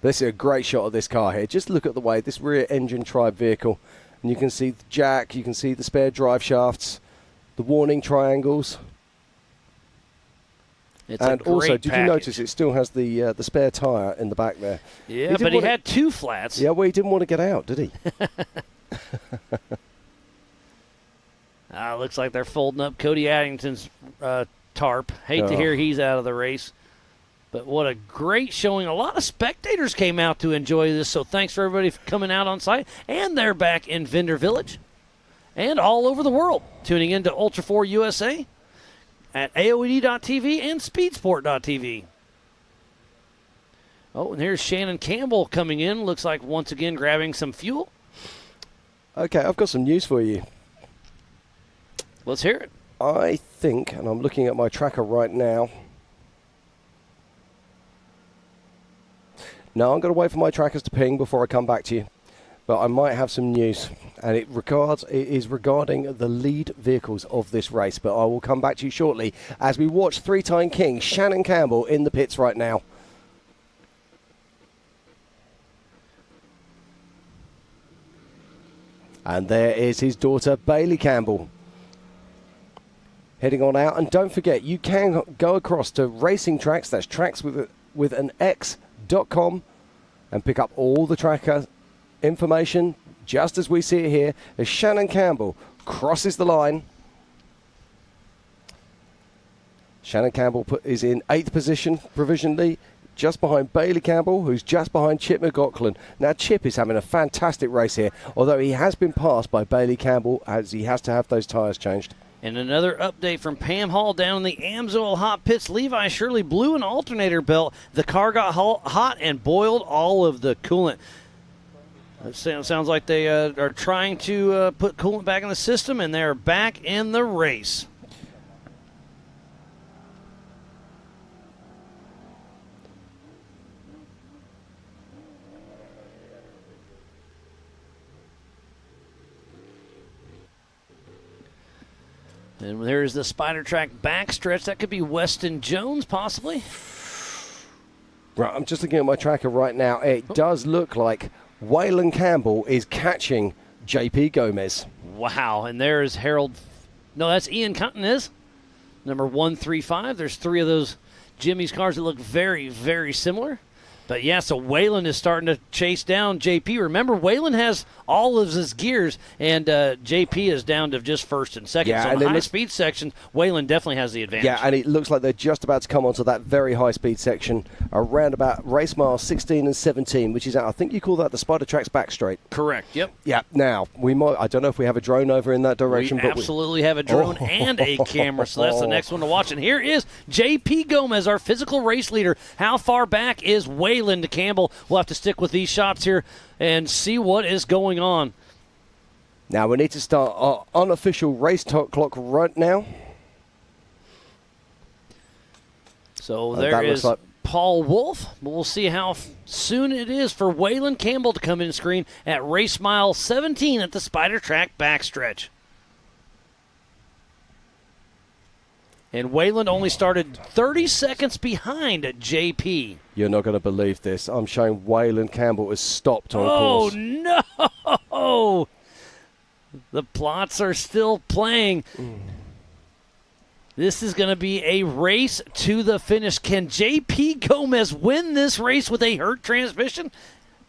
This is a great shot of this car here. Just look at the way this rear engine tribe vehicle, and you can see the jack, you can see the spare drive shafts, the warning triangles. And also, did you notice it still has the spare tyre in the back there? Yeah, but he had 2 flats. Yeah, well, he didn't want to get out, did he? Looks like they're folding up Cody Addington's tarp. Hate to hear he's out of the race. But what a great showing. A lot of spectators came out to enjoy this, so thanks for everybody for coming out on site. And they're back in Vendor Village and all over the world, tuning in to Ultra4 USA at AOED.TV and Speedsport.tv. Oh, and here's Shannon Campbell coming in. Looks like once again grabbing some fuel. Okay, I've got some news for you. Let's hear it. I think, and I'm looking at my tracker right now. No, I'm going to wait for my trackers to ping before I come back to you. But I might have some news, and it is regarding the lead vehicles of this race. But I will come back to you shortly as we watch 3-time king Shannon Campbell in the pits right now. And there is his daughter, Bailey Campbell, heading on out. And don't forget, you can go across to Racing Tracks, that's tracks with an X.com, and pick up all the tracker information, just as we see it here, as Shannon Campbell crosses the line. Shannon Campbell is in 8th position provisionally, just behind Bailey Campbell, who's just behind Chip McLaughlin. Now, Chip is having a fantastic race here, although he has been passed by Bailey Campbell as he has to have those tyres changed. And another update from Pam Hall down in the Amsoil hot pits. Levi Shirley blew an alternator belt. The car got hot and boiled all of the coolant. It sounds like they are trying to put coolant back in the system, and they're back in the race. And there's the Spider Track backstretch. That could be Weston Jones, possibly. Right, I'm just looking at my tracker right now. It does look like Waylon Campbell is catching JP Gomez. Wow, and there's Harold. No, that's Ian Cotton is number 135. There's 3 of those Jimmy's cars that look very, very similar. But, yeah, so Waylon is starting to chase down JP. Remember, Waylon has all of his gears, and JP is down to just first and second. Yeah, so and in the high-speed section, Waylon definitely has the advantage. Yeah, and it looks like they're just about to come onto that very high-speed section around about race mile 16 and 17, which is, I think you call that the Spider Tracks back straight. Correct, yep. Yeah, now, I don't know if we have a drone over in that direction. We absolutely have a drone and a camera, so that's the next one to watch. And here is JP Gomez, our physical race leader. How far back is Waylon Campbell? We'll have to stick with these shots here and see what is going on. Now we need to start our unofficial race clock right now. So there is Paul Wolf. We'll see how soon it is for Waylon Campbell to come in screen at race mile 17 at the Spider Track backstretch. And Waylon only started 30 seconds behind JP. You're not going to believe this. I'm showing Waylon Campbell has stopped on course. Oh, no! The plots are still playing. This is going to be a race to the finish. Can JP Gomez win this race with a hurt transmission?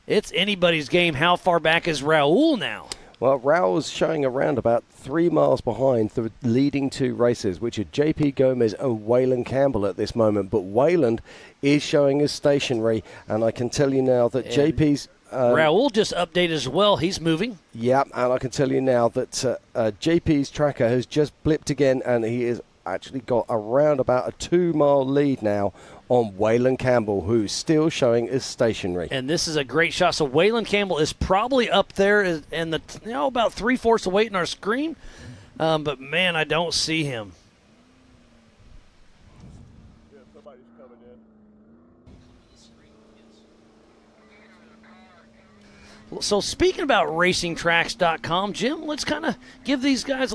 It's anybody's game. How far back is Raul now? Well, Raul's showing around about 3 miles behind the leading two races, which are JP Gomez and Waylon Campbell at this moment. But Waylon is showing as stationary, and I can tell you now that JP's... Raul just updated as well. He's moving. Yeah, and I can tell you now that JP's tracker has just blipped again, and he has actually got around about a 2 mile lead now on Waylon Campbell, who's still showing as stationary. And this is a great shot. So Waylon Campbell is probably up there and about 3/4 away in our screen. But, man, I don't see him. Yeah, somebody's coming in. So speaking about racingtracks.com, Jim, let's kind of give these guys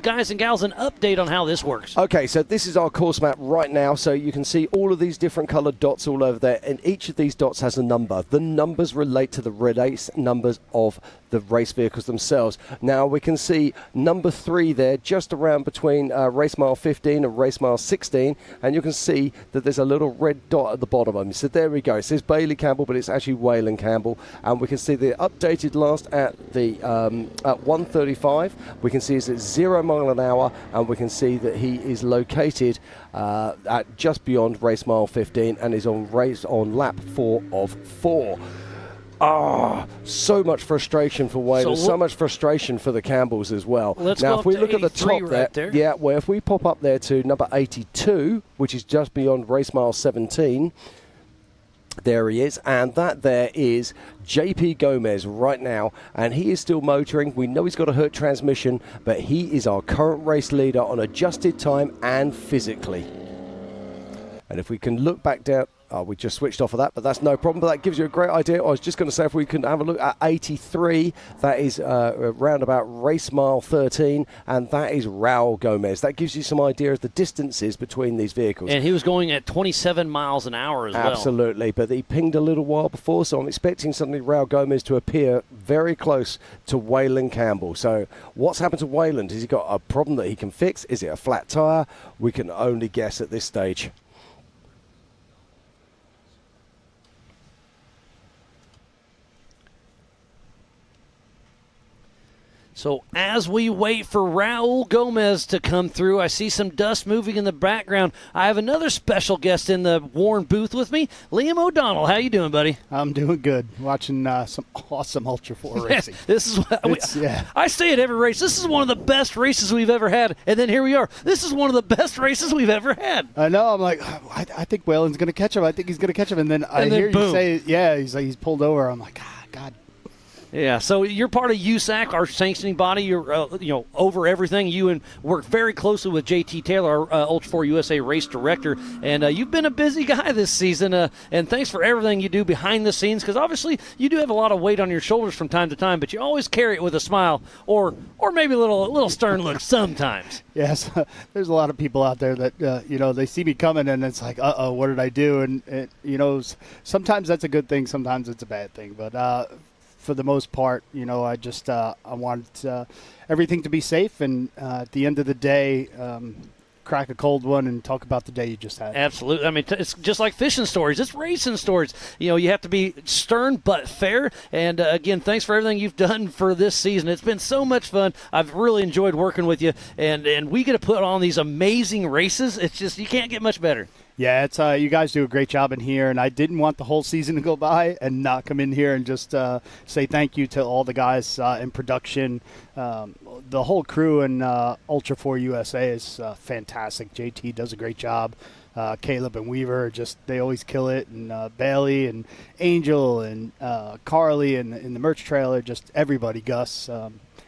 guys and gals an update on how this works. Okay, so this is our course map right now. So you can see all of these different colored dots all over there, and each of these dots has a number. The numbers relate to the race numbers of the race vehicles themselves. Now we can see number 3 there, just around between race mile 15 and race mile 16, and you can see that there's a little red dot at the bottom of them. So there we go. It says Bailey Campbell, but it's actually Waylon Campbell, and we can see the updated last at the at 1:35. We can see it's at 0 mile an hour, and we can see that he is located at just beyond race mile 15 and is on lap 4 of 4. So much frustration for Waylon, so much frustration for the Campbells as well. Now, if we look at the top right there, yeah, well, if we pop up there to number 82, which is just beyond race mile 17, there he is, and that there is JP Gomez right now, and he is still motoring. We know he's got a hurt transmission, but he is our current race leader on adjusted time and physically. And if we can look back down... we just switched off of that, but that's no problem. But that gives you a great idea. I was just going to say, if we can have a look at 83, that is around about race mile 13, and that is Raul Gomez. That gives you some idea of the distances between these vehicles. And he was going at 27 miles an hour as well. Absolutely, but he pinged a little while before, so I'm expecting suddenly Raul Gomez to appear very close to Waylon Campbell. So what's happened to Waylon? Has he got a problem that he can fix? Is it a flat tyre? We can only guess at this stage. So as we wait for Raul Gomez to come through, I see some dust moving in the background. I have another special guest in the Warren booth with me, Liam O'Donnell. How you doing, buddy? I'm doing good. Watching some awesome Ultra4 racing. This is what I say at every race. This is one of the best races we've ever had, and then here we are. This is one of the best races we've ever had. I know. I'm like, I think Waylon's going to catch him. I think he's going to catch him, and then I hear you say, yeah, he's pulled over. I'm like, God. Yeah, so you're part of USAC, our sanctioning body. You're over everything. You work very closely with JT Taylor, our Ultra4 USA race director, and you've been a busy guy this season. And thanks for everything you do behind the scenes, because obviously you do have a lot of weight on your shoulders from time to time, but you always carry it with a smile or maybe a little stern look sometimes. Yes, there's a lot of people out there that they see me coming and it's like, what did I do? And sometimes that's a good thing, sometimes it's a bad thing, but. For the most part, I want everything to be safe, and at the end of the day, crack a cold one and talk about the day you just had. Absolutely. I mean, it's just like fishing stories. It's racing stories. You have to be stern but fair. And, again, thanks for everything you've done for this season. It's been so much fun. I've really enjoyed working with you. And we get to put on these amazing races. It's just you can't get much better. Yeah, it's you guys do a great job in here, and I didn't want the whole season to go by and not come in here and just say thank you to all the guys in production. The whole crew in Ultra4 USA is fantastic. JT does a great job. Caleb and Weaver, they always kill it, and Bailey and Angel and Carly and in the merch trailer, just everybody, Gus.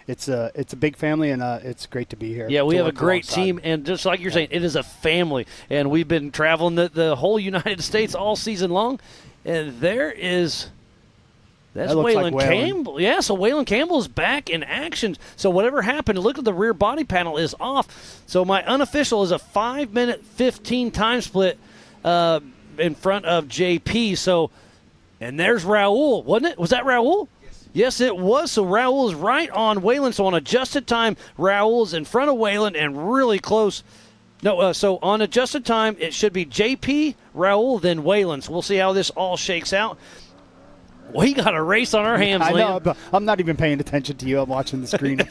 It's a big family, and it's great to be here. Yeah, we have a great team, and just like you're saying, it is a family. And we've been traveling the whole United States all season long, and that's Waylon Campbell. Yeah, so Waylon Campbell is back in action. So whatever happened, look at the rear body panel is off. So my unofficial is a 5-minute 15 time split in front of JP. So, and there's Raul, wasn't it? Was that Raul? Yes, it was. So Raul is right on Waylon. So on adjusted time, Raul is in front of Waylon and really close. No, so on adjusted time, it should be JP, Raul, then Waylon. So we'll see how this all shakes out. We got a race on our hands, I know, Liam. but I'm not even paying attention to you. I'm watching the screen.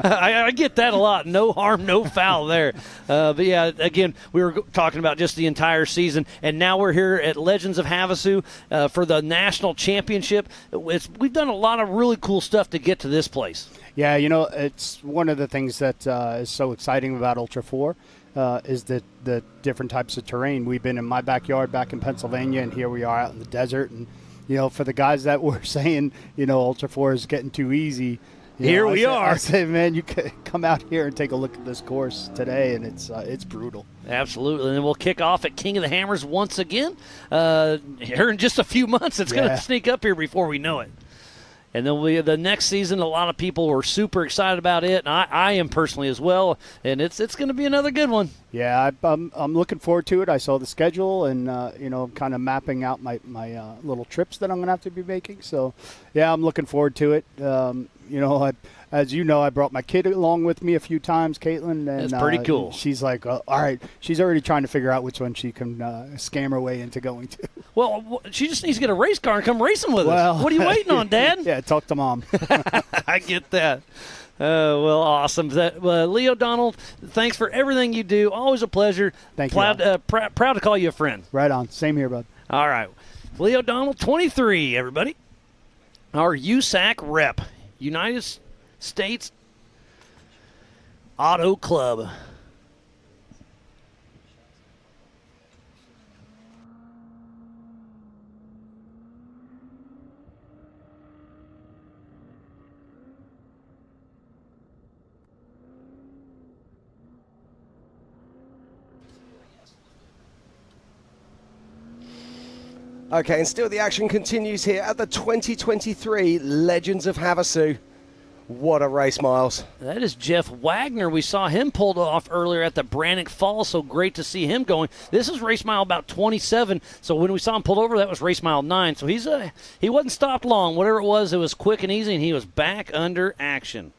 I get that a lot. No harm, no foul there. But, yeah, again, we were talking about just the entire season, and now we're here at Legends of Havasu for the national championship. We've done a lot of really cool stuff to get to this place. Yeah, it's one of the things that is so exciting about Ultra4 is the different types of terrain. We've been in my backyard back in Pennsylvania, and here we are out in the desert, and for the guys that were saying, Ultra4 is getting too easy. Here we are. I say, man, you can come out here and take a look at this course today, and it's brutal. Absolutely. And then we'll kick off at King of the Hammers once again. Here in just a few months, it's going to sneak up here before we know it. And then the next season, a lot of people were super excited about it, and I am personally as well. And it's going to be another good one. Yeah, I'm looking forward to it. I saw the schedule and kind of mapping out my little trips that I'm going to have to be making. So, yeah, I'm looking forward to it. As you know, I brought my kid along with me a few times, Caitlin. And, that's pretty cool. She's like, all right. She's already trying to figure out which one she can scam her way into going to. Well, she just needs to get a race car and come racing with us. What are you waiting on, Dad? Yeah, talk to Mom. I get that. Well, awesome. Leo Donald, thanks for everything you do. Always a pleasure. Thank you. Proud to call you a friend. Right on. Same here, bud. All right. Leo Donald, 23, everybody. Our USAC rep, United States Auto Club. Okay, and still the action continues here at the 2023 Legends of Havasu. What a race, Miles. That is Jeff Wagner. We saw him pulled off earlier at the Brannock Falls, so great to see him going. This is race mile about 27, so when we saw him pulled over, that was race mile 9. So he wasn't stopped long. Whatever it was quick and easy, and he was back under action.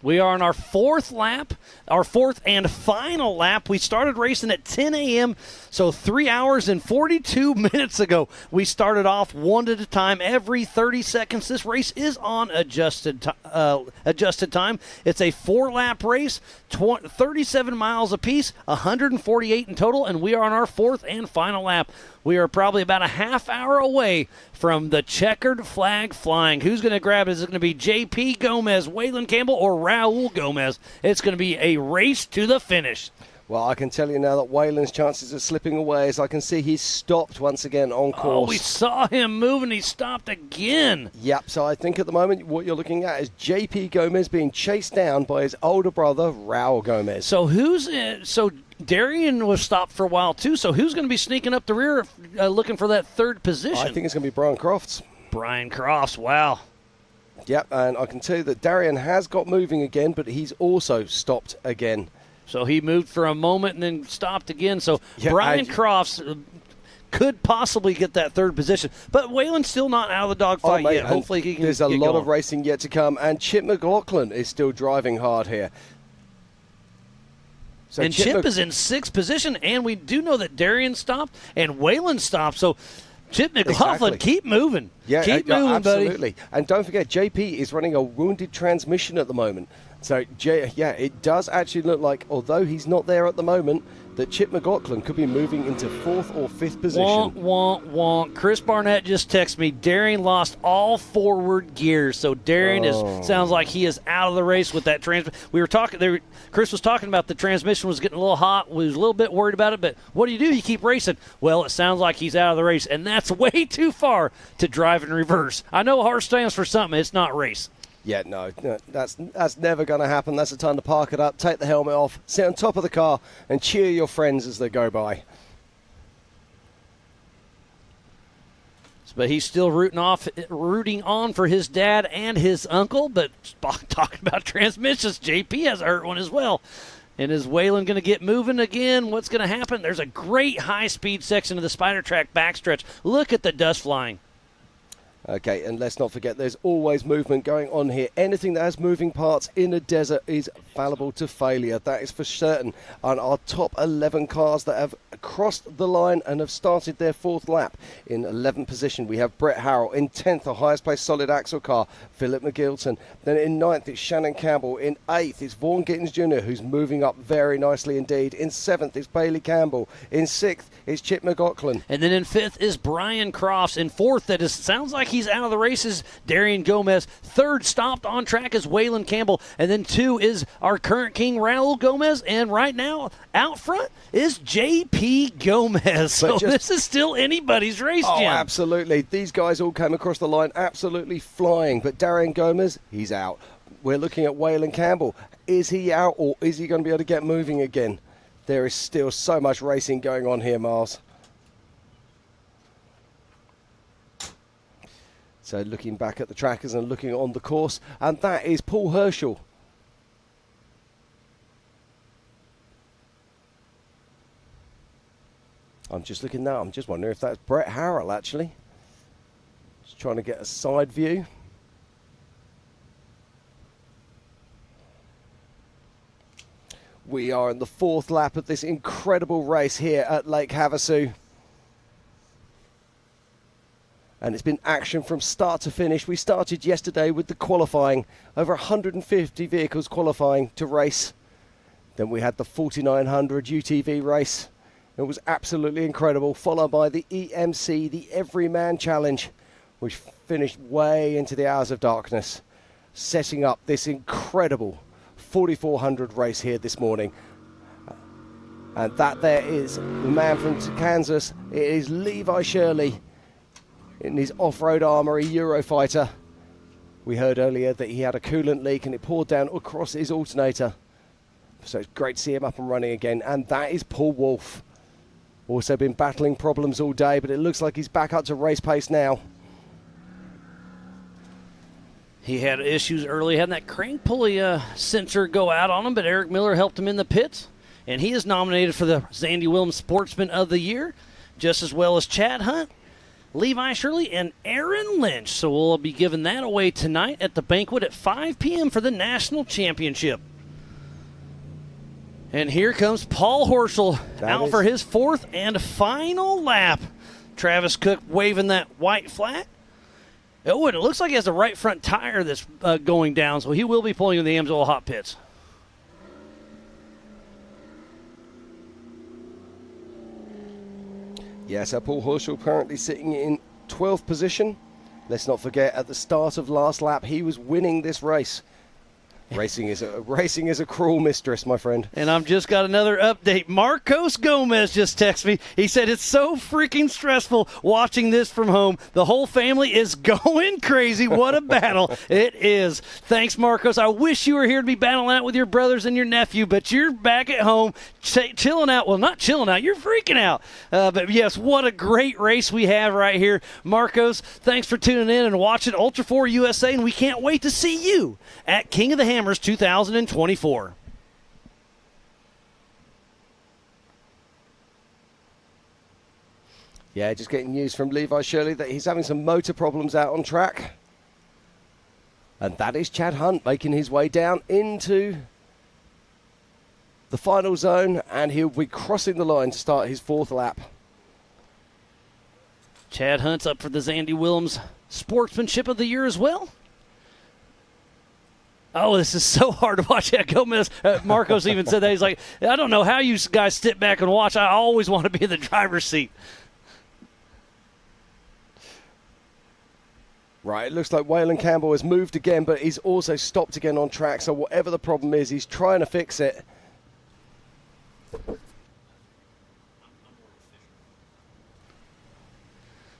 We are on our fourth lap, our fourth and final lap. We started racing at 10 a.m., so 3 hours and 42 minutes ago. We started off one at a time every 30 seconds. This race is on adjusted time. It's a 4-lap race, 37 miles apiece, 148 in total, and we are on our fourth and final lap. We are probably about a half hour away from the checkered flag flying. Who's going to grab it? Is it going to be JP Gomez, Waylon Campbell, or Raul Gomez? It's going to be a race to the finish. Well, I can tell you now that Waylon's chances are slipping away as I can see he's stopped once again on course. Oh, we saw him move and he stopped again. Yep, so I think at the moment what you're looking at is JP Gomez being chased down by his older brother, Raul Gomez. So Darian was stopped for a while too, so who's going to be sneaking up the rear looking for that third position? I think it's going to be Brian Crofts. Brian Crofts, wow. Yep, and I can tell you that Darian has got moving again, but he's also stopped again. So he moved for a moment and then stopped again. So yeah, Brian Crofts could possibly get that third position. But Waylon's still not out of the dogfight yet. Hopefully he can There's a get lot going. of racing yet to come, and Chip McLaughlin is still driving hard here. So and Chip is in 6th position, and we do know that Darian stopped and Waylon stopped. So Chip McLaughlin, keep moving. Yeah, keep moving, absolutely. buddy. And don't forget, JP is running a wounded transmission at the moment. So, it does actually look like, although he's not there at the moment, that Chip McLaughlin could be moving into 4th or 5th position. Wonk. Chris Barnett just texted me. Darian lost all forward gears, so Darian sounds like he is out of the race with that transmission. We were talking there. Chris was talking about the transmission was getting a little hot. We was a little bit worried about it, but what do? You keep racing. Well, it sounds like he's out of the race, and that's way too far to drive in reverse. I know HART stands for something. It's not race. Yeah, no, that's never going to happen. That's the time to park it up, take the helmet off, sit on top of the car, and cheer your friends as they go by. But he's still rooting on for his dad and his uncle. But talking about transmissions, JP has a hurt one as well. And is Waylon going to get moving again? What's going to happen? There's a great high-speed section of the Spider Track backstretch. Look at the dust flying. Okay, and let's not forget there's always movement going on here. Anything that has moving parts in a desert is fallible to failure. That is for certain. On our top 11 cars that have crossed the line and have started their 4th lap. In 11th position, we have Brett Harrell. In 10th, the highest placed solid axle car, Philip McGilton. Then in 9th, it's Shannon Campbell. In 8th, it's Vaughan Gittins Jr., who's moving up very nicely indeed. In 7th, it's Bailey Campbell. In 6th, it's Chip McLaughlin. And then in 5th is Brian Crofts. In 4th, sounds like he's out of the races, Darian Gomez. 3rd, stopped on track, is Waylon Campbell. And then 2 is our current king, Raul Gomez. And right now, out front is JP Gomez. So this is still anybody's race, Jim. Oh, absolutely. These guys all came across the line absolutely flying. But Darian Gomez, he's out. We're looking at Waylon Campbell. Is he out, or is he going to be able to get moving again? There is still so much racing going on here, Miles. So looking back at the trackers and looking on the course, and that is Paul Herschel. I'm just looking now. I'm just wondering if that's Brett Harrell, actually. Just trying to get a side view. We are in the 4th lap of this incredible race here at Lake Havasu. And it's been action from start to finish. We started yesterday with the qualifying, over 150 vehicles qualifying to race. Then we had the 4900 UTV race. It was absolutely incredible, followed by the EMC, the Everyman Challenge, which finished way into the hours of darkness, setting up this incredible 4400 race here this morning. And that there is the man from Kansas. It is Levi Shirley in his off-road armory Eurofighter. We heard earlier that he had a coolant leak and it poured down across his alternator. So it's great to see him up and running again. And that is Paul Wolf. Also been battling problems all day, but it looks like he's back up to race pace now. He had issues early, had that crank pulley sensor go out on him, but Eric Miller helped him in the pits. And he is nominated for the Zandy Williams Sportsman of the Year, just as well as Chad Hunt, Levi Shirley, and Aaron Lynch. So we'll be giving that away tonight at the banquet at 5 p.m. for the National Championship. And here comes Paul Horschel out for his 4th and final lap. Travis Cook waving that white flag. Oh, and it looks like he has the right front tire that's going down, so he will be pulling in the Amsoil hot pits. Yeah, so Paul Horschel currently sitting in 12th position. Let's not forget, at the start of last lap, he was winning this race. Racing is a cruel mistress, my friend. And I've just got another update. Marcos Gomez just texted me. He said, it's so freaking stressful watching this from home. The whole family is going crazy. What a battle it is. Thanks, Marcos. I wish you were here to be battling out with your brothers and your nephew, but you're back at home chilling out. Well, not chilling out. You're freaking out. But, yes, what a great race we have right here. Marcos, thanks for tuning in and watching Ultra4 USA, and we can't wait to see you at King of the Hammers 2024. Yeah, just getting news from Levi Shirley that he's having some motor problems out on track. And that is Chad Hunt making his way down into the final zone, and he'll be crossing the line to start his 4th lap. Chad Hunt's up for the Zandy Willems Sportsmanship of the Year as well. Oh, this is so hard to watch. Yeah, Gomez. Marcos even said that. He's like, I don't know how you guys sit back and watch. I always want to be in the driver's seat. Right, it looks like Waylon Campbell has moved again, but he's also stopped again on track. So whatever the problem is, he's trying to fix it.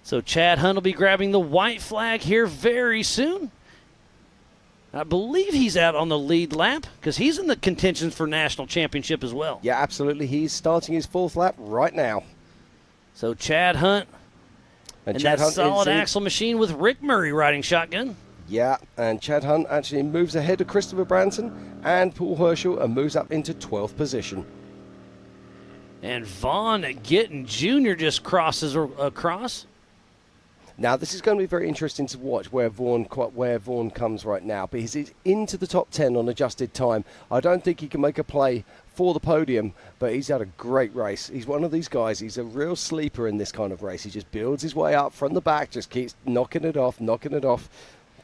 So Chad Hunt will be grabbing the white flag here very soon. I believe he's out on the lead lap because he's in the contentions for national championship as well. Yeah, absolutely. He's starting his 4th lap right now. So Chad Hunt and Chad that Hunt solid axle machine with Rick Murray riding shotgun. Yeah, and Chad Hunt actually moves ahead of Christopher Branson and Paul Herschel and moves up into 12th position. And Vaughn Gittin Jr. just crosses across. Now, this is going to be very interesting to watch where Vaughn comes right now, because he's into the top 10 on adjusted time. I don't think he can make a play for the podium, but he's had a great race. He's one of these guys. He's a real sleeper in this kind of race. He just builds his way up from the back, just keeps knocking it off.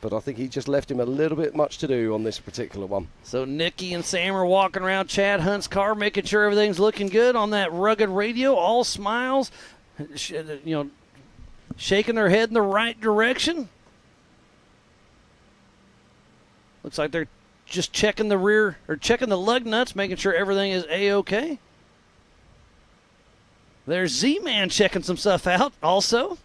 But I think he just left him a little bit much to do on this particular one. So Nicky and Sam are walking around Chad Hunt's car, making sure everything's looking good on that rugged radio, all smiles, shaking their head in the right direction. Looks like they're just checking the lug nuts, making sure everything is A-OK. There's Z-Man checking some stuff out also.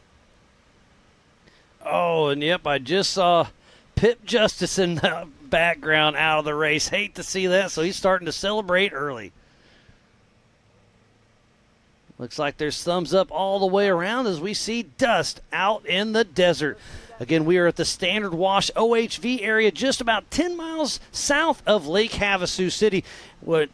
Oh, and yep, I just saw Pip Justice in the background out of the race. Hate to see that, so he's starting to celebrate early. Looks like there's thumbs up all the way around as we see dust out in the desert. Again, we are at the Standard Wash OHV area, just about 10 miles south of Lake Havasu City,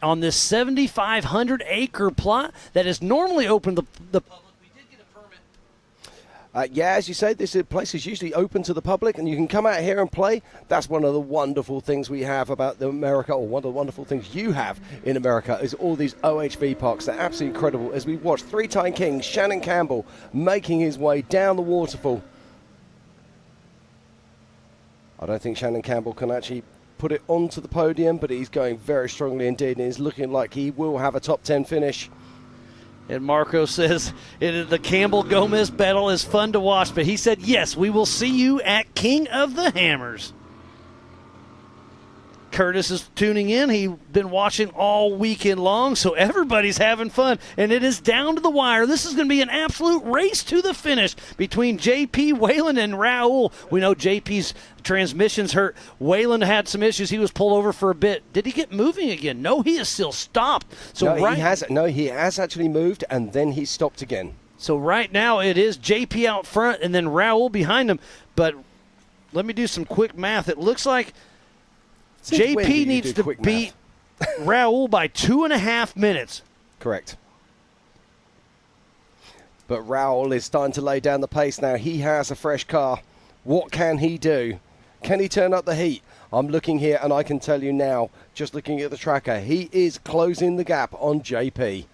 on this 7,500-acre plot that is normally open to the public. We did get a permit. Yeah, as you say, this place is usually open to the public, and you can come out here and play. That's one of the wonderful things we have about America, or one of the wonderful things you have in America, is all these OHV parks. They're absolutely incredible. As we watch 3-time king Shannon Campbell making his way down the waterfall. I don't think Shannon Campbell can actually put it onto the podium, but he's going very strongly indeed, and he's looking like he will have a top 10 finish. And Marco says the Campbell-Gomez battle is fun to watch, but he said, yes, we will see you at King of the Hammers. Curtis is tuning in. He's been watching all weekend long, so everybody's having fun, and it is down to the wire. This is going to be an absolute race to the finish between JP, Waylon, and Raul. We know JP's transmission's hurt. Waylon had some issues. He was pulled over for a bit. Did he get moving again? No, he is still stopped. So he has actually moved, and then he stopped again. So right now it is JP out front and then Raul behind him. But let me do some quick math. It looks like JP needs to beat Raul by 2.5 minutes. Correct. But Raul is starting to lay down the pace now. He has a fresh car. What can he do? Can he turn up the heat? I'm looking here, and I can tell you now, just looking at the tracker, he is closing the gap on JP.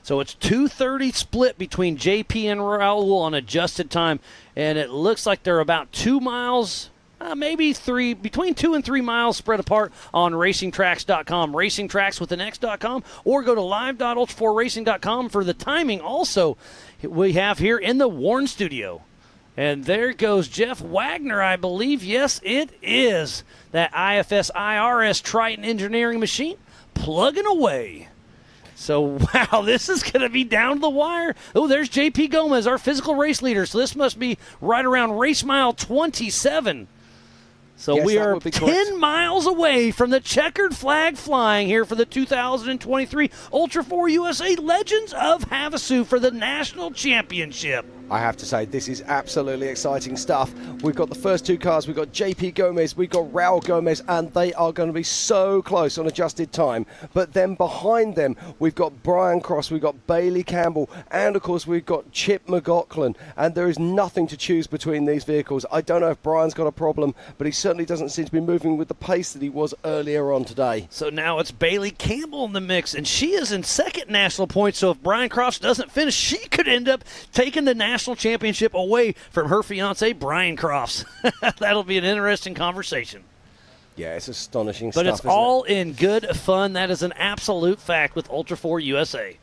So it's 2:30 split between JP and Raul on adjusted time, and it looks like they're about 2 miles, maybe 3, between 2 and 3 miles spread apart on racingtracks.com, racingtracks with an X.com, or go to live.ultra4racing.com for the timing. Also, we have here in the Warren studio. And there goes Jeff Wagner, I believe. Yes, it is. That IFS IRS Triton engineering machine plugging away. So, wow, this is going to be down to the wire. Oh, there's JP Gomez, our physical race leader. So this must be right around race mile 27. So yes, we are 10 miles away from the checkered flag flying here for the 2023 Ultra4 USA Legends of Havasu for the national championship. I have to say, this is absolutely exciting stuff. We've got the first two cars. We've got JP Gomez, we've got Raul Gomez, and they are going to be so close on adjusted time. But then behind them, we've got Brian Cross, we've got Bailey Campbell, and of course we've got Chip McLaughlin. And there is nothing to choose between these vehicles. I don't know if Brian's got a problem, but he certainly doesn't seem to be moving with the pace that he was earlier on today. So now it's Bailey Campbell in the mix, and she is in second national points. So if Brian Cross doesn't finish, she could end up taking the national championship away from her fiance Brian Crofts. That'll be an interesting conversation. Yeah, it's astonishing but stuff. It's all in good fun. That is an absolute fact with Ultra4 USA.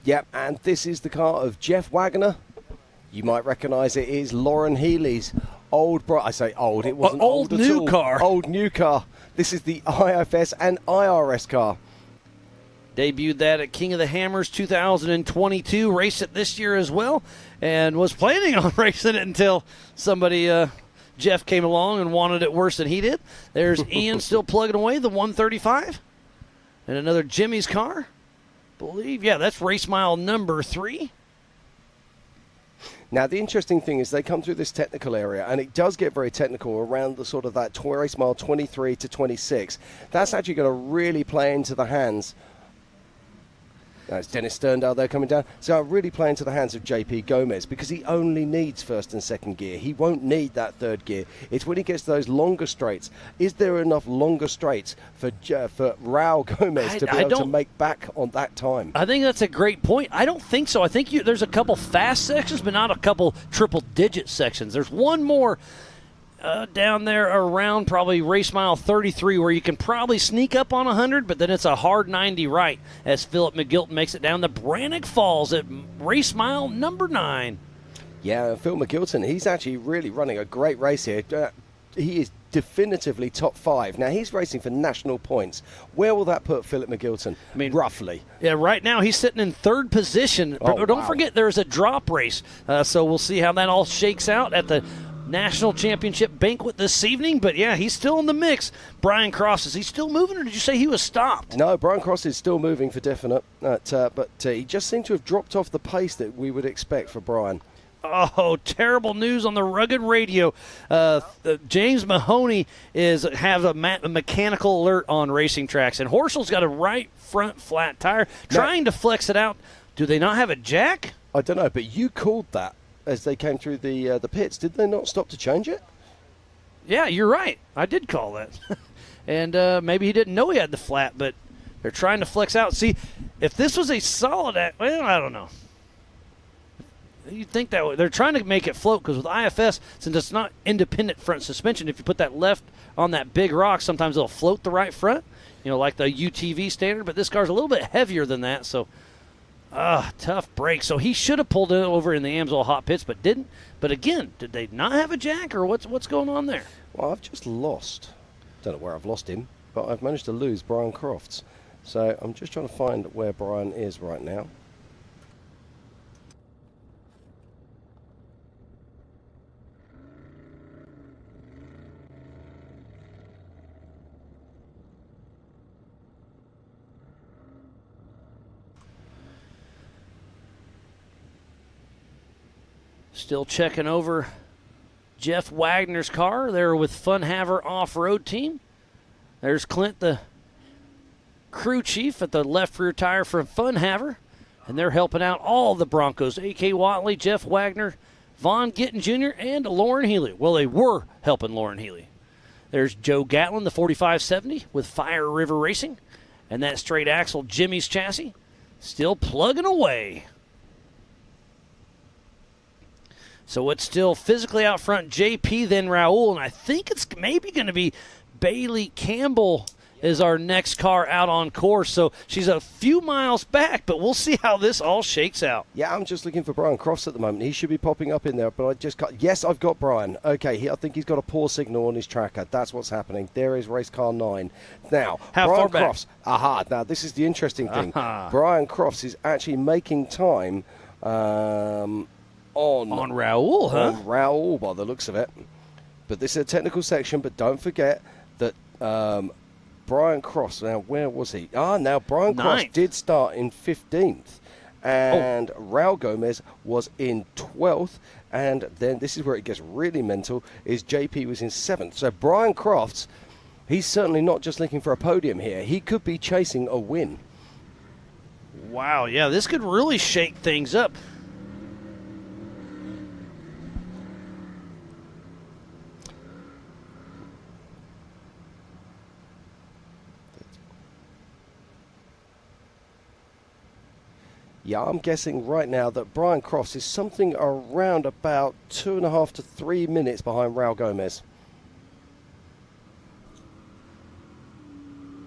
Yep, and this is the car of Jeff Wagner. You might recognize it is Lauren Healy's I say old, it wasn't old at new all. car. Old new car. This is the IFS and IRS car. Debuted that at King of the Hammers 2022, raced it this year as well, and was planning on racing it until somebody, Jeff, came along and wanted it worse than he did. There's Ian still plugging away, the 135. And another Jimmy's car. That's race mile number 3. Now, the interesting thing is they come through this technical area, and it does get very technical around the sort of that race mile 23 to 26. That's actually going to really play into the hands. It's Dennis Sterndale there coming down. So really play into the hands of JP Gomez because he only needs first and second gear. He won't need that third gear. It's when he gets to those longer straights. Is there enough longer straights for Raul Gomez to be able to make back on that time? I think that's a great point. I don't think so. I think there's a couple fast sections, but not a couple triple-digit sections. There's one more down there around probably race mile 33 where you can probably sneak up on 100, but then it's a hard 90 right as Philip McGilton makes it down the Brannock Falls at race mile number 9. Yeah, Phil McGilton, he's actually really running a great race here. He is definitively top 5. Now, he's racing for national points. Where will that put Philip McGilton? I mean, roughly. Yeah, right now he's sitting in 3rd position. But don't forget there's a drop race, so we'll see how that all shakes out at the National Championship banquet this evening, but yeah, he's still in the mix. Brian Cross, is he still moving, or did you say he was stopped? No, Brian Cross is still moving for definite, but he just seemed to have dropped off the pace that we would expect for Brian. Oh, terrible news on the rugged radio. James Mahoney have a mechanical alert on racing tracks, and Horschel's got a right front flat tire, trying to flex it out. Do they not have a jack? I don't know, but you called that as they came through the pits. Did they not stop to change it? Yeah, you're right. I did call that. And maybe he didn't know he had the flat, but they're trying to flex out. See, if this was a solid, I don't know. You'd think that way. They're trying to make it float because with IFS, since it's not independent front suspension, if you put that left on that big rock, sometimes it'll float the right front, like the UTV standard, but this car's a little bit heavier than that, so tough break. So he should have pulled it over in the Amsoil hot pits, but didn't. But again, did they not have a jack, or what's going on there? Well, I've just lost. Don't know where I've lost him, but I've managed to lose Brian Crofts. So I'm just trying to find where Brian is right now. Still checking over Jeff Wagner's car there with Funhaver Off-Road Team. There's Clint, the crew chief at the left rear tire from Funhaver. And they're helping out all the Broncos. A.K. Watley, Jeff Wagner, Vaughn Gittin Jr., and Lauren Healy. Well, they were helping Lauren Healy. There's Joe Gatlin, the 4570 with Fire River Racing. And that straight axle Jimmy's chassis still plugging away. So it's still physically out front, JP, then Raul, and I think it's maybe going to be Bailey Campbell is our next car out on course. So she's a few miles back, but we'll see how this all shakes out. Yeah, I'm just looking for Brian Crofts at the moment. He should be popping up in there, but I just got... Yes, I've got Brian. Okay, I think he's got a poor signal on his tracker. That's what's happening. There is race car 9. Now, how Brian far back? Crofts... Aha, now this is the interesting thing. Brian Crofts is actually making time... On Raul, huh? On Raul, by the looks of it. But this is a technical section, but don't forget that Brian Cross, now where was he? Now Brian Cross did start in 15th, and Raul Gomez was in 12th. And then this is where it gets really mental, is JP was in 7th. So Brian Crofts, he's certainly not just looking for a podium here. He could be chasing a win. Wow, yeah, this could really shake things up. Yeah, I'm guessing right now that Brian Crofts is something around about 2.5 to 3 minutes behind Raul Gomez.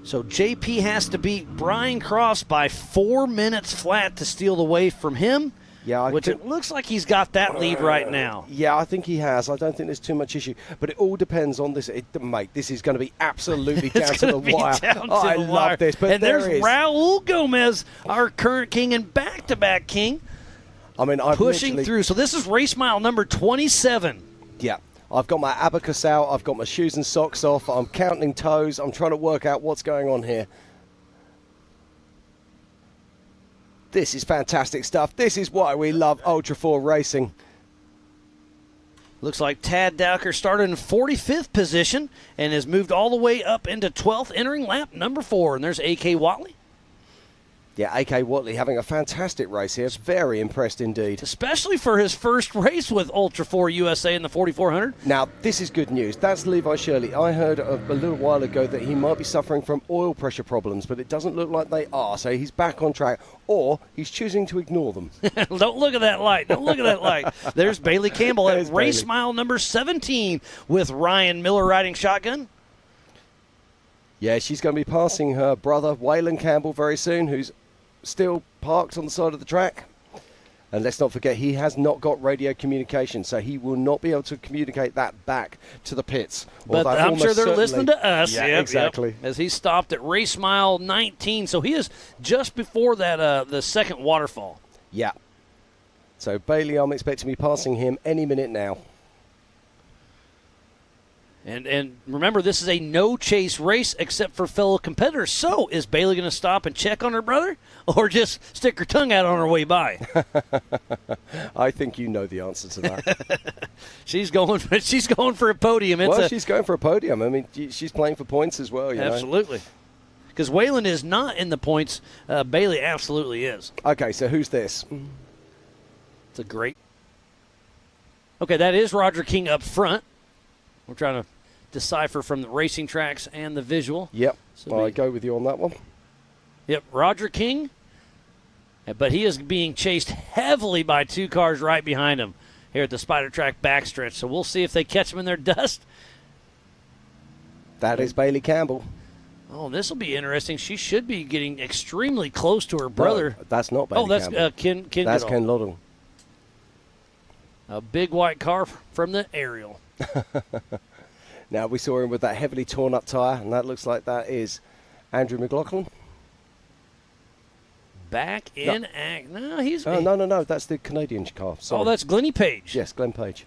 So JP has to beat Brian Crofts by 4 minutes flat to steal the way from him. Yeah, it looks like he's got that lead right now. Yeah, I think he has. I don't think there's too much issue. But it all depends on this. Mate, this is going to be absolutely down to the wire. I love this. But and there's Raul Gomez, our current king and back-to-back king. I mean, I'm pushing through. So this is race mile number 27. Yeah. I've got my abacus out. I've got my shoes and socks off. I'm counting toes. I'm trying to work out what's going on here. This is fantastic stuff. This is why we love Ultra4 racing. Looks like Tad Dowker started in 45th position and has moved all the way up into 12th, entering lap number 4. And there's A.K. Watley. Yeah, A.K. Watley having a fantastic race here. Very impressed indeed. Especially for his first race with Ultra4 USA in the 4400. Now, this is good news. That's Levi Shirley. I heard a little while ago that he might be suffering from oil pressure problems, but it doesn't look like they are. So he's back on track, or he's choosing to ignore them. Don't look at that light. Don't look at that light. There's Bailey Campbell at race mile number 17 with Ryan Miller riding shotgun. Yeah, she's going to be passing her brother, Waylon Campbell, very soon, who's still parked on the side of the track. And let's not forget, he has not got radio communication, so he will not be able to communicate that back to the pits. But I'm sure they're listening to us. Yeah, exactly. As he stopped at race mile 19. So he is just before that the second waterfall. Yeah. So Bailey, I'm expecting to be passing him any minute now. And remember, this is a no-chase race except for fellow competitors. So is Bailey going to stop and check on her brother or just stick her tongue out on her way by? I think you know the answer to that. She's going for a podium. She's going for a podium. I mean, she's playing for points as well. You absolutely. Because Waylon is not in the points. Bailey absolutely is. Okay, so who's this? It's a great. Okay, that is Roger King up front. We're trying to decipher from the racing tracks and the visual. Yep. So I go with you on that one. Yep, Roger King. But he is being chased heavily by 2 cars right behind him here at the Spider Track backstretch. So we'll see if they catch him in their dust. That is Bailey Campbell. Oh, this will be interesting. She should be getting extremely close to her brother. No, that's not Bailey Campbell. Oh, that's Ken That's Ken Loddle. A big white car from the aerial. Now, we saw him with that heavily torn up tyre, and that looks like that is Andrew McLaughlin. Back in act. No, he's. Oh, no. That's the Canadian car. Sorry. Oh, that's Glennie Page. Yes, Glenn Page.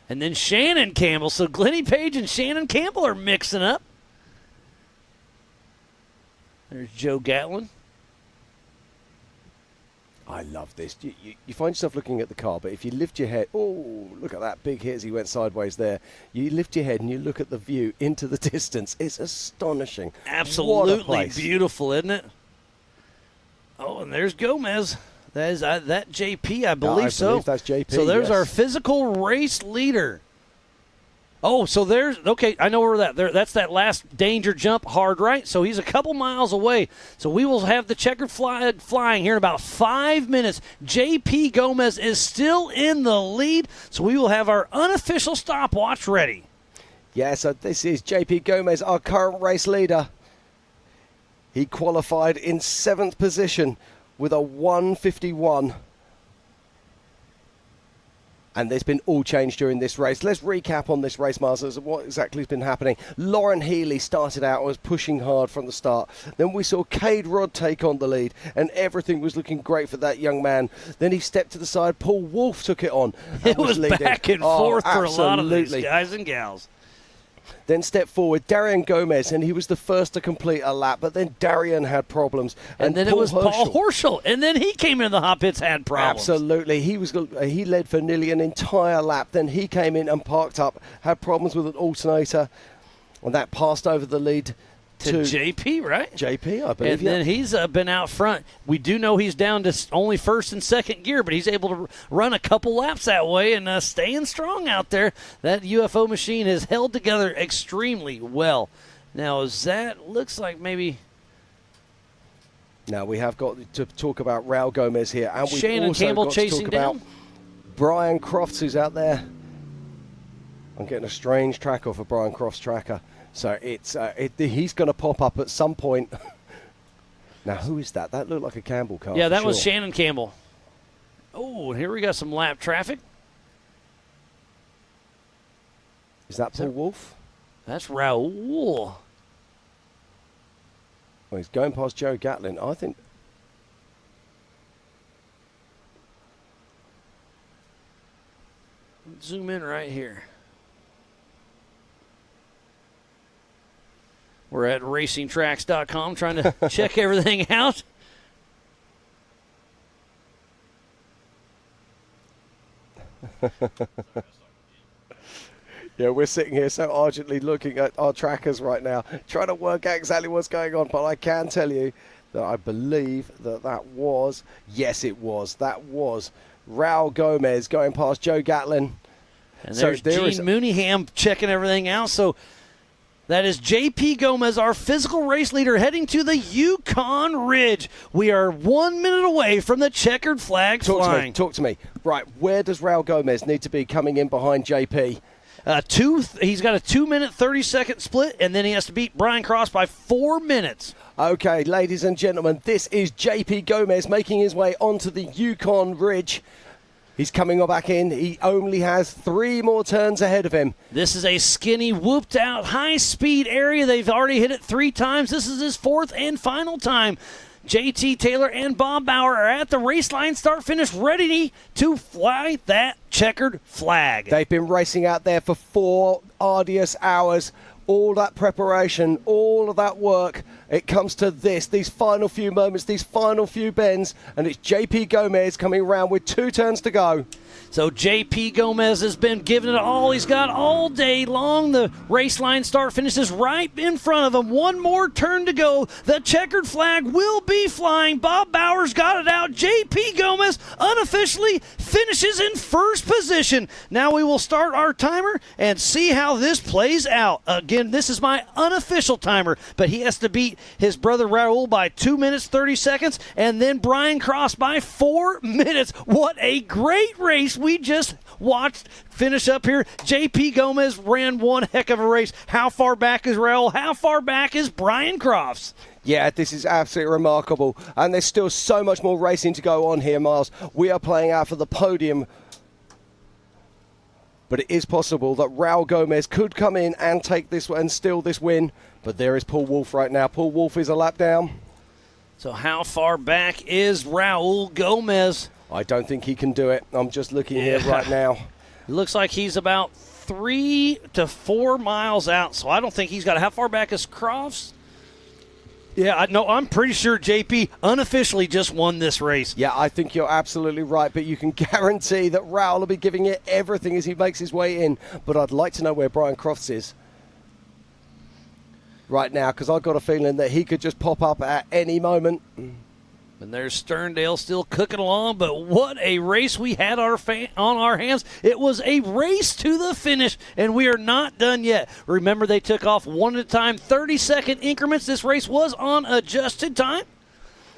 And then Shannon Campbell. So Glennie Page and Shannon Campbell are mixing up. There's Joe Gatlin. I love this. You find yourself looking at the car, but if you lift your head, oh, look at that big hit as he went sideways there. You lift your head and you look at the view into the distance. It's astonishing. Absolutely beautiful, isn't it? Oh, and there's Gomez. That is that JP, I believe so. I believe that's JP. So there's our physical race leader. Oh, so there's, okay, I know where that's that last danger jump hard right. So he's a couple miles away. So we will have the checkered flying here in about 5 minutes. JP Gomez is still in the lead. So we will have our unofficial stopwatch ready. Yeah, so this is JP Gomez, our current race leader. He qualified in 7th position with a 1:51. And there's been all change during this race. Let's recap on this race, Masters, of what exactly has been happening. Lauren Healy started out and was pushing hard from the start. Then we saw Cade Rodd take on the lead, and everything was looking great for that young man. Then he stepped to the side. Paul Wolfe took it on. It was leading. back and forth for a lot of these guys and gals. Then stepped forward Darian Gomez, and he was the first to complete a lap, but then Darian had problems. And then it was Paul Horschel, and then he came into the hot pits, had problems. Absolutely. He led for nearly an entire lap. Then he came in and parked up, had problems with an alternator, and that passed over the lead to JP, right? JP, I believe. And then he's been out front. We do know he's down to only first and second gear, but he's able to run a couple laps that way and staying strong out there. That UFO machine has held together extremely well. Now, looks like maybe... Now we have got to talk about Raul Gomez here, and we've Shannon also Campbell got chasing to talk down. about Brian Crofts, who's out there. I'm getting a strange track off of Brian Croft's tracker. So he's going to pop up at some point. Now, who is that? That looked like a Campbell car. Yeah, that was Shannon Campbell. Oh, here we got some lap traffic. Is that Paul Wolf? That's Raul. Well, he's going past Joe Gatlin. I think. Zoom in right here. We're at racingtracks.com trying to check everything out. Yeah, we're sitting here so ardently looking at our trackers right now, trying to work out exactly what's going on. But I can tell you that I believe that was, yes, it was. That was Raul Gomez going past Joe Gatlin. And there's Gene Mooneyham checking everything out. So that is JP Gomez, our physical race leader, heading to the Yukon Ridge. We are 1 minute away from the checkered flag flying. Talk to me. Right, where does Raul Gomez need to be coming in behind JP? He's got a 2 minute, 30-second split, and then he has to beat Brian Cross by 4 minutes. Okay, ladies and gentlemen, this is JP Gomez making his way onto the Yukon Ridge. He's coming back in. He only has 3 more turns ahead of him. This is a skinny, whooped-out, high-speed area. They've already hit it 3 times. This is his 4th and final time. JT Taylor and Bob Bauer are at the race line, start-finish, ready to fly that checkered flag. They've been racing out there for 4 arduous hours. All that preparation, all of that work, it comes to these final few moments, these final few bends, and it's JP Gomez coming around with 2 turns to go. So JP Gomez has been giving it all he's got all day long. The race line start finishes right in front of him. 1 more turn to go. The checkered flag will be flying. Bob Bauer's got it out. JP Gomez unofficially finishes in first position. Now we will start our timer and see how this plays out. Again, this is my unofficial timer, but he has to beat his brother Raul by 2 minutes, 30 seconds, and then Brian Cross by 4 minutes. What a great race we just watched finish up here. JP Gomez ran one heck of a race. How far back is Raul? How far back is Brian Crofts? Yeah, this is absolutely remarkable. And there's still so much more racing to go on here, Miles. We are playing out for the podium. But it is possible that Raul Gomez could come in and take this and steal this win. But there is Paul Wolf right now. Paul Wolf is a lap down. So how far back is Raul Gomez? I don't think he can do it. I'm just looking here right now. It looks like he's about 3 to 4 miles out, so I don't think he's got it. How far back is Crofts? Yeah, I'm pretty sure JP unofficially just won this race. Yeah, I think you're absolutely right, but you can guarantee that Raul will be giving it everything as he makes his way in. But I'd like to know where Brian Crofts is right now, because I've got a feeling that he could just pop up at any moment. And there's Sterndale still cooking along, but what a race we had on our hands. It was a race to the finish, and we are not done yet. Remember, they took off 1 at a time, 30-second increments. This race was on adjusted time.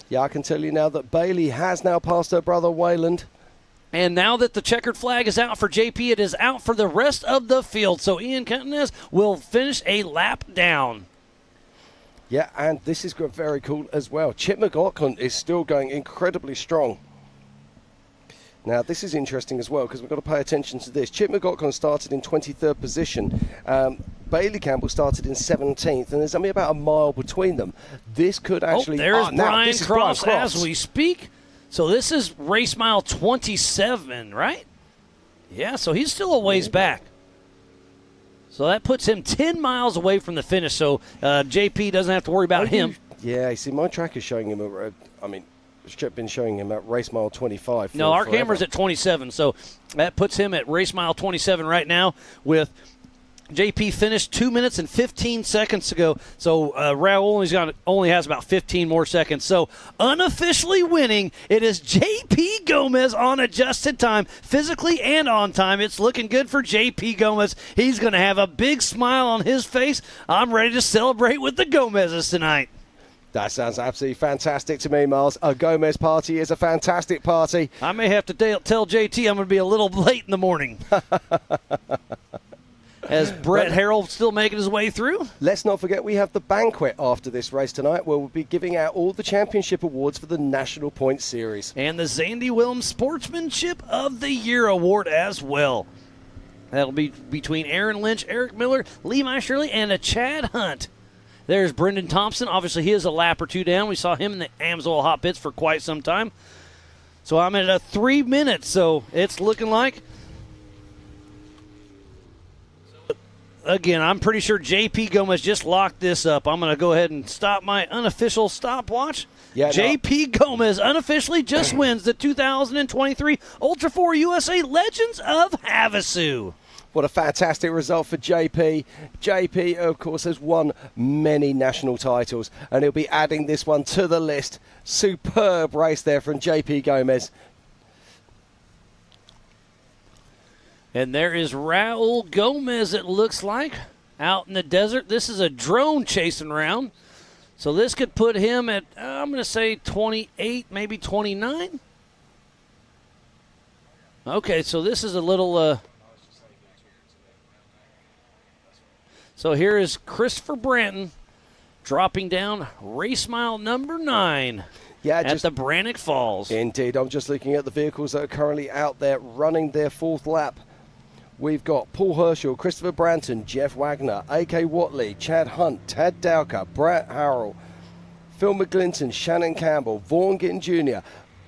Yeah, I can tell you now that Bailey has now passed her brother Wayland. And now that the checkered flag is out for JP, it is out for the rest of the field. So Ian Cuntinez will finish a lap down. Yeah, and this is very cool as well. Chip McLaughlin is still going incredibly strong. Now, this is interesting as well because we've got to pay attention to this. Chip McLaughlin started in 23rd position. Bailey Campbell started in 17th, and there's only about a mile between them. This could actually... there's Brian Crofts as we speak. So this is race mile 27, right? Yeah, so he's still a ways back. So that puts him 10 miles away from the finish. So JP doesn't have to worry about him. Yeah, you see, my track is showing him, it's been showing him at race mile 25. No, our forever. camera's at 27. So that puts him at race mile 27 right now with JP finished 2 minutes and 15 seconds to go. So Raul only has about 15 more seconds. So unofficially winning, it is JP Gomez on adjusted time, physically and on time. It's looking good for JP Gomez. He's going to have a big smile on his face. I'm ready to celebrate with the Gomezes tonight. That sounds absolutely fantastic to me, Miles. A Gomez party is a fantastic party. I may have to tell JT I'm going to be a little late in the morning. As Brett Harrell still making his way through. Let's not forget we have the banquet after this race tonight where we'll be giving out all the championship awards for the National Points Series. And the Zandy Willems Sportsmanship of the Year award as well. That'll be between Aaron Lynch, Eric Miller, Levi Shirley, and a Chad Hunt. There's Brendan Thompson. Obviously, he is a lap or two down. We saw him in the Amsoil Hot Pits for quite some time. So I'm at 3 minutes, so it's looking like... Again, I'm pretty sure JP Gomez just locked this up. I'm going to go ahead and stop my unofficial stopwatch. Yeah, JP Gomez unofficially just wins the 2023 Ultra4 USA Legends of Havasu. What a fantastic result for JP. JP, of course, has won many national titles, and he'll be adding this one to the list. Superb race there from JP Gomez. And there is Raul Gomez, it looks like, out in the desert. This is a drone chasing around. So this could put him at, I'm going to say 28, maybe 29. Okay, so this is a little... So here is Christopher Branton dropping down race mile number 9 at the Brannock Falls. Indeed, I'm just looking at the vehicles that are currently out there running their 4th lap. We've got Paul Herschel, Christopher Branton, Jeff Wagner, A.K. Watley, Chad Hunt, Tad Dowker, Brett Harrell, Phil McGlinton, Shannon Campbell, Vaughan Gittin Jr.,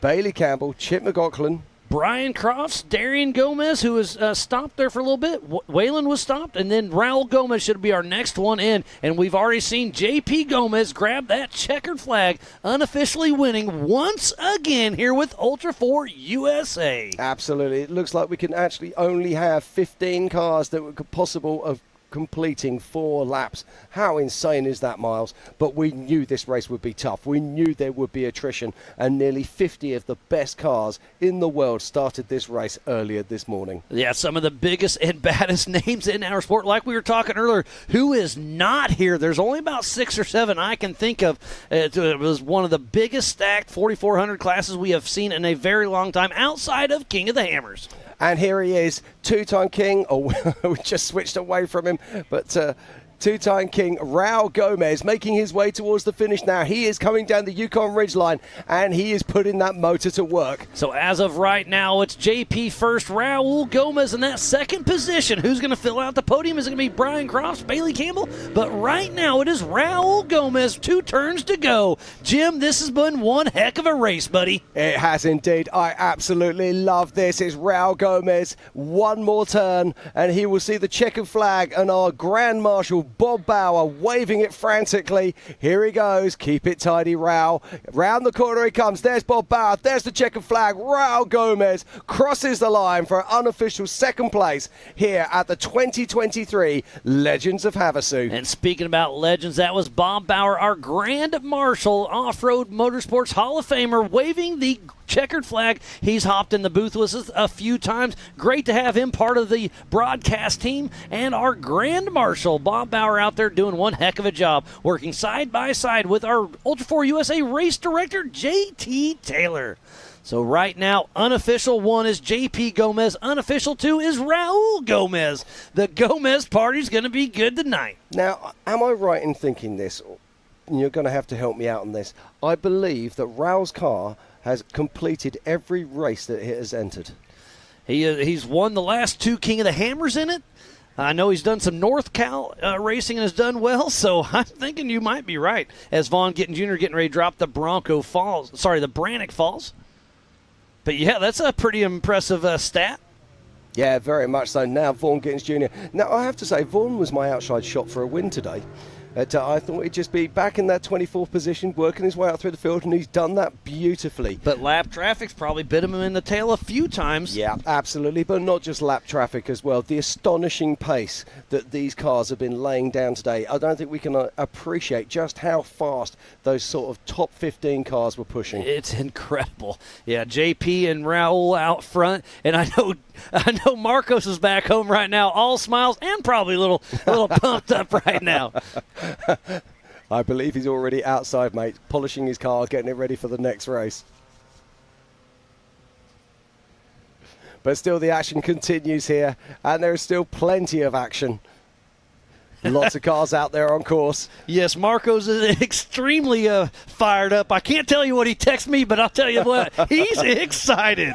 Bailey Campbell, Chip McLaughlin, Brian Crofts, Darian Gomez, who was stopped there for a little bit. Waylon was stopped, and then Raul Gomez should be our next one in. And we've already seen JP Gomez grab that checkered flag, unofficially winning once again here with Ultra4 USA. Absolutely. It looks like we can actually only have 15 cars that were possible of completing 4 laps. How insane is that, Miles? But we knew this race would be tough. We knew there would be attrition, and nearly 50 of the best cars in the world started this race earlier this morning. Yeah, some of the biggest and baddest names in our sport. Like we were talking earlier, who is not here? There's only about 6 or 7 I can think of. It was one of the biggest stacked 4,400 classes we have seen in a very long time outside of King of the Hammers. And here he is, 2-time king. Oh, we just switched away from him, but 2-time king Raul Gomez making his way towards the finish now. He is coming down the Yukon Ridgeline, and he is putting that motor to work. So as of right now, it's JP first, Raul Gomez in that second position. Who's going to fill out the podium? Is it going to be Brian Crofts, Bailey Campbell? But right now, it is Raul Gomez, 2 turns to go. Jim, this has been one heck of a race, buddy. It has indeed. I absolutely love this. It's Raul Gomez, one more turn, and he will see the checkered flag and our Grand Marshal Bob Bauer waving it frantically. Here he goes. Keep it tidy, Raul. Round the corner he comes. There's Bob Bauer. There's the checkered flag. Raul Gomez crosses the line for an unofficial second place here at the 2023 Legends of Havasu. And speaking about legends, that was Bob Bauer, our Grand Marshal Off-Road Motorsports Hall of Famer, waving the checkered flag. He's hopped in the booth with us a few times. Great to have him part of the broadcast team. And our Grand Marshal, Bob Bauer, out there doing one heck of a job, working side by side with our Ultra4 USA race director, JT Taylor. So right now, unofficial 1 is JP Gomez. Unofficial 2 is Raul Gomez. The Gomez party's going to be good tonight. Now, am I right in thinking this? You're going to have to help me out on this. I believe that Raul's car has completed every race that it has entered. He's won the last 2 King of the Hammers in it. I know he's done some North Cal racing and has done well, so I'm thinking you might be right. As Vaughan Gittin Jr. getting ready to drop the the Brannock Falls. But yeah, that's a pretty impressive stat. Yeah, very much so. Now Vaughan Gittins Jr. Now, I have to say, Vaughan was my outside shot for a win today. I thought he'd just be back in that 24th position, working his way out through the field, and he's done that beautifully. But lap traffic's probably bit him in the tail a few times. Yeah, absolutely, but not just lap traffic as well. The astonishing pace that these cars have been laying down today, I don't think we can appreciate just how fast those sort of top 15 cars were pushing. It's incredible. Yeah, JP and Raul out front, and I know Marcos is back home right now, all smiles and probably a little pumped up right now. I believe he's already outside, mate, polishing his car, getting it ready for the next race. But still, the action continues here, and there's still plenty of action. Lots of cars out there on course. Yes, Marcos is extremely fired up. I can't tell you what he texted me, but I'll tell you what, he's excited.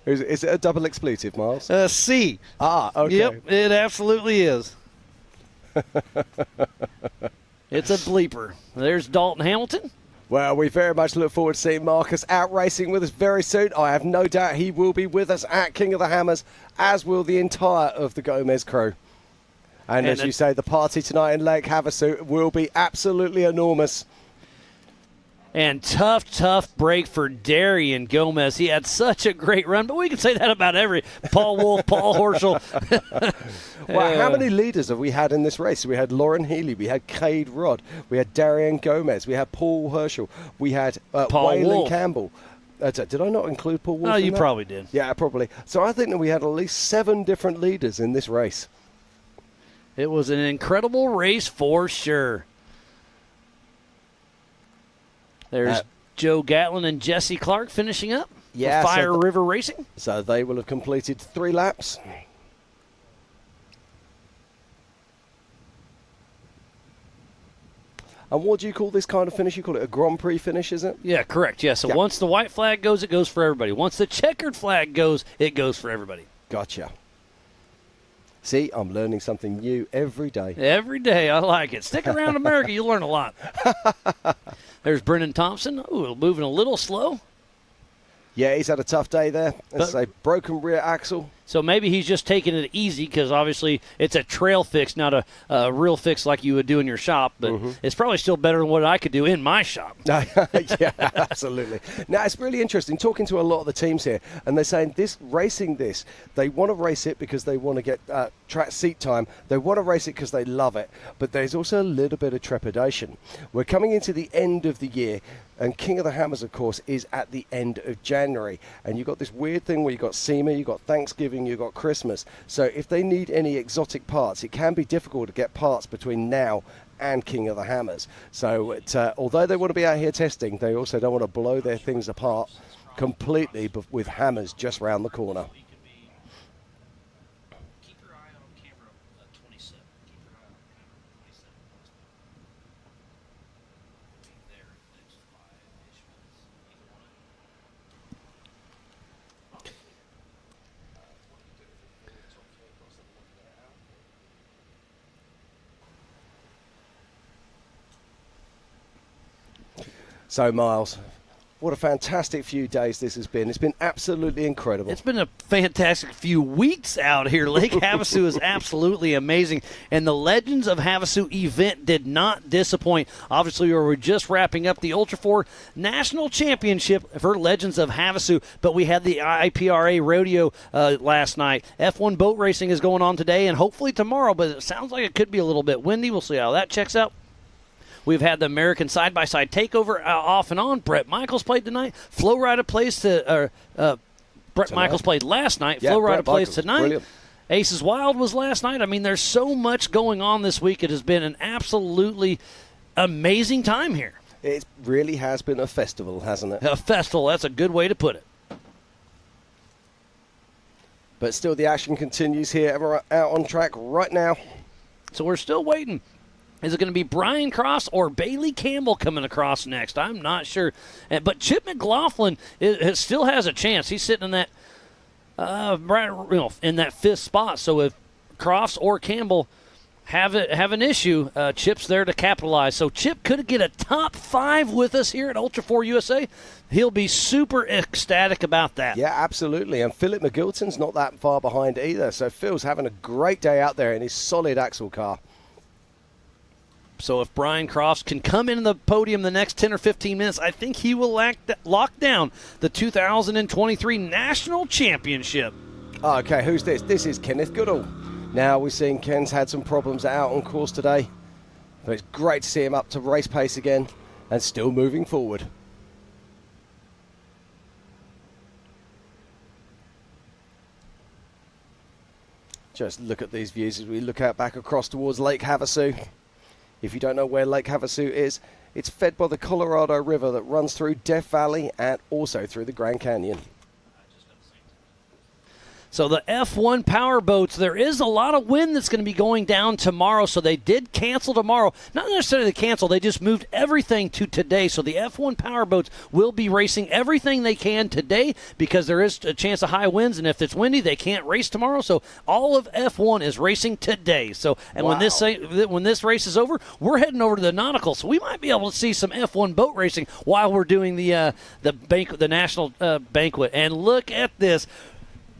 Is it a double expletive, Miles? C. Ah, okay. Yep, it absolutely is. It's a bleeper. There's Dalton Hamilton. Well, we very much look forward to seeing Marcus out racing with us very soon. I have no doubt he will be with us at King of the Hammers, as will the entire of the Gomez crew. And as you say, the party tonight in Lake Havasu will be absolutely enormous. And tough break for Darian Gomez. He had such a great run, but we can say that about every Paul Wolf, Paul Horschel. Well, how many leaders have we had in this race? We had Lauren Healy, we had Cade Rodd, we had Darian Gomez, we had Paul Herschel, we had Waylon Wolf. Campbell. Did I not include Paul Wolf? Oh, in you that? probably did. Yeah, probably. So I think that we had at least 7 different leaders in this race. It was an incredible race for sure. There's Joe Gatlin and Jesse Clark finishing up for Fire River Racing. So they will have completed 3 laps. And what do you call this kind of finish? You call it a Grand Prix finish, is it? Yeah, correct. Yeah, so once the white flag goes, it goes for everybody. Once the checkered flag goes, it goes for everybody. Gotcha. See, I'm learning something new every day. Every day. I like it. Stick around America. You'll learn a lot. There's Brennan Thompson. Ooh, moving a little slow. Yeah, he's had a tough day there. It's a broken rear axle. So maybe he's just taking it easy because obviously it's a trail fix, not a real fix like you would do in your shop. But it's probably still better than what I could do in my shop. Yeah, absolutely. Now, it's really interesting talking to a lot of the teams here, and they're saying they want to race it because they want to get track seat time. They want to race it because they love it. But there's also a little bit of trepidation. We're coming into the end of the year, and King of the Hammers, of course, is at the end of January. And you've got this weird thing where you've got SEMA, you've got Thanksgiving, you've got Christmas. So if they need any exotic parts, it can be difficult to get parts between now and King of the Hammers. So although they want to be out here testing, they also don't want to blow their things apart completely with hammers just round the corner. So, Miles, what a fantastic few days this has been. It's been absolutely incredible. It's been a fantastic few weeks out here. Lake Havasu is absolutely amazing. And the Legends of Havasu event did not disappoint. Obviously, we were just wrapping up the Ultra4 National Championship for Legends of Havasu, but we had the IPRA Rodeo last night. F1 boat racing is going on today and hopefully tomorrow, but it sounds like it could be a little bit windy. We'll see how that checks out. We've had the American side-by-side takeover off and on. Brett Michaels played tonight. Flo Rida plays Brett Michaels played last night. Yeah, Flo Rida Brett plays Michaels, tonight. brilliant. Aces Wild was last night. I mean, there's so much going on this week. It has been an absolutely amazing time here. It really has been a festival, hasn't it? A festival. That's a good way to put it. But still, the action continues here. We're out on track right now. So we're still waiting. Is it going to be Brian Cross or Bailey Campbell coming across next? I'm not sure. But Chip McLaughlin still has a chance. He's sitting in that in that 5th spot. So if Crofts or Campbell have an issue. Chip's there to capitalize. So Chip could get a top 5 with us here at Ultra4 USA. He'll be super ecstatic about that. Yeah, absolutely. And Philip McGilton's not that far behind either. So Phil's having a great day out there in his solid axle car. So if Brian Crofts can come into the podium the next 10 or 15 minutes, I think he will lock down the 2023 National Championship. Okay, who's this? This is Kenneth Goodall. Now we're seeing Ken's had some problems out on course today, but it's great to see him up to race pace again and still moving forward. Just look at these views as we look out back across towards Lake Havasu. If you don't know where Lake Havasu is, it's fed by the Colorado River that runs through Death Valley and also through the Grand Canyon. So the F1 power boats, there is a lot of wind that's going to be going down tomorrow, so they did cancel tomorrow. Not necessarily cancel, they just moved everything to today. So the F1 power boats will be racing everything they can today because there is a chance of high winds, and if it's windy, they can't race tomorrow. So all of F1 is racing today. So and when this race is over, we're heading over to the Nautical, so we might be able to see some F1 boat racing while we're doing the national banquet. And look at this.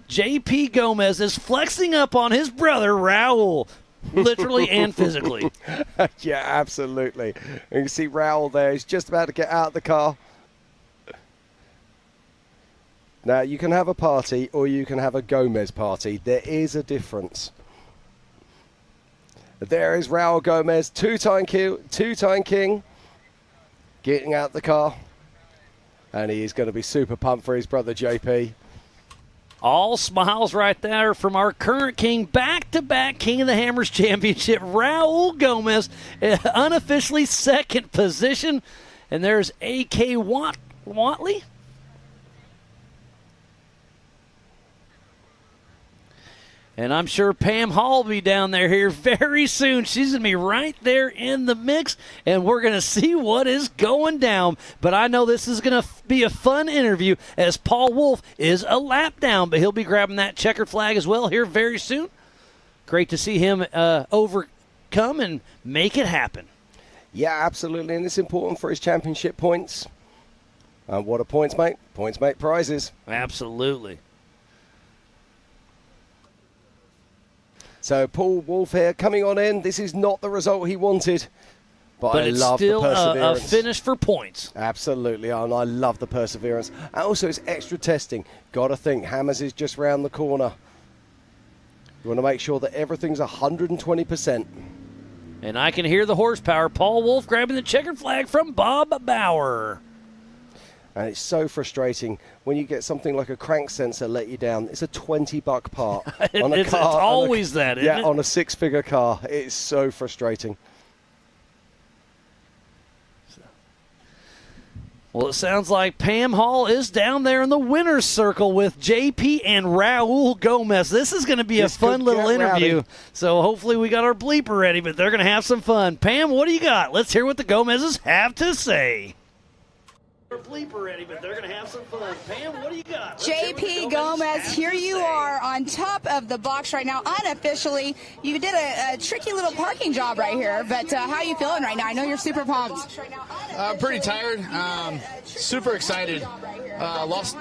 JP Gomez is flexing up on his brother, Raul, literally and physically. Yeah, absolutely. You can see Raul there. He's just about to get out of the car. Now, you can have a party or you can have a Gomez party. There is a difference. There is Raul Gomez, two-time king, getting out the car. And he is going to be super pumped for his brother, JP. All smiles right there from our current king, back-to-back King of the Hammers Championship, Raul Gomez, unofficially second position. And there's A.K. Watley. And I'm sure Pam Hall will be down there here very soon. She's going to be right there in the mix, and we're going to see what is going down. But I know this is going to be a fun interview as Paul Wolf is a lap down, but he'll be grabbing that checkered flag as well here very soon. Great to see him overcome and make it happen. Yeah, absolutely, and it's important for his championship points. What are points make? Points make prizes. Absolutely. So Paul Wolf here coming on in. This is not the result he wanted, but I it's love still the perseverance. A finish for points. Absolutely, and I love the perseverance. And also it's extra testing. Got to think, Hammers is just round the corner. You want to make sure that everything's 120%. And I can hear the horsepower. Paul Wolf grabbing the checkered flag from Bob Bauer. And it's so frustrating when you get something like a crank sensor let you down. It's a $20 part on a car. It's always that, isn't it? On a 6-figure car. It's so frustrating. Well, it sounds like Pam Hall is down there in the winner's circle with JP and Raul Gomez. This is going to be a fun little interview. Rowdy. So hopefully we got our bleeper ready, but they're going to have some fun. Pam, what do you got? Let's hear what the Gomezes have to say. Bleeper ready, but they're going to have some fun. Pam, what do you got? JP Gomez, here you are on top of the box right now, unofficially. You did a tricky little parking job right here, but how are you feeling right now? I know you're super pumped. I'm pretty tired. Super excited. Lost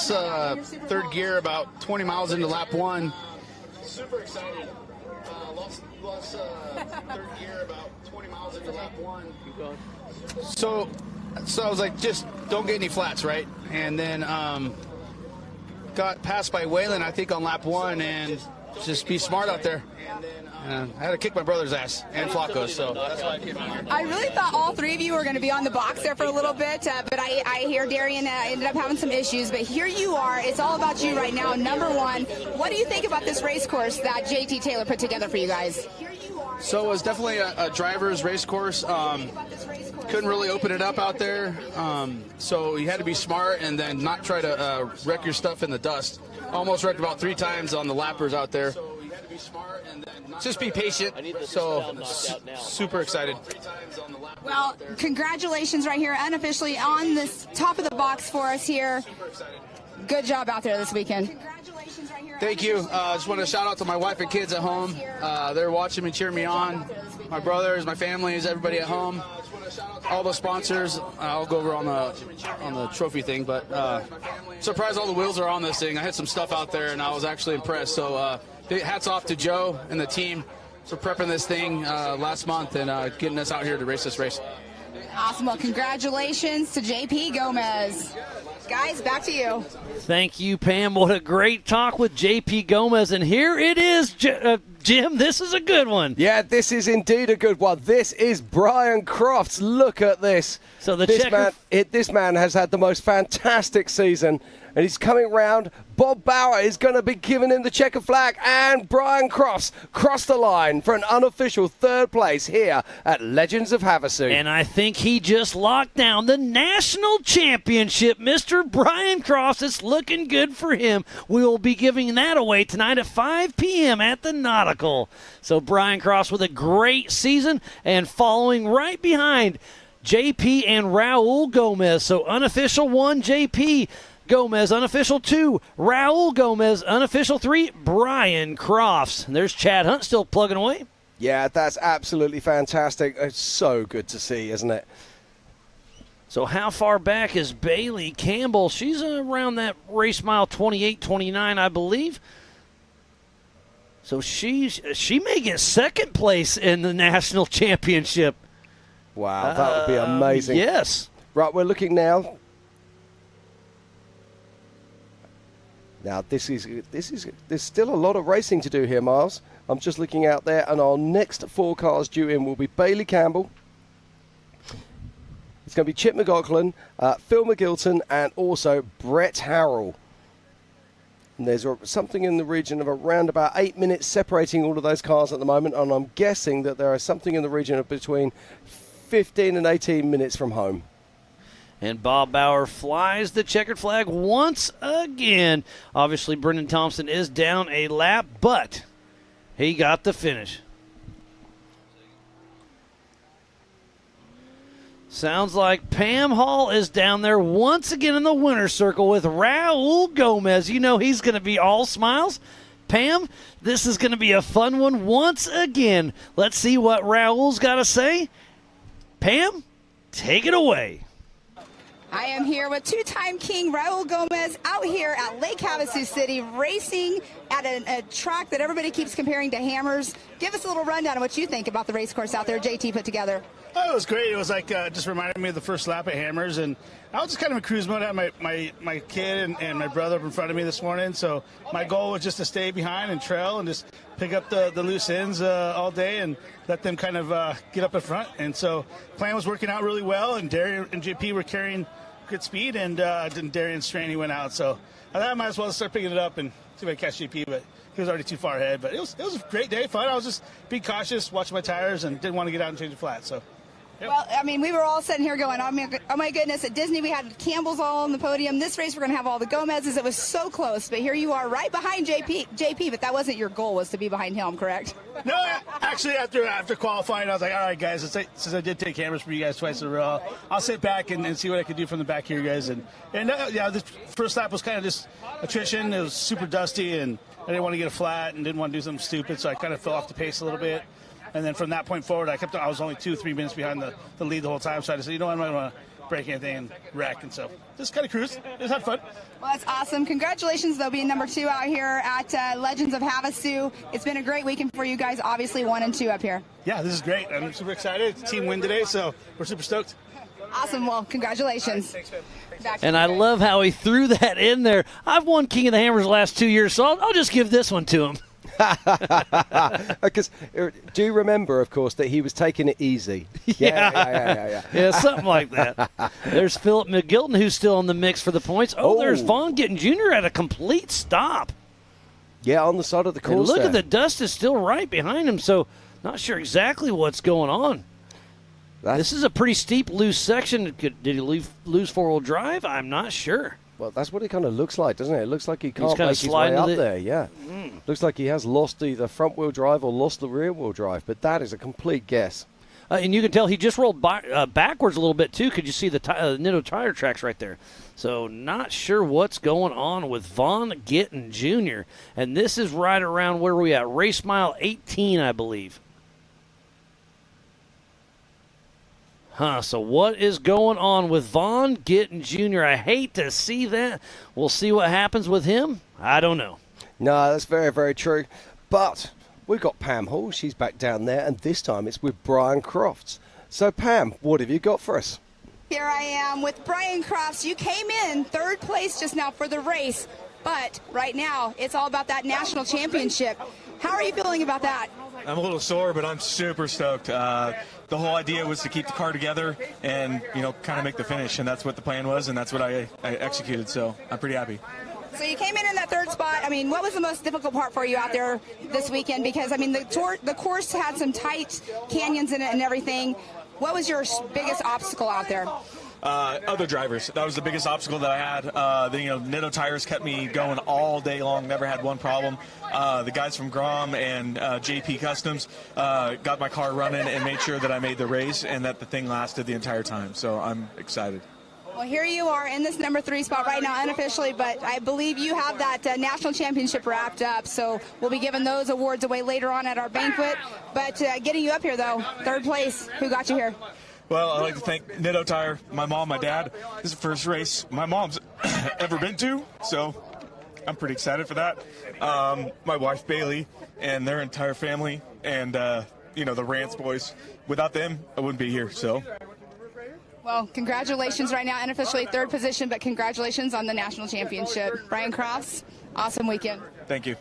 third gear about 20 miles into lap 1. Super excited. Lost third gear about 20 miles into lap 1. So I was like, just don't get any flats, right? And then got passed by Waylon, I think, on lap 1, and just be smart out there. I had to kick my brother's ass and Flacco's, so that's why I came out here. I really thought all three of you were going to be on the box there for a little bit, but I hear Darian ended up having some issues. But here you are. It's all about you right now, number one. What do you think about this race course that JT Taylor put together for you guys? So it was definitely a driver's race course. Couldn't really open it up out there, so you had to be smart and then not try to wreck your stuff in the dust. Almost wrecked about 3 times on the lappers out there. So you had to be smart and then just be patient. So super excited. Well, congratulations right here, unofficially on this top of the box for us here. good job out there this weekend. Thank you. I just want to shout out to my wife and kids at home. They're watching me, cheering me on. My brothers, my families, everybody at home. All the sponsors. I'll go over on the trophy thing, but surprised all the wheels are on this thing. I had some stuff out there, and I was actually impressed. So hats off to Joe and the team for prepping this thing last month and getting us out here to race this race. Awesome. Well, congratulations to JP Gomez. Guys, back to you. Thank you, Pam. What a great talk with JP Gomez. And here it is, Jim. This is a good one. Yeah, this is indeed a good one. This is Brian Crofts. Look at this. So this man has had the most fantastic season, and he's coming round. Bob Bauer is going to be giving him the checker flag, and Brian Crofts crossed the line for an unofficial third place here at Legends of Havasu. And I think he just locked down the national championship, Mr. Brian Crofts. It's looking good for him. We will be giving that away tonight at 5 p.m. at the Nautical. So Brian Crofts with a great season, and following right behind JP and Raul Gomez. So unofficial 1, JP Gomez. Unofficial 2, Raul Gomez. Unofficial 3, Brian Crofts. And there's Chad Hunt still plugging away. Yeah, that's absolutely fantastic. It's so good to see, isn't it? So how far back is Bailey Campbell? She's around that race mile 28, 29, I believe. So she may get second place in the national championship. Wow, that would be amazing. Yes. Right, we're looking now. Now, there's still a lot of racing to do here, Miles. I'm just looking out there, and our next 4 cars due in will be Bailey Campbell. It's going to be Chip McLaughlin, Phil McGilton, and also Brett Harrell. And there's something in the region of around about 8 minutes separating all of those cars at the moment, and I'm guessing that there is something in the region of between 15 and 18 minutes from home. And Bob Bauer flies the checkered flag once again. Obviously, Brendan Thompson is down a lap, but he got the finish. Sounds like Pam Hall is down there once again in the winner's circle with Raul Gomez. You know he's going to be all smiles. Pam, this is going to be a fun one once again. Let's see what Raul's got to say. Pam, take it away. I am here with two-time king Raul Gomez out here at Lake Havasu City racing at a track that everybody keeps comparing to Hammers. Give us a little rundown of what you think about the race course out there JT put together. Oh, it was great. It was like just reminded me of the first lap at Hammers, and I was just kind of in cruise mode. I had my kid and my brother up in front of me this morning, so my goal was just to stay behind and trail and just pick up the loose ends all day and let them kind of get up in front. And so plan was working out really well, and Darian and JP were carrying good speed, and Darian's strain went out. So I thought I might as well start picking it up and see if I can catch JP, but he was already too far ahead. But it was a great day, fun. I was just being cautious, watching my tires, and didn't want to get out and change the flat. So. Yep. Well, I mean, we were all sitting here going, oh my goodness, at Disney we had Campbell's all on the podium. This race we're going to have all the Gomez's. It was so close, but here you are right behind JP, but that wasn't your goal, was to be behind him, correct? No, actually, after qualifying, I was like, all right, guys, since I did take cameras for you guys twice in a row, I'll sit back and see what I can do from the back here, guys. And yeah, the first lap was kind of just attrition. It was super dusty, and I didn't want to get a flat and didn't want to do something stupid, so I kind of fell off the pace a little bit. And then from that point forward, I was only 2-3 minutes behind the lead the whole time. So I just said, you know what, I'm not going to break anything and wreck. And so just kind of cruised. It had fun. Well, that's awesome. Congratulations, though, being number 2 out here at Legends of Havasu. It's been a great weekend for you guys, obviously 1 and 2 up here. Yeah, this is great. I'm super excited. It's a team win today, so we're super stoked. Awesome. Well, congratulations. Thanks, man. And I love how he threw that in there. I've won King of the Hammers the last 2 years, so I'll just give this one to him. Because do you remember, of course, that he was taking it easy? Yeah, something like that. There's Philip McGilton, who's still in the mix for the points. There's Vaughn Gittin Jr. at a complete stop. Yeah, on the side of the course. And look at the dust is still right behind him, so not sure exactly what's going on. This is a pretty steep, loose section. Did he lose four-wheel drive? I'm not sure. Well, that's what it kind of looks like, doesn't it? It looks like he can't make his way up there, yeah. Looks like he has lost either front-wheel drive or lost the rear-wheel drive, but that is a complete guess. And you can tell he just rolled backwards a little bit, too. Could you see the Nitto tire tracks right there? So not sure what's going on with Vaughn Gittin Jr. And this is right around where we at, race mile 18, I believe. So what is going on with Vaughn Gittin Jr.? I hate to see that. We'll see what happens with him. I don't know. No, that's very, very true. But we've got Pam Hall. She's back down there, and this time it's with Brian Crofts. So, Pam, what have you got for us? Here I am with Brian Crofts. You came in third place just now for the race, but right now it's all about that national championship. How are you feeling about that? I'm a little sore, but I'm super stoked. The whole idea was to keep the car together and, kind of make the finish, and that's what the plan was, and that's what I executed, so I'm pretty happy. So you came in that third spot. I mean, what was the most difficult part for you out there this weekend? Because, I mean, the course had some tight canyons in it and everything. What was your biggest obstacle out there? Other drivers. That was the biggest obstacle that I had. Nitto tires kept me going all day long. Never had one problem. The guys from Grom and JP Customs got my car running and made sure that I made the race and that the thing lasted the entire time. So I'm excited. Well, here you are in this number 3 spot right now, unofficially, but I believe you have that national championship wrapped up, so we'll be giving those awards away later on at our banquet. But getting you up here, though, third place, who got you here? Well, I'd like to thank Nitto Tire, my mom, my dad. This is the first race my mom's ever been to, so I'm pretty excited for that. My wife, Bailey, and their entire family, and, the Rance boys. Without them, I wouldn't be here, so... Well, congratulations right now, unofficially third position, but congratulations on the national championship. Brian Crofts, awesome weekend. Thank you.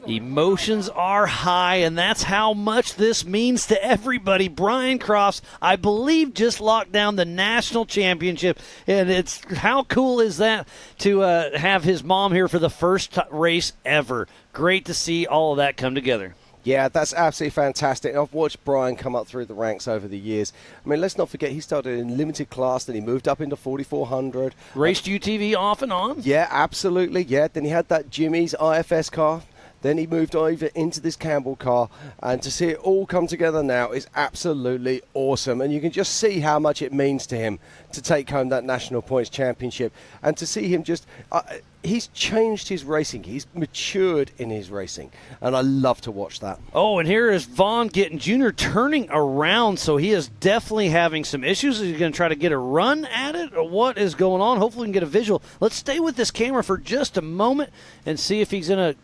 Emotions are high, and that's how much this means to everybody. Brian Crofts, I believe, just locked down the national championship, and it's how cool is that to have his mom here for the first race ever. Great to see all of that come together. Yeah, that's absolutely fantastic. I've watched Brian come up through the ranks over the years. I mean, let's not forget he started in limited class, then he moved up into 4400. Raced UTV off and on? Yeah, absolutely, yeah. Then he had that Jimmy's IFS car. Then he moved over into this Campbell car, and to see it all come together now is absolutely awesome. And you can just see how much it means to him to take home that National Points Championship, and to see him just... he's changed his racing. He's matured in his racing, and I love to watch that. Oh, and here is Vaughn Gittin Jr. turning around, so he is definitely having some issues. Is he going to try to get a run at it, or what is going on? Hopefully we can get a visual. Let's stay with this camera for just a moment and see if he's going to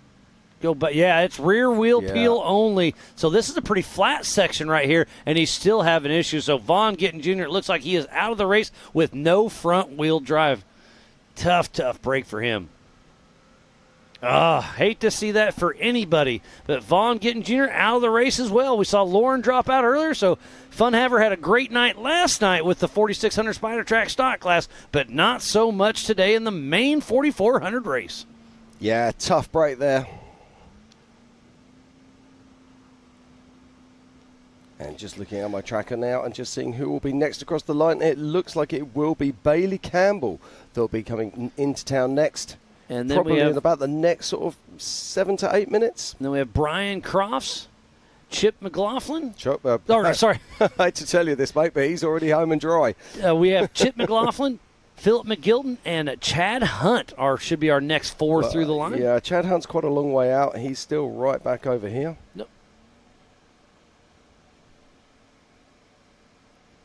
go. But yeah, it's rear wheel peel only. So this is a pretty flat section right here, and he's still having issues. So Vaughn Gittin Jr., it looks like he is out of the race with no front wheel drive. Tough break for him. Hate to see that for anybody. But Vaughn Gittin Jr. out of the race as well. We saw Lauren drop out earlier, so Funhaver had a great night last night with the 4600 Spider Track stock class, but not so much today in the main 4400 race. Yeah, tough break there. And just looking at my tracker now and just seeing who will be next across the line. It looks like it will be Bailey Campbell that'll be coming into town next. And then probably we have, in about the next sort of 7 to 8 minutes. And then we have Brian Crofts, Chip McLaughlin. Sorry. I hate to tell you this, mate, but he's already home and dry. We have Chip McLaughlin, Philip McGilton, and Chad Hunt should be our next 4 through the line. Yeah, Chad Hunt's quite a long way out. He's still right back over here. No.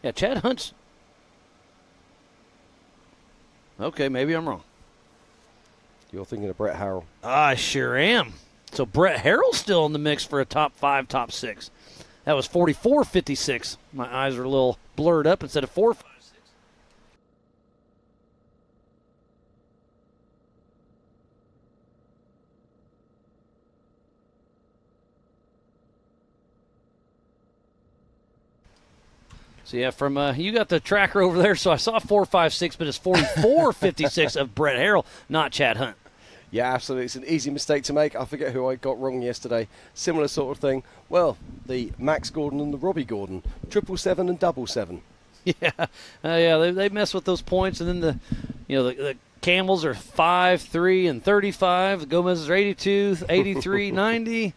Yeah, Chad Hunt's... Okay, maybe I'm wrong. You're thinking of Brett Harrell. I sure am. So Brett Harrell's still in the mix for a top 5, top 6. That was 44.56. My eyes are a little blurred up instead of 4.56. So, yeah, from you got the tracker over there, so I saw 4.56, but it's 44.56 of Brett Harrell, not Chad Hunt. Yeah, absolutely. It's an easy mistake to make. I forget who I got wrong yesterday. Similar sort of thing. Well, the Max Gordon and the Robbie Gordon. 777 and 777. Yeah, they mess with those points, and then the Campbells are 5, 3, and 35. The Gomez's are 82, 83, 90.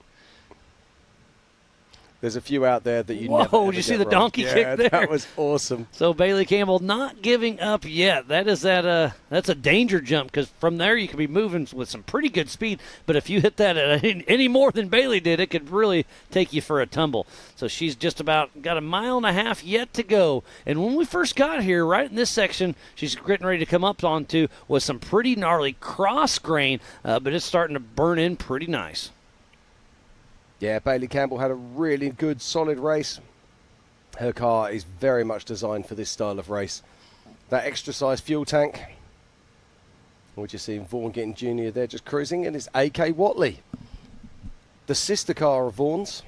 There's a few out there that you Whoa, never ever did you see get the wrong. donkey Yeah, kick there? That was awesome. So Bailey Campbell not giving up yet. That's a danger jump because from there you could be moving with some pretty good speed. But if you hit that at any more than Bailey did, it could really take you for a tumble. So she's just about got a mile and a half yet to go. And when we first got here, right in this section, she's getting ready to come up onto was some pretty gnarly cross grain, but it's starting to burn in pretty nice. Yeah, Bailey Campbell had a really good, solid race. Her car is very much designed for this style of race. That extra size fuel tank. We're just seeing Vaughan getting junior there, just cruising, and it's AK Watley, the sister car of Vaughan's.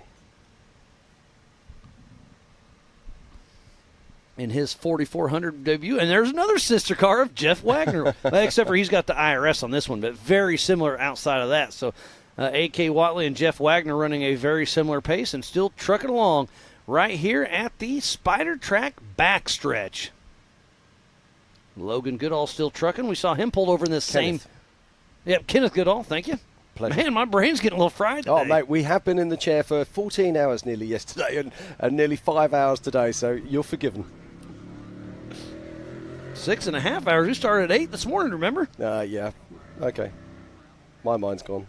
In his 4400 debut, and there's another sister car of Jeff Wagner, except for he's got the IRS on this one, but very similar outside of that. So A.K. Watley and Jeff Wagner running a very similar pace and still trucking along right here at the Spider Track backstretch. Logan Goodall still trucking. We saw him pulled over in this Kenneth. same. Yep, Kenneth Goodall, thank you. Pleasure. Man, my brain's getting a little fried today. Oh, mate, we have been in the chair for 14 hours nearly yesterday and nearly 5 hours today, so you're forgiven. 6.5 hours. We started at 8 this morning, remember? Yeah. Okay. My mind's gone.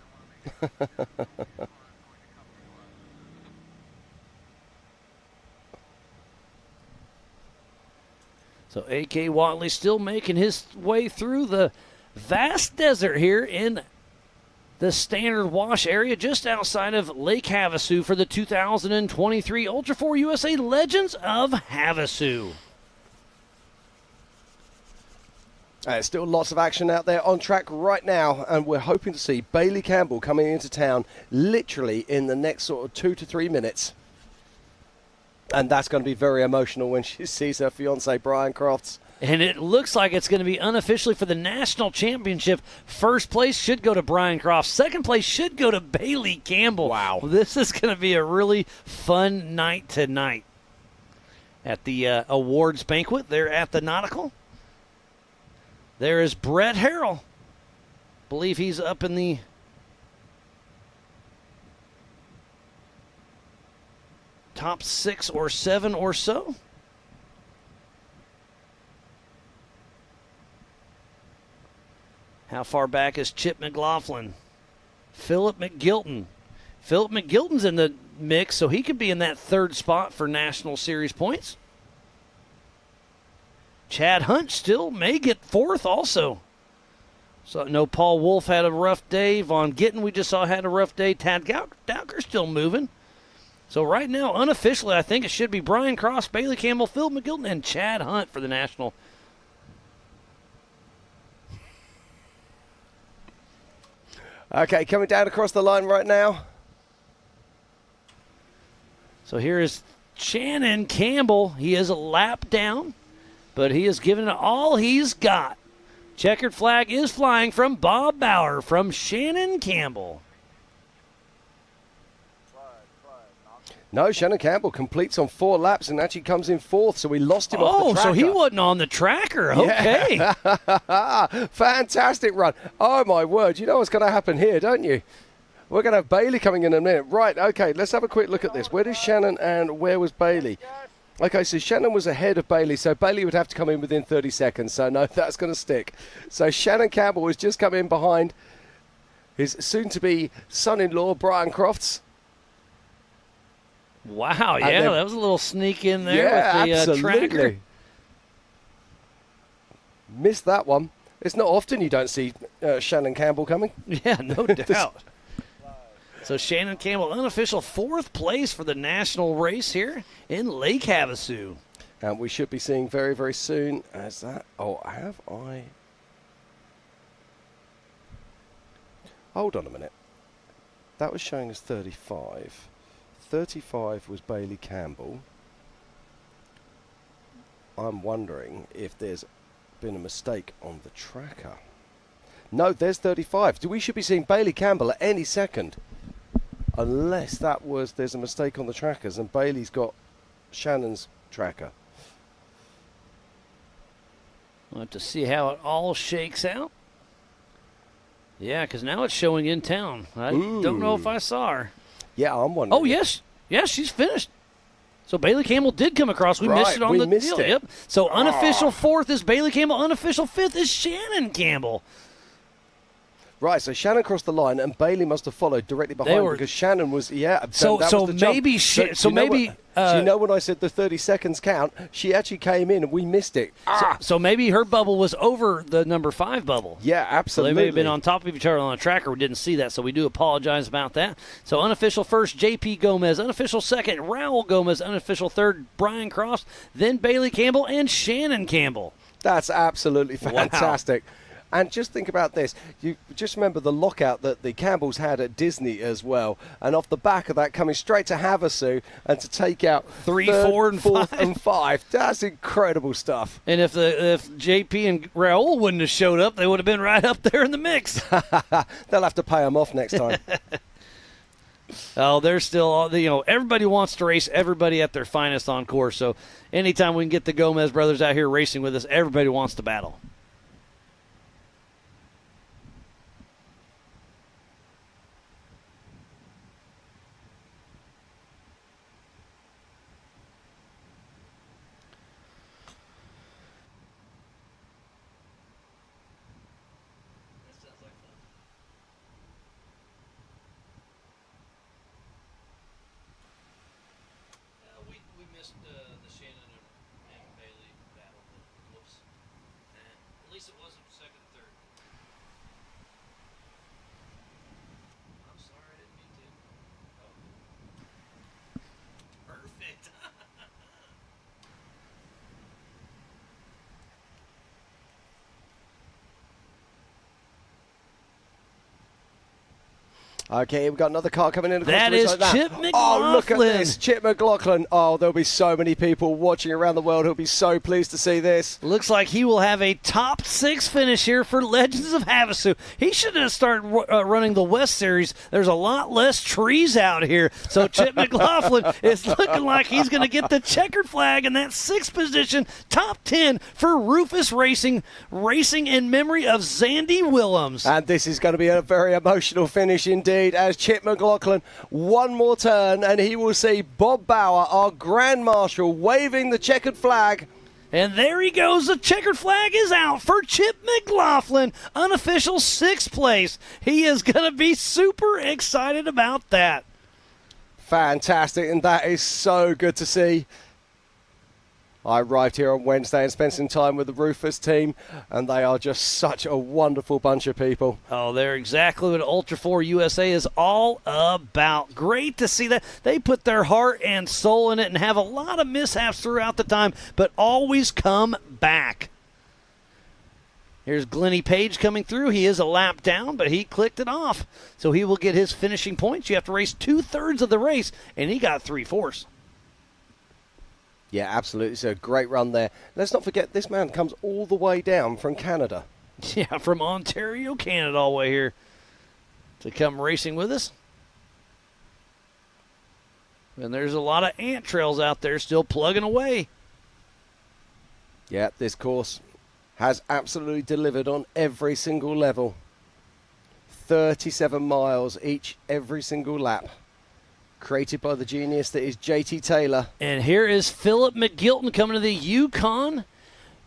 So A.K. Watley still making his way through the vast desert here in the Standard Wash area just outside of Lake Havasu for the 2023 Ultra4 USA Legends of Havasu. Still lots of action out there on track right now, and we're hoping to see Bailey Campbell coming into town literally in the next sort of 2 to 3 minutes. And that's going to be very emotional when she sees her fiance, Brian Crofts. And it looks like it's going to be unofficially for the national championship. First place should go to Brian Crofts. Second place should go to Bailey Campbell. Wow. This is going to be a really fun night tonight at the awards banquet there at the Nautical. There is Brett Harrell. Believe he's up in the top 6 or 7 or so. How far back is Chip McLaughlin? Philip McGilton. Philip McGilton's in the mix, so he could be in that third spot for National Series points. Chad Hunt still may get fourth also. So no, Paul Wolf had a rough day. Von Gittin, we just saw, had a rough day. Tad Dowker still moving. So right now, unofficially, I think it should be Brian Cross, Bailey Campbell, Phil McGilton, and Chad Hunt for the national. Okay, coming down across the line right now. So here is Shannon Campbell. He is a lap down, but he is giving it all he's got. Checkered flag is flying from Bob Bauer from Shannon Campbell. No, Shannon Campbell completes on 4 laps and actually comes in 4th, so we lost him off the tracker. So he wasn't on the tracker. Okay. Yeah. Fantastic run. Oh, my word. You know what's going to happen here, don't you? We're going to have Bailey coming in a minute. Right, okay, let's have a quick look at this. Where is Shannon and where was Bailey? Okay, so Shannon was ahead of Bailey, so Bailey would have to come in within 30 seconds. So, no, that's going to stick. So Shannon Campbell has just come in behind his soon-to-be son-in-law, Brian Crofts. Wow, yeah, that was a little sneak in there with the absolutely. tracker. Missed that one. It's not often you don't see Shannon Campbell coming. Yeah, no doubt. So Shannon Campbell, unofficial 4th place for the national race here in Lake Havasu. And we should be seeing very, very soon as that. Oh, have I? Hold on a minute. That was showing us 35. 35 was Bailey Campbell. I'm wondering if there's been a mistake on the tracker. No, there's 35. We should be seeing Bailey Campbell at any second. Unless there's a mistake on the trackers and Bailey's got Shannon's tracker. We'll have to see how it all shakes out. Yeah, because now it's showing in town. I don't know if I saw her. Yeah, I'm wondering. Oh, yes. Yeah, she's finished. So Bailey Campbell did come across. We missed it on the deal. It. Yep. So unofficial fourth is Bailey Campbell. Unofficial fifth is Shannon Campbell. Right, so Shannon crossed the line, and Bailey must have followed directly behind because Shannon was So maybe when I said the 30 seconds count, she actually came in and we missed it. So maybe her bubble was over the number 5 bubble. Yeah, absolutely. So they may have been on top of each other on a tracker. We didn't see that, so we do apologize about that. So unofficial first, JP Gomez. Unofficial second, Raul Gomez. Unofficial third, Brian Cross. Then Bailey Campbell and Shannon Campbell. That's absolutely fantastic. Wow. And just think about this. You just remember the lockout that the Campbells had at Disney as well. And off the back of that, coming straight to Havasu and to take out 3, 4, and 5. And 5. That's incredible stuff. And if JP and Raul wouldn't have showed up, they would have been right up there in the mix. They'll have to pay them off next time. Oh, they're still, everybody wants to race everybody at their finest on course. So anytime we can get the Gomez brothers out here racing with us, everybody wants to battle. Okay, we've got another car coming in. That is Chip McLaughlin. Oh, look at this. Chip McLaughlin. Oh, there'll be so many people watching around the world who'll be so pleased to see this. Looks like he will have a top 6 finish here for Legends of Havasu. He should have started running the West Series. There's a lot less trees out here. So Chip McLaughlin is looking like he's going to get the checkered flag in that 6th position. Top 10 for Rufus Racing in memory of Zandy Willems. And this is going to be a very emotional finish indeed, as Chip McLaughlin, one more turn, and he will see Bob Bauer, our Grand Marshal, waving the checkered flag. And there he goes. The checkered flag is out for Chip McLaughlin, unofficial 6th place. He is going to be super excited about that. Fantastic, and that is so good to see. I arrived here on Wednesday and spent some time with the Rufus team, and they are just such a wonderful bunch of people. Oh, they're exactly what Ultra4 USA is all about. Great to see that. They put their heart and soul in it and have a lot of mishaps throughout the time, but always come back. Here's Glennie Page coming through. He is a lap down, but he clicked it off. So he will get his finishing points. You have to race 2/3 of the race, and he got 3/4. Yeah, absolutely. It's a great run there. Let's not forget, this man comes all the way down from Canada. Yeah, from Ontario, Canada, all the way here to come racing with us. And there's a lot of ant trails out there still plugging away. Yeah, this course has absolutely delivered on every single level. 37 miles every single lap. Created by the genius that is JT Taylor. And here is Philip McGilton coming to the Yukon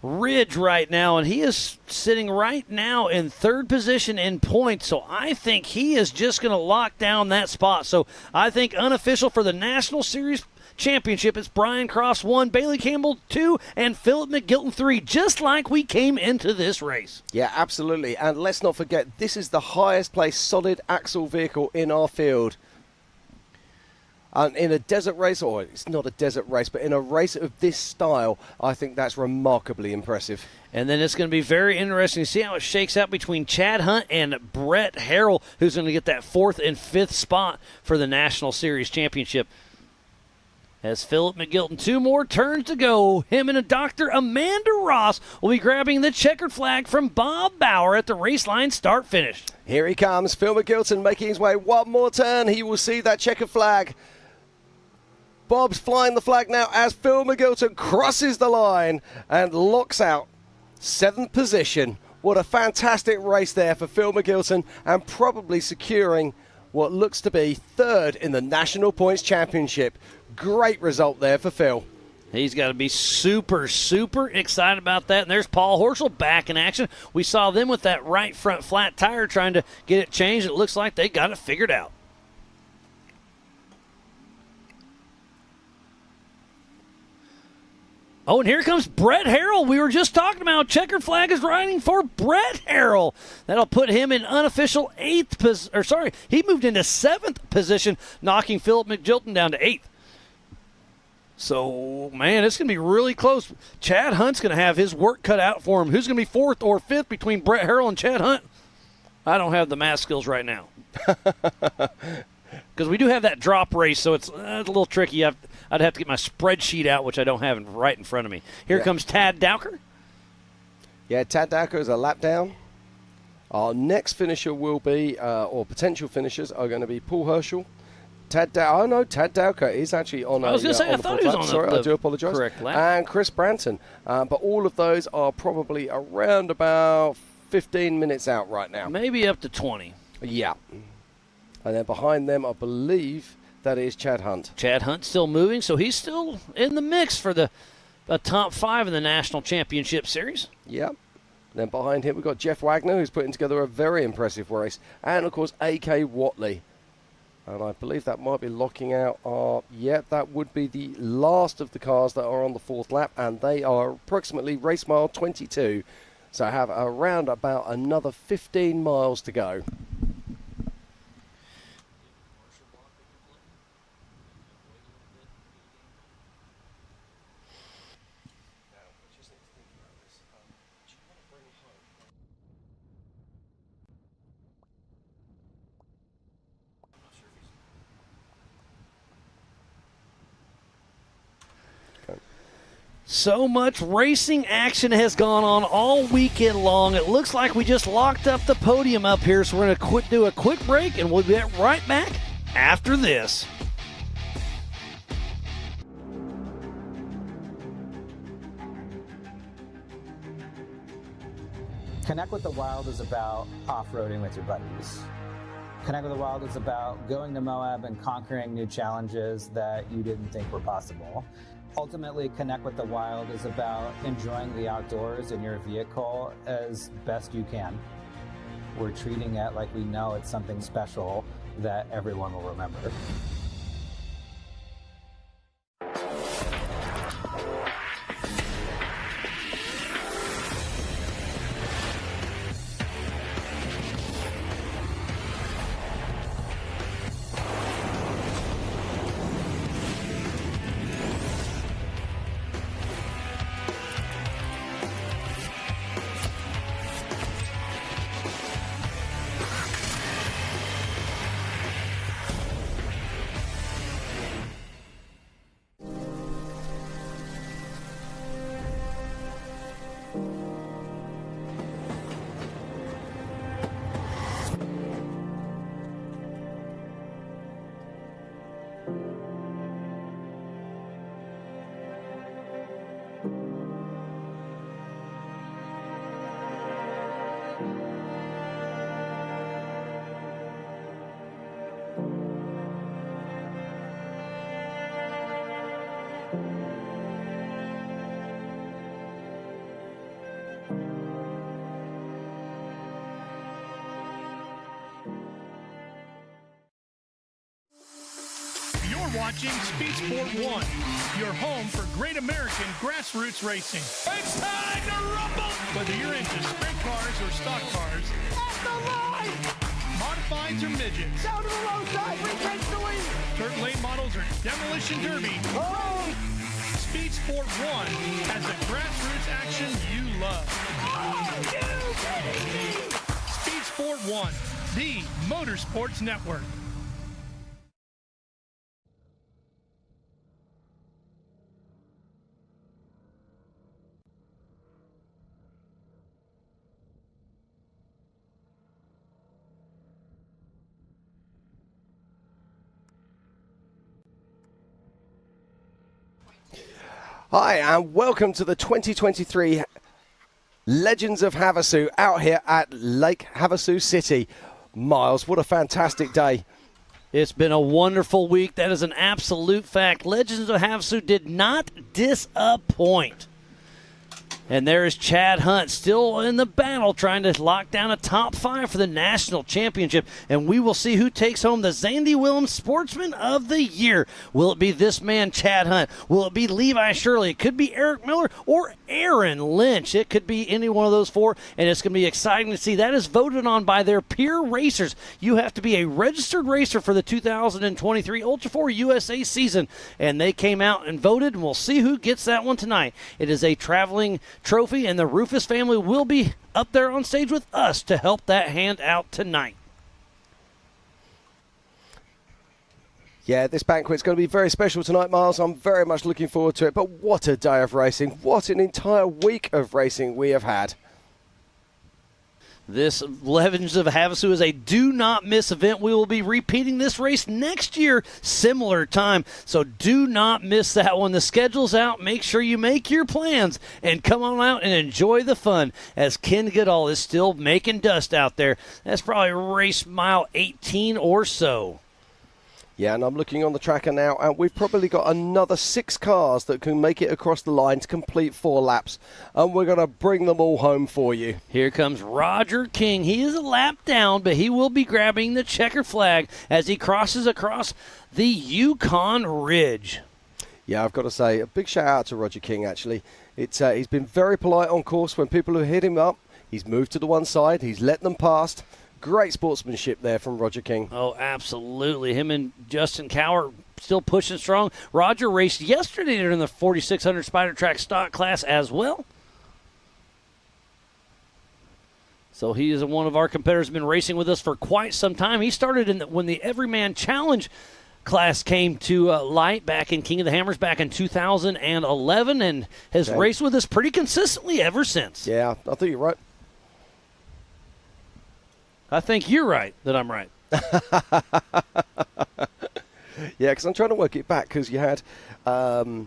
Ridge right now, and he is sitting right now in 3rd position in points. So I think he is just going to lock down that spot. So I think unofficial for the National Series Championship, it's Brian Cross 1, Bailey Campbell 2, and Philip McGilton 3, just like we came into this race. Yeah, absolutely. And let's not forget, this is the highest placed solid axle vehicle in our field. In a desert race, or it's not a desert race, but in a race of this style, I think that's remarkably impressive. And then it's going to be very interesting to see how it shakes out between Chad Hunt and Brett Harrell, who's going to get that 4th and 5th spot for the National Series Championship. As Philip McGilton, 2 more turns to go. Him and Dr. Amanda Ross will be grabbing the checkered flag from Bob Bauer at the race line start-finish. Here he comes, Phil McGilton making his way one more turn. He will see that checkered flag. Bob's flying the flag now as Phil McGilton crosses the line and locks out 7th position. What a fantastic race there for Phil McGilton, and probably securing what looks to be third in the National Points Championship. Great result there for Phil. He's got to be super, super excited about that. And there's Paul Horschel back in action. We saw them with that right front flat tire trying to get it changed. It looks like they got it figured out. Oh, and here comes Brett Harrell. We were just talking about checkered flag is riding for Brett Harrell. That'll put him in unofficial he moved into 7th position, knocking Philip McJilton down to 8th. So, man, it's going to be really close. Chad Hunt's going to have his work cut out for him. Who's going to be 4th or 5th between Brett Harrell and Chad Hunt? I don't have the math skills right now. Because we do have that drop race, so it's a little tricky. I'd have to get my spreadsheet out, which I don't have right in front of me. Here comes Tad Dowker. Yeah, Tad Dowker is a lap down. Our next finisher will be, or potential finishers are going to be Paul Horschel. Tad Dowker is actually on I was going to say, I thought he was on Sorry, I do apologize. Correct lap. And Chris Branton. But all of those are probably around about 15 minutes out right now. Maybe up to 20. Yeah. And then behind them, I believe that is Chad Hunt. Chad Hunt still moving, so he's still in the mix for the top 5 in the National Championship Series. Yep. Then behind him, we've got Jeff Wagner, who's putting together a very impressive race. And, of course, A.K. Watley. And I believe that might be locking out that would be the last of the cars that are on the 4th lap. And they are approximately race mile 22. So I have around about another 15 miles to go. So much racing action has gone on all weekend long. It looks like we just locked up the podium up here, so we're going to do a quick break, and we'll be right back after this. Connect with the Wild is about off-roading with your buddies. Connect with the Wild is about going to Moab and conquering new challenges that you didn't think were possible. Ultimately, Connect with the Wild is about enjoying the outdoors in your vehicle as best you can. We're treating it like we know it's something special that everyone will remember. Watching Speed Sport 1, your home for great American grassroots racing. It's time to rumble! Whether you're into sprint cars or stock cars, off the line! Modifieds or midgets, down to the low side, retake the lead! Dirt lane models or demolition derby. Oh! Speed Sport 1 has the grassroots action you love. Oh, you kidding me? Speed Sport 1, the Motorsports Network. Hi, and welcome to the 2023 Legends of Havasu out here at Lake Havasu City. Miles, what a fantastic day It's been a wonderful week. That is an absolute fact. Legends of Havasu did not disappoint. And there is Chad Hunt still in the battle trying to lock down a top 5 for the national championship. And we will see who takes home the Zandy Willems Sportsman of the Year. Will it be this man, Chad Hunt? Will it be Levi Shirley? It could be Eric Miller or Aaron Lynch. It could be any one of those 4. And it's going to be exciting to see. That is voted on by their peer racers. You have to be a registered racer for the 2023 Ultra4 USA season. And they came out and voted, and we'll see who gets that one tonight. It is a traveling trophy, and the Rufus family will be up there on stage with us to help that hand out tonight. Yeah, this banquet's going to be very special tonight, Miles. I'm very much looking forward to it. But what a day of racing. What an entire week of racing we have had. This Legends of Havasu is a do-not-miss event. We will be repeating this race next year, similar time. So do not miss that one. The schedule's out. Make sure you make your plans and come on out and enjoy the fun as Ken Goodall is still making dust out there. That's probably race mile 18 or so. Yeah, and I'm looking on the tracker now, and we've probably got another 6 cars that can make it across the line to complete 4 laps, and we're going to bring them all home for you. Here comes Roger King. He is a lap down, but he will be grabbing the checkered flag as he crosses across the Yukon Ridge. Yeah, I've got to say, a big shout out to Roger King, actually. He's been very polite on course when people have hit him up. He's moved to the one side. He's let them past. Great sportsmanship there from Roger King. Oh, absolutely. Him and Justin Cower still pushing strong. Roger raced yesterday in the 4600 Spider Track stock class as well. So he is one of our competitors, been racing with us for quite some time. He started when the Everyman Challenge class came to light back in King of the Hammers back in 2011 and has raced with us pretty consistently ever since. Yeah, I think you're right. I think you're right that I'm right. Yeah, because I'm trying to work it back because you had John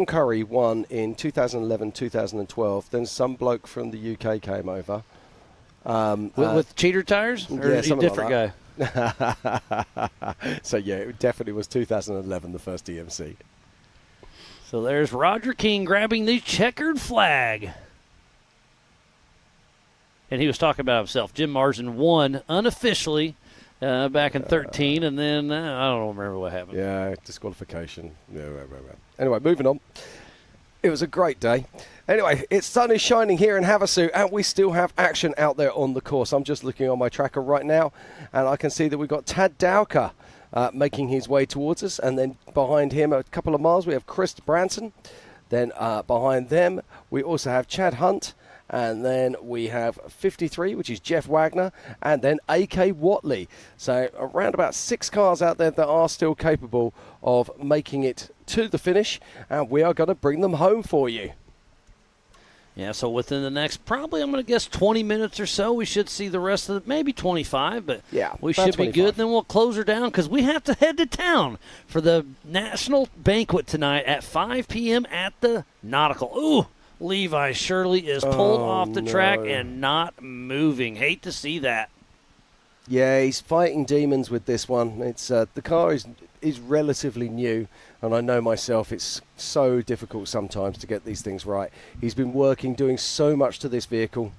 Curry won in 2011, 2012. Then some bloke from the UK came over. With cheater tires? Or yeah, a different guy? So, yeah, it definitely was 2011, the first EMC. So there's Roger King grabbing the checkered flag. And he was talking about himself. Jim Marsden won unofficially back in 13, and then I don't remember what happened. Yeah, disqualification. Anyway, moving on. It was a great day. Anyway, it's sun is shining here in Havasu, and we still have action out there on the course. I'm just looking on my tracker right now, and I can see that we've got Tad Dowker making his way towards us, and then behind him a couple of miles we have Chris Branson. Then behind them we also have Chad Hunt. And then we have 53, which is Jeff Wagner, and then A.K. Watley. So around about 6 cars out there that are still capable of making it to the finish, and we are going to bring them home for you. Yeah, so within the next, probably I'm going to guess 20 minutes or so, we should see the rest of it, maybe 25, but yeah, we should be good. Then we'll close her down because we have to head to town for the National Banquet tonight at 5 p.m. at the Nautical. Ooh! Levi Shirley is pulled off the track and not moving. Hate to see that. Yeah, he's fighting demons with this one. It's the car is relatively new, and I know myself it's so difficult sometimes to get these things right. He's been working, doing so much to this vehicle.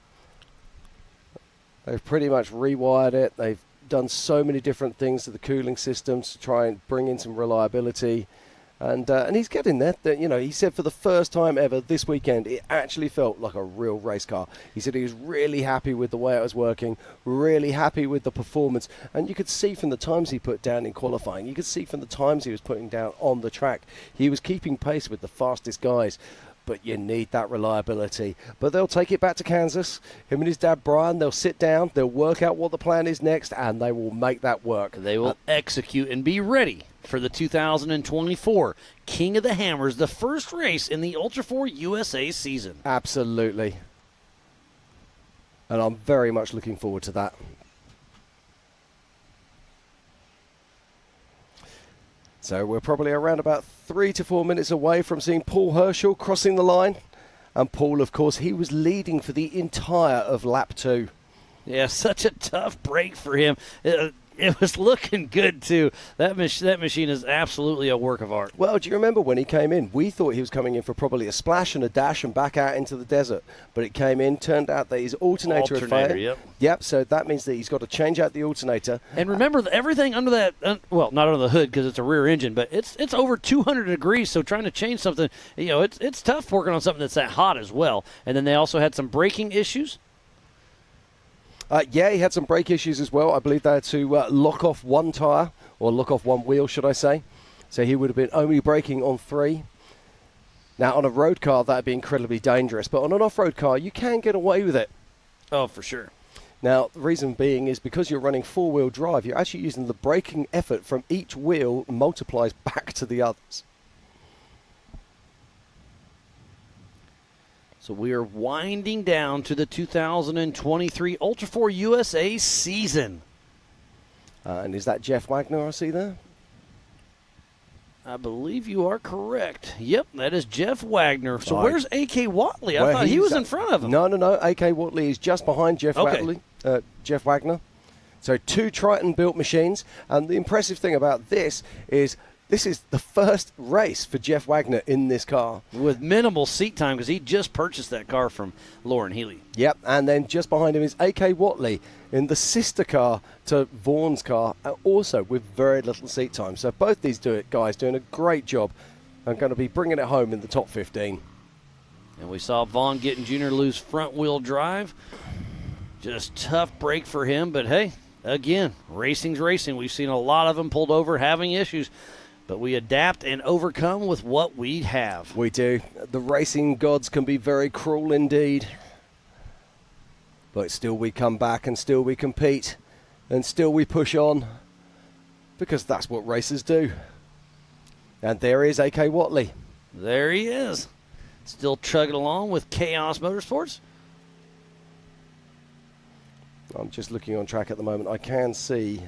They've pretty much rewired it. They've done so many different things to the cooling systems to try and bring in some reliability. And he's getting there. He said for the first time ever this weekend, it actually felt like a real race car. He said he was really happy with the way it was working, really happy with the performance. And you could see from the times he put down in qualifying, you could see from the times he was putting down on the track, he was keeping pace with the fastest guys. But you need that reliability. But they'll take it back to Kansas. Him and his dad, Brian, they'll sit down, they'll work out what the plan is next, and they will make that work. They will execute and be ready for the 2024 King of the Hammers, the first race in the Ultra4 USA season. Absolutely. And I'm very much looking forward to that. So we're probably around about 3 to 4 minutes away from seeing Paul Herschel crossing the line. And Paul, of course, he was leading for the entire of lap 2. Yeah, such a tough break for him. It was looking good, too. That machine is absolutely a work of art. Well, do you remember when he came in? We thought he was coming in for probably a splash and a dash and back out into the desert. But it came in, turned out that his alternator had failed. Yep. Yep, so that means that he's got to change out the alternator. And remember, everything under that, well, not under the hood because it's a rear engine, but it's over 200 degrees, so trying to change something, it's tough working on something that's that hot as well. And then they also had some braking issues. Yeah, he had some brake issues as well. I believe they had to lock off one tire, or lock off one wheel, should I say. So he would have been only braking on 3. Now, on a road car, that would be incredibly dangerous. But on an off-road car, you can get away with it. Oh, for sure. Now, the reason being is because you're running 4-wheel drive, you're actually using the braking effort from each wheel multiplies back to the others. So we are winding down to the 2023 Ultra4 USA season. And is that Jeff Wagner I see there? I believe you are correct. Yep, that is Jeff Wagner. So Right. where's A.K. Watley? I thought he was in front of him. No. A.K. Watley is just behind Jeff Jeff Wagner. So 2 Triton-built machines. And the impressive thing about this is the first race for Jeff Wagner in this car. With minimal seat time because he just purchased that car from Lauren Healy. Yep, and then just behind him is A.K. Watley in the sister car to Vaughn's car, also with very little seat time. So both these guys doing a great job and going to be bringing it home in the top 15. And we saw Vaughn getting Junior lose front-wheel drive. Just tough break for him, but hey, again, racing's racing. We've seen a lot of them pulled over having issues. But we adapt and overcome with what we have. We do. The racing gods can be very cruel indeed. But still we come back and still we compete. And still we push on. Because that's what racers do. And there is A.K. Watley. There he is. Still chugging along with Chaos Motorsports. I'm just looking on track at the moment. I can see...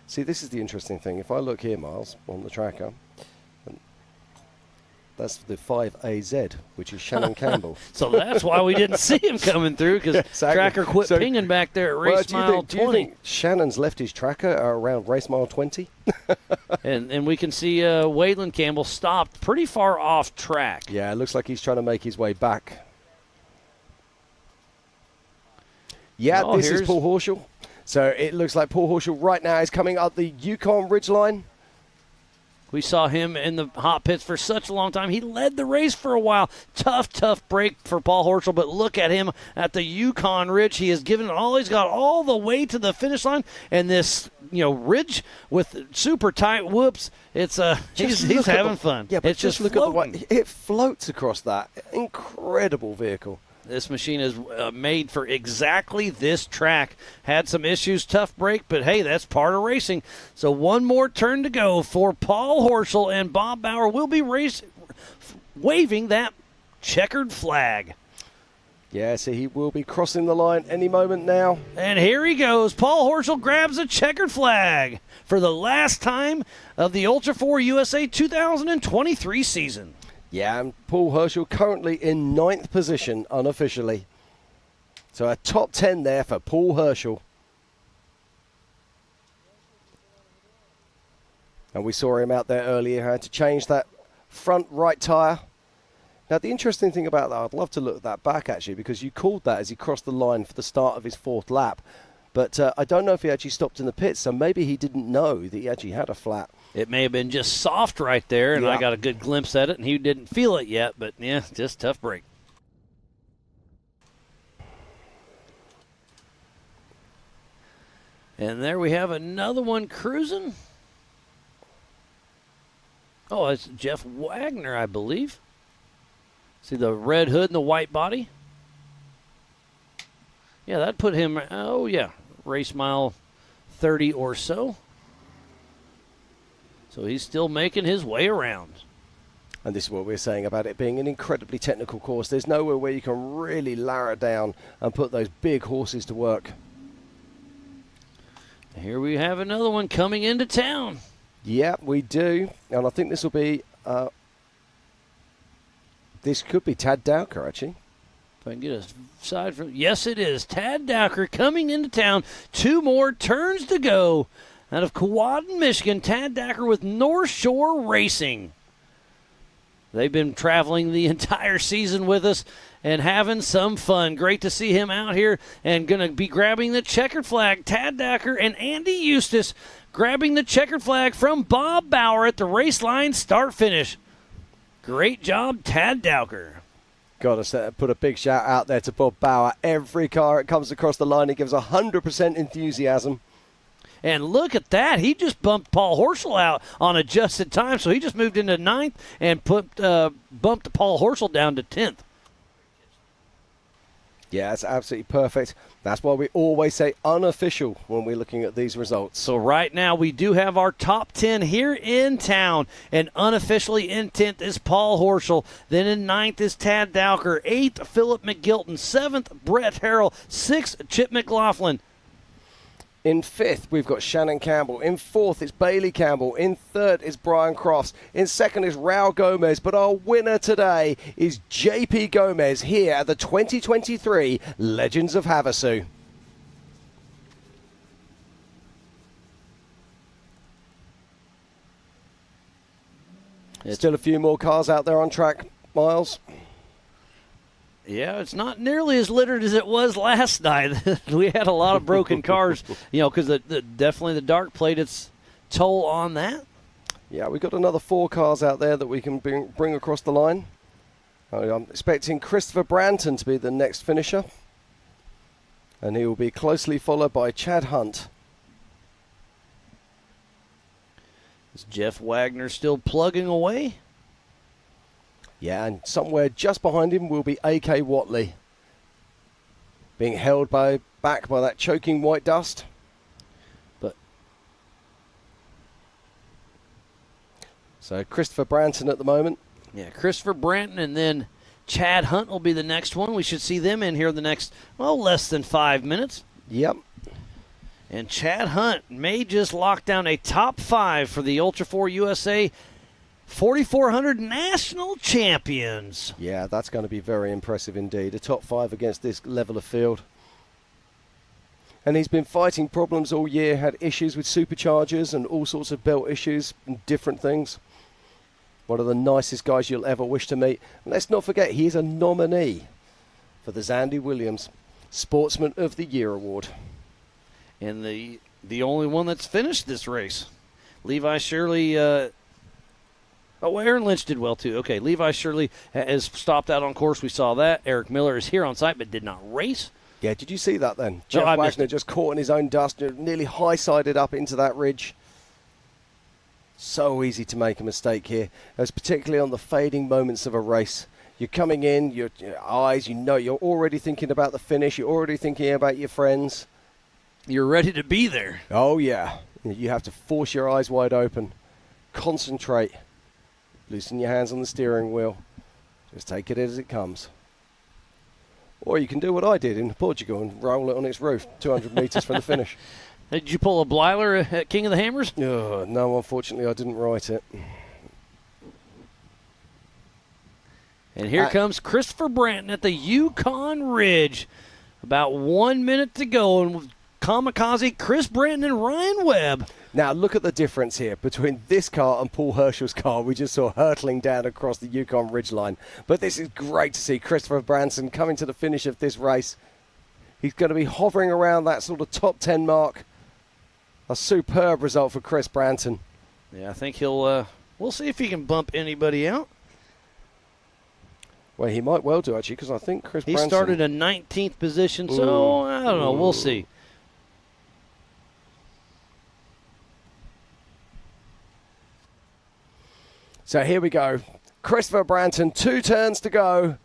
See, this is the interesting thing. If I look here, Miles, on the tracker, that's the 5AZ, which is Shannon Campbell. So that's why we didn't see him coming through, because exactly. Tracker quit pinging back there at race mile 20. Do you think Shannon's left his tracker around race mile 20? and we can see Waylon Campbell stopped pretty far off track. Yeah, it looks like he's trying to make his way back. Yeah, this is Paul Horschel. So it looks like Paul Horschel right now is coming up the Yukon ridgeline. We saw him in the hot pits for such a long time. He led the race for a while. Tough break for Paul Horschel, but look at him at the Yukon Ridge. He has given it all. He's got all the way to the finish line, and this ridge with super tight whoops. It's he's having fun. Yeah, but it's just look floating. at the way it floats across that incredible vehicle. This machine is made for exactly this track. Had some issues, tough break, but hey, that's part of racing. So one more turn to go for Paul Horschel, and Bob Bauer will be waving that checkered flag. Yeah, so he will be crossing the line any moment now. And here he goes. Paul Horschel grabs a checkered flag for the last time of the Ultra4 USA 2023 season. Yeah, and Paul Horschel currently in 9th position unofficially. So a top 10 there for Paul Horschel. And we saw him out there earlier, had to change that front right tyre. Now, the interesting thing about that, I'd love to look at that back actually, because you called that as he crossed the line for the start of his 4th lap. But I don't know if he actually stopped in the pits, so maybe he didn't know that he actually had a flat. It may have been just soft right there, and I got a good glimpse at it, and he didn't feel it yet, but yeah, just tough break. And there we have another one cruising. Oh, it's Jeff Wagner, I believe. See the red hood and the white body? Yeah, that put him, oh yeah, race mile 30 or so. So he's still making his way around. And this is what we're saying about it being an incredibly technical course. There's nowhere where you can really lower it down and put those big horses to work. Here we have another one coming into town. Yeah, we do. And I think this will be, this could be Tad Dowker, actually. If I can get a side from, yes, it is. Tad Dowker coming into town. 2 more turns to go. Out of Kewadin, Michigan, Tad Dowker with North Shore Racing. They've been traveling the entire season with us and having some fun. Great to see him out here and going to be grabbing the checkered flag. Tad Dowker and Andy Eustace grabbing the checkered flag from Bob Bauer at the race line start-finish. Great job, Tad Dowker. Got to put a big shout out there to Bob Bauer. Every car it comes across the line, he gives 100% enthusiasm. And look at that. He just bumped Paul Horschel out on adjusted time, so he just moved into 9th and bumped Paul Horschel down to 10th. Yeah, it's absolutely perfect. That's why we always say unofficial when we're looking at these results. So right now we do have our top 10 here in town, and unofficially in 10th is Paul Horschel. Then in 9th is Tad Dowker. 8th, Philip McGilton. 7th, Brett Harrell. 6th, Chip McLaughlin. In 5th, we've got Shannon Campbell. In 4th, it's Bailey Campbell. In 3rd is Brian Crofts. In 2nd is Raul Gomez. But our winner today is JP Gomez here at the 2023 Legends of Havasu. Still a few more cars out there on track, Miles. Yeah, it's not nearly as littered as it was last night. We had a lot of broken cars, because definitely the dark played its toll on that. Yeah, we've got another 4 cars out there that we can bring across the line. I'm expecting Christopher Branton to be the next finisher. And he will be closely followed by Chad Hunt. Is Jeff Wagner still plugging away? Yeah, and somewhere just behind him will be A.K. Watley. Being held back by that choking white dust. So Christopher Branton at the moment. Yeah, Christopher Branton, and then Chad Hunt will be the next one. We should see them in here the next, less than 5 minutes. Yep. And Chad Hunt may just lock down a top 5 for the Ultra4 USA 4,400 national champions. Yeah, that's going to be very impressive indeed. A top 5 against this level of field. And he's been fighting problems all year, had issues with superchargers and all sorts of belt issues and different things. One of the nicest guys you'll ever wish to meet. And let's not forget, he is a nominee for the Zandy Williams Sportsman of the Year Award. And the only one that's finished this race. Levi Shirley... Aaron Lynch did well, too. Okay, Levi Shirley has stopped out on course. We saw that. Eric Miller is here on site but did not race. Yeah, did you see that then? Jeff Wagner just caught in his own dust, nearly high-sided up into that ridge. So easy to make a mistake here, as particularly on the fading moments of a race. You're coming in, your eyes, you're already thinking about the finish. You're already thinking about your friends. You're ready to be there. Oh, yeah. You have to force your eyes wide open. Concentrate. Loosen your hands on the steering wheel. Just take it as it comes. Or you can do what I did in Portugal and roll it on its roof, 200 metres from the finish. Did you pull a Blyler at King of the Hammers? No, unfortunately, I didn't write it. And here comes Christopher Branton at the Yukon Ridge. About 1 minute to go, and with Kamikaze, Chris Branton, and Ryan Webb. Now, look at the difference here between this car and Paul Herschel's car. We just saw hurtling down across the Yukon Ridgeline. But this is great to see Christopher Branson coming to the finish of this race. He's going to be hovering around that sort of top 10 mark. A superb result for Chris Branton. Yeah, I think he'll, we'll see if he can bump anybody out. Well, he might well do, actually, because I think Chris Branson... He started in 19th position, so I don't know. We'll see. So here we go. Christopher Branton, 2 turns to go.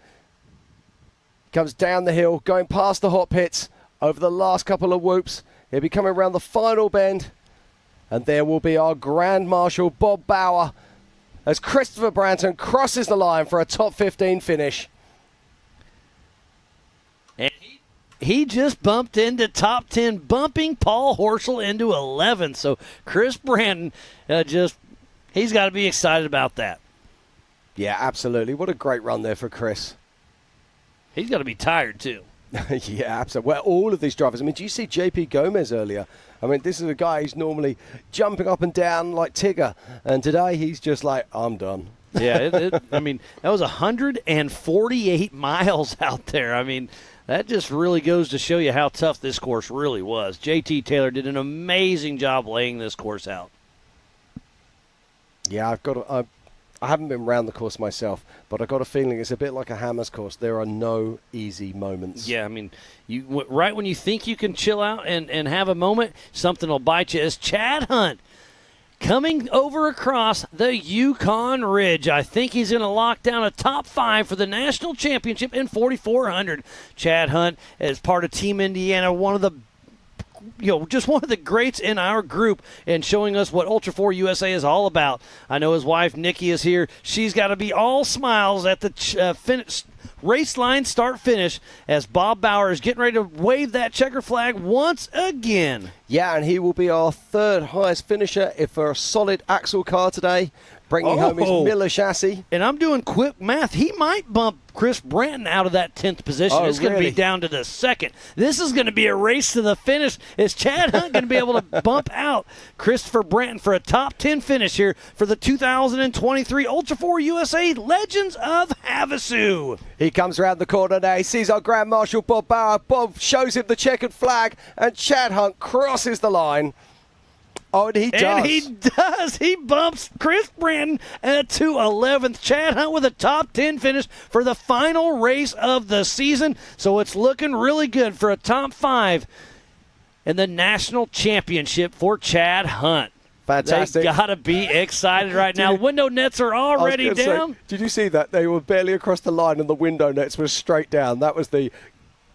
Comes down the hill, going past the hot pits, over the last couple of whoops. He'll be coming around the final bend. And there will be our Grand Marshal, Bob Bauer, as Christopher Branton crosses the line for a top 15 finish. And he just bumped into top 10, bumping Paul Horschel into 11th. So Chris Branton he's got to be excited about that. Yeah, absolutely. What a great run there for Chris. He's got to be tired, too. Yeah, absolutely. Well, all of these drivers. I mean, do you see JP Gomez earlier? I mean, this is a guy who's normally jumping up and down like Tigger, and today he's just like, I'm done. Yeah, I mean, that was 148 miles out there. I mean, that just really goes to show you how tough this course really was. JT Taylor did an amazing job laying this course out. Yeah, I haven't been around the course myself, but I've got a feeling it's a bit like a Hammers course. There are no easy moments. Yeah, I mean, right when you think you can chill out and have a moment, something will bite you. As Chad Hunt coming over across the Yukon Ridge, I think he's going to lock down a top 5 for the national championship in 4,400. Chad Hunt, as part of Team Indiana, just one of the greats in our group and showing us what Ultra4 USA is all about. I know his wife, Nikki, is here. She's got to be all smiles at the race line start-finish as Bob Bauer is getting ready to wave that checker flag once again. Yeah, and he will be our 3rd highest finisher for a solid axle car today, bringing home his Miller chassis. And I'm doing quick math. He might bump Chris Branton out of that 10th position. It's going to be down to the 2nd. This is going to be a race to the finish. Is Chad Hunt going to be able to bump out Christopher Branton for a top 10 finish here for the 2023 Ultra4 USA Legends of Havasu? He comes around the corner now. He sees our Grand Marshal Bob Bauer. Bob shows him the checkered flag, and Chad Hunt crosses the line. Oh, and he does. And he does. He bumps Chris Branton to 11th. Chad Hunt with a top 10 finish for the final race of the season. So it's looking really good for a top 5 in the national championship for Chad Hunt. Fantastic. They got to be excited right now. Window nets are already down. Did you see that? They were barely across the line and the window nets were straight down. That was the...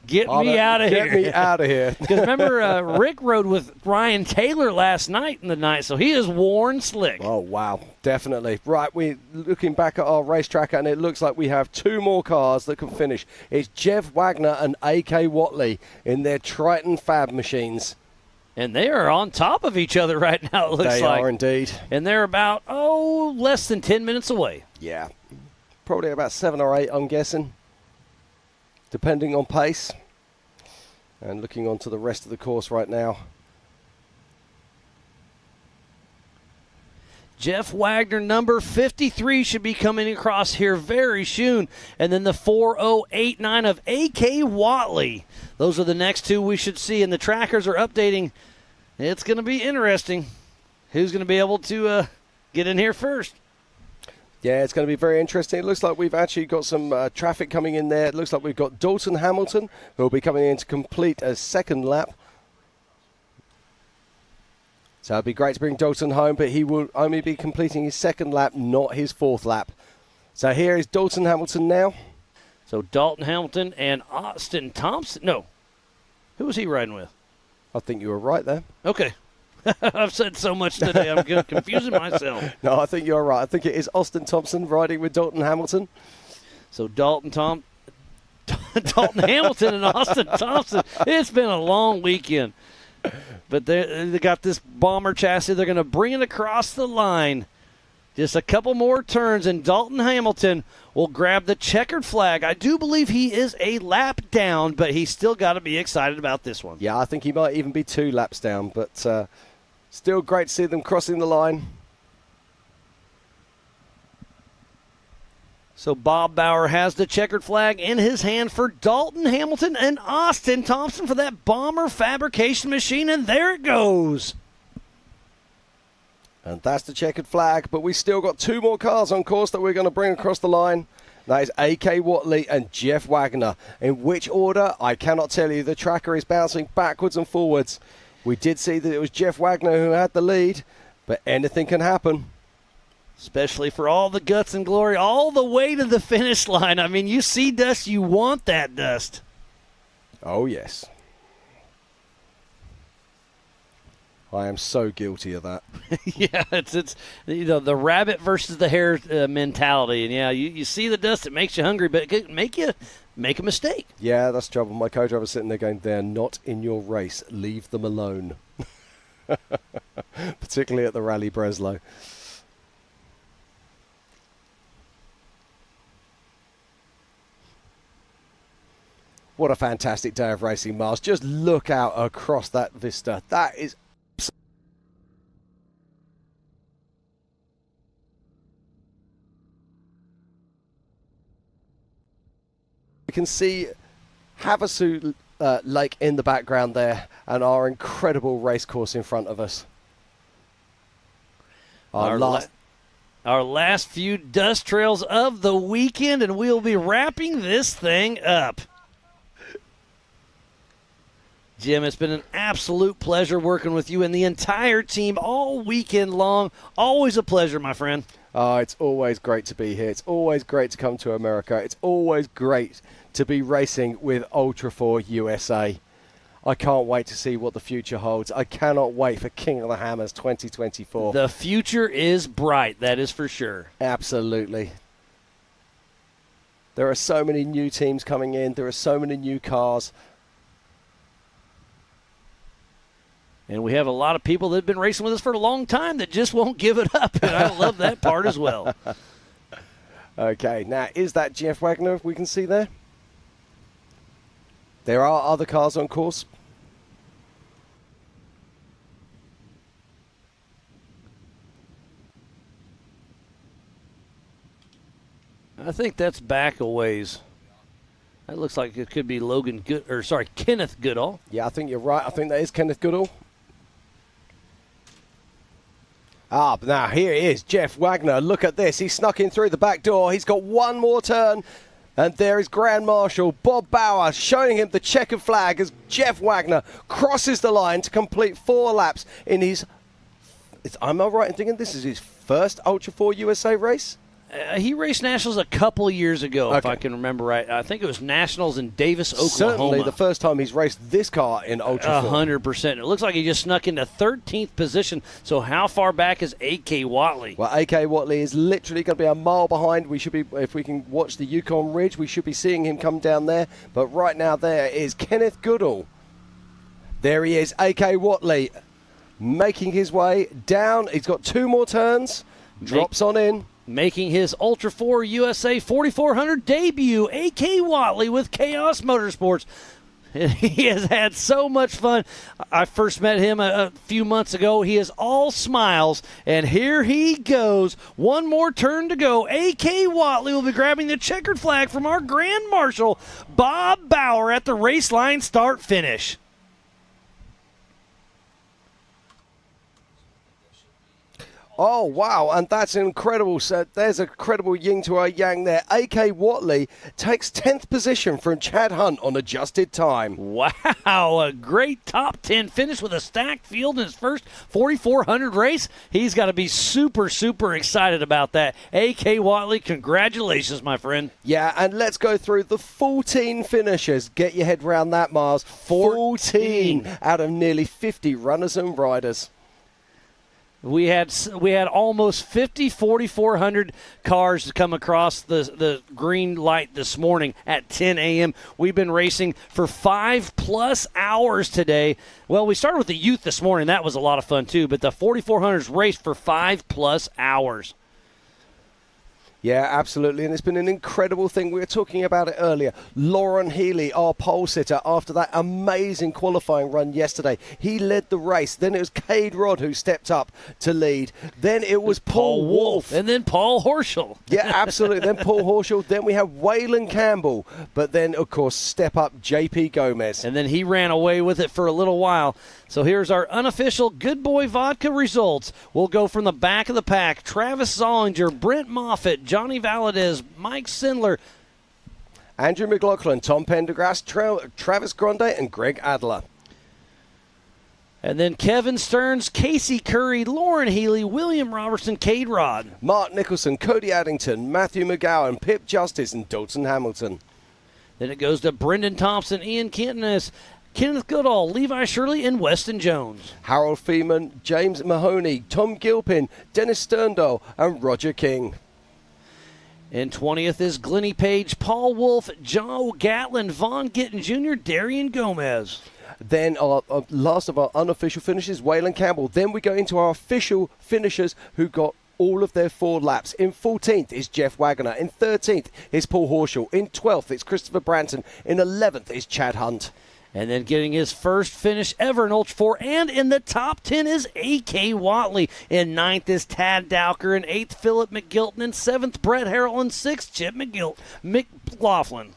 Get me out of here. Get me out of here. Because remember, Rick rode with Ryan Taylor last night in the night, so he is worn slick. Oh, wow. Definitely. Right, we're looking back at our racetrack, and it looks like we have 2 more cars that can finish. It's Jeff Wagner and A.K. Watley in their Triton Fab machines. And they are on top of each other right now, it looks like. They are indeed. And they're about, less than 10 minutes away. Yeah. Probably about 7 or 8, I'm guessing, depending on pace. And looking on to the rest of the course right now. Jeff Wagner, number 53, should be coming across here very soon. And then the 4089 of A.K. Watley. Those are the next 2 we should see. And the trackers are updating. It's going to be interesting. Who's going to be able to get in here first? Yeah, it's going to be very interesting. It looks like we've actually got some traffic coming in there. It looks like we've got Dalton Hamilton, who will be coming in to complete a 2nd lap. So it'd be great to bring Dalton home, but he will only be completing his 2nd lap, not his 4th lap. So here is Dalton Hamilton now. So Dalton Hamilton and Austin Thompson. No. Who was he riding with? I think you were right there. Okay. I've said so much today, I'm confusing myself. No, I think you're right. I think it is Austin Thompson riding with Dalton Hamilton. So Dalton Hamilton and Austin Thompson. It's been a long weekend. But they got this bomber chassis. They're going to bring it across the line. Just a couple more turns, and Dalton Hamilton will grab the checkered flag. I do believe he is a lap down, but he's still got to be excited about this one. Yeah, I think he might even be 2 laps down, but still great to see them crossing the line. So Bob Bauer has the checkered flag in his hand for Dalton Hamilton and Austin Thompson for that bomber fabrication machine, and there it goes. And that's the checkered flag, but we still got 2 more cars on course that we're going to bring across the line. That is A.K. Watley and Jeff Wagner. In which order, I cannot tell you. The tracker is bouncing backwards and forwards. We did see that it was Jeff Wagner who had the lead, but anything can happen. Especially for all the guts and glory, all the way to the finish line. I mean, you see dust, you want that dust. Oh, yes. I am so guilty of that. Yeah, it's the rabbit versus the hare mentality. And, yeah, you see the dust, it makes you hungry, but it can make you make a mistake. Yeah, that's the trouble. My co-driver's sitting there going, they're not in your race. Leave them alone. Particularly at the Rally Breslau. What a fantastic day of racing, Mars. Just look out across that vista. That is... You can see Havasu Lake in the background there and our incredible race course in front of us. Our last few dust trails of the weekend, and we'll be wrapping this thing up. Jim, it's been an absolute pleasure working with you and the entire team all weekend long. Always a pleasure, my friend. It's always great to be here. It's always great to come to America. It's always great to be racing with Ultra4 USA. I can't wait to see what the future holds. I cannot wait for King of the Hammers 2024. The future is bright, that is for sure. Absolutely. There are so many new teams coming in. There are so many new cars. And we have a lot of people that have been racing with us for a long time that just won't give it up, and I love that part as well. Okay, now is that Jeff Wagner we can see there? There are other cars on course. I think that's back a ways. That looks like it could be Kenneth Goodall. Yeah, I think you're right. I think that is Kenneth Goodall. But now here he is, Jeff Wagner. Look at this. He snuck in through the back door. He's got one more turn. And there is Grand Marshal Bob Bauer showing him the checkered flag as Jeff Wagner crosses the line to complete 4 laps in his... Am I right in thinking this is his first Ultra4 USA race? He raced Nationals a couple years ago, if I can remember right. I think it was Nationals in Davis, Oklahoma. Certainly the first time he's raced this car in Ultra4. 100%. It looks like he just snuck into 13th position. So how far back is A.K. Watley? Well, A.K. Watley is literally going to be a mile behind. We should be, if we can watch the Yukon Ridge, we should be seeing him come down there. But right now there is Kenneth Goodall. There he is, A.K. Watley, making his way down. He's got 2 more turns. Drops on in. Making his Ultra4 USA 4400 debut, A.K. Watley with Chaos Motorsports. He has had so much fun. I first met him a few months ago. He is all smiles, and here he goes. One more turn to go. A.K. Watley will be grabbing the checkered flag from our Grand Marshal, Bob Bauer, at the race line start-finish. Oh, wow, and that's incredible. So there's a credible yin to our yang there. A.K. Watley takes 10th position from Chad Hunt on adjusted time. Wow, a great top 10 finish with a stacked field in his first 4,400 race. He's got to be super, super excited about that. A.K. Watley, congratulations, my friend. Yeah, and let's go through the 14 finishers. Get your head around that, Mars. 14 out of nearly 50 runners and riders. We had almost 50 4,400 cars come across the green light this morning at 10 a.m. We've been racing for 5+ hours today. Well, we started with the youth this morning. That was a lot of fun, too. But the 4,400s raced for 5+ hours. Yeah, absolutely, and it's been an incredible thing. We were talking about it earlier. Lauren Healy, our pole sitter, after that amazing qualifying run yesterday, he led the race. Then it was Cade Rod who stepped up to lead. Then it was Paul Wolf. And then Paul Horschel. Yeah, absolutely. Then Paul Horschel. Then we have Waylon Campbell. But then, of course, step up JP Gomez. And then he ran away with it for a little while. So here's our unofficial Good Boy Vodka results. We'll go from the back of the pack. Travis Zollinger, Brent Moffitt, Johnny Valadez, Mike Sindler, Andrew McLaughlin, Tom Pendergrass, Travis Grande, and Greg Adler. And then Kevin Stearns, Casey Curry, Lauren Healy, William Robertson, Cade Rod. Mark Nicholson, Cody Addington, Matthew McGowan, Pip Justice, and Dalton Hamilton. Then it goes to Brendan Thompson, Ian Kenton, Kenneth Goodall, Levi Shirley, and Weston Jones. Harold Feeman, James Mahoney, Tom Gilpin, Dennis Sterndal, and Roger King. And 20th is Glennie Page, Paul Wolf, Joe Gatlin, Vaughn Gittin Jr., Darian Gomez. Then our last of our unofficial finishes, Waylon Campbell. Then we go into our official finishers who got all of their 4 laps. In 14th is Jeff Wagner. In 13th is Paul Horschel. In 12th it's Christopher Branson. In 11th is Chad Hunt. And then getting his first finish ever in Ultra4, and in the top 10 is A.K. Watley. In 9th is Tad Dowker. In 8th, Philip McGilton. In 7th, Brett Harrell. In 6th, Chip McLaughlin.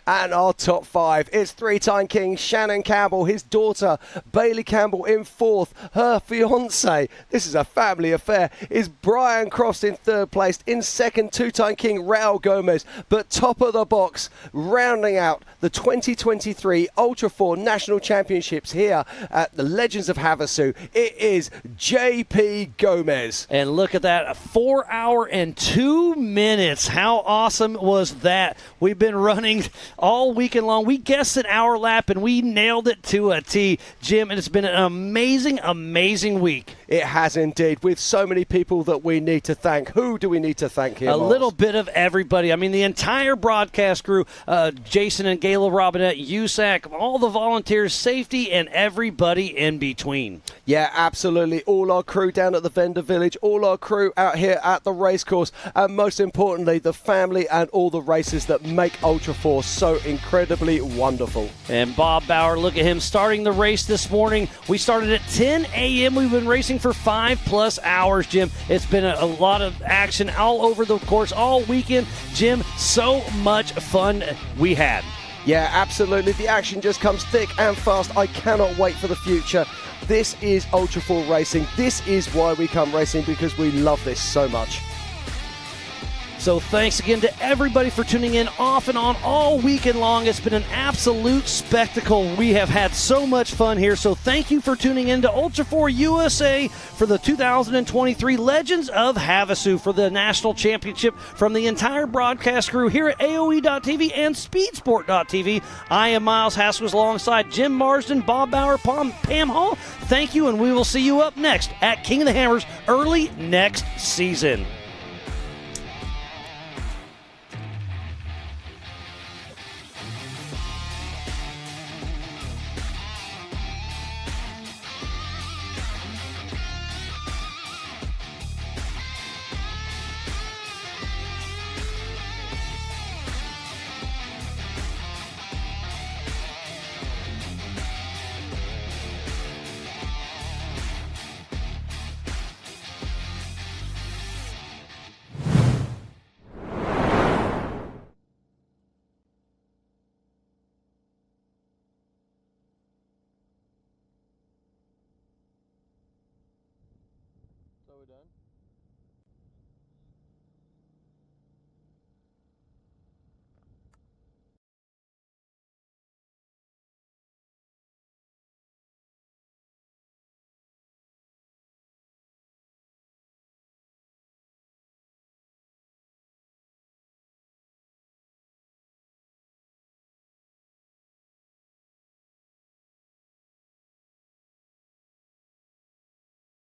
And our top 5 is 3-time king Shannon Campbell, his daughter Bailey Campbell in 4th, her fiance, this is a family affair, is Brian Cross in 3rd place. In 2nd, 2-time king Raul Gomez. But top of the box, rounding out the 2023 Ultra4 National Championships here at the Legends of Havasu, it is JP Gomez. And look at that, 4 hour and 2 minutes. How awesome was that? We've been running all weekend long. We guessed an hour lap and we nailed it to a T, Jim, and it's been an amazing week. It has indeed, with so many people that we need to thank. Who do we need to thank here, A Mars? little bit of everybody. I mean, the entire broadcast crew, Jason and Gayla Robinette, USAC, all the volunteers, safety, and everybody in between. Yeah, absolutely. All our crew down at the vendor village, all our crew out here at the racecourse, and most importantly, the family and all the races that make Ultra4 so incredibly wonderful. And Bob Bauer, look at him starting the race this morning. We started at 10 a.m. We've been racing for 5+ hours, Jim. It's been a lot of action all over the course all weekend. Jim, so much fun we had. Yeah, absolutely. The action just comes thick and fast. I cannot wait for the future. This is Ultra4 racing. This is why we come racing, because we love this so much. So thanks again to everybody for tuning in off and on all weekend long. It's been an absolute spectacle. We have had so much fun here. So thank you for tuning in to Ultra4 USA for the 2023 Legends of Havasu for the National Championship. From the entire broadcast crew here at AOE.TV and Speedsport.TV, I am Miles Haskins alongside Jim Marsden, Bob Bauer, Pam Hall. Thank you, and we will see you up next at King of the Hammers early next season. So we're done?